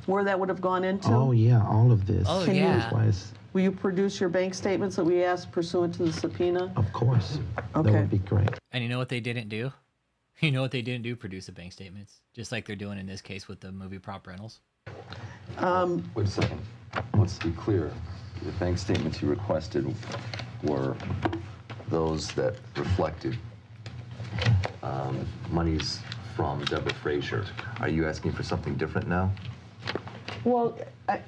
where that would have gone into? Oh yeah, all of this. Oh, Can you- yeah. That's why it's, Will you produce your bank statements that we asked pursuant to the subpoena? of course. Okay. That would be great. And you know what they didn't do? You know what they didn't do? Produce the bank statements, just like they're doing in this case with the movie prop rentals. Wait a second. Let's be clear. The bank statements you requested were those that reflected monies from Deborah Frazier. Are you asking for something different now? Well,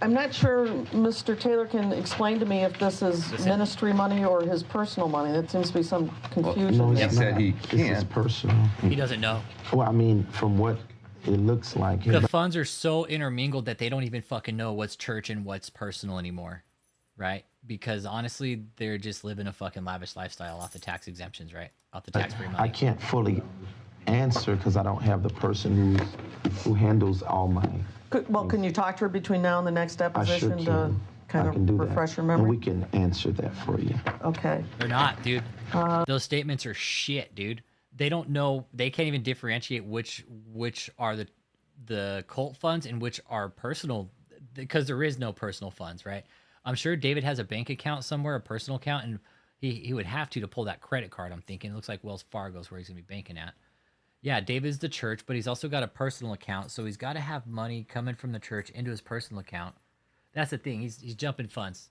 I'm not sure Mr. Taylor can explain to me if this is ministry money or his personal money. That seems to be some confusion. No, there. it's not. This is personal. He doesn't know. Well, I mean, from what it looks like. The funds are so intermingled that they don't even fucking know what's church and what's personal anymore, right? Because honestly, they're just living a fucking lavish lifestyle off the tax exemptions, right? Off the tax-free money. I can't fully answer because I don't have the person who handles all my. Well, can you talk to her between now and the next I sure deposition to can. kind I can do of that. refresh your And memory? we can answer that for you. Okay. They're not, dude. Those statements are shit, dude. They don't know. They can't even differentiate which are the cult funds and which are personal, because there is no personal funds, right? I'm sure David has a bank account somewhere, a personal account, and he would have to pull that credit card. I'm thinking it looks like Wells Fargo's where he's gonna be banking at. Yeah, David's the church, but he's also got a personal account, so he's got to have money coming from the church into his personal account. That's the thing. He's jumping funds.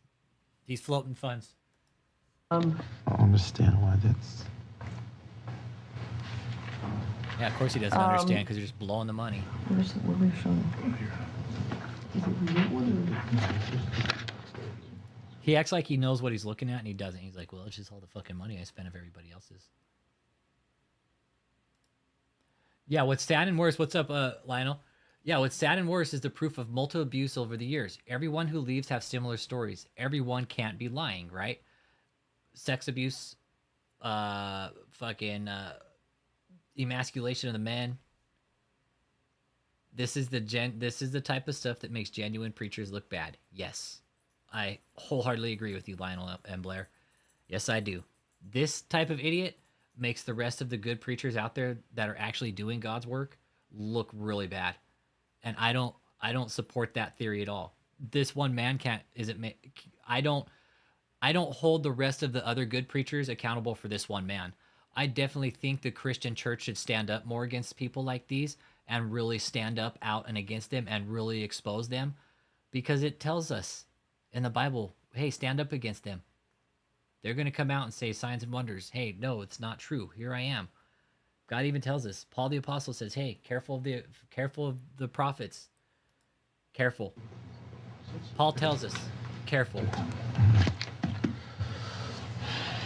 He's floating funds. I don't understand why that's. Yeah, of course he doesn't understand because you're just blowing the money. What are we showing? He acts like he knows what he's looking at, and he doesn't. He's like, well, it's just all the fucking money I spent of everybody else's. Yeah, what's sad and worse, what's up, Lionel? Yeah, what's sad and worse is the proof of multiple abuse over the years. Everyone who leaves have similar stories. Everyone can't be lying, right? Sex abuse, emasculation of the men. This is the type of stuff that makes genuine preachers look bad. Yes. I wholeheartedly agree with you, Lionel and Blair. Yes, I do. This type of idiot makes the rest of the good preachers out there that are actually doing God's work look really bad. And I don't support that theory at all. This one man I don't hold the rest of the other good preachers accountable for this one man. I definitely think the Christian church should stand up more against people like these and really stand up out and against them and really expose them, because it tells us in the Bible, hey, stand up against them. They're going to come out and say signs and wonders. Hey, no, it's not true. Here I am. God even tells us. Paul the Apostle says, hey, careful of the prophets. Careful. Paul tells us, careful.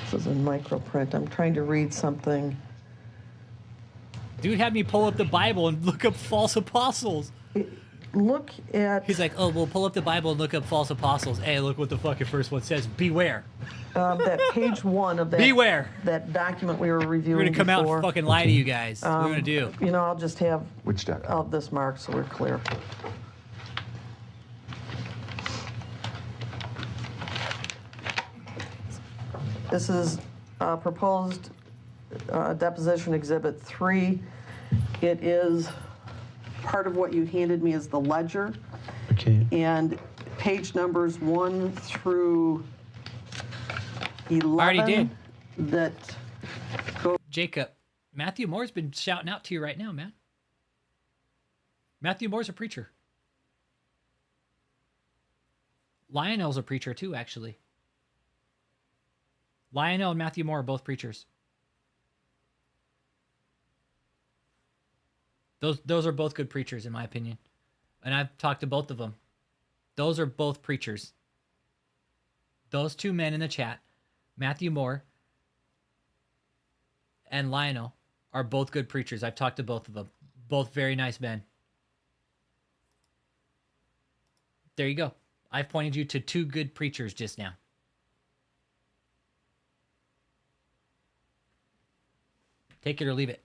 This is in microprint. I'm trying to read something. Dude had me pull up the Bible and look up false apostles. Look at... He's like, oh, we'll pull up the Bible and look up false apostles. Hey, look what the fucking first one says. Beware. That page 1 of that... Beware. That document we were reviewing We're going to come out before. and fucking lie to you guys. What we're going to do. You know, I'll just have... Which document? All this marked so we're clear. This is proposed deposition exhibit 3. It is part of what you handed me is the ledger. Okay. And page numbers 1 through 11. I already did. That go. Jacob, Matthew Moore's been shouting out to you right now, man. Matthew Moore's a preacher. Lionel's a preacher too, actually. Lionel and Matthew Moore are both preachers. Those are both good preachers, in my opinion. And I've talked to both of them. Those are both preachers. Those two men in the chat, Matthew Moore and Lionel, are both good preachers. I've talked to both of them. Both very nice men. There you go. I've pointed you to two good preachers just now. Take it or leave it.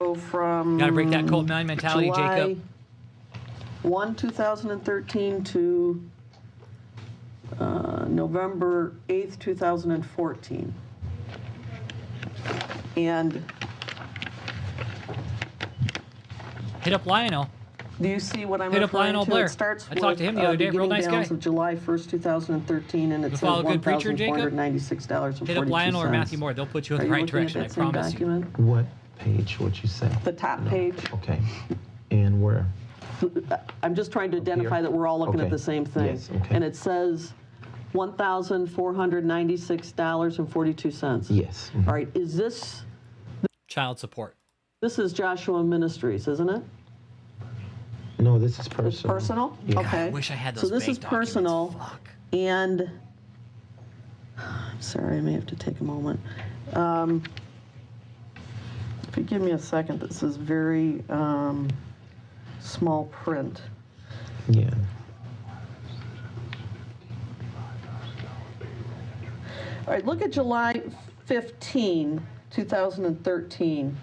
So from Gotta break that cult mind mentality, July Jacob. 1, 2013 to November 8th, 2014. And hit up Lionel. do you see what I'm Hit up referring Lionel to? Blair. It starts I talked to him the other day. Real beginning nice balance guy. of July 1st, 2013, and it You says follow a good preacher, Jacob? $1,496.42. Hit up Lionel or Matthew Moore. They'll put you in the Are you right looking at direction. I that same promise you. document? What page would you say? The top page. Okay. And where? I'm just trying to identify that we're all looking at Okay. the same thing. Yes, okay. And it says $1,496.42. Yes. All right, is this... Child support. This is Joshua Ministries, isn't it? No, this is personal. It's personal? Yeah. Okay. I wish I had So those this bank is personal, documents. Fuck. and... I'm sorry, I may have to take a moment. If you give me a second, this is very small print. Yeah. All right, look at July 15, 2013.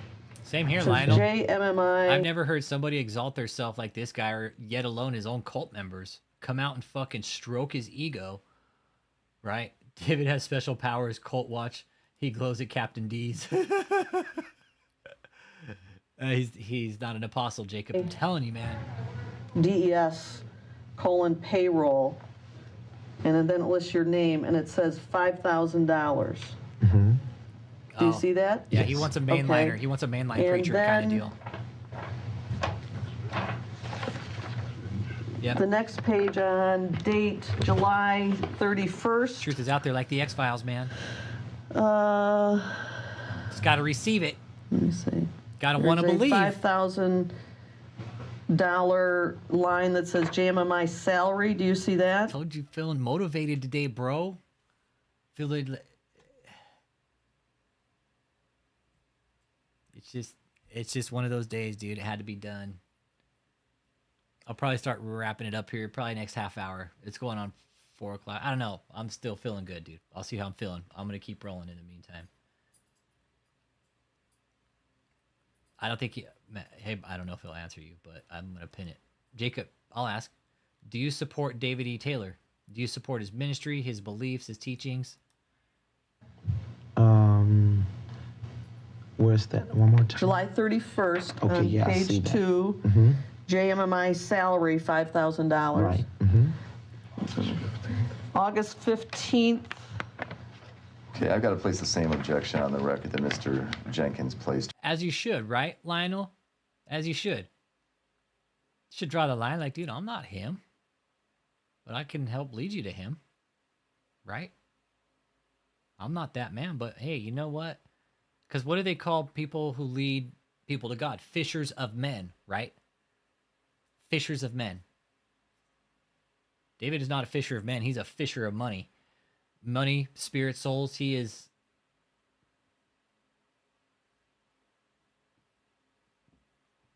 Same here, Says Lionel. JMMI. I've never heard somebody exalt themselves like this guy, or yet alone his own cult members, come out and fucking stroke his ego. Right? David has special powers. Cult watch. He glows at Captain D's. He's not an apostle, Jacob. I'm telling you, man. DES : payroll, and then it lists your name, and it says $5,000. Mm-hmm. Do you see that? Yeah, he wants a mainliner. Okay. He wants a mainline And preacher kind of then- deal. Yep. The next page on date July 31st. Truth is out there like the X-Files, man. Just got to receive it. Let me see. Got to want to There's a believe. $5,000 line that says JMMI salary. Do you see that? Told you, feeling motivated today, bro. Feeling. It's just one of those days, dude. It had to be done. I'll probably start wrapping it up here probably next half hour. It's going on 4 o'clock. I don't know. I'm still feeling good, dude. I'll see how I'm feeling. I'm going to keep rolling in the meantime. I don't think hey, I don't know if he'll answer you, but I'm going to pin it. Jacob, I'll ask. Do you support David E. Taylor? Do you support his ministry, his beliefs, his teachings? Where's that? One more time. July 31st Okay, on yeah, I see page that. 2. Mm-hmm. JMMI salary $5,000. Right. Mm-hmm. August 15th. Okay, I've got to place the same objection on the record that Mr. Jenkins placed. As you should, right, Lionel? As you should. Should draw the line like, dude, I'm not him. But I can help lead you to him. Right? I'm not that man, but hey, you know what? Because what do they call people who lead people to God? Fishers of men, right? Fishers of men. David is not a fisher of men. He's a fisher of money. Money, spirit, souls. He is...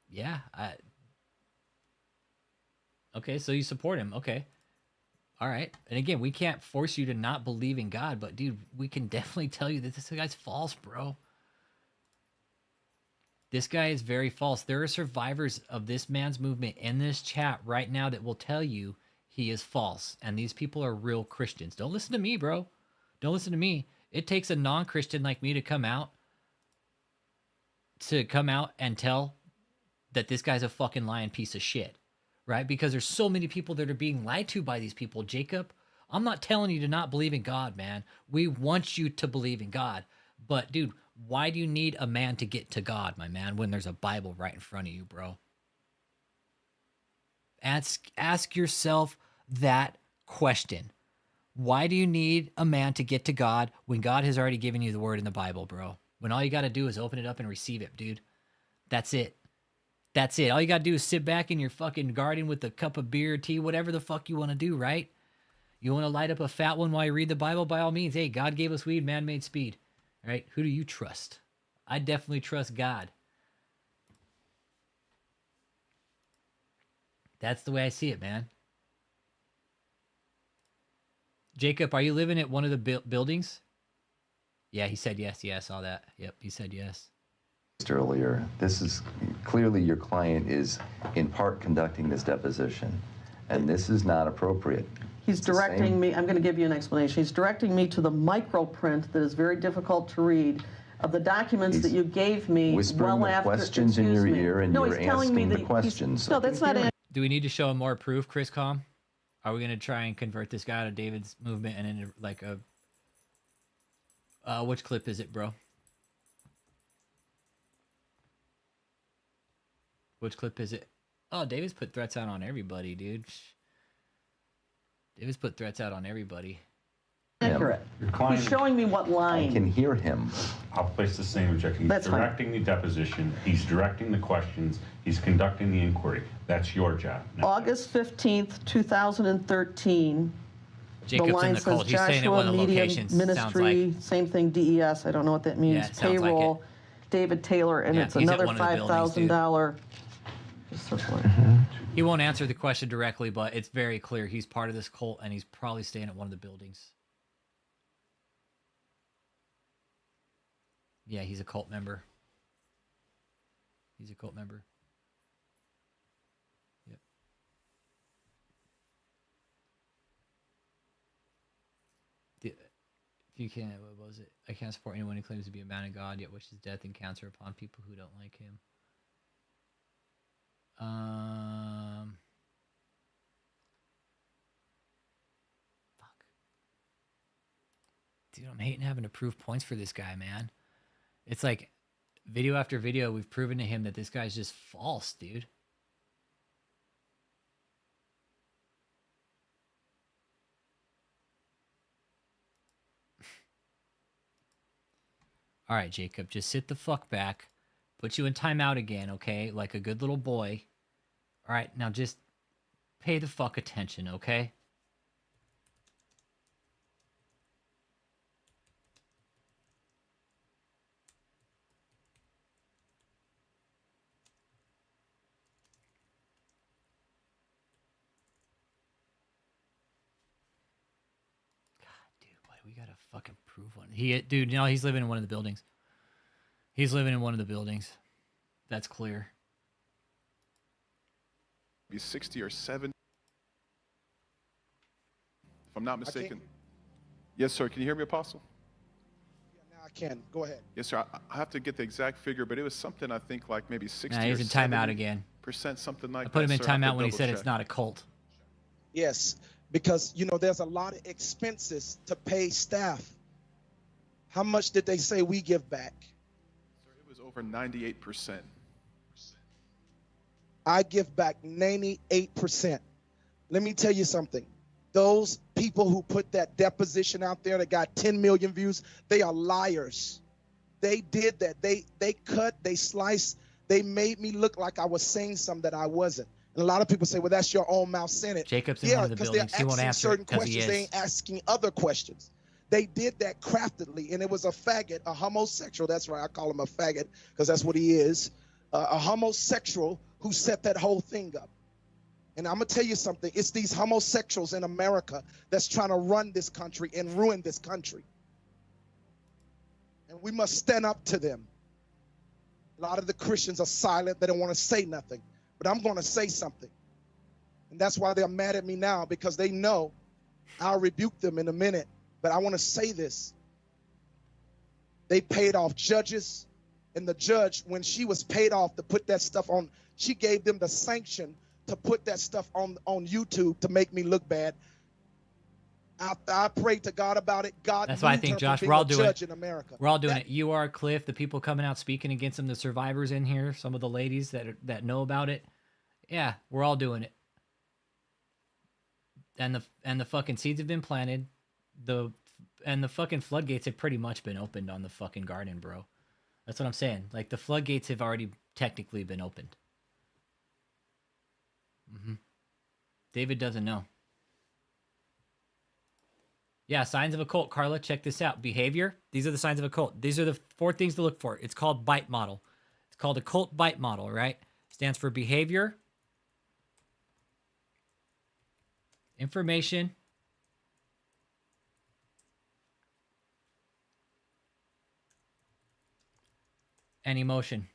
Yeah. Okay, so you support him. Okay. All right. And again, we can't force you to not believe in God, but dude, we can definitely tell you that this guy's false, bro. This guy is very false. There are survivors of this man's movement in this chat right now that will tell you he is false. And these people are real Christians. Don't listen to me, bro. Don't listen to me. It takes a non-Christian like me to come out and tell that this guy's a fucking lying piece of shit. Right? Because there's so many people that are being lied to by these people, Jacob. I'm not telling you to not believe in God, man. We want you to believe in God. But, dude, why do you need a man to get to God, my man, when there's a Bible right in front of you, bro? Ask yourself that question. Why do you need a man to get to God when God has already given you the word in the Bible, bro? When all you got to do is open it up and receive it, dude. That's it. That's it. All you got to do is sit back in your fucking garden with a cup of beer, tea, whatever the fuck you want to do, right? You want to light up a fat one while you read the Bible? By all means. Hey, God gave us weed, man made speed. All right? Who do you trust? I definitely trust God. That's the way I see it, man. Jacob, are you living at one of the buildings? Yeah, he said yes. Yeah, I saw that. Yep, he said yes. Earlier, this is clearly your client is in part conducting this deposition, and this is not appropriate. He's directing me, I'm going to give you an explanation. He's directing me to the microprint that is very difficult to read of the documents that you gave me whispering well after. Questions in your ear, and no, you're he's telling me asking that the questions. No, that's not. Do we need to show him more proof, Chris Com? Are we going to try and convert this guy out of David's movement and into like a... which clip is it, bro? Which clip is it? Oh, David's put threats out on everybody, dude. David's put threats out on everybody. Accurate. Your client, He's showing me what line. I can hear him. I'll place the same objection. He's That's fine. directing the deposition. He's directing the questions. He's conducting the inquiry. That's your job. Now, August 15th, 2013. Jacob's the line in the says cold. He's saying at one Joshua of the Media locations. Ministry, Sounds like. same thing, DES. I don't know what that means. Yeah, it sounds like Payroll, David Taylor, and Yeah, it's he's at another one of the buildings, dude. $5,000. He won't answer the question directly, but it's very clear he's part of this cult and he's probably staying at one of the buildings. Yeah, he's a cult member. He's a cult member. Yep. If you can't, what was it? I can't support anyone who claims to be a man of God, yet wishes death and cancer upon people who don't like him. Fuck. Dude, I'm hating having to prove points for this guy, man. It's like video after video, we've proven to him that this guy's just false, dude. All right, Jacob, just sit the fuck back. Put you in timeout again, okay? Like a good little boy. All right, now just pay the fuck attention, okay? We gotta fucking prove one. Dude, no, he's living in one of the buildings. He's living in one of the buildings. That's clear. Be 60 or 70. If I'm not mistaken. Yes, sir. Can you hear me, Apostle? Yeah, now I can. Go ahead. Yes, sir. I have to get the exact figure, but it was something I think like maybe 60 Nah, he's or in timeout again. %, something like that. I put him in sir. I have to timeout when he said double it's check. not a cult. Yes, because, you know, there's a lot of expenses to pay staff. How much did they say we give back? Sir, it was over 98%. I give back 98%. Let me tell you something. Those people who put that deposition out there that got 10 million views, they are liars. They did that. They cut, they sliced, they made me look like I was saying something that I wasn't. And a lot of people say, well, that's your own mouth saying it. Jacob's in one of the buildings. He won't answer certain it 'cause he questions. They is. ain't asking other questions. They did that craftily, and it was a faggot, a homosexual. That's right, I call him a faggot because that's what he is. A homosexual who set that whole thing up. And I'm going to tell you something. It's these homosexuals in America that's trying to run this country and ruin this country. And we must stand up to them. A lot of the Christians are silent. They don't want to say nothing. But I'm going to say something. And that's why they're mad at me now, because they know I'll rebuke them in a minute. But I want to say this. They paid off judges. And the judge, when she was paid off to put that stuff on, she gave them the sanction to put that stuff on YouTube to make me look bad. I prayed to God about it. God, That's why I think, Josh, we're all doing it. In America. We're all doing it. You are, Cliff, the people coming out speaking against them, the survivors in here, some of the ladies that know about it. Yeah, we're all doing it. And the fucking seeds have been planted. The fucking floodgates have pretty much been opened on the fucking garden, bro. That's what I'm saying. Like, the floodgates have already technically been opened. David doesn't know. Yeah, signs of a cult. Carla, check this out. Behavior. These are the signs of a cult. These are the 4 things to look for. It's called BITE model. It's called a cult BITE model, right? Stands for behavior, information, and emotion.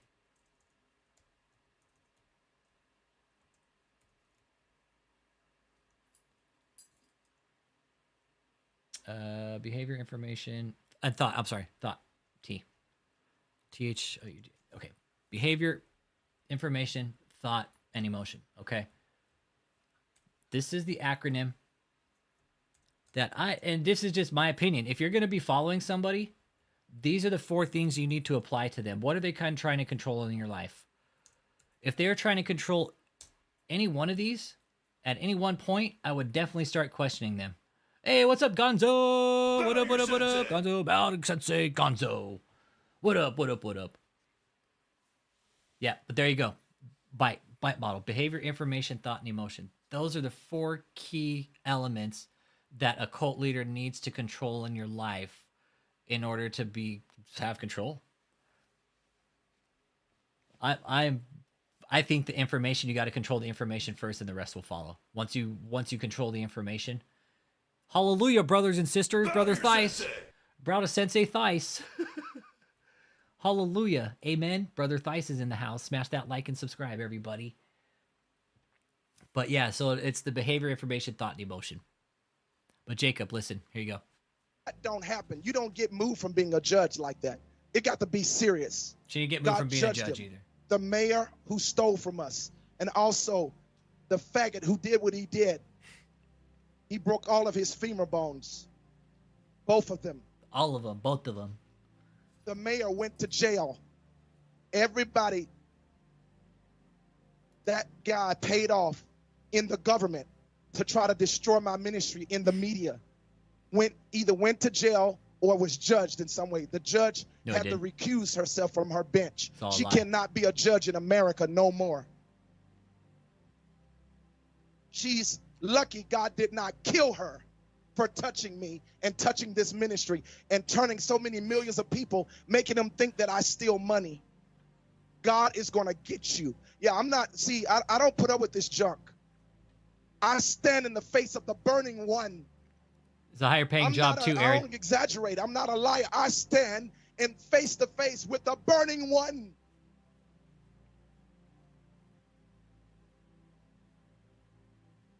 Behavior, information, and thought. I'm sorry, thought. THOUD. Okay. Behavior, information, thought, and emotion. Okay. This is the acronym that and this is just my opinion. If you're going to be following somebody, these are the 4 things you need to apply to them. What are they kind of trying to control in your life? If they're trying to control any one of these at any one point, I would definitely start questioning them. Hey, what's up, Gonzo? What up, what up, what up? Gonzo, Bound Sensei, Gonzo. What up, what up, what up? Yeah, but there you go. BITE model. Behavior, information, thought, and emotion. Those are the 4 key elements that a cult leader needs to control in your life in order to have control. I think the information, you got to control the information first and the rest will follow. Once you control the information. Hallelujah, brothers and sisters, brother Thice. Brother Sensei Thice. Hallelujah. Amen. Brother Thice is in the house. Smash that like and subscribe, everybody. But yeah, so it's the behavior, information, thought, and emotion. But Jacob, listen, here you go. That don't happen. You don't get moved from being a judge like that. It got to be serious. She didn't get moved from being a judge either. The mayor who stole from us, and also the faggot who did what he did. He broke all of his femur bones. Both of them. All of them, both of them. The mayor went to jail. Everybody that guy paid off in the government to try to destroy my ministry in the media either went to jail or was judged in some way. The judge had to recuse herself from her bench. She cannot be a judge in America no more. She's lucky God did not kill her for touching me and touching this ministry and turning so many millions of people, making them think that I steal money. God is going to get you. Yeah, I don't put up with this junk. I stand in the face of the burning one. It's a higher paying job too, Eric. I don't exaggerate. I'm not a liar. I stand in face to face with the burning one.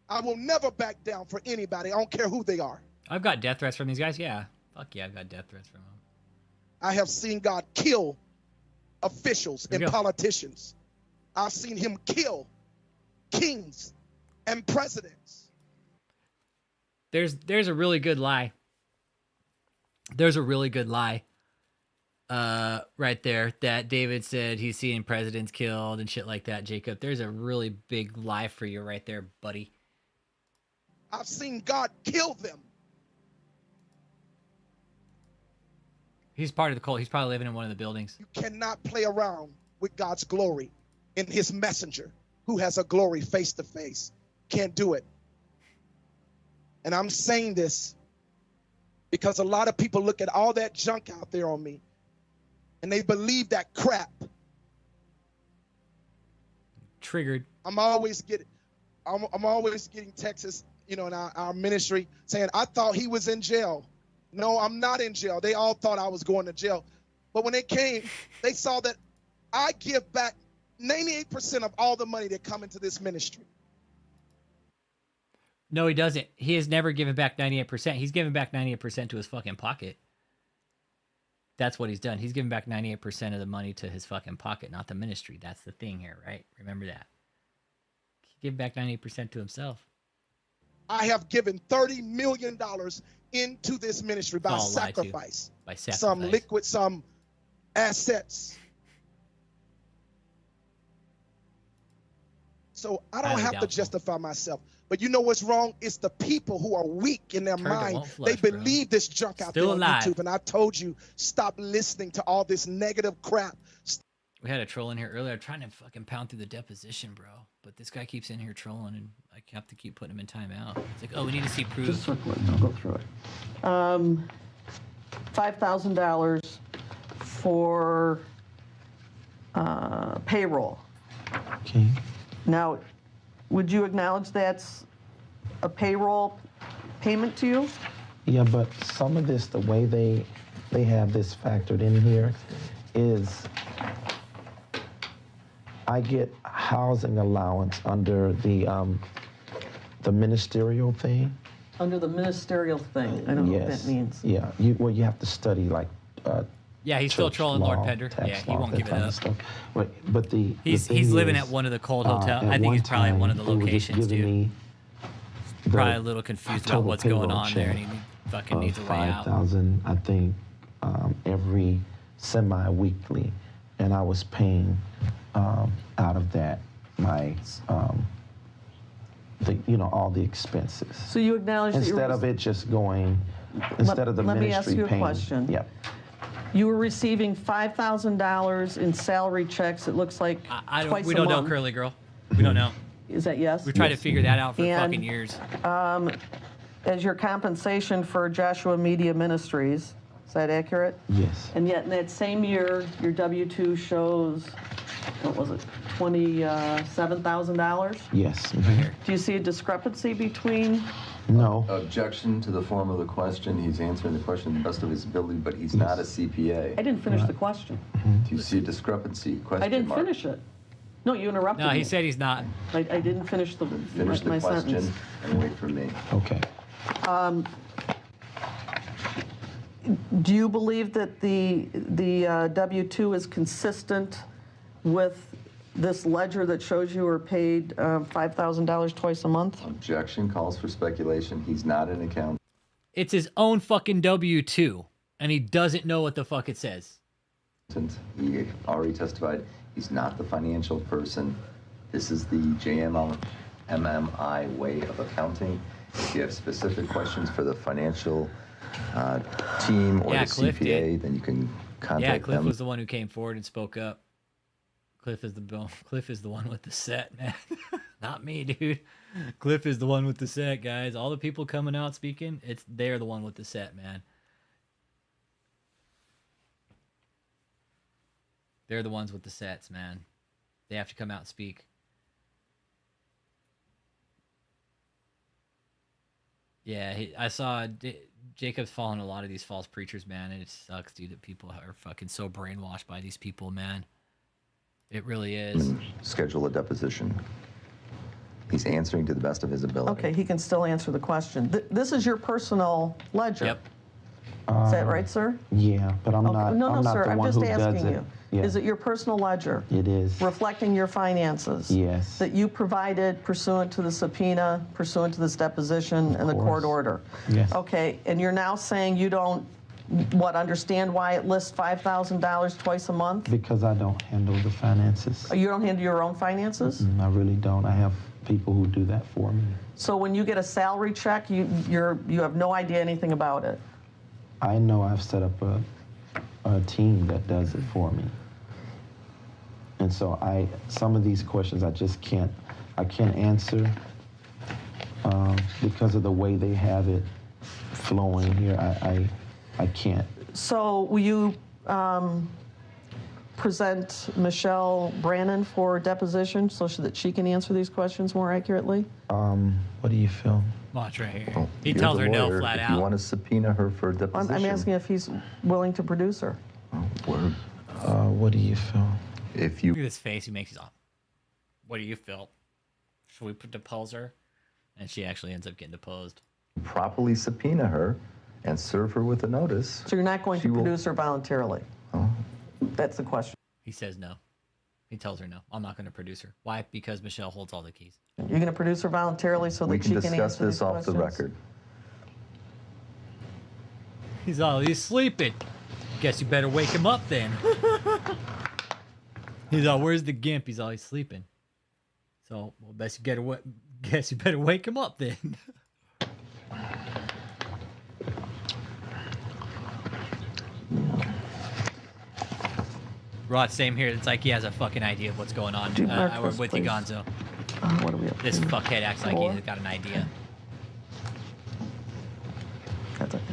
I will never back down for anybody. I don't care who they are. I've got death threats from these guys. Yeah. Fuck yeah, I've got death threats from them. I have seen God kill officials and politicians. I've seen him kill kings and presidents. There's a really good lie. There's a really good lie right there that David said he's seeing presidents killed and shit like that, Jacob. There's a really big lie for you right there, buddy. I've seen God kill them. He's part of the cult. He's probably living in one of the buildings. You cannot play around with God's glory in his messenger who has a glory face to face. Can't do it. And I'm saying this because a lot of people look at all that junk out there on me and they believe that crap. Triggered. I'm always getting texts, in our ministry saying, I thought he was in jail. No, I'm not in jail. They all thought I was going to jail. But when they came, they saw that I give back 98% of all the money that come into this ministry. No, he doesn't. He has never given back 98%. He's given back 98% to his fucking pocket. That's what he's done. He's given back 98% of the money to his fucking pocket, not the ministry. That's the thing here, right? Remember that. He gave back 98% to himself. I have given $30 million into this ministry by sacrifice. By sacrifice. Some liquid, some assets. So I don't have to justify myself. But you know what's wrong? It's the people who are weak in their mind. They believe this junk out there on YouTube. And I told you, stop listening to all this negative crap. We had a troll in here earlier. I'm trying to fucking pound through the deposition, bro. But this guy keeps in here trolling, and I have to keep putting him in timeout. It's like, oh, we need to see proof. Just circle it and I'll go through it. $5,000 for payroll. Okay. Now, would you acknowledge that's a payroll payment to you? Yeah, but some of this, the way they have this factored in here is I get housing allowance under the ministerial thing. Under the ministerial thing. I don't know what that means. Yeah, you have to study like Yeah, he's still church trolling law, Lord Pender. tax Yeah, he law, won't that give it kind of up. stuff. But the He's thing living is, at one of the cold hotels. at I think one he's probably at one of the time, they were just locations, giving dude. me the Probably a little confused about total what's going payroll on there, and check he fucking needs a way out. $5,000, I think, every semi-weekly, and I was paying out of that my all the expenses. So you acknowledge that Instead of it just going, instead of the let me ministry ask you a paying. question. Yeah. You were receiving $5,000 in salary checks, it looks like twice We a don't know, month. Curly Girl. We don't know. Is that yes? We've tried to figure that out for And, fucking years. As your compensation for Joshua Media Ministries, is that accurate? Yes. And yet in that same year, your W-2 shows, what was it, $27,000? Yes. Do you see a discrepancy between? No. Objection to the form of the question. He's answering the question to the best of his ability, but he's not a CPA. I didn't finish the question. Do you see a discrepancy? Question I didn't mark. finish it. No, you interrupted me. No, he said he's not. I didn't finish Finish the my question sentence. and wait for me. Okay. Do you believe that the W-2 is consistent with this ledger that shows you were paid $5,000 twice a month? Objection calls for speculation. He's not an accountant. It's his own fucking W-2, and he doesn't know what the fuck it says. He already testified he's not the financial person. This is the JMMI way of accounting. If you have specific questions for the financial team or the Cliff CPA, did. then you can contact Yeah, Cliff them. was the one who came forward and spoke up. Cliff is the one with the set, man. Not me, dude. Cliff is the one with the set, guys. All the people coming out speaking, they're the one with the set, man. They're the ones with the sets, man. They have to come out and speak. Yeah, I saw Jacob's falling a lot of these false preachers, man, and it sucks, dude, that people are fucking so brainwashed by these people, man. It really is. Schedule a deposition. He's answering to the best of his ability. Okay, he can still answer the question. This is your personal ledger. Yep. Is that right, sir? Yeah, but I'm not. No, I'm not sir. the I'm one just who does asking it. you. Yeah. Is it your personal ledger? It is. Reflecting your finances? Yes. That you provided pursuant to the subpoena, pursuant to this deposition and the court order? Yes. Okay, and you're now saying you don't, understand why it lists $5,000 twice a month? Because I don't handle the finances. You don't handle your own finances? I really don't. I have people who do that for me. So when you get a salary check, you have no idea anything about it? I know I've set up a team that does it for me. And so some of these questions I just can't answer because of the way they have it flowing here. I can't. So will you present Michelle Brannon for deposition so that she can answer these questions more accurately? What do you feel? Watch right here. Well, He you're tells the her no lawyer. flat If out. you want to subpoena her for a deposition. I'm asking if he's willing to produce her. Word. What do you feel? If you Look at his face. He makes his own. What do you feel? Should we depose her? And she actually ends up getting deposed. properly subpoena her and serve her with a notice. So you're not going to produce her voluntarily? Oh. That's the question. He says no. He tells her no. I'm not going to produce her. Why? Because Michelle holds all the keys. You're going to produce her voluntarily so We that can she can discuss answer this these off the questions? record. He's sleeping. Guess you better wake him up then. He's all, where's the gimp? He's always sleeping. So, well, guess you better wake him up then. Rod, same here. It's like he has a fucking idea of what's going on. Do mark I'm this, with you, please. Gonzo. What are we up This to? fuckhead acts like 4? he's got an idea. That's okay.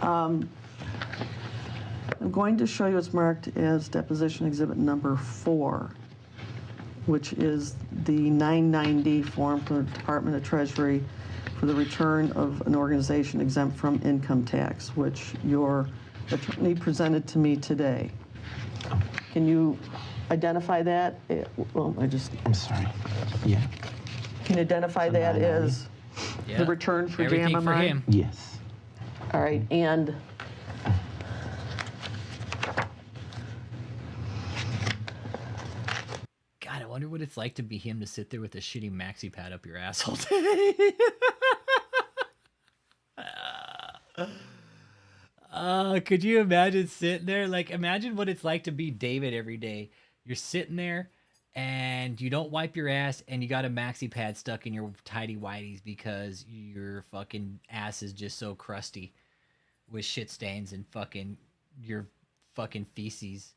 I'm going to show you what's marked as deposition exhibit number 4, which is the 990 form from the Department of Treasury for the return of an organization exempt from income tax, which your attorney presented to me today. Can you identify that? Well, I'm sorry. Yeah. Can you identify that as the return for Everything JMMI? for him. Yes. All right, and God, I wonder what it's like to be him to sit there with a shitty maxi pad up your asshole day. Could you imagine sitting there? Like, imagine what it's like to be David every day. You're sitting there and you don't wipe your ass and you got a maxi pad stuck in your tidy whities because your fucking ass is just so crusty with shit stains and fucking your fucking feces.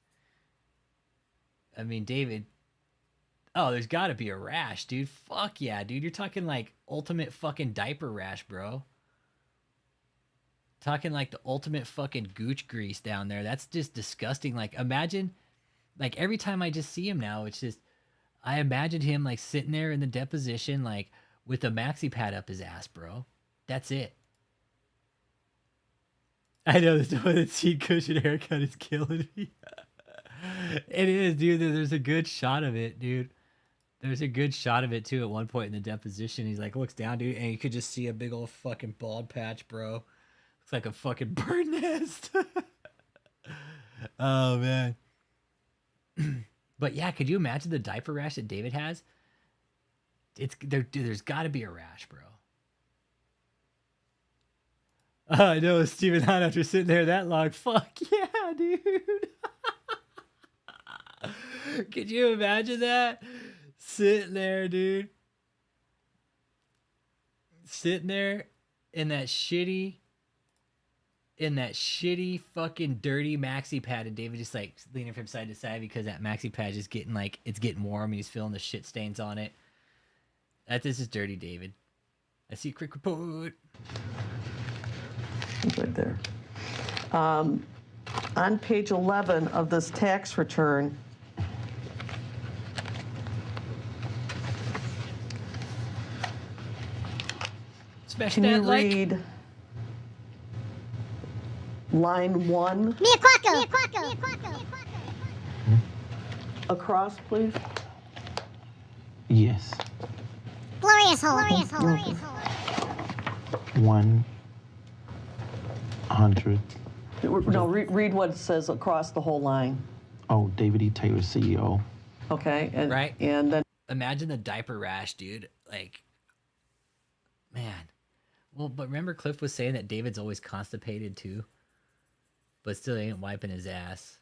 I mean, David, oh, there's got to be a rash, dude. Fuck yeah, dude. You're talking like ultimate fucking diaper rash, bro. Talking like the ultimate fucking gooch grease down there. That's just disgusting. Like, imagine, like, every time I just see him now, it's just, I imagined him, like, sitting there in the deposition, like, with a maxi pad up his ass, bro. That's it. I know the seat cushion haircut is killing me. It is, dude. There's a good shot of it, dude. There's a good shot of it, too, at one point in the deposition. He's like, looks down, dude, and you could just see a big old fucking bald patch, bro. Looks like a fucking bird nest. Oh, man. But yeah, could you imagine the diaper rash that David has? There's got to be a rash, bro. I know, Stephen Hahn, after sitting there that long. Fuck yeah, dude. Could you imagine that? Sitting there, dude. Sitting there in that shitty fucking dirty maxi pad, and David just like leaning from side to side because that maxi pad is getting like, it's getting warm and he's feeling the shit stains on it. This is dirty, David. I see a quick report. right there. On page 11 of this tax return, can you read line 1? Mia Quacko. Mia Quacko. Mia Quacko. Across, please. Yes. Glorious hole. Glorious hole. Glorious hole. 100. No, read what it says across the whole line. Oh, David E. Taylor, CEO. Okay, and right, and then imagine the diaper rash, dude. Like, man. Well, but remember Cliff was saying that David's always constipated too, but still ain't wiping his ass.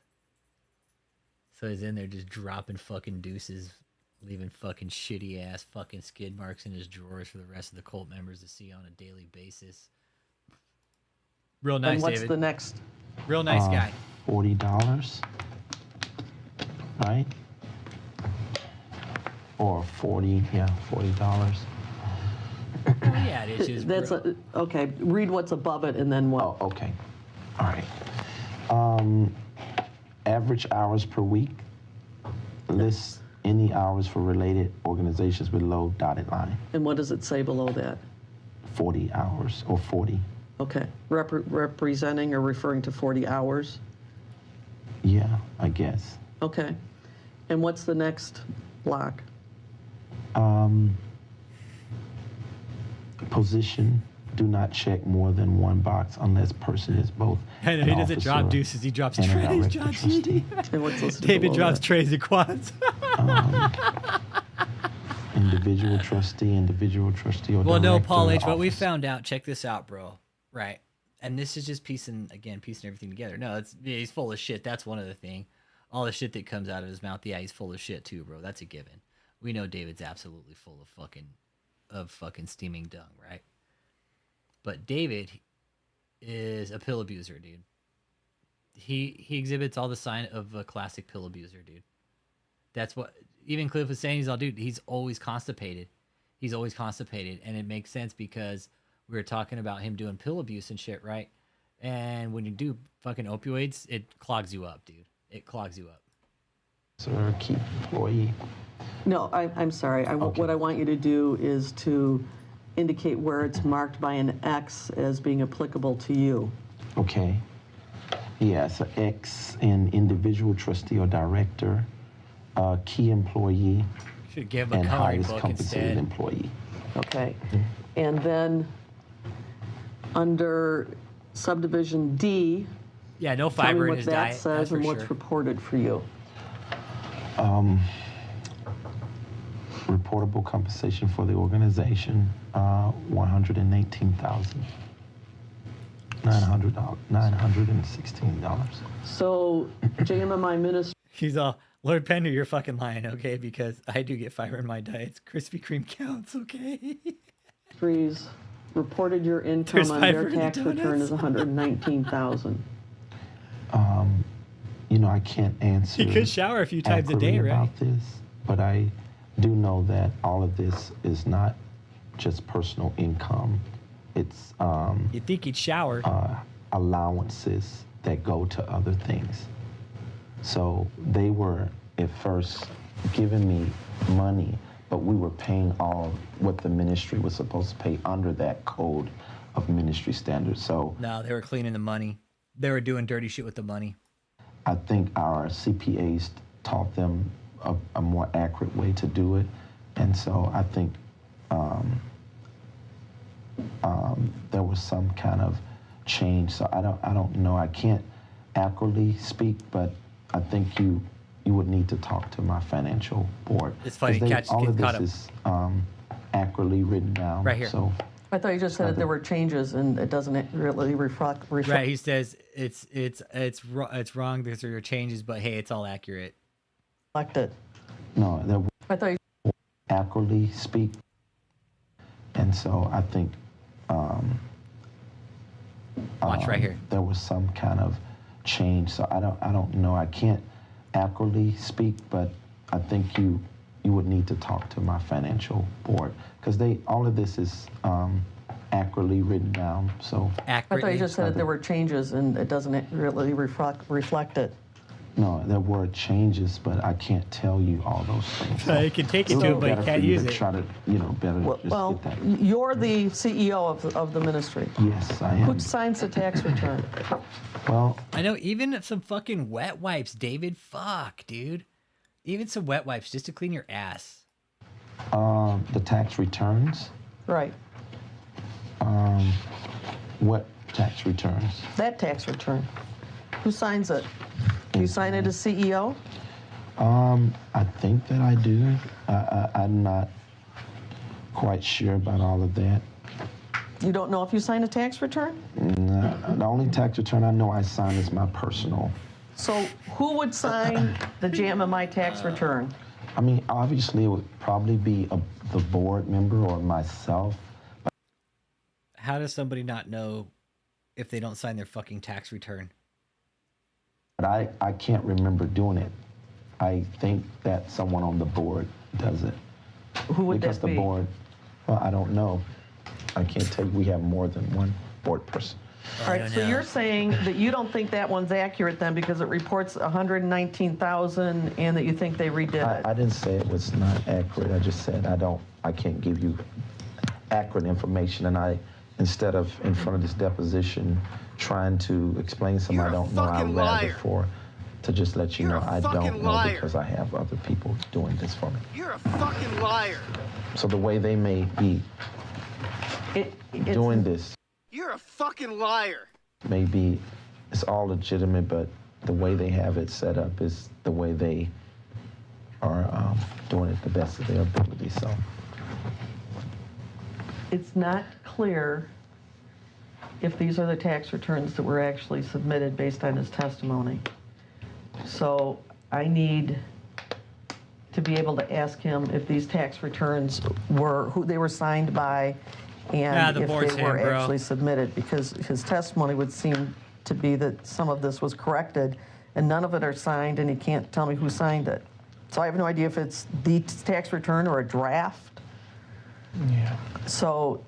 So he's in there just dropping fucking deuces, leaving fucking shitty ass fucking skid marks in his drawers for the rest of the cult members to see on a daily basis. Real nice, and what's David. the next? Real nice guy. $40, right? Or 40, yeah, $40. Oh, yeah, it is. That's okay. Read what's above it and then what? Oh, okay. All right. Average hours per week. List any hours for related organizations below dotted line. And what does it say below that? 40 hours or 40. Okay. Representing or referring to 40 hours? Yeah, I guess. Okay. And what's the next block? Position. Do not check more than one box unless person is both. I know, he doesn't drop deuces, he drops trays. David drops trays and quads. Individual trustee, or well, no, director, Paul H. What we officer. found out, check this out, bro. Right, and this is just piecing everything together. No, he's full of shit. That's one of the thing. All the shit that comes out of his mouth, yeah, he's full of shit too, bro. That's a given. We know David's absolutely full of fucking steaming dung, right? But David is a pill abuser, dude. he exhibits all the sign of a classic pill abuser, dude. That's what even Cliff was saying. He's all, dude, he's always constipated. He's always constipated, and it makes sense because we were talking about him doing pill abuse and shit, right? And when you do fucking opioids, it clogs you up, dude. It clogs you up. Sir, key employee. No, I'm sorry. What I want you to do is to indicate where it's marked by an X as being applicable to you. Okay. Yes, an X in individual trustee or director, key employee, should give him a and coloring highest book compensated instead. employee. Okay. And then under subdivision D, yeah, no tell me fiber in what his that diet. says That's for and what's sure. reported for you. Reportable compensation for the organization, $118,916. So JMMI Ministry. He's all, Lord Pender, you're fucking lying, okay? Because I do get fiber in my diets. Krispy Kreme counts, okay? Reported your income There's on fiber their in the tax return donuts. is $119,000. I can't answer. He could shower a few times a accurately day, right? about this, but I do know that all of this is not just personal income. It's you think he'd shower? Allowances that go to other things. So they were at first giving me money, but we were paying all what the ministry was supposed to pay under that code of ministry standards. So No, they were cleaning the money. They were doing dirty shit with the money. I think our CPAs taught them a more accurate way to do it. And so I think there was some kind of change. So I don't know. I can't accurately speak, but I think you would need to talk to my financial board. It's funny, all of caught this is accurately written down. Right here. So I thought you just said that there were changes and it doesn't really reflect. Right, he says it's wrong because there are changes, but hey, it's all accurate. Reflected. no, there I thought you accurately speak. And so I think Watch right here. There was some kind of change. So I don't know. I can't accurately speak, but I think you would need to talk to my financial board because all of this is accurately written down. So I thought you just said that there were changes and it doesn't really reflect it. No, there were changes, but I can't tell you all those things. So you can take it to him, but you can't use it. Try to, better Well, just get that. you're the CEO of the ministry. Yes, I am. Who signs the tax return? Well, I know even some fucking wet wipes, David. Fuck, dude. Even some wet wipes just to clean your ass. The tax returns. Right. What tax returns? That tax return. Who signs it? Do you sign it as CEO? I think that I do. I'm not quite sure about all of that. You don't know if you sign a tax return? No, the only tax return I know I sign is my personal. So who would sign the JMMI tax return? I mean, obviously, it would probably be the board member or myself. How does somebody not know if they don't sign their fucking tax return? But I can't remember doing it. I think that someone on the board does it. Who would because that be? the board, well, I don't know. I can't tell you. We have more than one board person. All right, so you're saying that you don't think that one's accurate then because it reports 119,000 and that you think they redid it. I didn't say it was not accurate. I just said I can't give you accurate information. And instead of in front of this deposition trying to explain something I don't know, I'd rather to just let you know I don't know because I have other people doing this for me. You're a fucking liar. So the way they may be doing this, You're a fucking liar. maybe it's all legitimate, but the way they have it set up is the way they are doing it the best of their ability. So It's not clear if these are the tax returns that were actually submitted based on his testimony. So I need to be able to ask him if these tax returns were, who they were signed by, and the if board's they were him, bro. actually submitted, because his testimony would seem to be that some of this was corrected, and none of it are signed, and he can't tell me who signed it. So I have no idea if it's the tax return or a draft. Yeah. So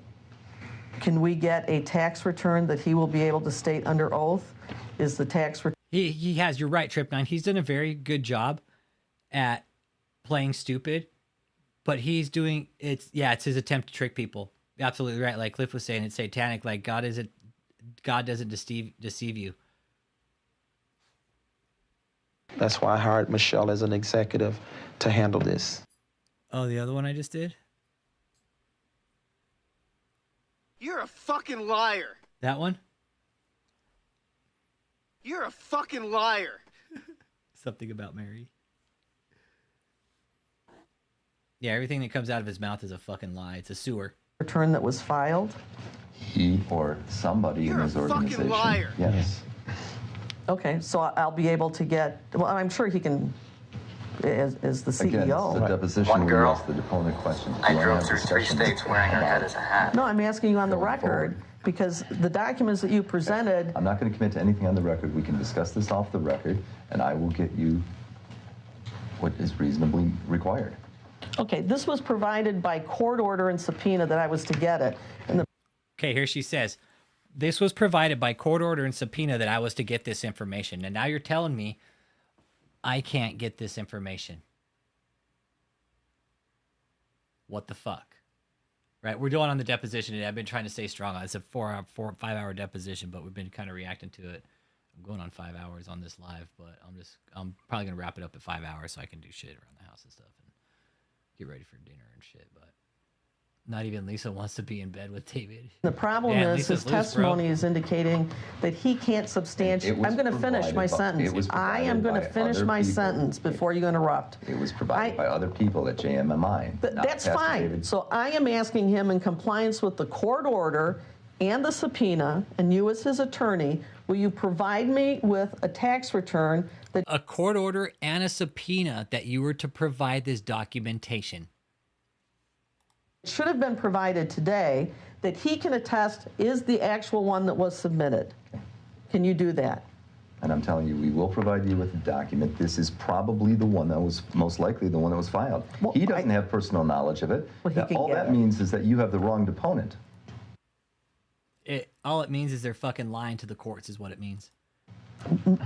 can we get a tax return that he will be able to state under oath is the tax return? He has, you're right, Trip 9. He's done a very good job at playing stupid, but he's doing, it's his attempt to trick people. Absolutely right. Like Cliff was saying, it's satanic. Like God doesn't deceive you. That's why I hired Michelle as an executive to handle this. Oh, the other one I just did? You're a fucking liar. That one? You're a fucking liar. Something about Mary. Yeah, everything that comes out of his mouth is a fucking lie. It's a sewer. Return that was filed? He or somebody in his organization. You're a fucking liar. Yes. Okay, so I'll be able to get, well, I'm sure he can, as the CEO. Again, it's the deposition One where girl. you ask the deponent questions. I You wanna drove have through 3 discussions states wearing her head as a hat. No, I'm asking you on the record, because the documents that you presented. I'm not going to commit to anything on the record. We can discuss this off the record, and I will get you what is reasonably required. Okay, this was provided by court order and subpoena that I was to get it. Okay, here she says, this was provided by court order and subpoena that I was to get this information. And now you're telling me I can't get this information. What the fuck? Right, we're doing on the deposition, and I've been trying to stay strong on it. It's a 5-hour deposition, but we've been kind of reacting to it. I'm going on 5 hours on this live, but I'm probably gonna wrap it up at 5 hours so I can do shit around the house and stuff and get ready for dinner and shit. But not even Lisa wants to be in bed with David. The problem Damn, is Lisa's his loose, bro. testimony is indicating that he can't substantiate. I'm going to finish my sentence. I am going to finish my sentence before you interrupt. It was provided by other people at JMMI. That's fine. So I am asking him in compliance with the court order and the subpoena, and you as his attorney, will you provide me with a tax return that a court order and a subpoena that you were to provide this documentation should have been provided today that he can attest is the actual one that was submitted? Can you do that? And I'm telling you, we will provide you with a document. This is probably the one that was most likely the one that was filed. Well, he doesn't have personal knowledge of it. Well, he can All get that it. means is that you have the wrong deponent. all it means is they're fucking lying to the courts is what it means.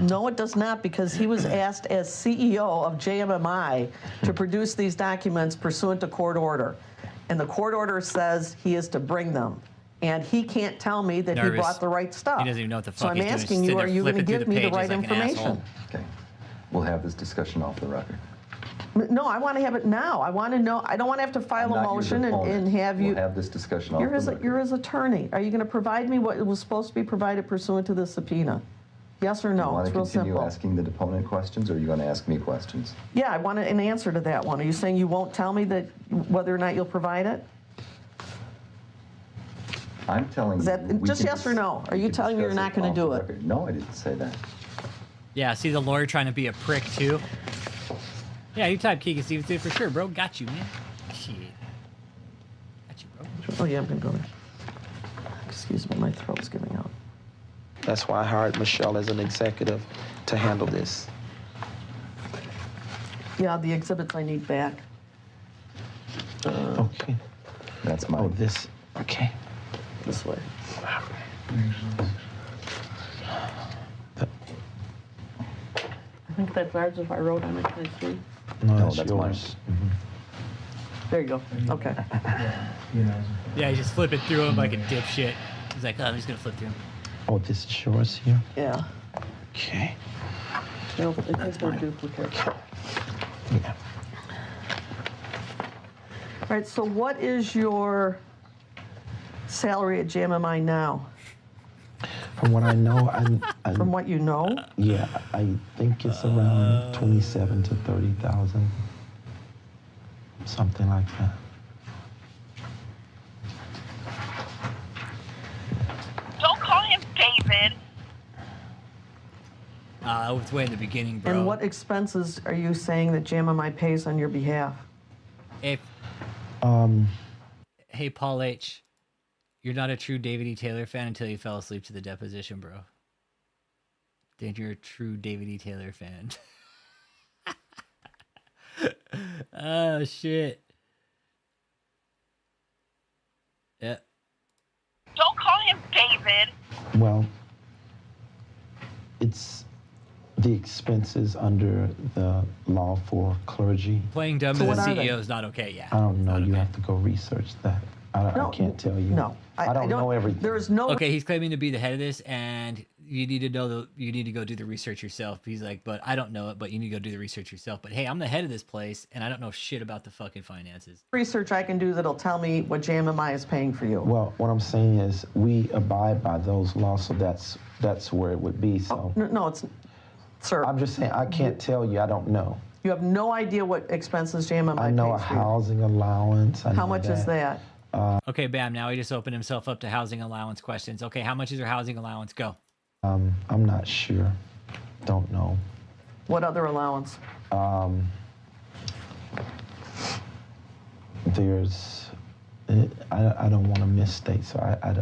No, it does not, because he was asked as CEO of JMMI to produce these documents pursuant to court order. And the court order says he is to bring them. And he can't tell me that he brought the right stuff. He doesn't even know what the So fuck I'm he's doing. asking He's you, sitting are there you going to flipping through give the me the pages right like an information? asshole. Okay. We'll have this discussion off the record. No, I want to have it now. I want to know. I don't want to have to file a motion and have you. We'll have this discussion off You're the record. you're his attorney. Are you going to provide me what was supposed to be provided pursuant to the subpoena? Yes or You no? want It's to real continue simple. asking the deponent questions, or are you going to ask me questions? Yeah, I want an answer to that one. Are you saying you won't tell me that whether or not you'll provide it? I'm telling Is you. that we just can yes or no? Are you telling me you're discuss not going off to do the it? record. No, I didn't say that. Yeah, see the lawyer trying to be a prick too. Yeah, you type Keegan Stevens did for sure, bro. Got you, man. Shit. Got you, bro. Oh yeah, I'm going to go there. Excuse me, my throat's giving out. That's why I hired Michelle as an executive to handle this. Yeah, the exhibits I need back. Okay. That's mine. Oh, this. Okay. This way. I think that's ours if I wrote on it. Can I see? No, that's yours. mine. There you go. Okay. Yeah, he's just flipping through them like a dipshit. He's like, oh, I'm just gonna flip through them. Oh, this is yours here? Yeah. Okay. No, I think they're duplicates. Yeah. All right, so what is your salary at JMMI now? From what I know, From what you know? yeah, I think it's around 27 to 30,000, something like that. Don't call him David. I was way in the beginning, bro. And what expenses are you saying that JMMI pays on your behalf? If hey, Paul H., you're not a true David E. Taylor fan until you fell asleep to the deposition, bro. Dan, you're a true David E. Taylor fan. Oh, shit. Yeah. Don't call him David. Well, it's the expenses under the law for clergy. Playing dumb So as a what are they? CEO is not okay, yeah. I don't know. You have to go research that. I No, can't tell you. No. I don't know everything. There is no. Okay, he's claiming to be the head of this, and you need to know you need to go do the research yourself. He's like, but I don't know it, but you need to go do the research yourself. But hey, I'm the head of this place, and I don't know shit about the fucking finances. Research I can do that'll tell me what JMMI is paying for you. Well, what I'm saying is we abide by those laws, so that's where it would be. So No, it's, sir. I'm just saying I can't tell you. I don't know. You have no idea what expenses JMMI I know a pays for you. housing allowance. I How know much is that? Okay, bam. Now he just opened himself up to housing allowance questions. Okay, how much is your housing allowance? Go. I'm not sure. Don't know. What other allowance? There's, I don't want to misstate, so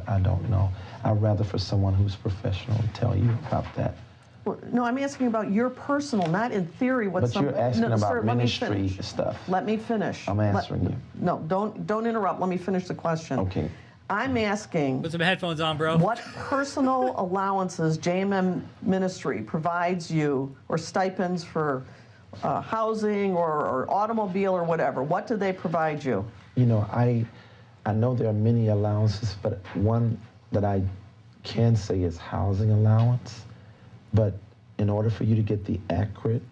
I don't know. I'd rather for someone who's professional to tell you about that. Well, no, I'm asking about your personal, not in theory. What But you're asking about sir, let me ministry finish. stuff. Let me finish. I'm answering you. No, don't interrupt. Let me finish the question. Okay. I'm asking. Put some headphones on, bro. What personal allowances JMM Ministry provides you, or stipends for housing or automobile or whatever? What do they provide you? You know, I know there are many allowances, but one that I can say is housing allowance. But in order for you to get the accurate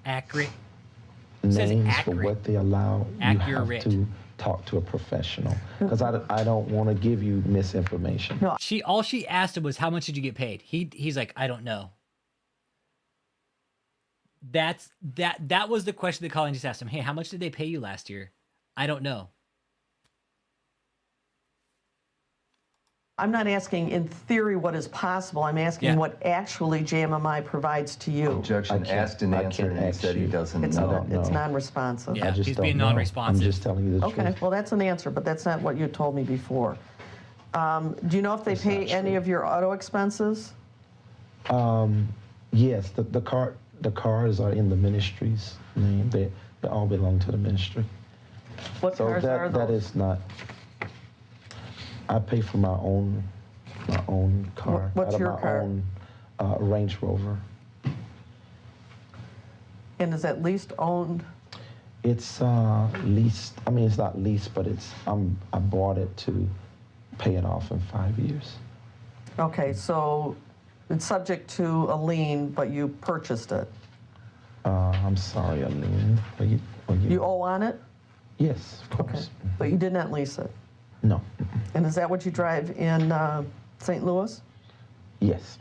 names for what they allow, you have to talk to a professional. Because I don't want to give you misinformation. No. All she asked him was, how much did you get paid? He's like, I don't know. That was the question that Colin just asked him. Hey, how much did they pay you last year? I don't know. I'm not asking in theory what is possible. I'm asking what actually JMMI provides to you. Objection. Asked and answered, and he said he doesn't know. It's non-responsive. Yeah, he's being know. non-responsive. I'm just telling you the truth. Okay, well, that's an answer, but that's not what you told me before. Do you know if they pay any of your auto expenses? Yes, the cars are in the ministry's name. They all belong to the ministry. What cars are those? That is not. I pay for my own car. What's your car? Own Range Rover. And is that leased, owned? It's leased. I mean, it's not leased, but I bought it to pay it off in 5 years. Okay, so it's subject to a lien, but you purchased it. I'm sorry, a lien. You owe on it? Yes, of course. Okay, but you did not lease it? No. And is that what you drive in St. Louis? Yes.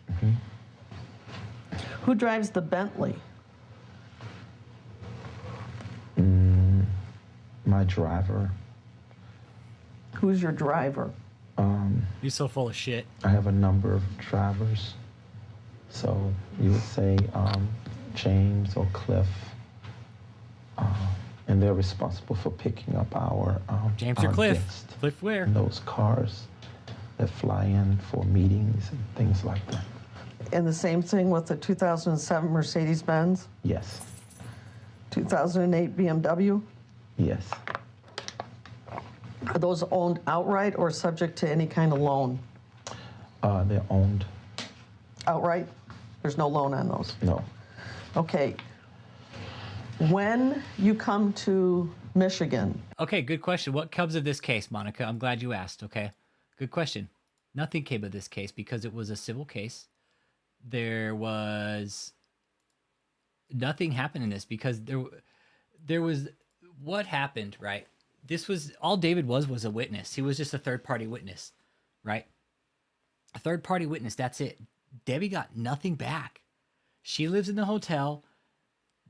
Who drives the Bentley? My driver. Who's your driver? You're so full of shit. I have a number of drivers. So you would say James or Cliff. And they're responsible for picking up our James our or Cliff? guests Cliff where? in those cars that fly in for meetings and things like that. And the same thing with the 2007 Mercedes-Benz? Yes. 2008 BMW? Yes. Are those owned outright or subject to any kind of loan? They're owned. Outright? There's no loan on those? No. Okay. When you come to Michigan. Okay, good question. What comes of this case, Monica? I'm glad you asked. Okay, good question. Nothing came of this case because it was a civil case. There was nothing happened in this because there was what happened, right? This was all David was a witness. He was just a third-party witness, right? A third-party witness, that's it. Debbie got nothing back. She lives in the hotel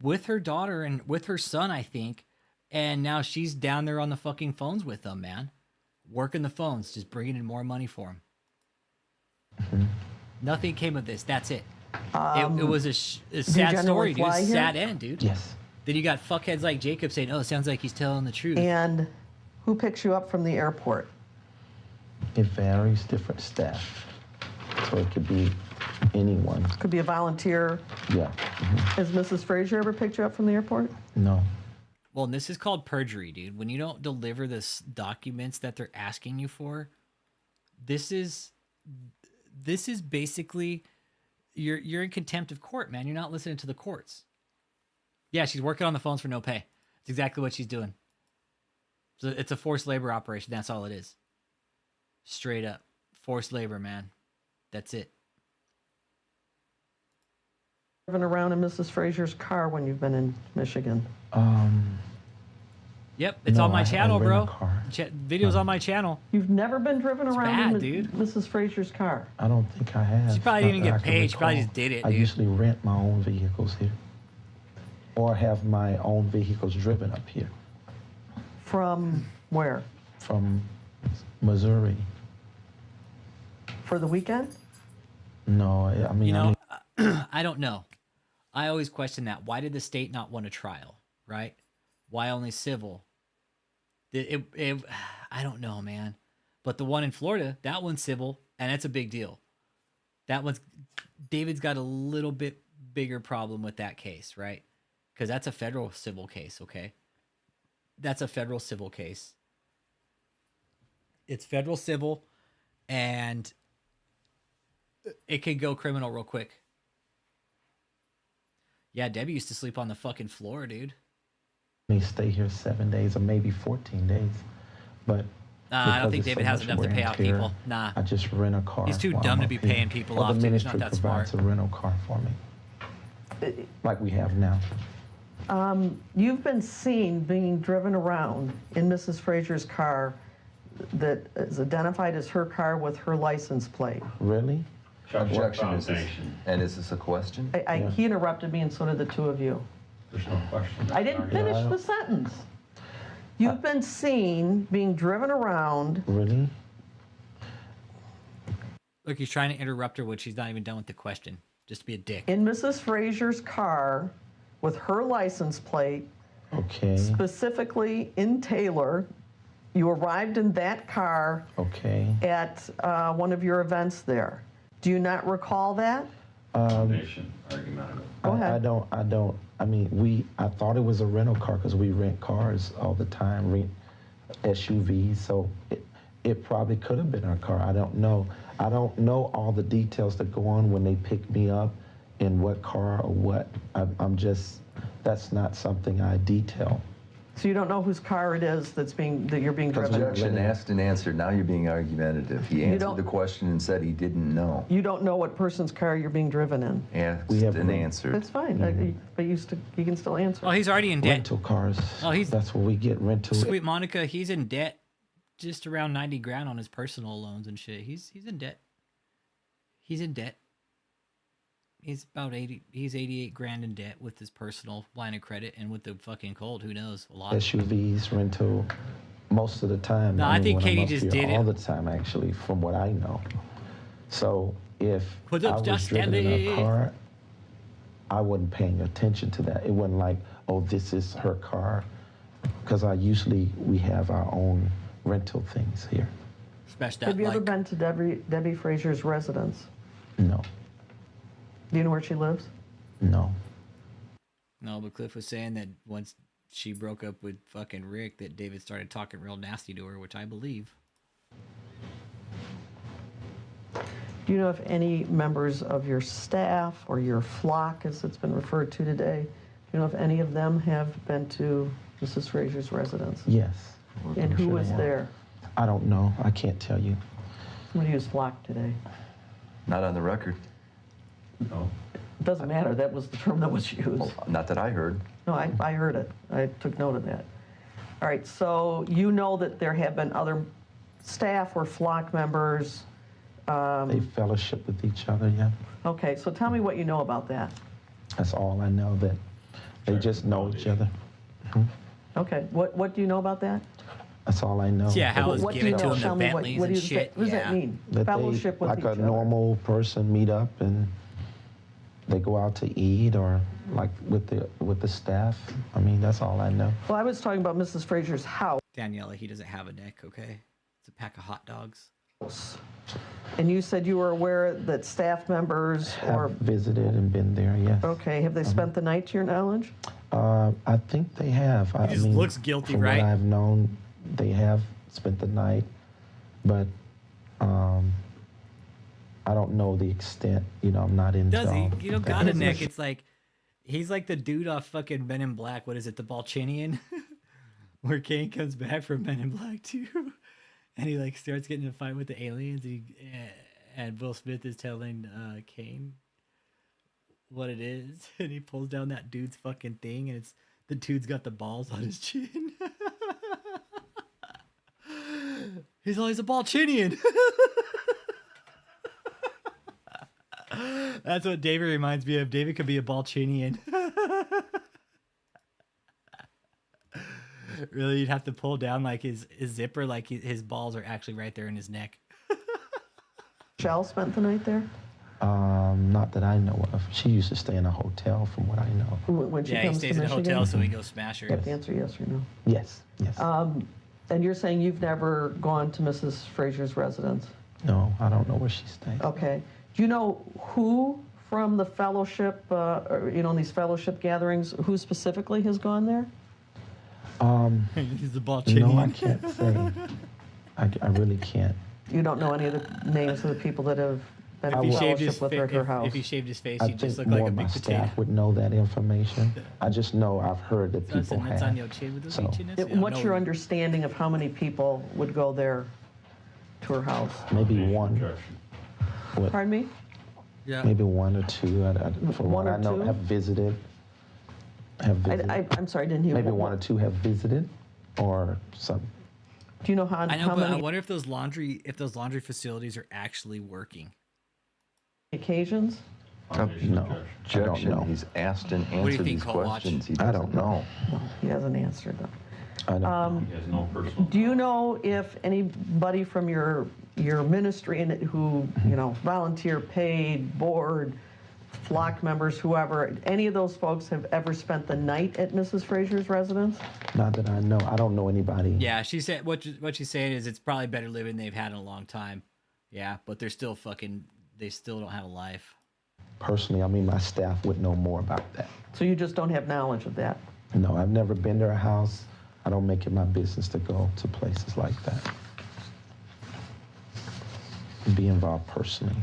with her daughter and with her son, I think. And now she's down there on the fucking phones with them, man. Working the phones, just bringing in more money for him. Mm-hmm. Nothing came of this. That's it. It was a sad story, dude. Sad end, dude. Yes. Then you got fuckheads like Jacob saying, oh, it sounds like he's telling the truth. And who picks you up from the airport? It varies, different staff. So it could be anyone. Could be a volunteer. Yeah. Has Mrs. Frazier ever picked you up from the airport? No. Well, and this is called perjury, dude. When you don't deliver the documents that they're asking you for, this is basically you're in contempt of court, man. You're not listening to the courts. Yeah, she's working on the phones for no pay. That's exactly what she's doing. So it's a forced labor operation. That's all it is. Straight up. Forced labor, man. That's it. Driven around in Mrs. Frazier's car when you've been in Michigan? Yep, it's No, on my I channel, rent bro. a car. Videos on my channel. You've never been driven It's around bad, in dude. Mrs. Frazier's car? I don't think I have. She probably Not didn't that I get can paid. She probably recall. just did it, I dude. usually rent my own vehicles here. Or have my own vehicles driven up here. From where? From Missouri. For the weekend? No, I mean, You know, I don't know. I always question that. Why did the state not want a trial, right? Why only civil? I don't know, man. But the one in Florida, that one's civil, and that's a big deal. David's got a little bit bigger problem with that case, right? Because that's a federal civil case, okay? That's a federal civil case. It's federal civil, and it could go criminal real quick. Yeah, Debbie used to sleep on the fucking floor, dude. they stay here 7 days or maybe 14 days. But I don't think because it's David so has much enough to wear pay and out tear, people. Nah. I just rent a car. He's too while dumb I'm to be up here. paying people Or off, the dude. He's not ministry that smart. provides a rental car for me, like we have now. You've been seen being driven around in Mrs. Frazier's car that is identified as her car with her license plate. Really? Objection. Is this a question? He interrupted me, and so did the two of you. There's no question. I didn't finish the sentence. You've been seen being driven around. Really? Look, he's trying to interrupt her when she's not even done with the question. Just to be a dick. In Mrs. Frazier's car with her license plate. Okay. Specifically in Taylor. You arrived in that car. Okay. At one of your events there. Do you not recall that? Argumentative. Go ahead. I thought it was a rental car because we rent cars all the time, rent SUVs. So it probably could have been our car. I don't know. I don't know all the details that go on when they pick me up in what car or what. That's not something I detail. So you don't know whose car it is that you're being driven? Objection, asked and answered. Now you're being argumentative. He answered the question and said he didn't know. You don't know what person's car you're being driven in? Asked and answered. That's fine, but you can still answer. Oh, he's already in debt. Rental cars. Oh, that's what we get, rental. Sweet Monica, he's in debt just around 90 grand on his personal loans and shit. He's in debt. He's in debt. He's about 88 grand in debt with his personal line of credit, and with the fucking cold, who knows? A lot. SUVs, rental, most of the time. No, I think when I'm Katie up just here, did it. all the time, actually, from what I know. So if Put I up was just driven in Ellie. a car, I wasn't paying attention to that. It wasn't like, oh, this is her car, because we have our own rental things here. Smash that Have you ever like. been to Debbie Frazier's residence? No. Do you know where she lives? No. No, but Cliff was saying that once she broke up with fucking Rick, that David started talking real nasty to her, which I believe. Do you know if any members of your staff or your flock, as it's been referred to today, do you know if any of them have been to Mrs. Frazier's residence? Yes. And I'm who sure was they are. there? I don't know. I can't tell you. Somebody used flock today. Not on the record. No. It doesn't matter. That was the term that was used. Well, not that I heard. No, I heard it. I took note of that. All right, so you know that there have been other staff or flock members. They fellowship with each other, yeah. Okay, so tell me what you know about that. That's all I know, that they just know each other. Okay, what do you know about that? That's all I know. Yeah, how it's What do given you to know? him, Tell the me Bentleys what do and you shit. What does Yeah. that mean? That Fellowship they, with like each a other. normal person, meet up and they go out to eat, or like with the staff. I mean, that's all I know. Well, I was talking about Mrs. Frazier's house. Daniela, he doesn't have a neck, okay? It's a pack of hot dogs. And you said you were aware that staff members or have visited and been there, yes. okay, have they spent the night to your knowledge? I think they have. He just looks guilty, from right? What I've known, they have spent the night, but I don't know the extent. You know, I'm not into. Does he? You know, got it, Nick. business. It's like he's like the dude off fucking Men in Black. What is it, the Balchinian? Where Kane comes back from Men in Black 2, and he like starts getting in a fight with the aliens. And Will Smith is telling Kane what it is, and he pulls down that dude's fucking thing, and it's the dude's got the balls on his chin. He's always a Balchinian. That's what David reminds me of. David could be a Balchinian. Really, you'd have to pull down like his zipper, like his balls are actually right there in his neck. Michelle spent the night there? Not that I know of. She used to stay in a hotel, from what I know. When she Yeah, he comes stays to in a Michigan? hotel, so he goes smash her. You have to answer yes or no. Yes, yes. And you're saying you've never gone to Mrs. Frazier's residence? No, I don't know where she stays. Okay. Do you know who from the fellowship, or, you know, in these fellowship gatherings, who specifically has gone there? He's the Balchinian. No, I can't say. I really can't. You don't know any of the names of the people that have been in fellowship with her at her house? If he shaved his face, I he'd just think look like more a of my big potato. staff would know that information. I just know I've heard that That's people on your have. chin with the So beachiness? It- Yeah, what's no. your understanding of how many people would go there to her house? maybe one. What, Pardon me? Yeah. maybe one or two. From One what or I know, two? have visited. I'm sorry, I didn't hear. Maybe one or two have visited, or some. Do you know how, I know, how but I many wonder if those laundry facilities are actually working. occasions? No, I don't Objection. know. He's asked and do you answered think, these Colt Watch? questions. He I doesn't don't know. No, he hasn't answered them. I don't. He has no personal. Do you know if anybody from your ministry who, you know, volunteer, paid, board, flock members, whoever, any of those folks have ever spent the night at Mrs. Frazier's residence? Not that I know. I don't know anybody. Yeah, she said what she's saying is it's probably better living they've had in a long time. Yeah, but they're still they still don't have a life. Personally, I mean, my staff would know more about that. So you just don't have knowledge of that? No, I've never been to her house. I don't make it my business to go to places like that. Be involved personally.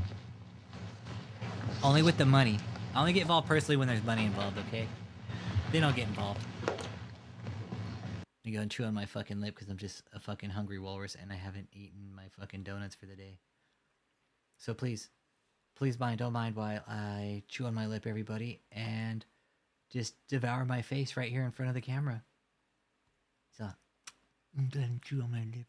Only with the money. I only get involved personally when there's money involved, okay? Then I'll get involved. I go and chew on my fucking lip because I'm just a fucking hungry walrus and I haven't eaten my fucking donuts for the day. So please don't mind while I chew on my lip, everybody, and just devour my face right here in front of the camera. So, I'm gonna chew on my lip.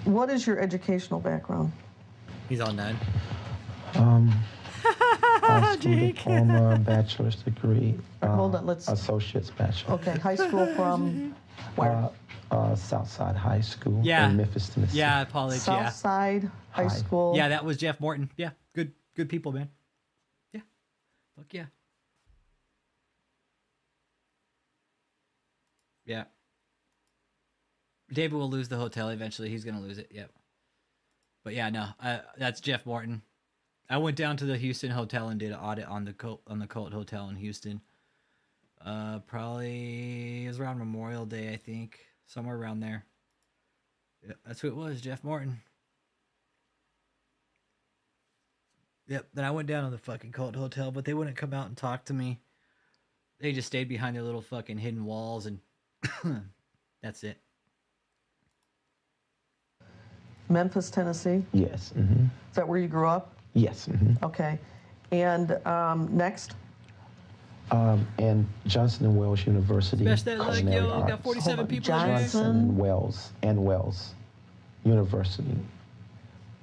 What is your educational background? He's all none. High school diploma, bachelor's degree. Hold on, let's. Associate's bachelor. Okay, high school from where? Southside High School Yeah. in Memphis, Tennessee. Yeah, college. Yeah. Southside High School. Yeah, that was Jeff Morton. Yeah, good people, man. Yeah, fuck yeah. Yeah. David will lose the hotel eventually. He's gonna lose it. Yep. But yeah, no, that's Jeff Morton. I went down to the Houston hotel and did an audit on the Colt Hotel in Houston. Probably it was around Memorial Day, I think, somewhere around there. Yeah, that's who it was, Jeff Morton. Yep. Then I went down to the fucking Colt Hotel, but they wouldn't come out and talk to me. They just stayed behind their little fucking hidden walls, and that's it. Memphis, Tennessee? Yes. Mm-hmm. Is that where you grew up? Yes. Mm-hmm. Okay. And next? And Johnson and Wales University. Smash that like, Culinary yo, got Arts. 47 people Johnson and Wales University,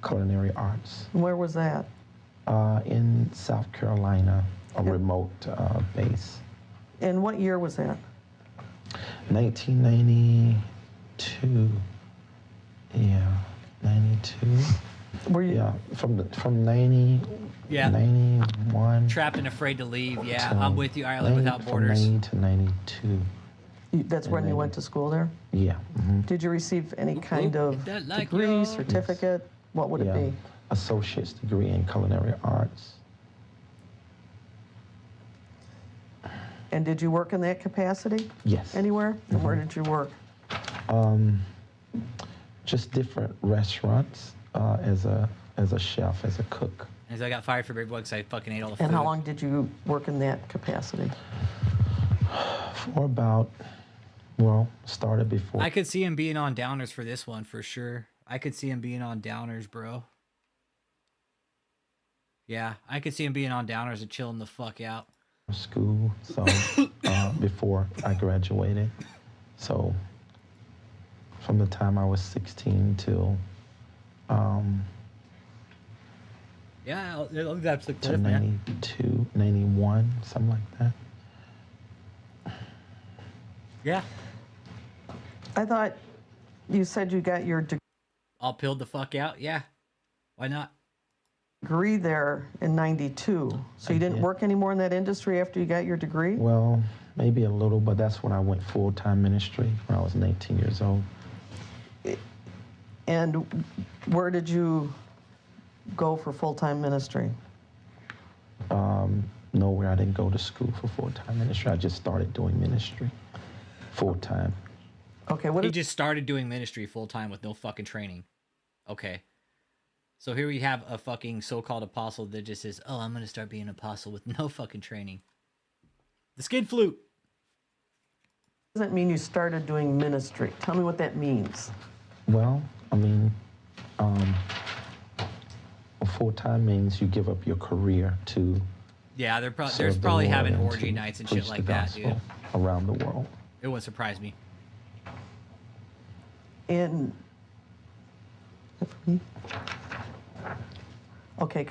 Culinary Arts. Where was that? In South Carolina, a remote base. And what year was that? 1992. Yeah, 92. Were you? Yeah, from 90. Yeah. 91. Trapped and afraid to leave. Yeah, I'm with you. Ireland Without Borders. From 90 to 92. That's And when you then- went to school there? Yeah. Did you receive any kind of like degree, yours. certificate? What would it be? Associate's degree in culinary arts. And did you work in that capacity? Yes. Anywhere? And where did you work? Just different restaurants as a chef, as a cook. As I got fired for Big Boy because I fucking ate all the food. And how long did you work in that capacity? For about, started before. I could see him being on downers for this one for sure. I could see him being on downers, bro. Yeah, I could see him being on downers and chilling the fuck out. School, so before I graduated. So from the time I was 16 till Yeah, that's the to 92, 91, something like that. Yeah. I thought you said you got your All pilled the fuck out? Yeah. Why not? degree there in 92. So you didn't work anymore in that industry after you got your degree? Well, maybe a little, but that's when I went full-time ministry when I was 19 years old. And where did you go for full-time ministry? Nowhere. I didn't go to school for full-time ministry. I just started doing ministry full-time. Okay, He just started doing ministry full time with no fucking training. Okay. So here we have a fucking so-called apostle that just says, "Oh, I'm going to start being an apostle with no fucking training." The skid flute. Doesn't mean you started doing ministry. Tell me what that means. Well, I mean, full-time means you give up your career to Yeah, there's serve the probably Lord having and orgy to nights and shit preach like the that, dude. gospel around the world. It wouldn't surprise me. And okay,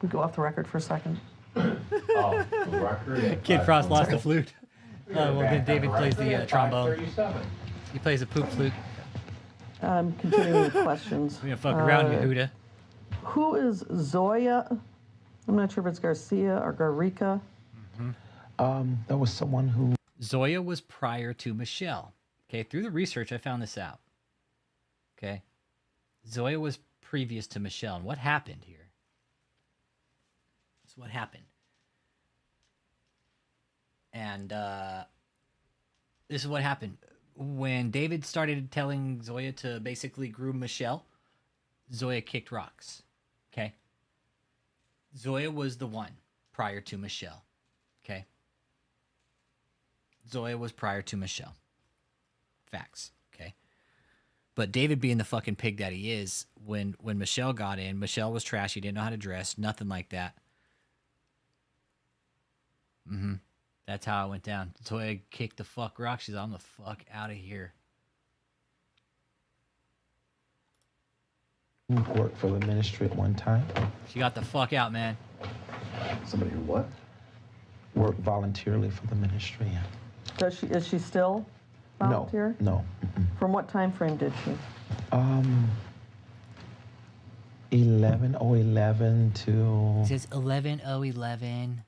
we go off the record for a second. Oh, the record? Kid Frost lost the flute. Well, then David plays the trombone. 537. He plays a poop flute. Continuing with questions. We're gonna fuck around, Yehuda. Who is Zoya? I'm not sure if it's Garcia or Garrica. There was someone who... Zoya was prior to Michelle. Okay, through the research, I found this out. Okay. Zoya was previous to Michelle. And what happened here? This is what happened. And this is what happened. When David started telling Zoya to basically groom Michelle, Zoya kicked rocks. Okay. Zoya was the one prior to Michelle. Okay. Zoya was prior to Michelle. Facts. Okay. But David, being the fucking pig that he is, when Michelle got in, Michelle was trashy, didn't know how to dress, nothing like that. That's how it went down. Zoya kicked the fuck rock. She's on the fuck out of here. worked for the ministry at one time. She got the fuck out, man. Somebody who what? Worked voluntarily for the ministry. Is she still volunteer? No. From what time frame did she? 11/11 to It says 11/011.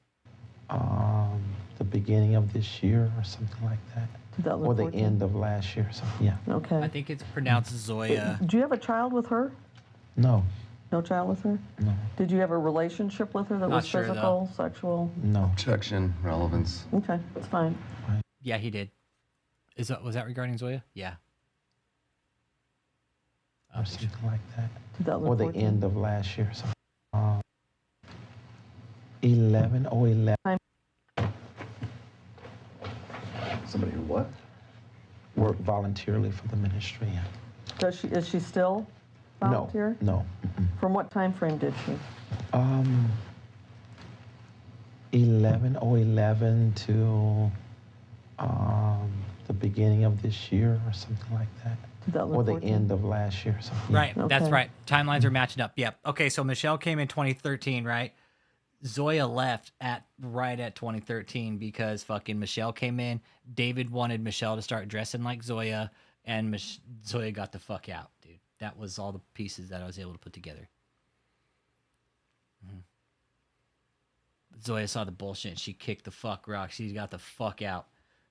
the beginning of this year or something like that. Or the 2014? end of last year or something. Yeah. Okay. I think it's pronounced Zoya. Do you have a child with her? No. No child with her? No. Did you have a relationship with her that Not was sure, physical, sexual? No. Objection, relevance. Okay, that's fine. Yeah, he did. Was that regarding Zoya? Yeah. Or something like that. Or the 2014? end of last year or something. 11/11. Somebody who what? Worked voluntarily for the ministry. Yeah. Is she still volunteer? No. From what time frame did she? 11/11 to the beginning of this year or something like that. Or the 2014? end of last year or something. Right, that's Okay. right. Timelines are matching up. Yep. Okay, so Michelle came in 2013, right? Zoya left right at 2013 because fucking Michelle came in. David wanted Michelle to start dressing like Zoya, and Zoya got the fuck out, dude. That was all the pieces that I was able to put together. Zoya saw the bullshit. She kicked the fuck rock. She got the fuck out.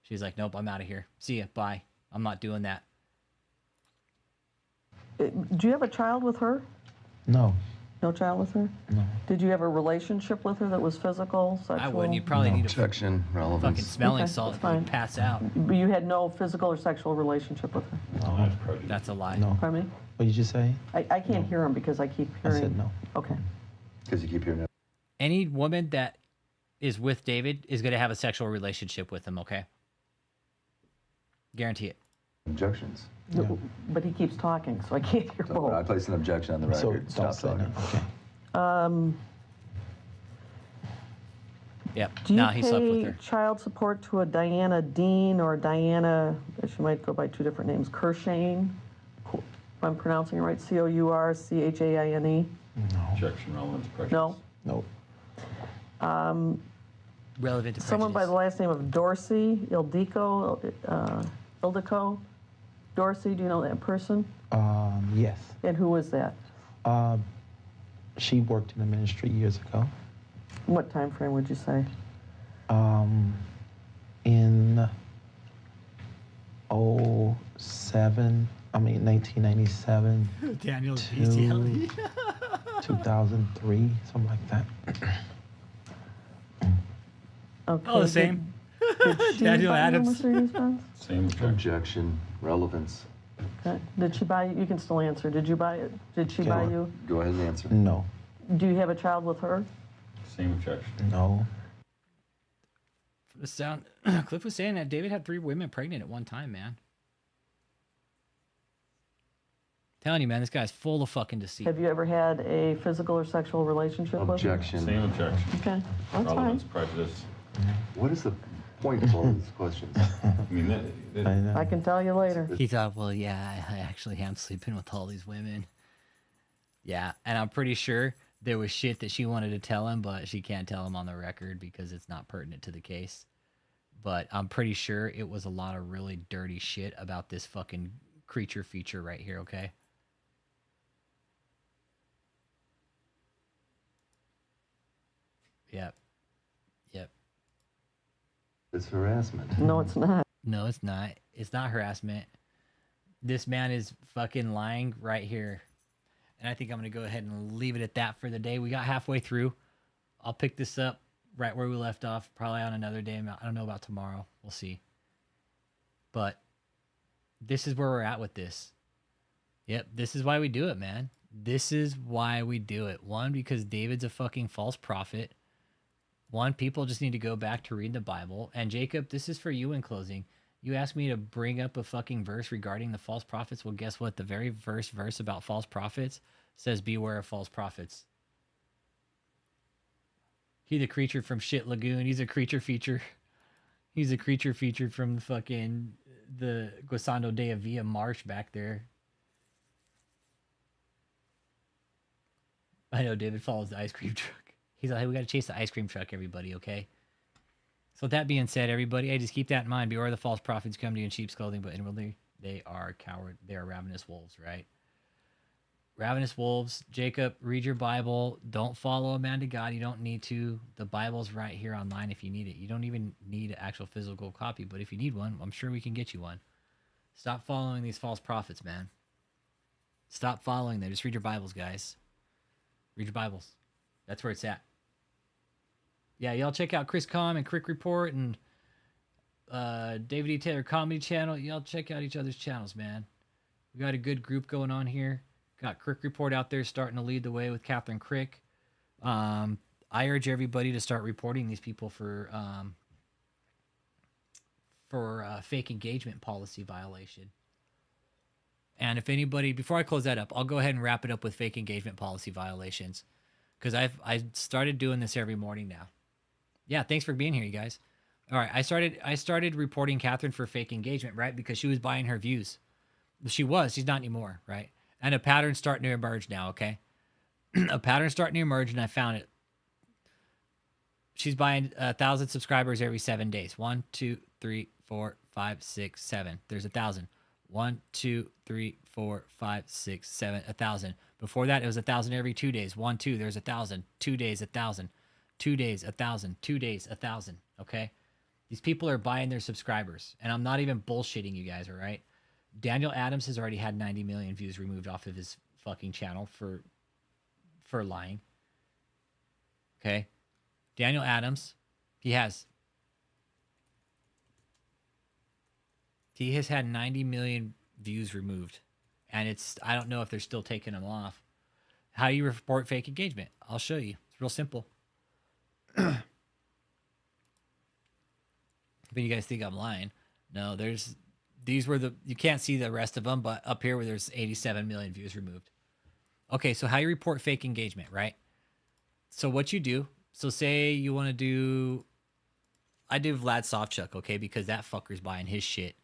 She's like, nope, I'm out of here. See ya. Bye. I'm not doing that. Do you have a child with her? No. No child with her? No. Did you have a relationship with her that was physical, sexual? I wouldn't. You probably need a Objection, relevance. fucking smelling Okay, salt that's and fine. pass out. But you had no physical or sexual relationship with her? That's prejudice. That's a lie. No. Pardon me? What did you say? I can't hear him because I keep I hearing. said no. Okay. Because you keep hearing it. Any woman that is with David is going to have a sexual relationship with him, okay? Guarantee it. Objections. But he keeps talking, so I can't hear So I both. place an objection on the So record. don't Stop say talking. no. Okay. Yep. Do you Nah, he slept with pay her. child support to a Diana Dean or Diana, she might go by two different names, Kershane? If I'm pronouncing it right, Courchaine? Objection, relevance, prejudice. No? No. Relevant to Someone by the last name of Dorsey, Ildiko, Dorsey, do you know that person? Yes. And who was that? She worked in the ministry years ago. What time frame would you say? In 1997 Daniel to BCLE. 2003, something like that. Okay. Oh, the same. Did she Daniel buy you a Adams. Mercedes-Benz? Same Objection, relevance. Okay. Did she buy you? You can still answer. Did you buy it? Did she buy you? Go ahead and answer. No. Do you have a child with her? Same objection. No. The sound Cliff was saying that David had 3 women pregnant at one time, man. Telling you, man, this guy's full of fucking deceit. Have you ever had a physical or sexual relationship with her? Objection. Same objection. Okay, that's Relevance, fine. prejudice. What is the point of all these questions? I mean, I can tell you later. He thought, well, yeah, I actually am sleeping with all these women. Yeah, and I'm pretty sure there was shit that she wanted to tell him, but she can't tell him on the record because it's not pertinent to the case. But I'm pretty sure it was a lot of really dirty shit about this fucking creature feature right here, okay? Yep. Yep. It's harassment. No, it's not. No, it's not. It's not harassment. This man is fucking lying right here. And I think I'm going to go ahead and leave it at that for the day. We got halfway through. I'll pick this up right where we left off, probably on another day. I don't know about tomorrow. We'll see. But this is where we're at with this. Yep, this is why we do it, man. This is why we do it. One, because David's a fucking false prophet. One, people just need to go back to read the Bible. And Jacob, this is for you in closing. You asked me to bring up a fucking verse regarding the false prophets. Well, guess what? The very first verse about false prophets says, beware of false prophets. He's a creature from Shit Lagoon. He's a creature feature. He's a creature featured from the fucking the Guasando de Avila Marsh back there. I know David follows the ice cream truck. He's like, hey, we got to chase the ice cream truck, everybody, okay? So with that being said, everybody, hey, just keep that in mind. Beware the false prophets come to you in sheep's clothing, but inwardly they are coward. They are ravenous wolves, right? Ravenous wolves. Jacob, read your Bible. Don't follow a man to God. You don't need to. The Bible's right here online if you need it. You don't even need an actual physical copy, but if you need one, I'm sure we can get you one. Stop following these false prophets, man. Stop following them. Just read your Bibles, guys. Read your Bibles. That's where it's at. Yeah, y'all check out Chris Com and Crick Report and David E. Taylor Comedy Channel. Y'all check out each other's channels, man. We got a good group going on here. Got Crick Report out there starting to lead the way with Catherine Crick. I urge everybody to start reporting these people for fake engagement policy violation. And if anybody, before I close that up, I'll go ahead and wrap it up with fake engagement policy violations, because I started doing this every morning now. Yeah, thanks for being here, you guys. All right, I started reporting Catherine for fake engagement, right? Because she was buying her views. She's not anymore, right? And a pattern's starting to emerge now, okay? A pattern's starting to emerge, and I found it. She's buying 1,000 subscribers every 7 days. 1, 2, 3, 4, 5, 6, 7. There's 1,000. 1, 2, 3, 4, 5, 6, 7, 1,000. Before that, it was 1,000 every 2 days. 1, 2, there's 1,000. 2 days, 1,000. 2 days, 1,000. 2 days, 1,000. Okay? These people are buying their subscribers, and I'm not even bullshitting you guys, all right? Daniel Adams has already had 90 million views removed off of his fucking channel for lying. Okay? Daniel Adams, he has had 90 million views removed, and I don't know if they're still taking them off. How do you report fake engagement? I'll show you. It's real simple. But you guys think I'm lying. No, these were you can't see the rest of them, but up here where there's 87 million views removed. Okay, so how you report fake engagement, right? So what you do, so say you want to do, I do Vlad Sofchuk, okay, because that fucker's buying his shit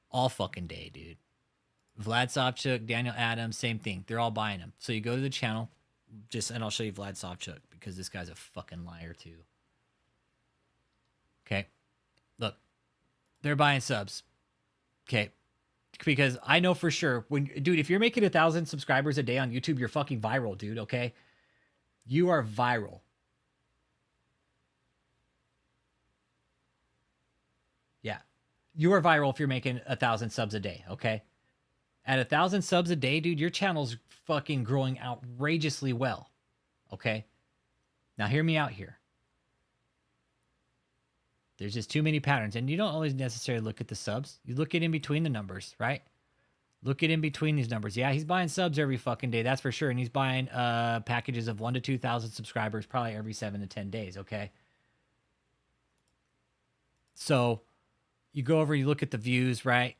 all fucking day, dude. Vlad Sofchuk, Daniel Adams, same thing. They're all buying them. So you go to the channel, and I'll show you Vlad Sofchuk because this guy's a fucking liar too. Okay. Look, they're buying subs. Okay. Because I know for sure dude, if you're making 1,000 subscribers a day on YouTube, you're fucking viral, dude. Okay. You are viral. Yeah. You are viral if you're making 1,000 subs a day. Okay. At 1,000 subs a day, dude, your channel's fucking growing outrageously well. Okay. Now hear me out here. There's just too many patterns, and you don't always necessarily look at the subs. You look at in between the numbers, right? Look at in between these numbers. Yeah, he's buying subs every fucking day, that's for sure. And he's buying packages of 1,000 to 2,000 subscribers probably every 7 to 10 days, okay? So you go over, you look at the views, right?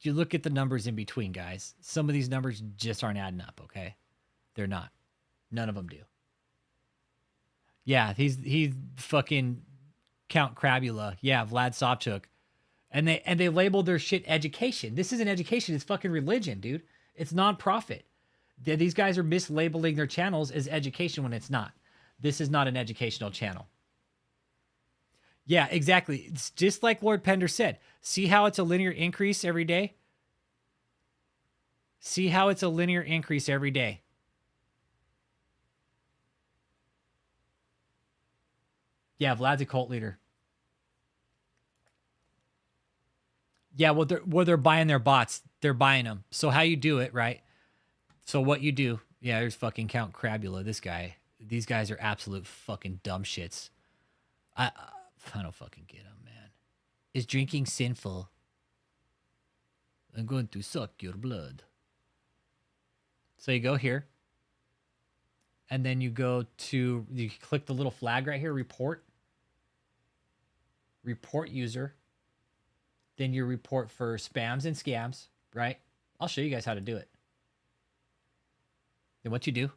You look at the numbers in between, guys. Some of these numbers just aren't adding up, okay? They're not. None of them do. Yeah, he's fucking Count Crabula. Yeah, Vlad Sofchuk. And they labeled their shit education. This isn't education, it's fucking religion, dude. It's non-profit. These guys are mislabeling their channels as education when it's not. This is not an educational channel. Yeah, exactly. It's just like Lord Pender said. See how it's a linear increase every day? See how it's a linear increase every day. Yeah, Vlad's a cult leader. Yeah, well, they're buying their bots. They're buying them. So how you do it, right? So what you do, yeah, there's fucking Count Crabula, this guy. These guys are absolute fucking dumb shits. I don't fucking get them, man. Is drinking sinful? I'm going to suck your blood. So you go here. And then you click the little flag right here, report. Report user. Then you report for spams and scams, right? I'll show you guys how to do it. Then what you do,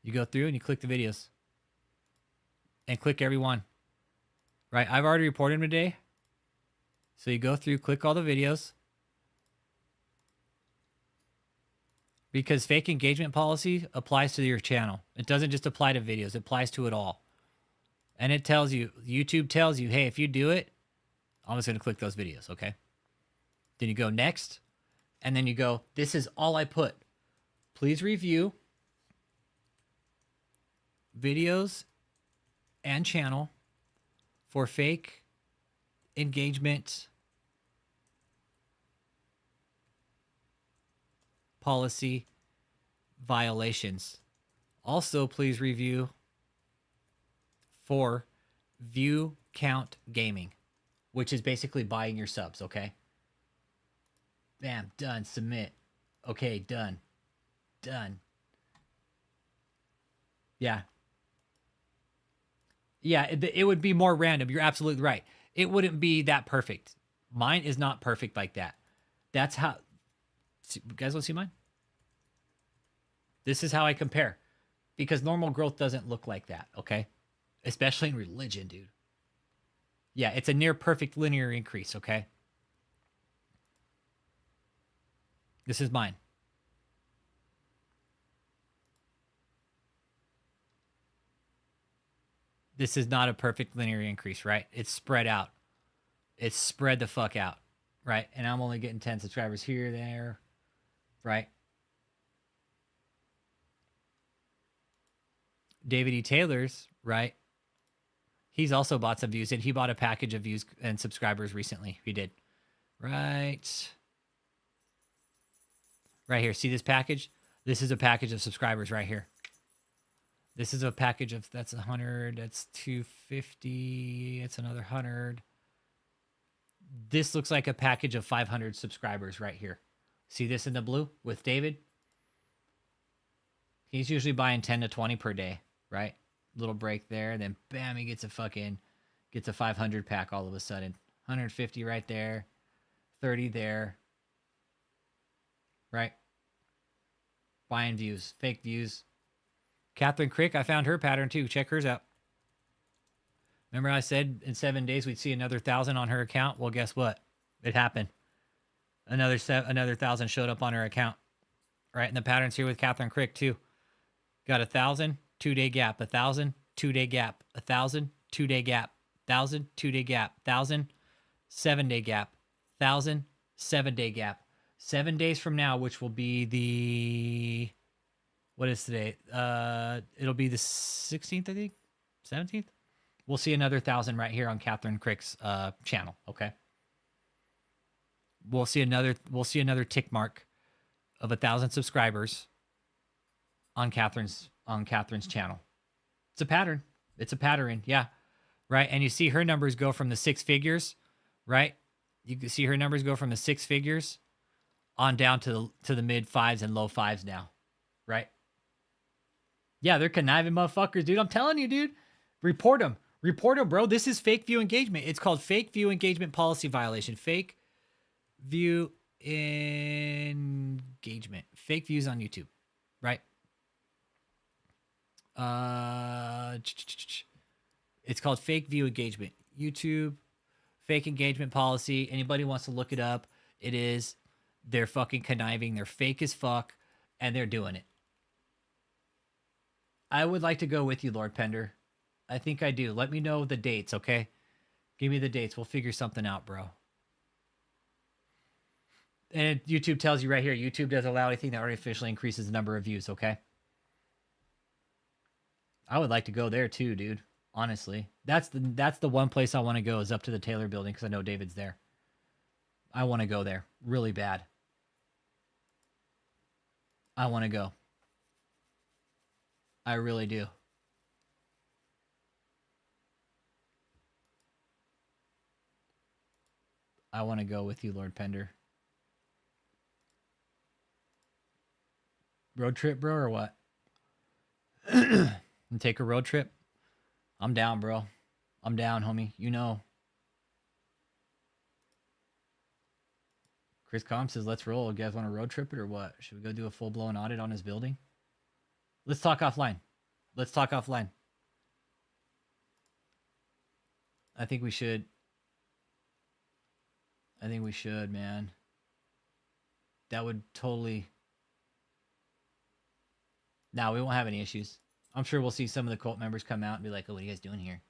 you go through and you click the videos. And click every one. Right? I've already reported them today. So you go through, click all the videos. Because fake engagement policy applies to your channel. It doesn't just apply to videos. It applies to it all. And it tells you, YouTube tells you, hey, if you do it, I'm just going to click those videos, okay? Then you go next. And then you go, this is all I put. Please review videos and channel for fake engagement policy violations. Also, please review for view count gaming, which is basically buying your subs, okay? Bam, done, submit. Okay, done. Done. Yeah. Yeah, it would be more random. You're absolutely right. It wouldn't be that perfect. Mine is not perfect like that. That's how... You guys want to see mine? This is how I compare. Because normal growth doesn't look like that, okay? Especially in religion, dude. Yeah, it's a near perfect linear increase, okay? This is mine. This is not a perfect linear increase, right? It's spread out. It's spread the fuck out, right? And I'm only getting 10 subscribers here, there, right? David E. Taylor's, right? He's also bought some views, and he bought a package of views and subscribers recently. He did. Right here. See this package? This is a package of subscribers right here. This is a package of, that's 100, that's 250, it's another 100. This looks like a package of 500 subscribers right here. See this in the blue with David? He's usually buying 10 to 20 per day, right? Little break there, then bam, he gets a 500 pack all of a sudden. 150 right there, 30 there, right? Buying views, fake views. Catherine Crick, I found her pattern too. Check hers out. Remember I said in 7 days we'd see another 1,000 on her account? Well, guess what? It happened. Another 1,000 showed up on her account. Right, and the pattern's here with Catherine Crick too. Got 1,000, 2-day gap, 1,000, 2-day gap, 1,000, 2-day gap, 1,000, 2-day gap, 1,000, 7-day gap, 1,000, 7-day gap. 7 days from now, which will be the, what is today? It'll be the 16th, I think, 17th. We'll see another 1,000 right here on Catherine Crick's channel. Okay. We'll see another tick mark of 1,000 subscribers on Catherine's channel. It's a pattern. It's a pattern. Yeah. Right. And you see her numbers go from the 6 figures, right? You can see her numbers go from the 6 figures on down to the mid 5s and low 5s now. Right. Yeah. They're conniving motherfuckers, dude. I'm telling you, dude, report them, bro. This is fake view engagement. It's called fake view engagement policy violation. Fake view engagement. Fake views on YouTube. Right. It's called fake view engagement. YouTube, fake engagement policy. Anybody wants to look it up, it is. They're fucking conniving. They're fake as fuck, and they're doing it. I would like to go with you, Lord Pender. I think I do. Let me know the dates, okay? Give me the dates. We'll figure something out, bro. And YouTube tells you right here, YouTube doesn't allow anything that artificially increases the number of views, okay? I would like to go there too, dude. Honestly. That's the one place I want to go is up to the Taylor building because I know David's there. I want to go there really bad. I want to go. I really do. I want to go with you, Lord Pender. Road trip, bro, or what? And take a road trip? I'm down, bro. I'm down, homie. You know. Chris Com says, let's roll. You guys want to road trip it or what? Should we go do a full-blown audit on his building? Let's talk offline. Let's talk offline. I think we should. I think we should, man. That would totally... Now, we won't have any issues. I'm sure we'll see some of the cult members come out and be like, oh, what are you guys doing here?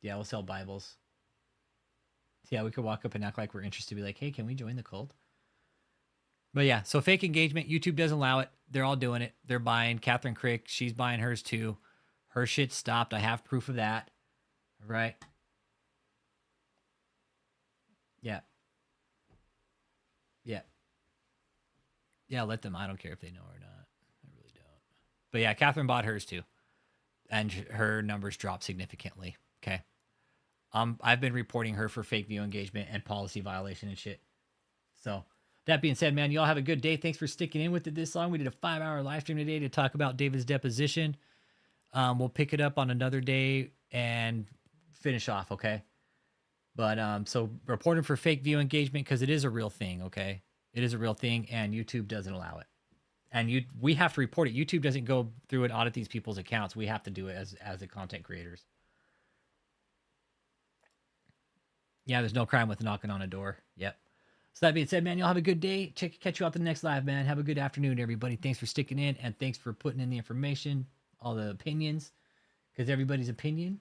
Yeah, we'll sell Bibles. Yeah, we could walk up and act like we're interested. Be like, hey, can we join the cult? But yeah, so fake engagement. YouTube doesn't allow it. They're all doing it. They're buying. Catherine Crick, she's buying hers too. Her shit stopped. I have proof of that. Right? Yeah. Yeah. Yeah, let them. I don't care if they know or not. I really don't. But yeah, Catherine bought hers too. And her numbers dropped significantly. Okay. I've been reporting her for fake view engagement and policy violation and shit. So that being said, man, y'all have a good day. Thanks for sticking in with it this long. We did a 5-hour live stream today to talk about David's deposition. We'll pick it up on another day and finish off, okay? But so reporting for fake view engagement because it is a real thing, okay? It is a real thing, and YouTube doesn't allow it. And we have to report it. YouTube doesn't go through and audit these people's accounts. We have to do it as the content creators. Yeah, there's no crime with knocking on a door. Yep. So that being said, man, y'all have a good day. Catch you out the next live, man. Have a good afternoon, everybody. Thanks for sticking in, and thanks for putting in the information, all the opinions, because everybody's opinion